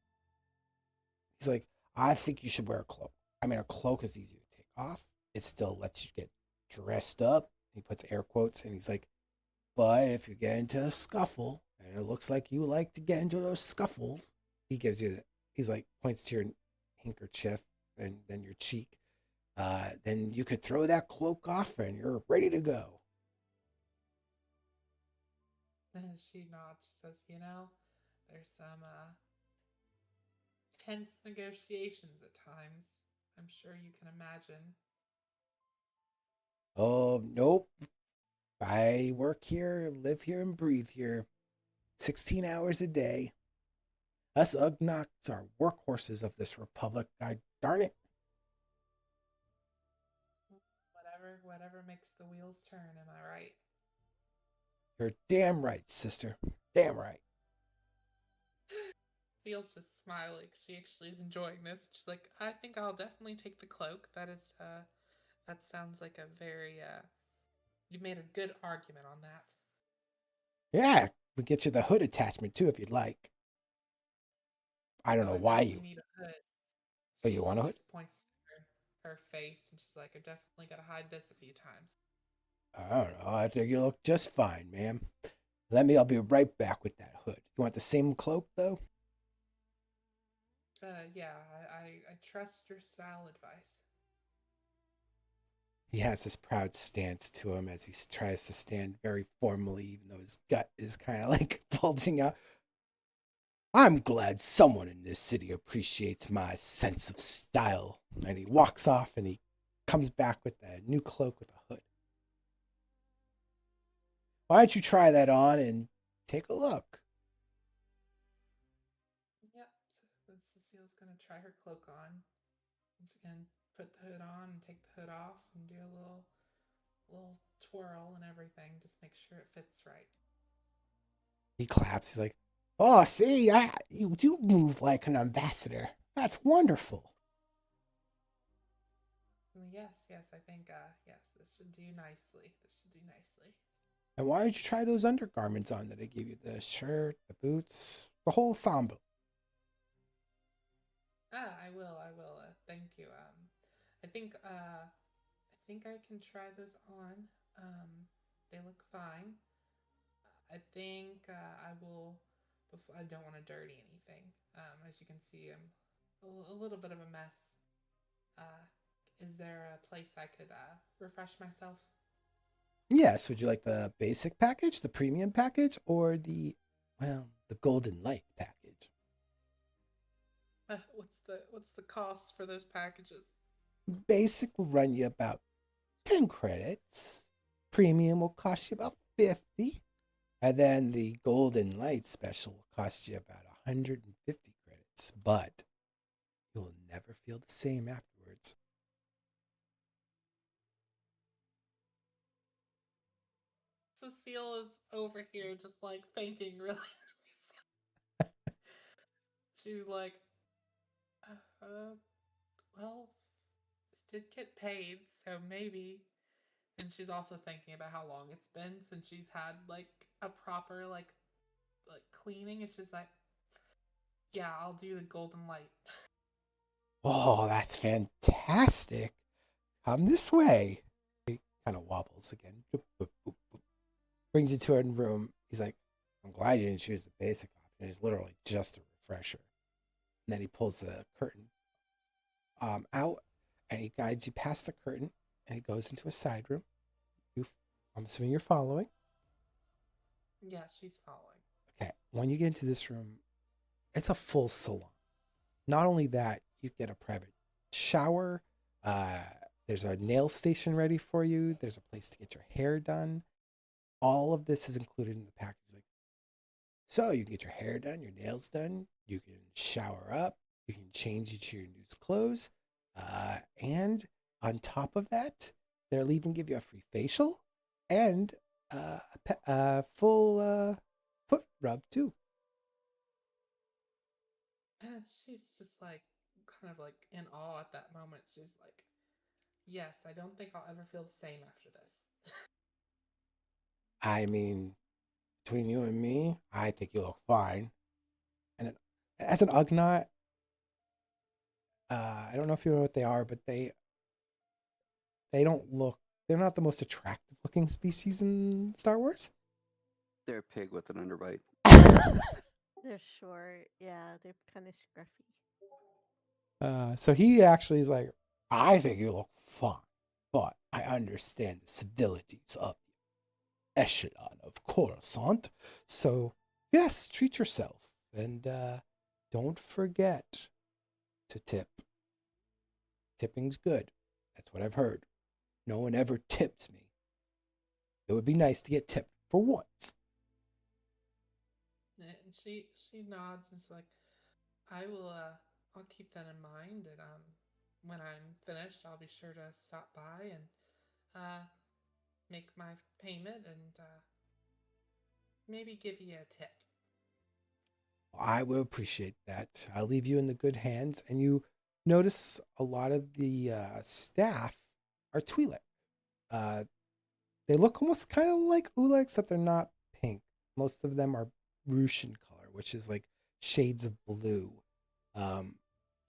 he's like, I think you should wear a cloak. I mean, a cloak is easy to take off. It still lets you get dressed up. He puts air quotes, and he's like, but if you get into a scuffle, and it looks like you like to get into those scuffles, he gives you, he's like, points to your handkerchief and then your cheek. Then you could throw that cloak off and you're ready to go. And she nods. She says, there's some tense negotiations at times. I'm sure you can imagine. Oh, nope. I work here, live here, and breathe here 16 hours a day. Us Ugnaughts are workhorses of this republic, God darn it. Whatever makes the wheels turn, am I right? You're damn right, sister. Damn right. Seal's just smiling. She actually is enjoying this. She's like, I think I'll definitely take the cloak. That sounds like a very, you made a good argument on that. Yeah, we get you the hood attachment too if you'd like. I don't know I why definitely you. need a hood. Oh, you want a She hood? just points to her face and she's like, I've definitely got to hide this a few times. I don't know. I think you look just fine, ma'am. I'll be right back with that hood. You want the same cloak, though? Yeah, I trust your style advice. He has this proud stance to him as he tries to stand very formally, even though his gut is kind of like bulging out. I'm glad someone in this city appreciates my sense of style. And he walks off and he comes back with a new cloak with a hood. Why don't you try that on and take a look? Yep, so Cecile's going to try her cloak on. She's going to put the hood on and take the hood off and do a little twirl and everything. Just make sure it fits right. He claps. He's like, oh, see, you do move like an ambassador. That's wonderful. Yes, I think, yes, this should do nicely. And why don't you try those undergarments on that I gave you? The shirt, the boots, the whole ensemble. I will. Thank you. I think I can try those on. They look fine. I think I will. I don't want to dirty anything. As you can see, I'm a little bit of a mess. Uh, is there a place I could refresh myself? Yes, would you like the basic package, the premium package, or the golden light package? What's the cost for those packages? Basic will run you about 10 credits. Premium will cost you about 50. And then the golden light special will cost you about 150 credits. But you'll never feel the same afterwards. Cecile is over here just like thinking really. She's like, well, did get paid, so maybe. And she's also thinking about how long it's been since she's had like a proper like cleaning, and she's like, yeah, I'll do the golden light. Oh, that's fantastic. Come this way. He kind of wobbles again. Boop, boop, boop, boop. Brings you to a room. He's like, I'm glad you didn't choose the basic option. It's literally just a refresher. And then he pulls the curtain out and he guides you past the curtain and he goes into a side room. I'm assuming you're following. Yeah, she's following. Okay. When you get into this room, it's a full salon. Not only that, you get a private shower. Uh, there's a nail station ready for you. There's a place to get your hair done. All of this is included in the package. Like, so you can get your hair done, your nails done. You can shower up. You can change into your new clothes. And on top of that, they'll even give you a free facial and a full foot rub too. She's just like kind of like in awe at that moment. She's like, yes, I don't think I'll ever feel the same after this. I mean, between you and me, I think you look fine. And as an Ugnaught, I don't know if you know what they are, but they don't look. They're not the most attractive looking species in Star Wars. They're a pig with an underbite. They're short. Yeah, they're kind of scruffy. So he actually is like, I think you look fine, but I understand the civilities of the echelon of Coruscant. So yes, treat yourself and don't forget to tip. Tipping's good. That's what I've heard. No one ever tipped me. It would be nice to get tipped for once. And she nods and is like, I will I'll keep that in mind, and when I'm finished, I'll be sure to stop by and make my payment and maybe give you a tip. I will appreciate that. I'll leave you in the good hands. And you notice a lot of the staff are Twi'lek. Uh, they look almost kind of like Oola, except they're not pink. Most of them are Russian color, which is like shades of blue. Um,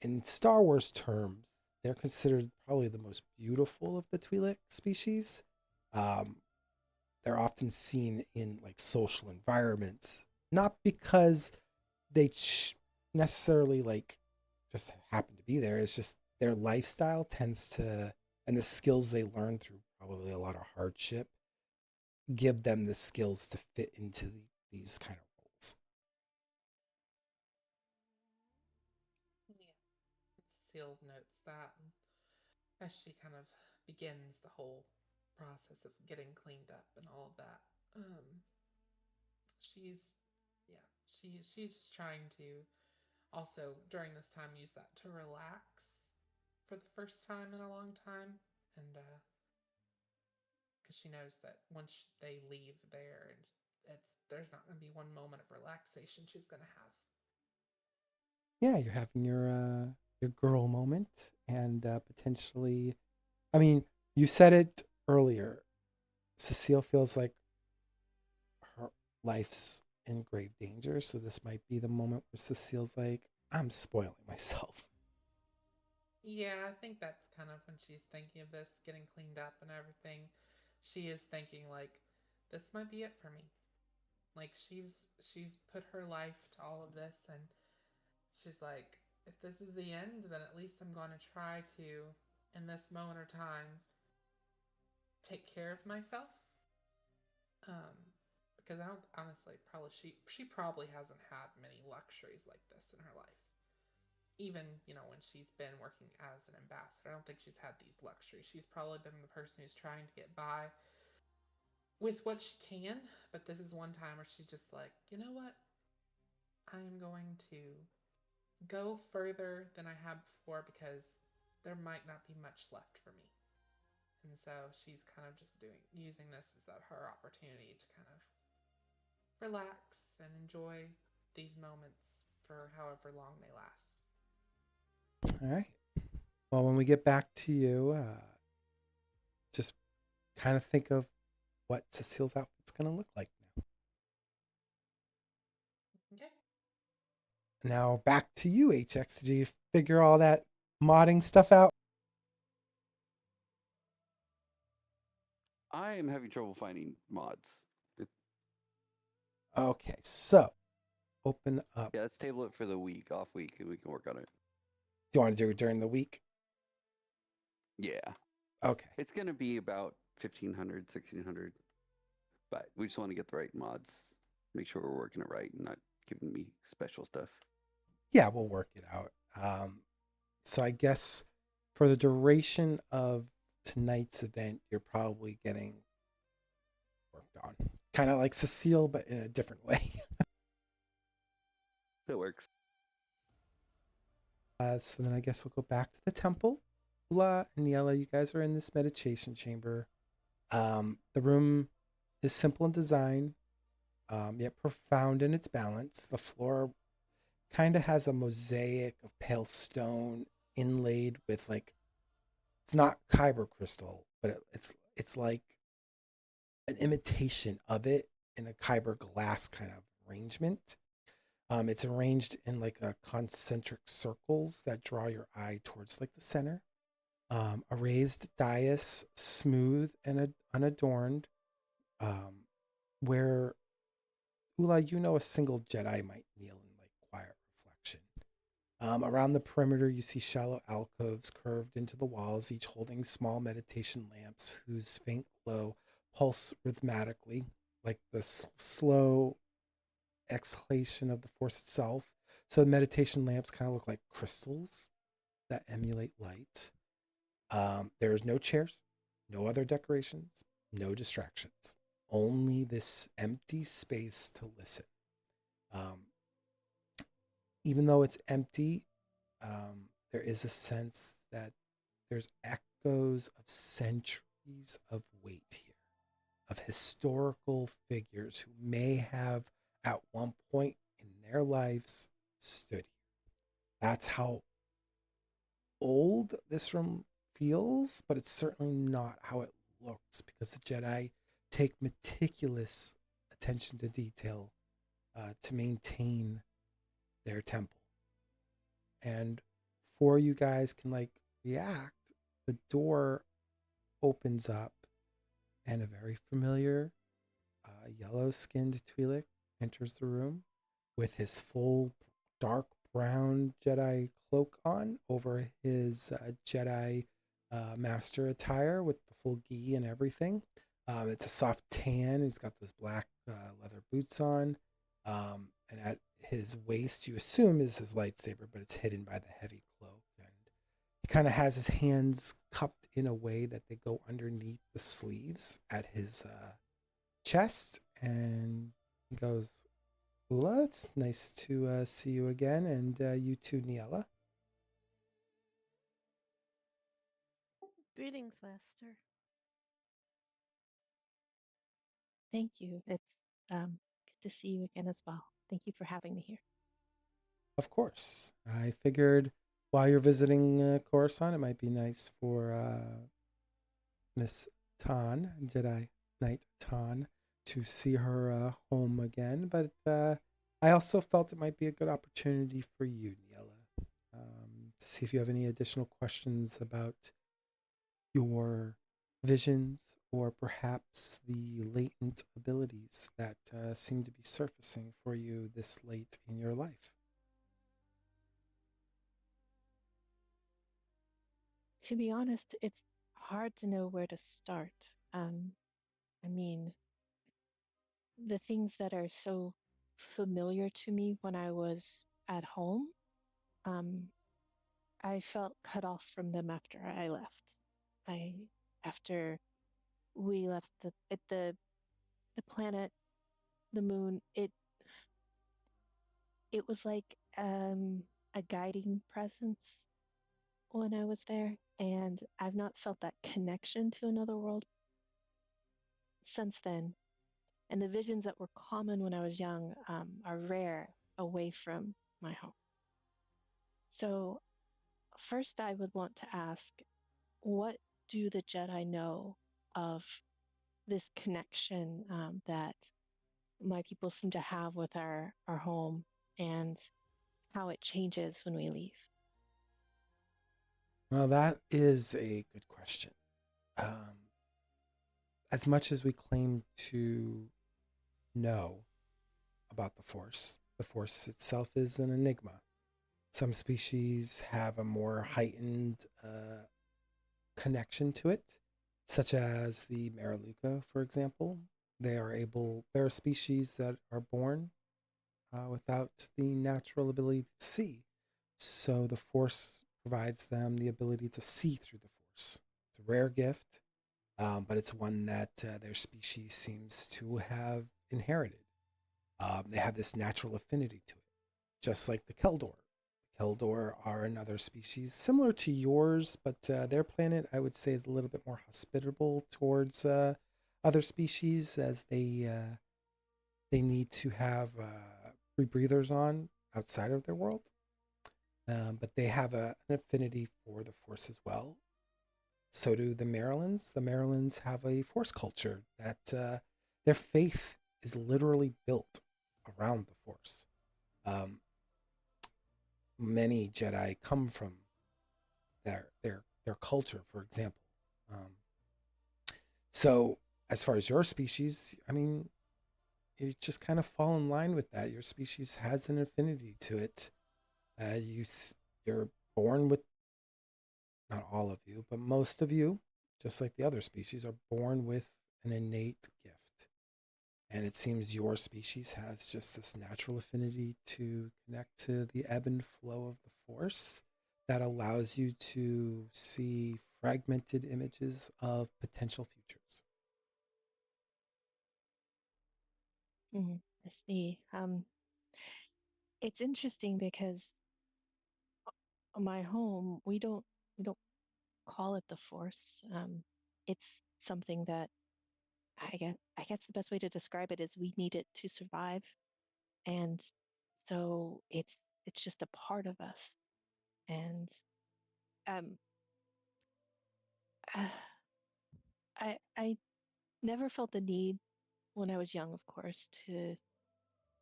in Star Wars terms, they're considered probably the most beautiful of the Twi'lek species. Um, they're often seen in like social environments, not because they necessarily like just happen to be there. It's just their lifestyle tends to, and the skills they learn through probably a lot of hardship, give them the skills to fit into these kind of roles. Yeah. Cecile notes that, and as she kind of begins the whole process of getting cleaned up and all of that, she's yeah, she's just trying to also during this time use that to relax for the first time in a long time, and because she knows that once they leave there, and there's not going to be one moment of relaxation she's going to have. Yeah, you're having your girl moment, and potentially, I mean, you said it earlier. Cecile feels like her life's in grave danger, so this might be the moment where Cecile's like, I'm spoiling myself. Yeah, I think that's kind of when she's thinking of this, getting cleaned up and everything. She is thinking like, this might be it for me. Like she's put her life to all of this, and she's like, if this is the end, then at least I'm going to try to, in this moment or time, take care of myself. Um, because I don't honestly probably she probably hasn't had many luxuries like this in her life. Even when she's been working as an ambassador, I don't think she's had these luxuries. She's probably been the person who's trying to get by with what she can, but this is one time where she's just like, you know what? I'm going to go further than I have before because there might not be much left for me. And so she's kind of just using this as her opportunity to kind of relax and enjoy these moments for however long they last. All right. Well, when we get back to you, just kind of think of what Cecile's outfit's going to look like now. Okay. Now back to you, HX. Did you figure all that modding stuff out? I am having trouble finding mods. It, Okay, so open up. yeah, let's table it for the week, off week, and we can work on it. Do you want to do it during the week? Yeah. Okay. It's going to be about 1,500, 1,600. But we just want to get the right mods. Make sure we're working it right and not giving me special stuff. Yeah, we'll work it out. So I guess for the duration of tonight's event, you're probably getting worked on. Kind of like Cecile, but in a different way. That works. So then I guess we'll go back to the temple. Oola and Ni-Ella, you guys are in this meditation chamber. The room is simple in design, yet profound in its balance. The floor kind of has a mosaic of pale stone inlaid with like, it's not kyber crystal, but it's like an imitation of it in a kyber glass kind of arrangement. It's arranged in like a concentric circles that draw your eye towards like the center. A raised dais, smooth and unadorned, um, where Oola, you know, a single Jedi might kneel in like quiet reflection. Around the perimeter, you see shallow alcoves curved into the walls, each holding small meditation lamps whose faint glow pulse rhythmically, like the slow exhalation of the force itself. So the meditation lamps kind of look like crystals that emulate light. There is no chairs, no other decorations, no distractions. Only this empty space to listen. Um, Even though it's empty, there is a sense that there's echoes of centuries of weight here, of historical figures who may have at one point in their lives stood here. That's how old this room feels, but it's certainly not how it looks because the Jedi take meticulous attention to detail to maintain their temple. And before you guys can like react, the door opens up and a very familiar yellow-skinned Twi'lek enters the room with his full dark brown Jedi cloak on over his Jedi Master attire with the full gi and everything. It's a soft tan. He's got those black leather boots on. And at his waist, you assume is his lightsaber, but it's hidden by the heavy cloak. And he kind of has his hands cupped in a way that they go underneath the sleeves at his chest. And he goes, Oola, it's nice to see you again, and you too, Ni-Ella. Greetings, Master. Thank you. It's good to see you again as well. Thank you for having me here. Of course. I figured while you're visiting Coruscant, it might be nice for Miss Tann, Jedi Knight Tann, to see her home again. But I also felt it might be a good opportunity for you, Ni-Ella, to see if you have any additional questions about your visions or perhaps the latent abilities that seem to be surfacing for you this late in your life. To be honest, it's hard to know where to start. I mean, the things that are so familiar to me when I was at home, um, I felt cut off from them after I left. I after we left the planet, the moon, it was like a guiding presence when I was there, and I've not felt that connection to another world since then. And the visions that were common when I was young are rare away from my home. So first, I would want to ask, what do the Jedi know of this connection that my people seem to have with our home and how it changes when we leave? Well, that is a good question. Um, as much as we claim to know about the Force itself is an enigma. Some species have a more heightened connection to it, such as the Mariluka, for example. There are species that are born without the natural ability to see. So the Force provides them the ability to see through the Force. It's a rare gift, but it's one that their species seems to have inherited. They have this natural affinity to it, just like the Keldor. The Keldor are another species similar to yours, but their planet, I would say, is a little bit more hospitable towards other species, as they need to have rebreathers on outside of their world. But they have an affinity for the Force as well. So do the Marylands. The Marylands have a Force culture that their faith is literally built around the Force. Um, Many Jedi come from their culture, for example. Um, so as far as your species, I mean, you just kind of fall in line with that. Your species has an affinity to it. You're born with, not all of you, but most of you, just like the other species, are born with an innate gift. And it seems your species has just this natural affinity to connect to the ebb and flow of the Force that allows you to see fragmented images of potential futures. I see. It's interesting because my home, we don't call it the Force. It's something that I guess the best way to describe it is we need it to survive, and so it's just a part of us. And um, uh, I never felt the need when I was young, of course, to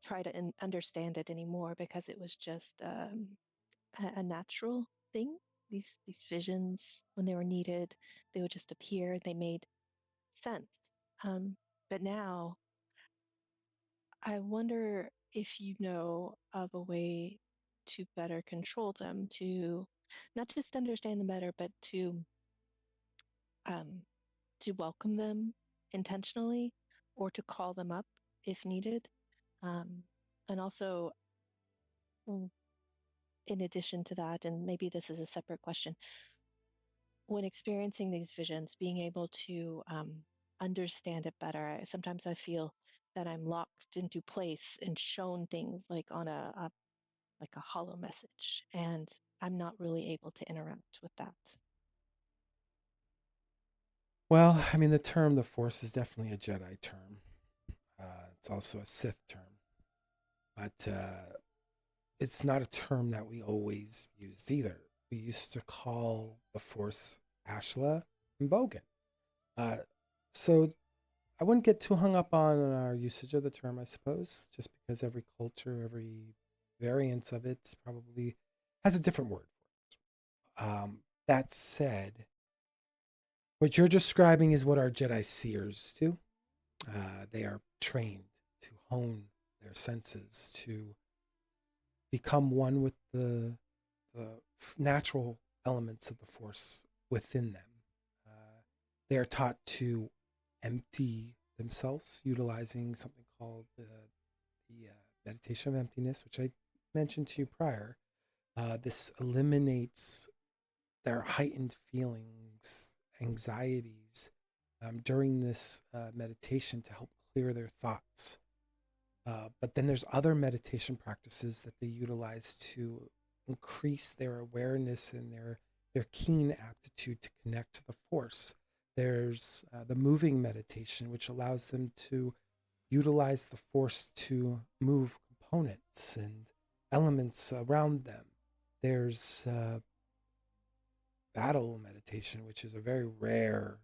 try to understand it anymore because it was just a natural thing. These visions, when they were needed, they would just appear. They made sense. Um, but now I wonder if you know of a way to better control them, to not just understand them better, but um, to welcome them intentionally or to call them up if needed. Um, and also, mm, in addition to that, and maybe this is a separate question, when experiencing these visions, being able to understand it better, sometimes I feel that I'm locked into place and shown things like on a like a hollow message, and I'm not really able to interact with that. Well, I mean, the term the Force is definitely a Jedi term. It's also a Sith term, but it's not a term that we always used either. We used to call the Force Ashla and Bogan. Uh, so I wouldn't get too hung up on our usage of the term, I suppose, just because every culture, every variance of it probably has a different word for it. That said, what you're describing is what our Jedi seers do. They are trained to hone their senses, to become one with the natural elements of the Force within them. They are taught to empty themselves, utilizing something called the meditation of emptiness, which I mentioned to you prior. This eliminates their heightened feelings, anxieties during this meditation to help clear their thoughts. But then there's other meditation practices that they utilize to increase their awareness and their keen aptitude to connect to the Force. There's the moving meditation, which allows them to utilize the Force to move components and elements around them. There's battle meditation, which is a very rare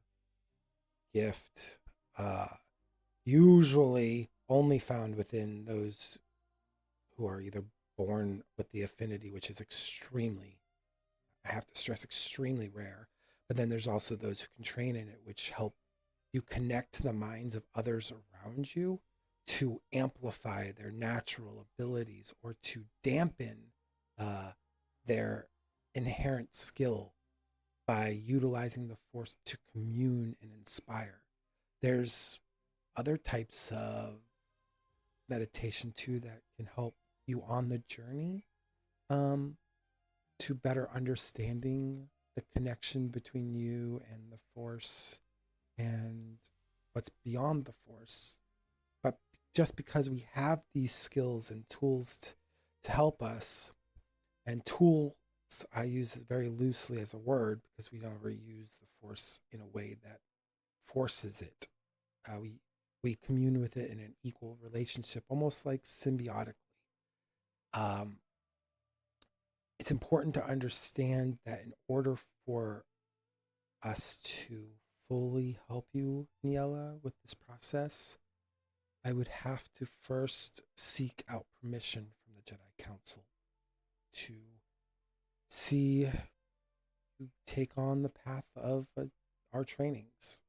gift, uh, usually only found within those who are either born with the affinity, which is extremely, I have to stress, extremely rare. But then there's also those who can train in it, which help you connect to the minds of others around you to amplify their natural abilities or to dampen uh, their inherent skill by utilizing the force to commune and inspire. There's other types of meditation too that can help you on the journey um, to better understanding the connection between you and the force and what's beyond the force. But just because we have these skills and tools to help us, and tools I use it very loosely as a word because we don't ever use the force in a way that forces it. We commune with it in an equal relationship, almost like symbiotically. Um, it's important to understand that in order for us to fully help you, Ni-Ella, with this process, I would have to first seek out permission from the Jedi Council to see you take on the path of our trainings.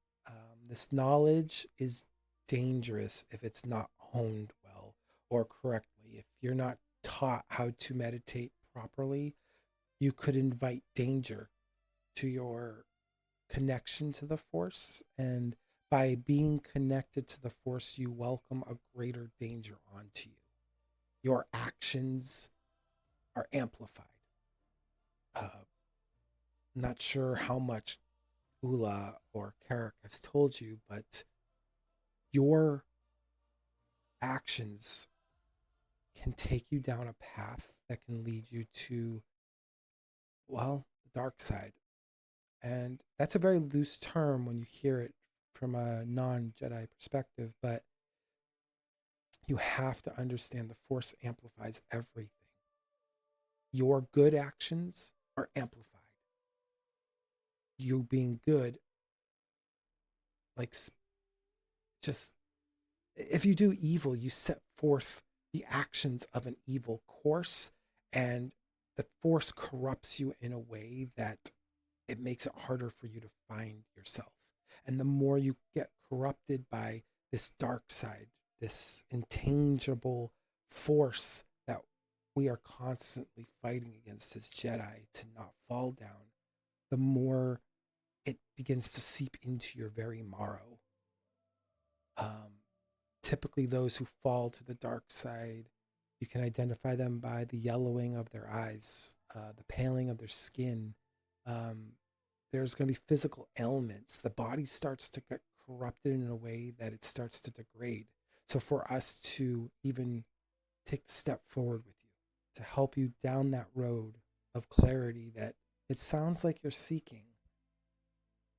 This knowledge is dangerous if it's not honed well or correctly. If you're not taught how to meditate properly, you could invite danger to your connection to the Force. And by being connected to the Force, you welcome a greater danger onto you. Your actions are amplified. Not sure how much Oola or Carek has told you, but your actions can take you down a path that can lead you to, well, the dark side. And that's a very loose term when you hear it from a non Jedi perspective, but you have to understand the Force amplifies everything. Your good actions are amplified. You being good, like, just if you do evil, you set forth the actions of an evil course, and the Force corrupts you in a way that it makes it harder for you to find yourself. And the more you get corrupted by this dark side, this intangible force that we are constantly fighting against as Jedi to not fall down, the more it begins to seep into your very marrow. Um, Typically, those who fall to the dark side, you can identify them by the yellowing of their eyes, the paling of their skin. Um, there's going to be physical ailments. The body starts to get corrupted in a way that it starts to degrade. So, for us to even take the step forward with you, to help you down that road of clarity that it sounds like you're seeking,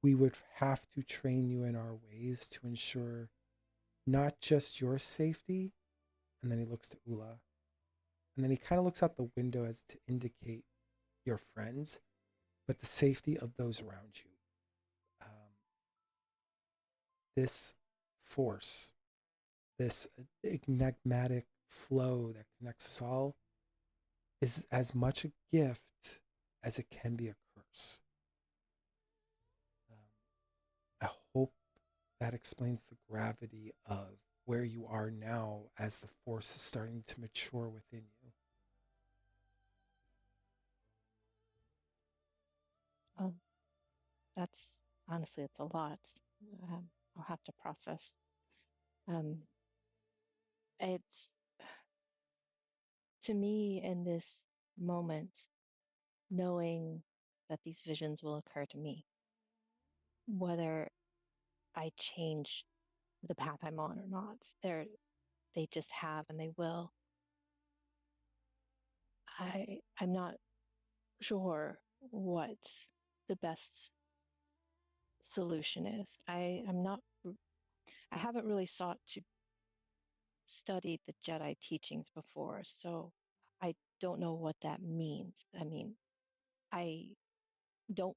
we would have to train you in our ways to ensure not just your safety. And then he looks to Oola. And then he kind of looks out the window as to indicate your friends, but the safety of those around you. This force, this enigmatic flow that connects us all, is as much a gift as it can be a curse. I hope that explains the gravity of where you are now as the force is starting to mature within you. Um, that's honestly, it's a lot. I'll have to process. Um, it's to me in this moment, knowing that these visions will occur to me, whether I change the path I'm on or not. They just have and they will. I'm not sure what the best solution is. I haven't really sought to study the Jedi teachings before, so I don't know what that means. I mean, I don't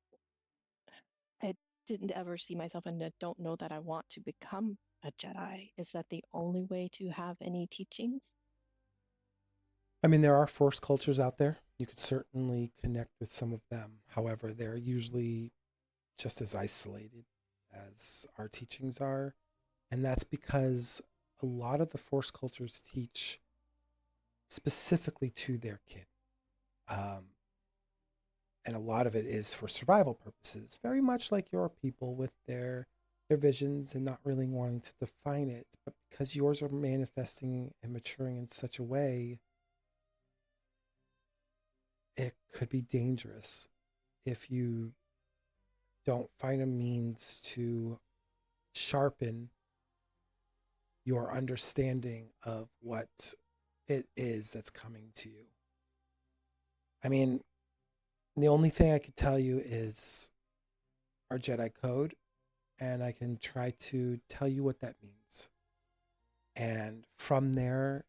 didn't ever see myself and don't know that I want to become a Jedi. Is that the only way to have any teachings? I mean, there are Force cultures out there. You could certainly connect with some of them. However, they're usually just as isolated as our teachings are. And that's because a lot of the Force cultures teach specifically to their kin. Um, and a lot of it is for survival purposes, very much like your people with their visions and not really wanting to define it. But because yours are manifesting and maturing in such a way, it could be dangerous if you don't find a means to sharpen your understanding of what it is that's coming to you. I mean, the only thing I could tell you is our Jedi code, and I can try to tell you what that means. And from there,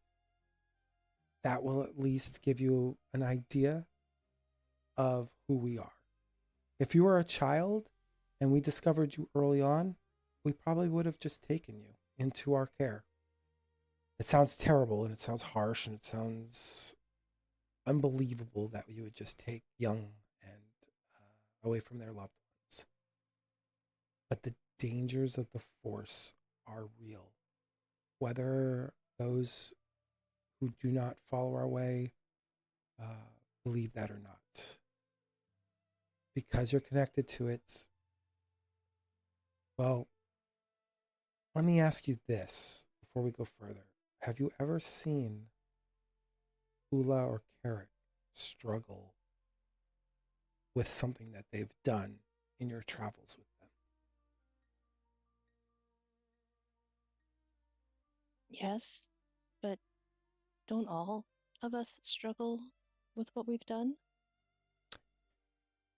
that will at least give you an idea of who we are. If you were a child and we discovered you early on, we probably would have just taken you into our care. It sounds terrible and it sounds harsh and it sounds unbelievable that you would just take young and away from their loved ones. But the dangers of the Force are real. Whether those who do not follow our way believe that or not. Because you're connected to it, well, let me ask you this before we go further. Have you ever seen Oola or Carek struggle with something that they've done in your travels with them? Yes, but don't all of us struggle with what we've done?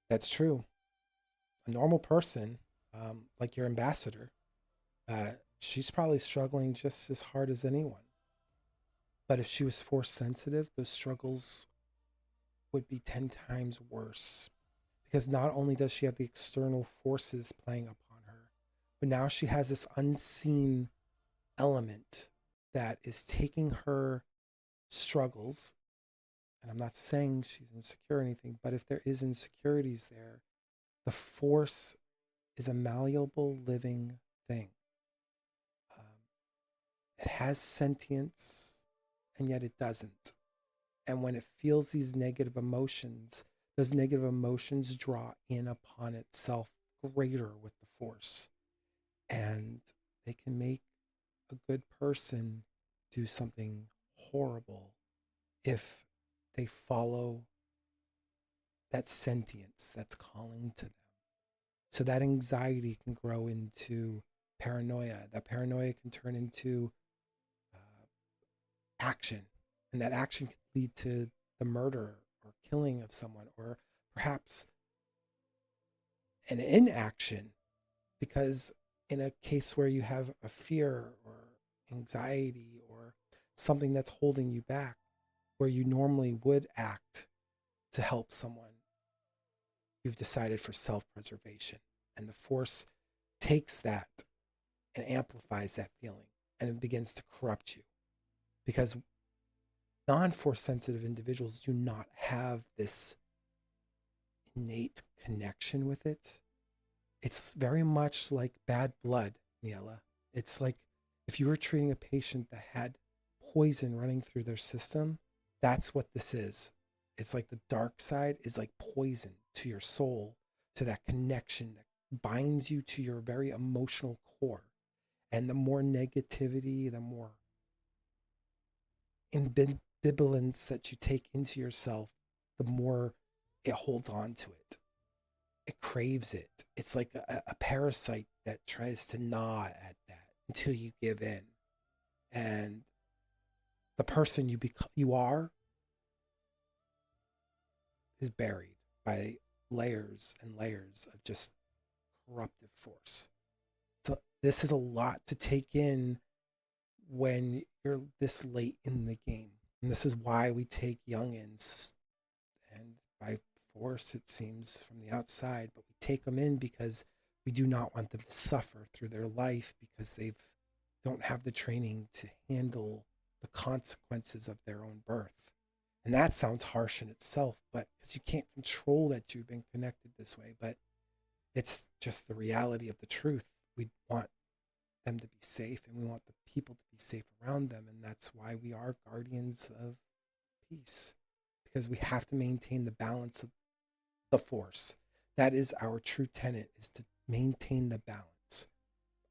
That's true. A normal person, like your ambassador, she's probably struggling just as hard as anyone. But if she was Force sensitive, those struggles would be 10 times worse. Because not only does she have the external forces playing upon her, but now she has this unseen element that is taking her struggles. And I'm not saying she's insecure or anything, but if there is insecurities there, the Force is a malleable living thing. It has sentience, and yet it doesn't. And when it feels these negative emotions, those negative emotions draw in upon itself greater with the Force. And they can make a good person do something horrible if they follow that sentience that's calling to them. So that anxiety can grow into paranoia. That paranoia can turn into action. And that action could lead to the murder or killing of someone, or perhaps an inaction. Because in a case where you have a fear or anxiety or something that's holding you back, where you normally would act to help someone, you've decided for self-preservation. And the Force takes that and amplifies that feeling, and it begins to corrupt you. Because non-Force sensitive individuals do not have this innate connection with it. It's very much like bad blood, Ni-Ella. It's like if you were treating a patient that had poison running through their system, that's what this is. It's like the dark side is like poison to your soul, to that connection that binds you to your very emotional core. And the more negativity, the more ambivalence that you take into yourself, the more it holds on to it. It craves it. It's like a parasite that tries to gnaw at that until you give in. And the person you are is buried by layers and layers of just corruptive force. So this is a lot to take in when you're this late in the game. And this is why we take youngins, and by force it seems from the outside, but we take them in because We do not want them to suffer through their life because they don't have the training to handle the consequences of their own birth. And that sounds harsh in itself, but because you can't control that you've been connected this way, but it's just the reality of the truth. We want them to be safe and we want the people to be safe around them. And that's why we are guardians of peace, because we have to maintain the balance of the force. That is our true tenet, is to maintain the balance.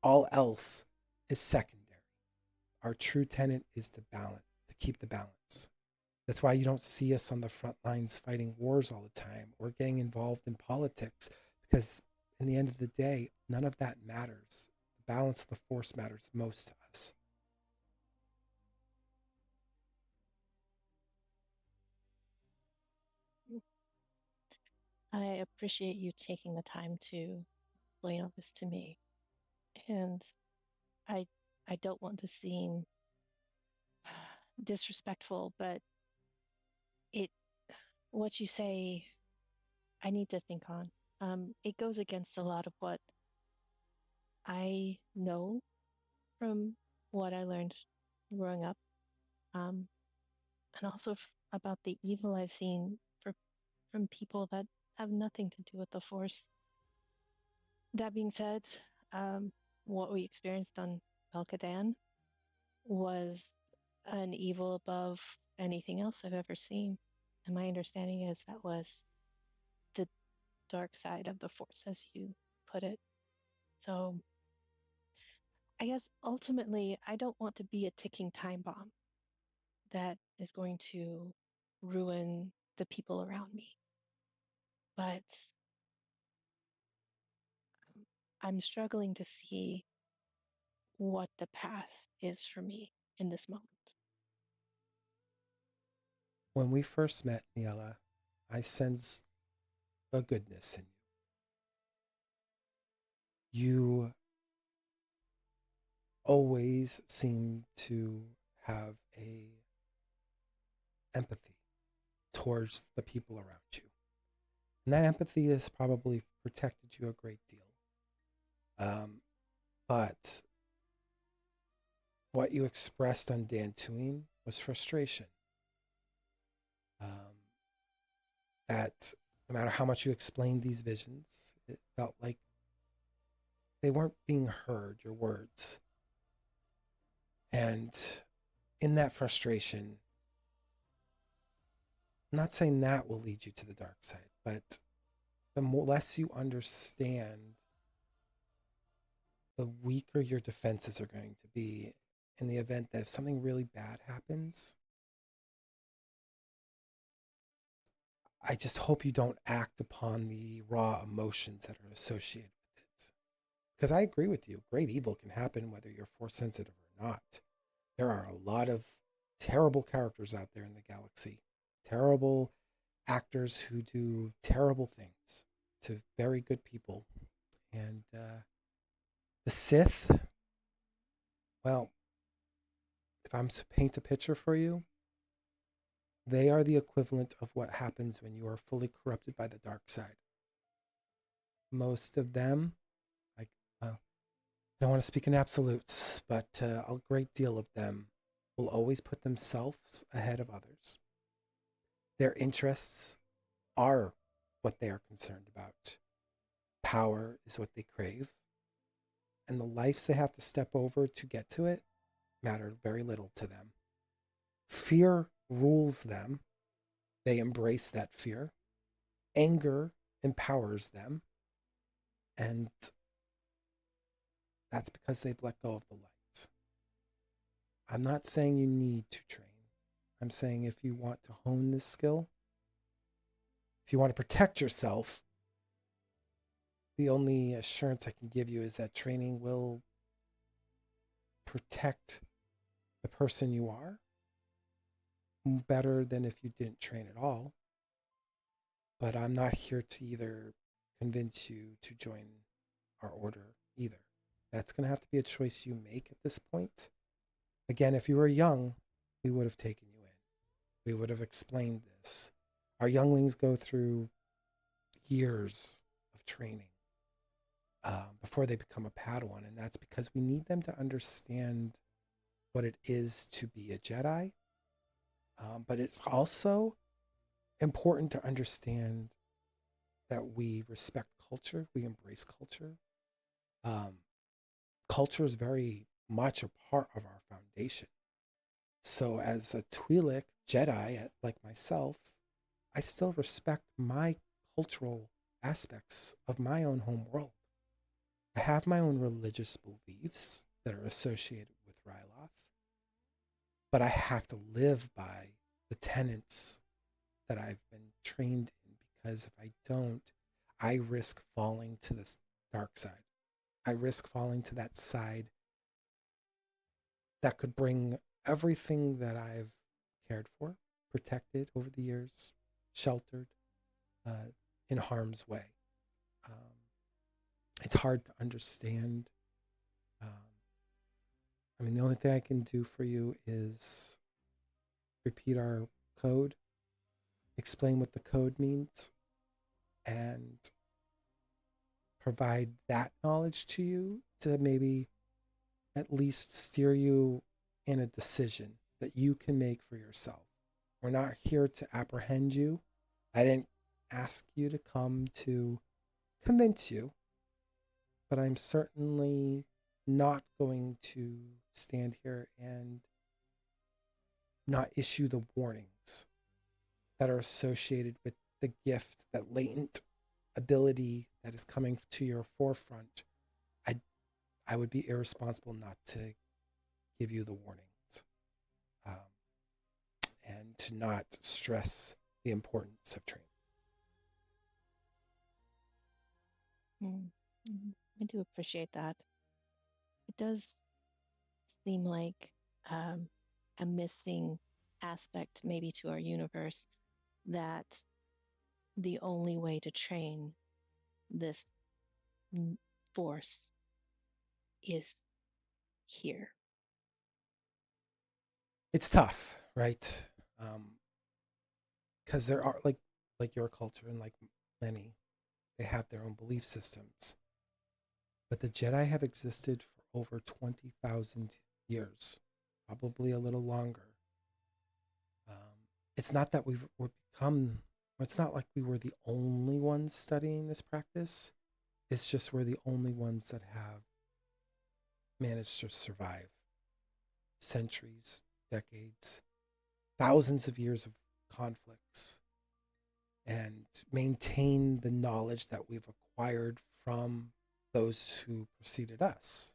All else is secondary. Our true tenet is to balance, to keep the balance. That's why you don't see us on the front lines fighting wars all the time or getting involved in politics, because in the end of the day, none of that matters. The balance of the force matters most to us. I appreciate you taking the time to explain all this to me. And I I don't want to seem disrespectful, but it what you say I need to think on. It goes against a lot of what I know from what I learned growing up, um, and also about the evil I've seen from people that have nothing to do with the Force. That being said, um, what we experienced on Belkadan was an evil above anything else I've ever seen. And my understanding is that was the dark side of the Force, as you put it. So I guess ultimately, I don't want to be a ticking time bomb that is going to ruin the people around me. But I'm struggling to see what the path is for me in this moment. When we first met, Ni-Ella, I sensed a goodness in you. You always seem to have a empathy towards the people around you. And that empathy has probably protected you a great deal. But what you expressed on Dantooine was frustration. That no matter how much you explained these visions, it felt like they weren't being heard, your words. And in that frustration, I'm not saying that will lead you to the dark side, but the less you understand, the weaker your defenses are going to be in the event that if something really bad happens. I just hope you don't act upon the raw emotions that are associated with it. Because I agree with you, great evil can happen whether you're force sensitive or not. There are a lot of terrible characters out there in the galaxy, terrible actors who do terrible things to very good people. And the Sith, well, if I'm to paint a picture for you, they are the equivalent of what happens when you are fully corrupted by the dark side. Most of them, like, I don't want to speak in absolutes, but a great deal of them will always put themselves ahead of others. Their interests are what they are concerned about. Power is what they crave. And the lives they have to step over to get to it matter very little to them. Fear rules them. They embrace that fear. Anger empowers them. And that's because they've let go of the light. I'm not saying you need to train. I'm saying if you want to hone this skill, if you want to protect yourself, the only assurance I can give you is that training will protect the person you are better than if you didn't train at all. But I'm not here to either convince you to join our order either. That's going to have to be a choice you make at this point. Again, if you were young, we would have taken you in. We would have explained this. Our younglings go through years of training. before they become a Padawan. And that's because we need them to understand what it is to be a Jedi. But it's also important to understand that we respect culture, we embrace culture. Um, Culture is very much a part of our foundation. So, as a Twi'lek Jedi, like myself, I still respect my cultural aspects of my own home world. I have my own religious beliefs that are associated with Ryloth, but I have to live by the tenets that I've been trained in, because if I don't, I risk falling to this dark side. I risk falling to that side that could bring everything that I've cared for, protected over the years, sheltered, in harm's way. Um, it's hard to understand. Um, I mean, the only thing I can do for you is repeat our code, explain what the code means, and provide that knowledge to you to maybe at least steer you in a decision that you can make for yourself. We're not here to apprehend you. I didn't ask you to come to convince you, but I'm certainly not going to stand here and not issue the warnings that are associated with the gift, that latent ability that is coming to your forefront. I, I would be irresponsible not to give you the warnings, um, and to not stress the importance of training. I do appreciate that. It does seem like um, a missing aspect, maybe, to our universe, that the only way to train this force is here. It's tough, right? Because there are like your culture and like many, they have their own belief systems. But the Jedi have existed for over 20,000 years, probably a little longer. It's not that it's not like we were the only ones studying this practice. It's just we're the only ones that have managed to survive centuries, decades, thousands of years of conflicts, and maintain the knowledge that we've acquired from those who preceded us.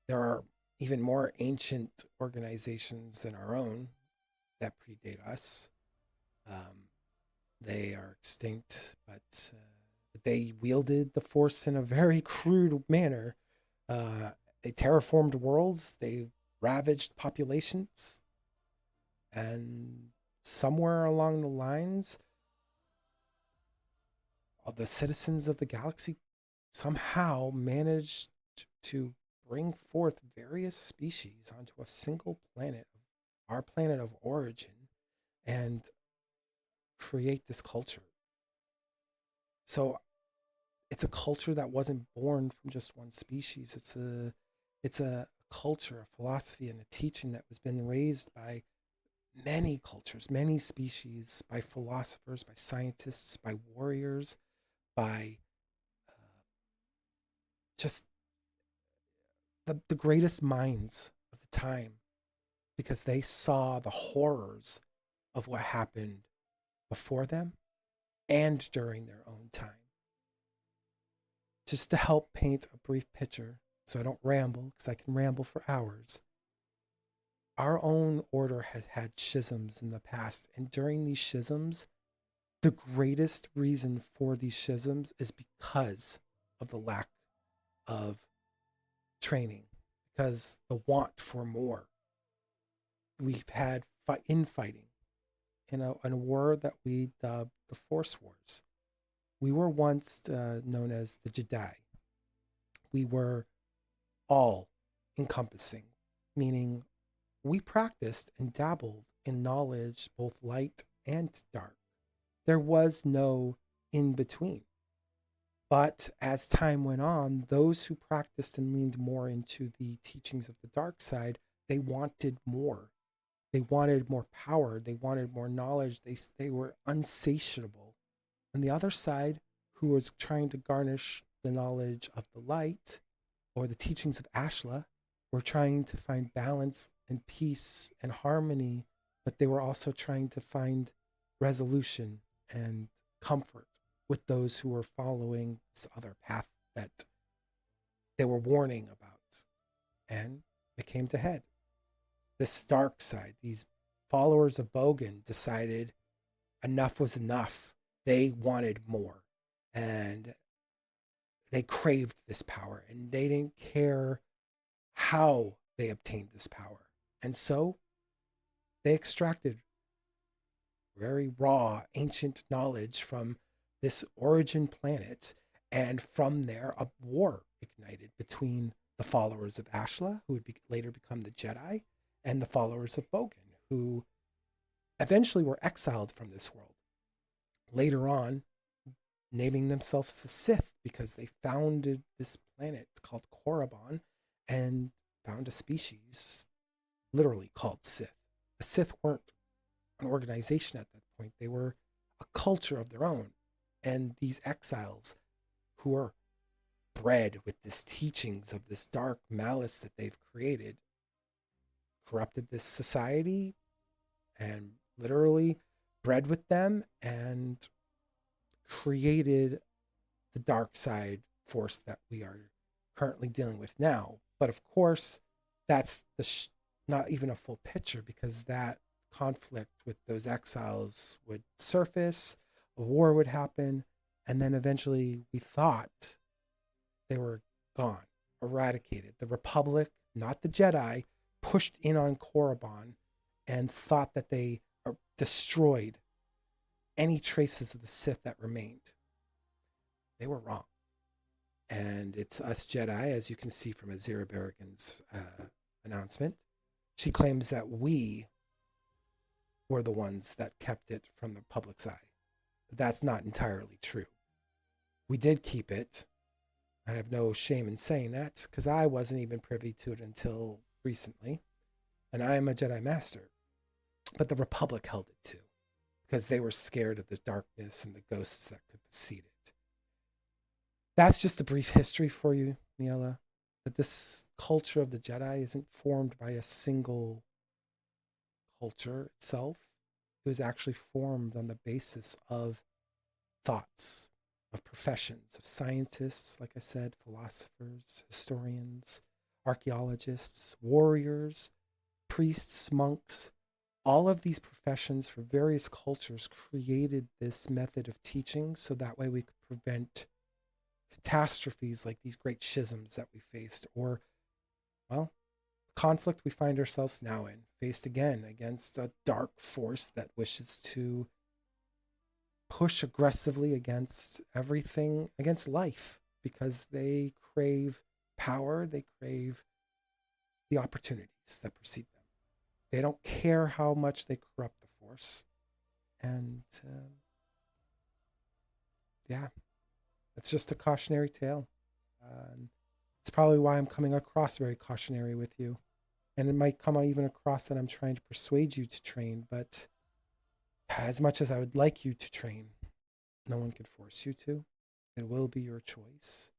There are even more ancient organizations than our own that predate us. They are extinct, but they wielded the force in a very crude manner. They terraformed worlds, they ravaged populations, and somewhere along the lines, the citizens of the galaxy somehow managed to bring forth various species onto a single planet, our planet of origin, and create this culture. So it's a culture that wasn't born from just one species. It's a culture, a philosophy, and a teaching that was been raised by many cultures, many species, by philosophers, by scientists, by warriors, by just the greatest minds of the time, because they saw the horrors of what happened before them and during their own time. Just to help paint a brief picture, so I don't ramble, because I can ramble for hours. Our own order has had schisms in the past, and during these schisms, the greatest reason for these schisms is because of the lack of training, because the want for more. We've had infighting in a war that we dubbed the Force Wars. We were once known as the Jedi. We were all encompassing, meaning we practiced and dabbled in knowledge, both light and dark. There was no in between. But as time went on, those who practiced and leaned more into the teachings of the dark side, they wanted more. They wanted more power. They wanted more knowledge. They were unsatiable. And the other side, who was trying to garnish the knowledge of the light or the teachings of Ashla, were trying to find balance and peace and harmony, but they were also trying to find resolution and comfort with those who were following this other path that they were warning about. And it came to head. This dark side, these followers of Bogan decided enough was enough. They wanted more. And they craved this power and they didn't care how they obtained this power. And so they extracted very raw, ancient knowledge from this origin planet. And from there, a war ignited between the followers of Ashla, who would later become the Jedi, and the followers of Bogan, who eventually were exiled from this world. Later on, naming themselves the Sith because they founded this planet called Korriban and found a species literally called Sith. The Sith weren't an organization at that point, they were a culture of their own. And these exiles who are bred with this teachings of this dark malice that they've created corrupted this society and literally bred with them and created the dark side force that we are currently dealing with now. But of course, that's not even a full picture because that conflict with those exiles would surface, a war would happen, and then eventually we thought they were gone, eradicated. The Republic, not the Jedi, pushed in on Korriban and thought that they destroyed any traces of the Sith that remained. They were wrong. And it's us Jedi, as you can see from Azira Berrigan's announcement. She claims that we were the ones that kept it from the public's eye. But that's not entirely true. We did keep it. I have no shame in saying that because I wasn't even privy to it until recently. And I am a Jedi Master. But the Republic held it too because they were scared of the darkness and the ghosts that could precede it. That's just a brief history for you, Ni-Ella, that this culture of the Jedi isn't formed by a single culture itself. It was actually formed on the basis of thoughts, of professions, of scientists, like I said, philosophers, historians, archaeologists, warriors, priests, monks. All of these professions for various cultures created this method of teaching so that way we could prevent catastrophes like these great schisms that we faced, or, well, conflict we find ourselves now in, faced again against a dark force that wishes to push aggressively against everything, against life, because they crave power, they crave the opportunities that precede them. They don't care how much they corrupt the force. And yeah, it's just a cautionary tale. It's probably why I'm coming across very cautionary with you. And it might come even across that I'm trying to persuade you to train, but as much as I would like you to train, no one can force you to. It will be your choice.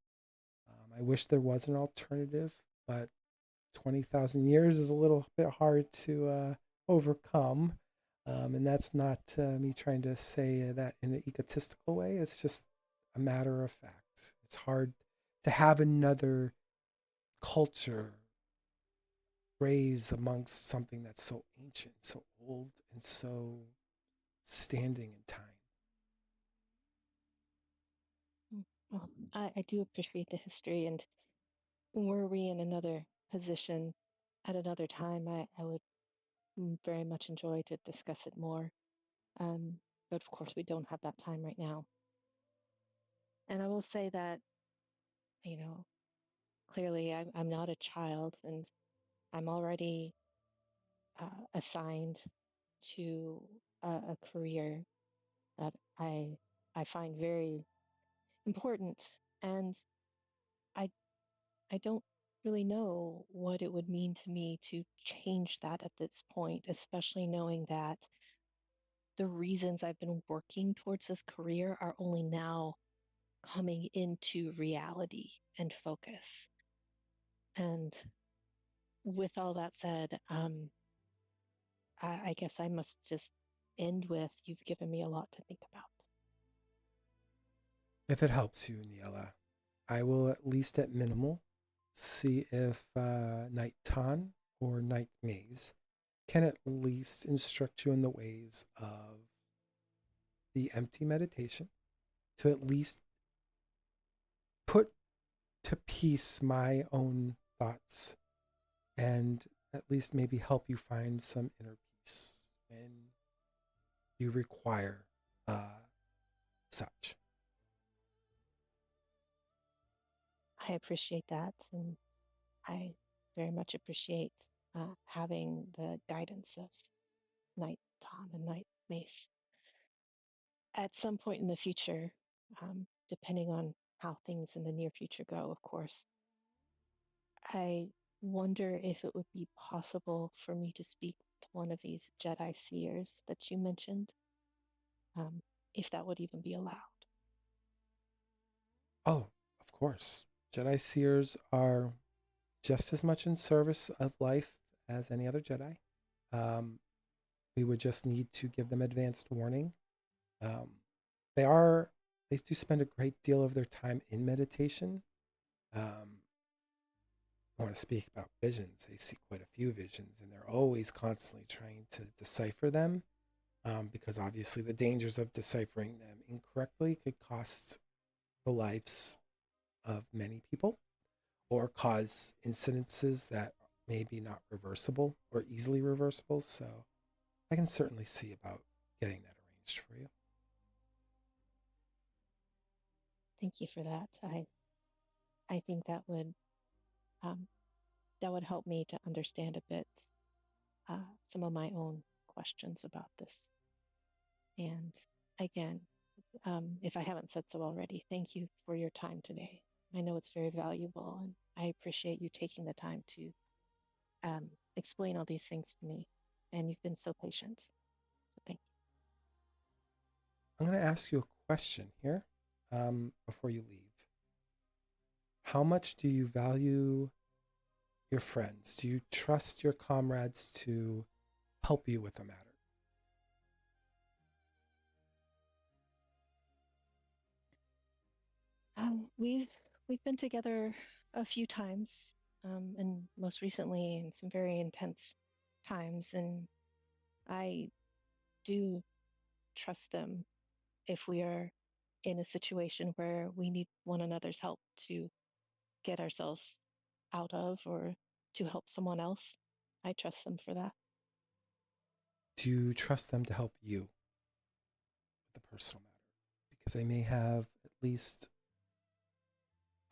I wish there was an alternative, but 20,000 years is a little bit hard to overcome. And that's not me trying to say that in an egotistical way. It's just a matter of fact. It's hard to have another culture raise amongst something that's so ancient, so old, and so standing in time. Well, I do appreciate the history, and were we in another position at another time, I would very much enjoy to discuss it more. But of course, we don't have that time right now. And I will say that, you know, clearly I'm not a child, and I'm already assigned to a career that I find very important, and I I don't really know what it would mean to me to change that at this point, especially knowing that the reasons I've been working towards this career are only now coming into reality and focus. And with all that said, I guess I must just end with you've given me a lot to think about. If it helps you, Ni-Ella, I will at least at minimal see if Knight Tan or Knight Maze can at least instruct you in the ways of the empty meditation to at least put to peace my own thoughts and at least maybe help you find some inner peace when you require such. I appreciate that, and I very much appreciate having the guidance of Knight Tom and Knight Mace. At some point in the future, depending on how things in the near future go, of course, I wonder if it would be possible for me to speak to one of these Jedi seers that you mentioned, um, if that would even be allowed. Oh, of course. Jedi Seers are just as much in service of life as any other Jedi. Um, we would just need to give them advanced warning. Um, they are they do spend a great deal of their time in meditation. I want to speak about visions. They see quite a few visions, and they're always constantly trying to decipher them. Because obviously the dangers of deciphering them incorrectly could cost the lives of many people or cause incidences that may be not reversible or easily reversible. So I can certainly see about getting that arranged for you. Thank you for that. I think um, that would help me to understand a bit some of my own questions about this. And again, if I haven't said so already, thank you for your time today. I know it's very valuable, and I appreciate you taking the time to explain all these things to me. And you've been so patient. So thank I'm going to ask you a question here before you leave. How much do you value your friends? Do you trust your comrades to help you with a matter? you. We've been together a few times, and most recently in some very intense times, and I do trust them if we are in a situation where we need one another's help to get ourselves out of or to help someone else. I trust them for that. Do you trust them to help you with the personal matter? Because they may have at least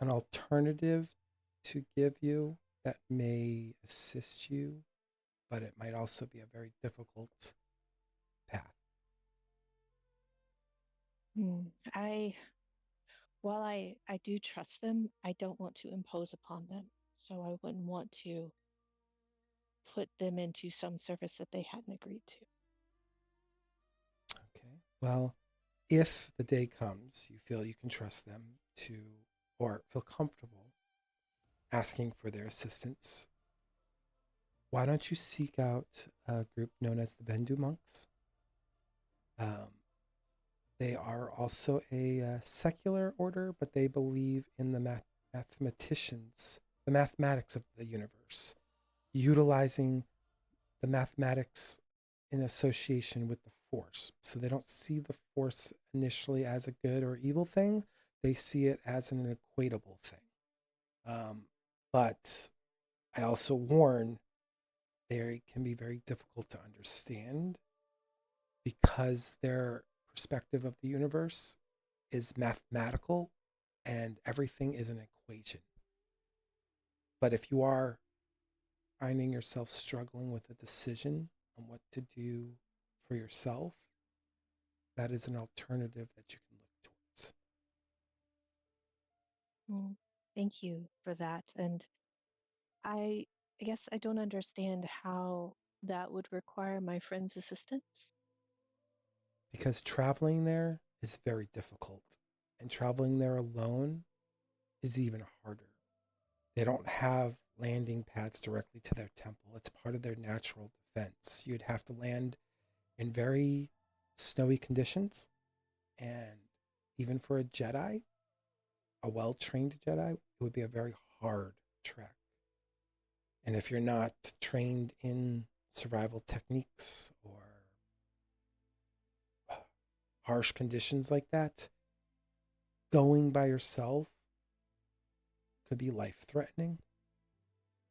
an alternative to give you that may assist you, but it might also be a very difficult path. I, while I do trust them, I don't want to impose upon them. So I wouldn't want to put them into some service that they hadn't agreed to. Okay. Well, if the day comes you feel you can trust them to or feel comfortable asking for their assistance, why don't you seek out a group known as the Bendu monks? Um, they are also a secular order, but they believe in the mathematicians, the mathematics of the universe, utilizing the mathematics in association with the force. So they don't see the force initially as a good or evil thing. They see it as an equatable thing. But I also warn they can be very difficult to understand because their perspective of the universe is mathematical and everything is an equation. But if you are finding yourself struggling with a decision on what to do for yourself, that is an alternative that you can look towards. Mm, thank you for that. And I, I guess I don't understand how that would require my friend's assistance. Because traveling there is very difficult, and traveling there alone is even harder. They don't have landing pads directly to their temple. It's part of their natural defense. You'd have to land in very snowy conditions, and even for a Jedi, a well trained Jedi, it would be a very hard trek. And if you're not trained in survival techniques or harsh conditions like that, going by yourself could be life threatening.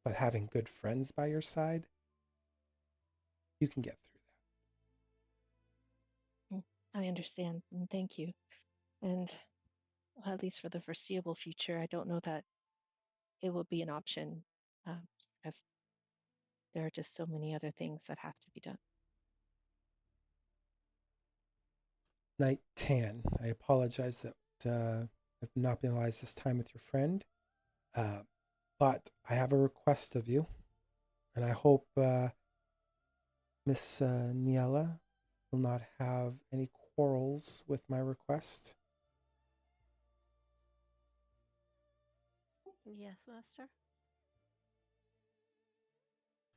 But having good friends by your side, you can get through Mm, I understand, and thank you. And at least for the foreseeable future, I don't know that it will be an option, um, as there are just so many other things that have to be done. that. Night Tan, I apologize that I've not been wise this time with your friend, uh, but I have a request of you, and I hope Miss Ni-Ella will not have any quarrels with my request. Yes, Master.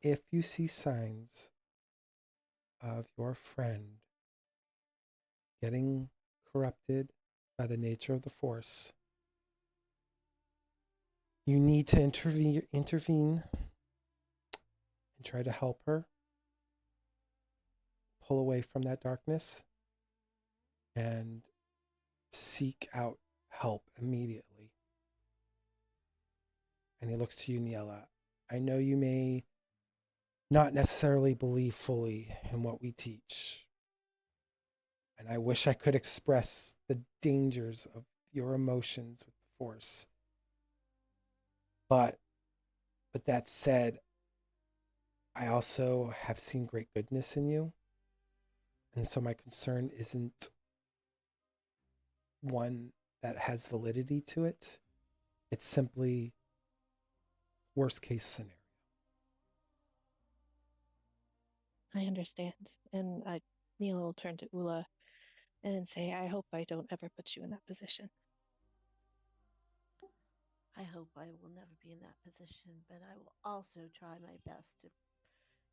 If you see signs of your friend getting corrupted by the nature of the Force, you need to intervene and try to help her pull away from that darkness and seek out help immediately. And he looks to you, Ni-Ella. I know you may not necessarily believe fully in what we teach, and I wish I could express the dangers of your emotions with the Force. But with that said, I also have seen great goodness in you. And so my concern isn't one that has validity to it. It's simply worst case scenario. I understand. And Neil will turn to Oola and say, I hope I don't ever put you in that position. I hope I will never be in that position, but I will also try my best to,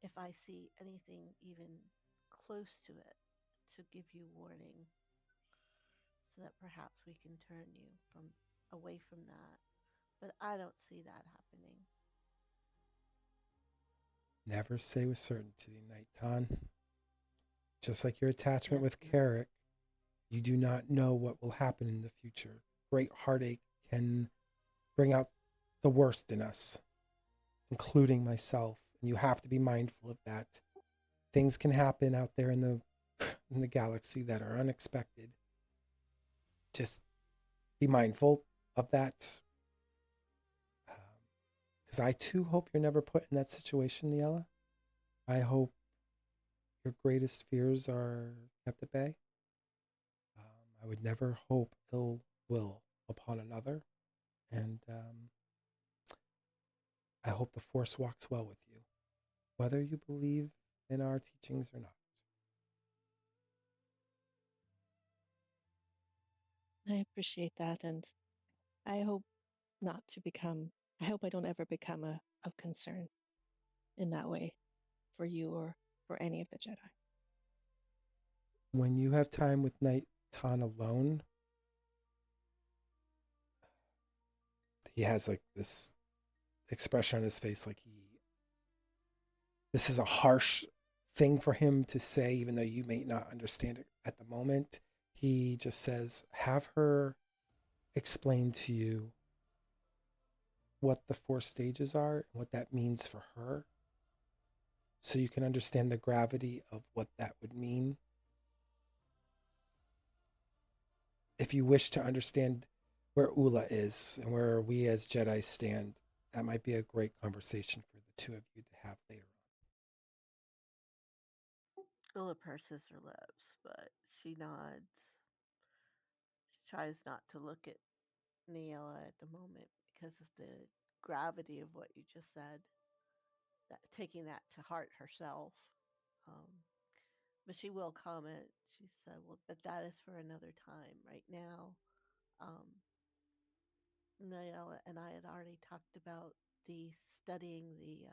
if I see anything even close to it, to give you warning so that perhaps we can turn you from away from that. But I don't see that happening. Never say with certainty, Nighton. Just like your attachment Yes, with Master. Carek, you do not know what will happen in the future. Great heartache can bring out the worst in us, including myself. And you have to be mindful of that. Things can happen out there in the in the galaxy that are unexpected. Just be mindful of that. Because I too hope you're never put in that situation, Ni-Ella. I hope your greatest fears are kept at bay. I would never hope ill will upon another. And I hope the Force walks well with you, whether you believe in our teachings or not. I appreciate that. And I hope not to become, I hope I don't ever become of concern in that way for you or for any of the Jedi. When you have time with Night Tan alone, he has like this expression on his face like this is a harsh thing for him to say, even though you may not understand it at the moment. He just says, have her explain to you what the four stages are and what that means for her, so you can understand the gravity of what that would mean. If you wish to understand where Oola is and where we as Jedi stand, that might be a great conversation for the two of you to have later Ula purses her lips, but she nods. She tries not to look at Ni-Ella at the moment because of the gravity of what you just said. That taking that to heart herself. Um, but she will comment. She said, "Well, but that is for another time. Right now, um, Niella and I had already talked about the studying the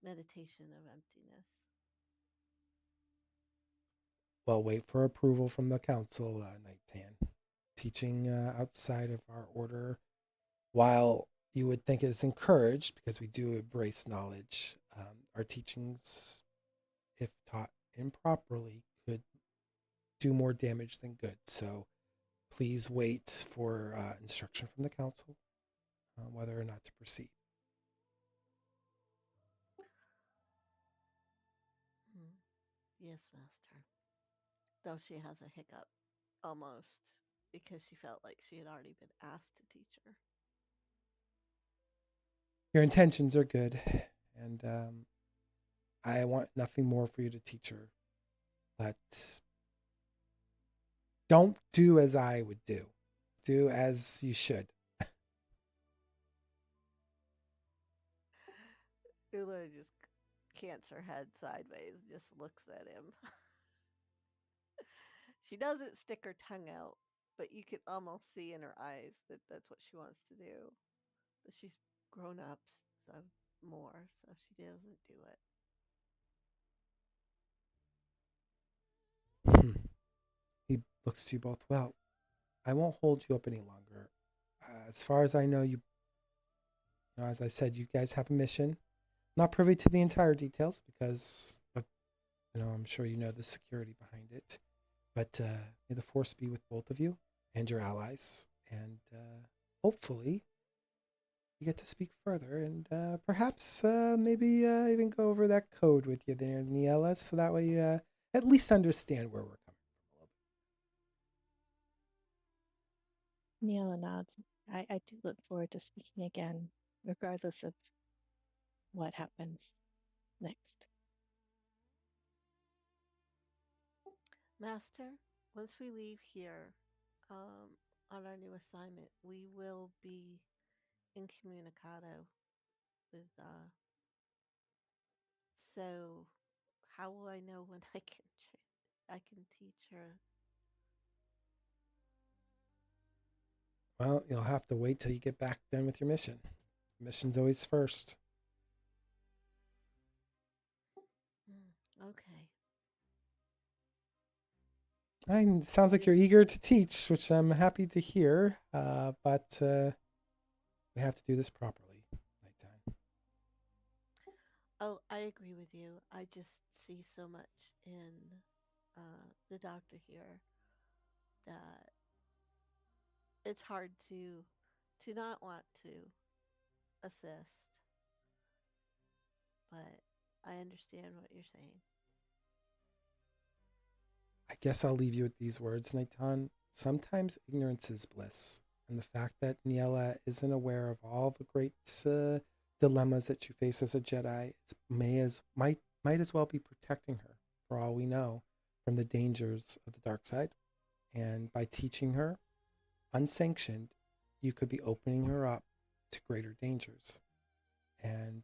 meditation of emptiness." Well, wait for approval from the council, Nightan. Teaching outside of our order, while you would think it's encouraged because we do embrace knowledge, our teachings, if taught improperly, could do more damage than good. So please wait for instruction from the council whether or not to proceed. Hmm. Yes, master. Though she has a hiccup almost because she felt like she had already been asked to teach her. Your intentions are good, and I want nothing more for you to teach her. But don't do as I would do. Do as you should. Oola just cants her head sideways and just looks at him. She doesn't stick her tongue out, but you can almost see in her eyes that that's what she wants to do. But she's grown up so more, so she doesn't do it. He looks to you both. Well, I won't hold you up any longer. As far as I know, as I said, you guys have a mission. Not privy to the entire details because, I'm sure you know the security behind it. But may the force be with both of you and your allies, and hopefully you get to speak further, and perhaps maybe even go over that code with you there, Ni-Ella, so that way you at least understand where we're coming from a little Ni-Ella nods. I do look forward to speaking again, regardless of what happens next. Master, once we leave here on our new assignment, we will be incommunicado with. So, how will I know when I can teach her? bit. Well, you'll have to wait till you get back done with your mission. Mission's always first. Okay. And it sounds like you're eager to teach, which I'm happy to hear. But we have to do this properly. Nighttime. Oh, I agree with you. I just see so much in the doctor here that it's hard to not want to assist, but I understand what you're saying. I guess I'll leave you with these words, Naitan. Sometimes ignorance is bliss, and the fact that Ni-Ella isn't aware of all the great dilemmas that you face as a Jedi might as well be protecting her, for all we know, from the dangers of the dark side. And by teaching her, unsanctioned, you could be opening her up to greater dangers. And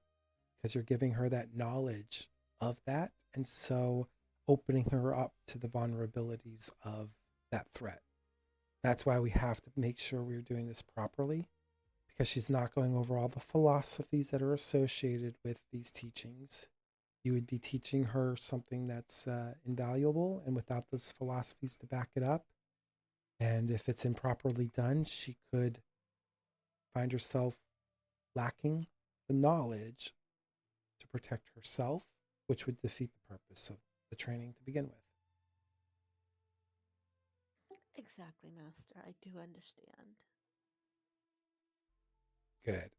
because you're giving her that knowledge of that, and so opening her up to the vulnerabilities of that threat. That's why we have to make sure we're doing this properly, because she's not going over all the philosophies that are associated with these teachings. You would be teaching her something that's invaluable, and without those philosophies to back it up, and if it's improperly done, she could find herself lacking the knowledge to protect herself, which would defeat the purpose of the training to begin with. Exactly, Master. I do understand. Good.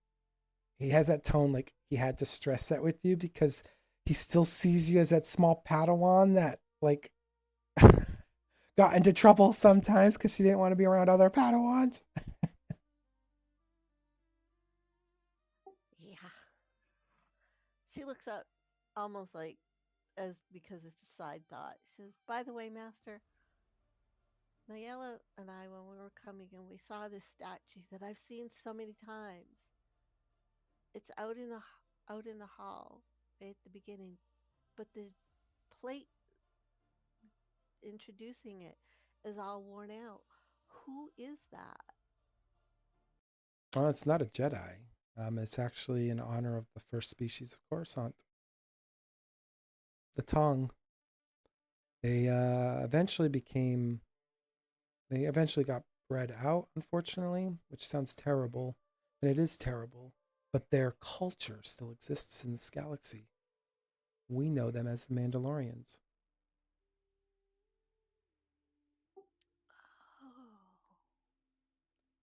He has that tone like he had to stress that with you because he still sees you as that small Padawan that like got into trouble sometimes because she didn't want to be around other Padawans. Yeah. She looks up almost like as because it's a side thought. She says, "By the way, Master, Nayela and I, when we were coming and we saw this statue that I've seen so many times, it's out in the hall right at the beginning, but the plate introducing it is all worn out. Who is that? Well, it's not a Jedi. It's actually in honor of the first species of Coruscant, the Tong. They eventually became. They eventually got bred out, unfortunately, which sounds terrible, and it is terrible. But their culture still exists in this galaxy. We know them as the Mandalorians, Oh,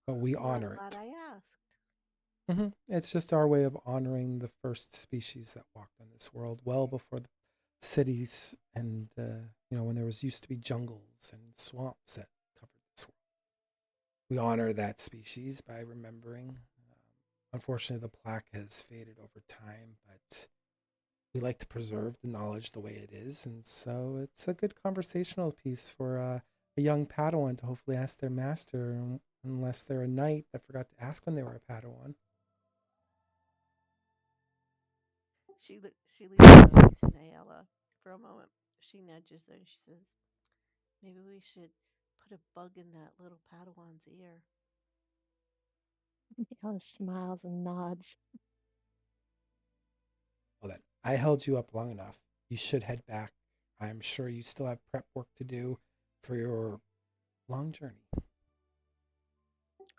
but we well, I'm honor glad it. I asked. It's just our way of honoring the first species that walked on this world, well before the cities and when there was used to be jungles and swamps that covered this world. We honor that species by remembering. Unfortunately, the plaque has faded over time, but we like to preserve the knowledge the way it is, and so it's a good conversational piece for a young Padawan to hopefully ask their master, unless they're a knight that forgot to ask when they were a Padawan. She leans over to Nayela for a moment. She nudges her and she says, "Maybe we should put a bug in that little Padawan's ear." Niala smiles and nods. Well, then, I held you up long enough. You should head back. I'm sure you still have prep work to do for your long journey.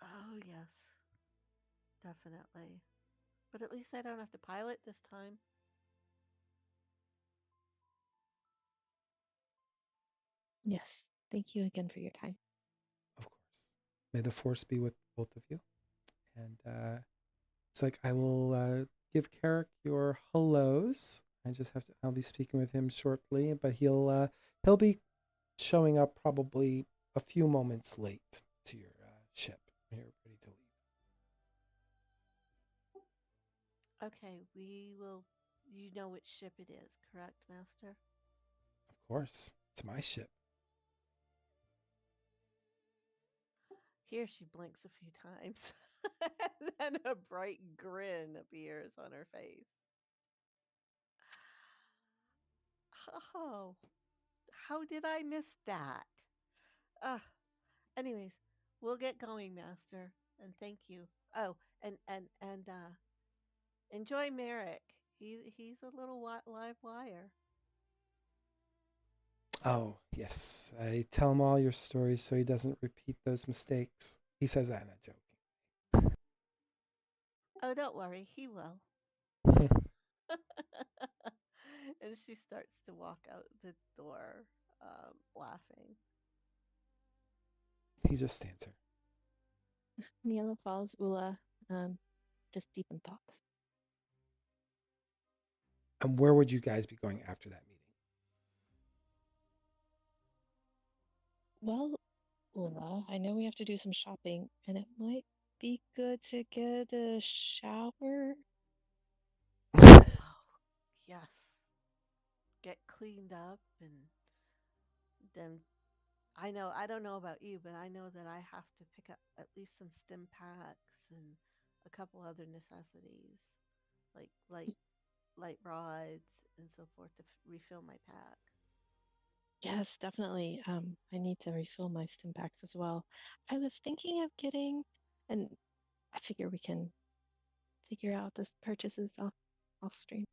Oh, yes, definitely. But at least I don't have to pilot this time. Yes, thank you again for your time. Of course. May the force be with both of you. And it's like I will give Carek your hellos. I just have to. I'll be speaking with him shortly, but he'll be showing up probably a few moments late to your ship. You're ready to leave. Okay, we will. You know which ship it is, correct, Master? Of course, it's my ship. Here she blinks a few times. And then a bright grin appears on her face. Oh, how did I miss that? Ugh. Anyways, we'll get going, Master, and thank you. Oh, and enjoy Merrick. He's a little live wire. Oh yes, I tell him all your stories so he doesn't repeat those mistakes. He says that in a Oh, don't worry, he will. joke. And she starts to walk out the door, laughing. He just stands there. Niala follows Oola, just deep in thought. And where would you guys be going after that meeting? Well, Oola, I know we have to do some shopping, and it might be good to get a shower. Oh, yes. Get cleaned up and then I don't know about you, but I know that I have to pick up at least some stim packs and a couple other necessities like light rods and so forth to refill my pack. Yes, definitely. I need to refill my stim packs as well. I was thinking of getting, and I figure we can figure out this purchases off stream.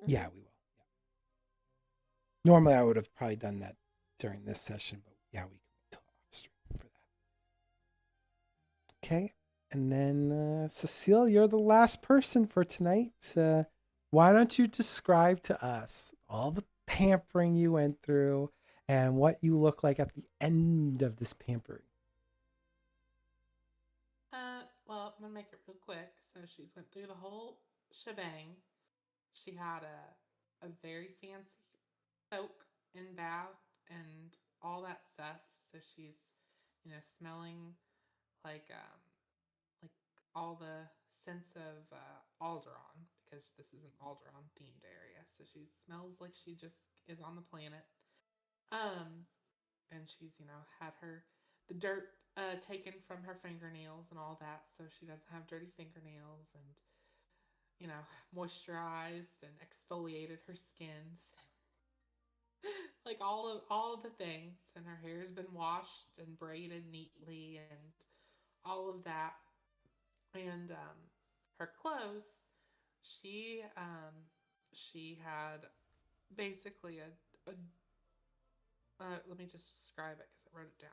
Yeah, Mhm. we will. Yeah. Normally, I would have probably done that during this session, but yeah, we can wait till off stream for that. Okay. And then, Cecile, you're the last person for tonight. Why don't you describe to us all the pampering you went through and what you look like at the end of this pampering? Well, I'm gonna make it real quick. So she's went through the whole shebang. She had a very fancy soak and bath and all that stuff. So she's, smelling like like all the sense of Alderaan, because this is an Alderaan themed area. So she smells like she just is on the planet. Um, and she's had her the dirt taken from her fingernails and all that, so she doesn't have dirty fingernails, and you know moisturized and exfoliated her skin, like all of the things, and her hair's been washed and braided neatly and all of that, and her clothes, she she had basically a let me just describe it because I wrote it down.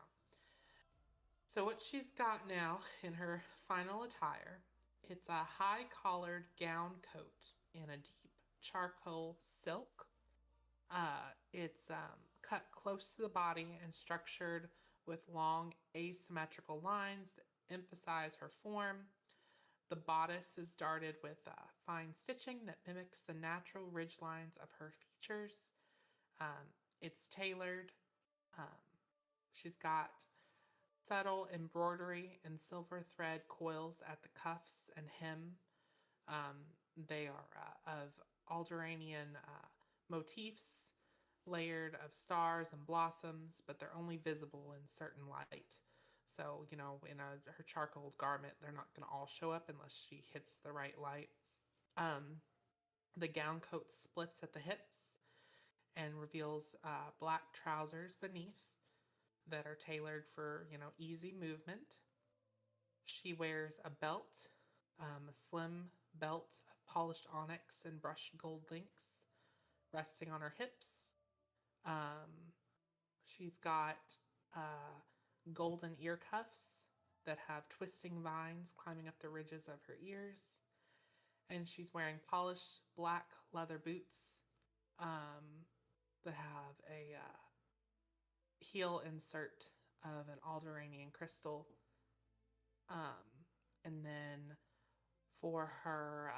So what she's got now in her final attire, it's a high-collared gown coat in a deep charcoal silk. It's cut close to the body and structured with long asymmetrical lines that emphasize her form. The bodice is darted with fine stitching that mimics the natural ridge lines of her features. Um, it's tailored. Um, she's got subtle embroidery and silver thread coils at the cuffs and hem. Um, they are of Alderanian motifs, layered of stars and blossoms, but they're only visible in certain light. So, in her charcoal garment, they're not going to all show up unless she hits the right light. Um, the gown coat splits at the hips and reveals black trousers beneath that are tailored for, easy movement. She wears a belt, a slim belt of polished onyx and brushed gold links resting on her hips. Um, she's got golden ear cuffs that have twisting vines climbing up the ridges of her ears. And she's wearing polished black leather boots um, that have a heel insert of an Alderanian crystal. And then for her,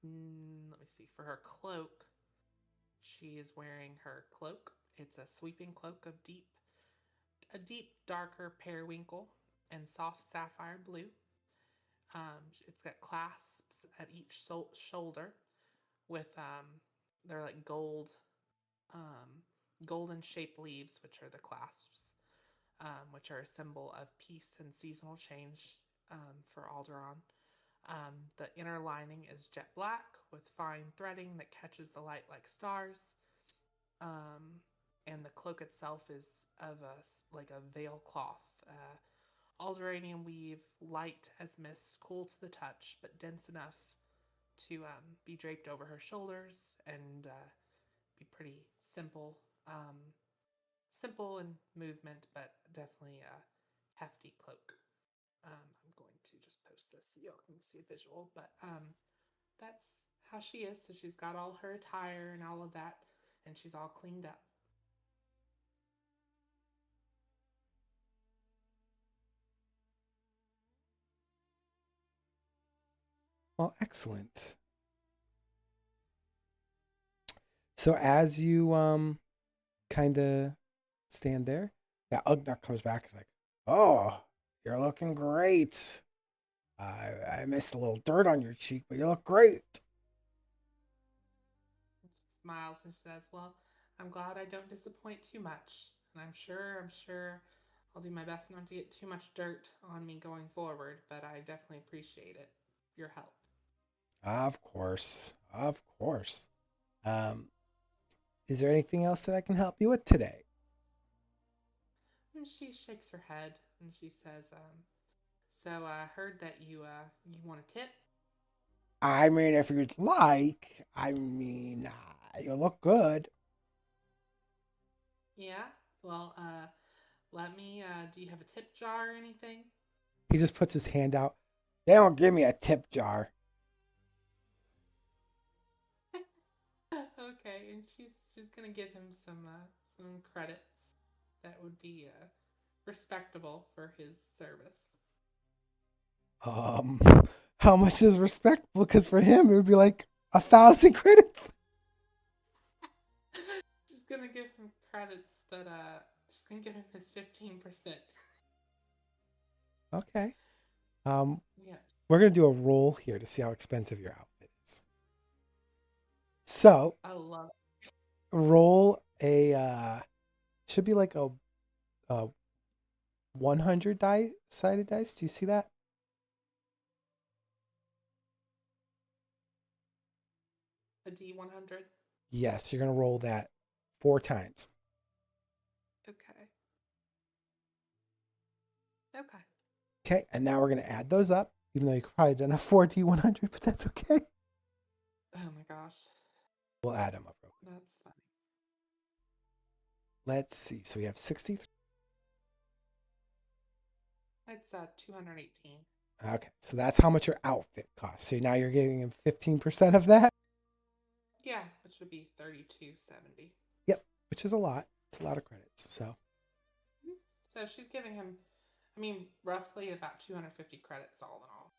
let me see, for her cloak, she is wearing her cloak. It's a sweeping cloak of a deep darker periwinkle and soft sapphire blue. It's got clasps at each shoulder with they're like um, golden shaped leaves, which are the clasps, which are a symbol of peace and seasonal change for Alderaan. The inner lining is jet black with fine threading that catches the light like stars. Um, and the cloak itself is of a veil cloth. Alderanian weave, light as mist, cool to the touch, but dense enough to be draped over her shoulders and be pretty simple. Simple in movement, but definitely a hefty cloak. I'm going to just post this so y'all can see a visual, but that's how she is. So she's got all her attire and all of that, and she's all cleaned up. Well, excellent. So as you kind of stand there, that Ugnaught comes back. He's like, "Oh, you're looking great. I missed a little dirt on your cheek, but you look great." And she smiles and she says, "Well, I'm glad I don't disappoint too much, and I'm sure I'll do my best not to get too much dirt on me going forward. But I definitely appreciate it, your help." Of course, of course. Um, is there anything else that I can help you with today? And she shakes her head and she says, "So I heard that you want a tip." I mean, if you'd like, you look good. Yeah. Well, let me. Do you have a tip jar or anything? He just puts his hand out. They don't give me a tip jar. Okay, and she's gonna give him some credits that would be respectable for his service. Um, how much is respectful? Because for him, it would be like 1,000 credits. She's gonna give him credits that she's gonna give him his 15%. Okay. Yeah. We're gonna do a roll here to see how expensive your outfit is. So I love roll a should be like a 100 sided dice. Do you see that? A D100. Yes, you're gonna roll that 4 times. Okay. Okay. Okay, and now we're gonna add those up, even though you could probably done a 4D100, but that's okay. Oh my gosh. We'll add them up real quick. That's funny. Let's see. So we have 63. It's 218. Okay, so that's how much your outfit costs. So now you're giving him 15% of that. Yeah, which would be 3270. Yep, which is a lot. It's a lot of credits. So So she's giving him, I mean, roughly about 250 credits all in all.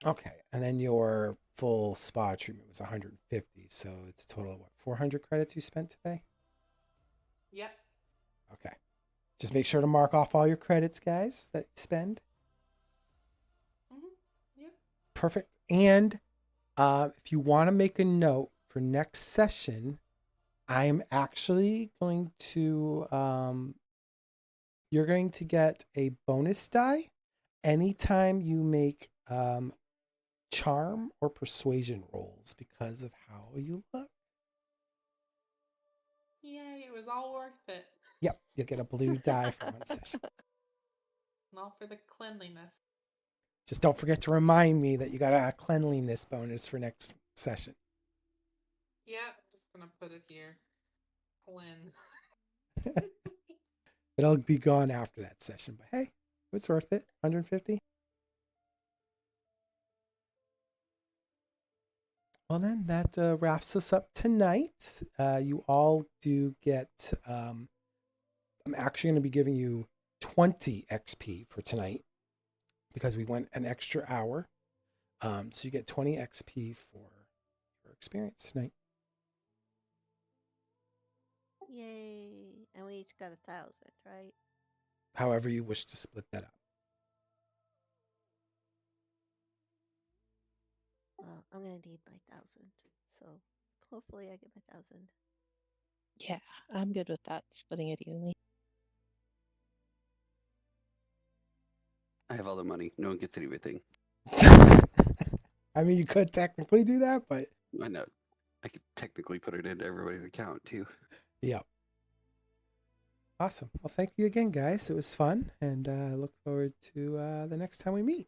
okay, and then your full spa treatment was 150. So it's a total of what, 400 credits you spent today? Yep. Okay. Just make sure to mark off all your credits, guys, that you spend. Yep. Perfect. And if you want to make a note for next session, I'm actually going to, you're going to get a bonus die anytime you make charm or persuasion rolls because of how you look. Yay, it was all worth it. Yep, you'll get a blue die for one session. And all for the cleanliness. Just don't forget to remind me that you got a cleanliness bonus for next session. Yep, I'm just going to put it here. Clean. It'll be gone after that session, but hey, it's worth it. 150. Well, then that wraps us up tonight. You all do get, I'm actually going to be giving you 20 XP for tonight because we went an extra hour. So you get 20 XP for your experience tonight. Yay. And we each got 1,000, right? However you wish to split that up. Well, I'm going to need my 1,000. So hopefully I get my 1,000. Yeah, I'm good with that, splitting it evenly. I have all the money. No one gets anything. I mean, you could technically do that, but I know. I could technically put it into everybody's account too. yeah. Awesome. Well, thank you again, guys. It was fun, and I look forward to the next time we meet.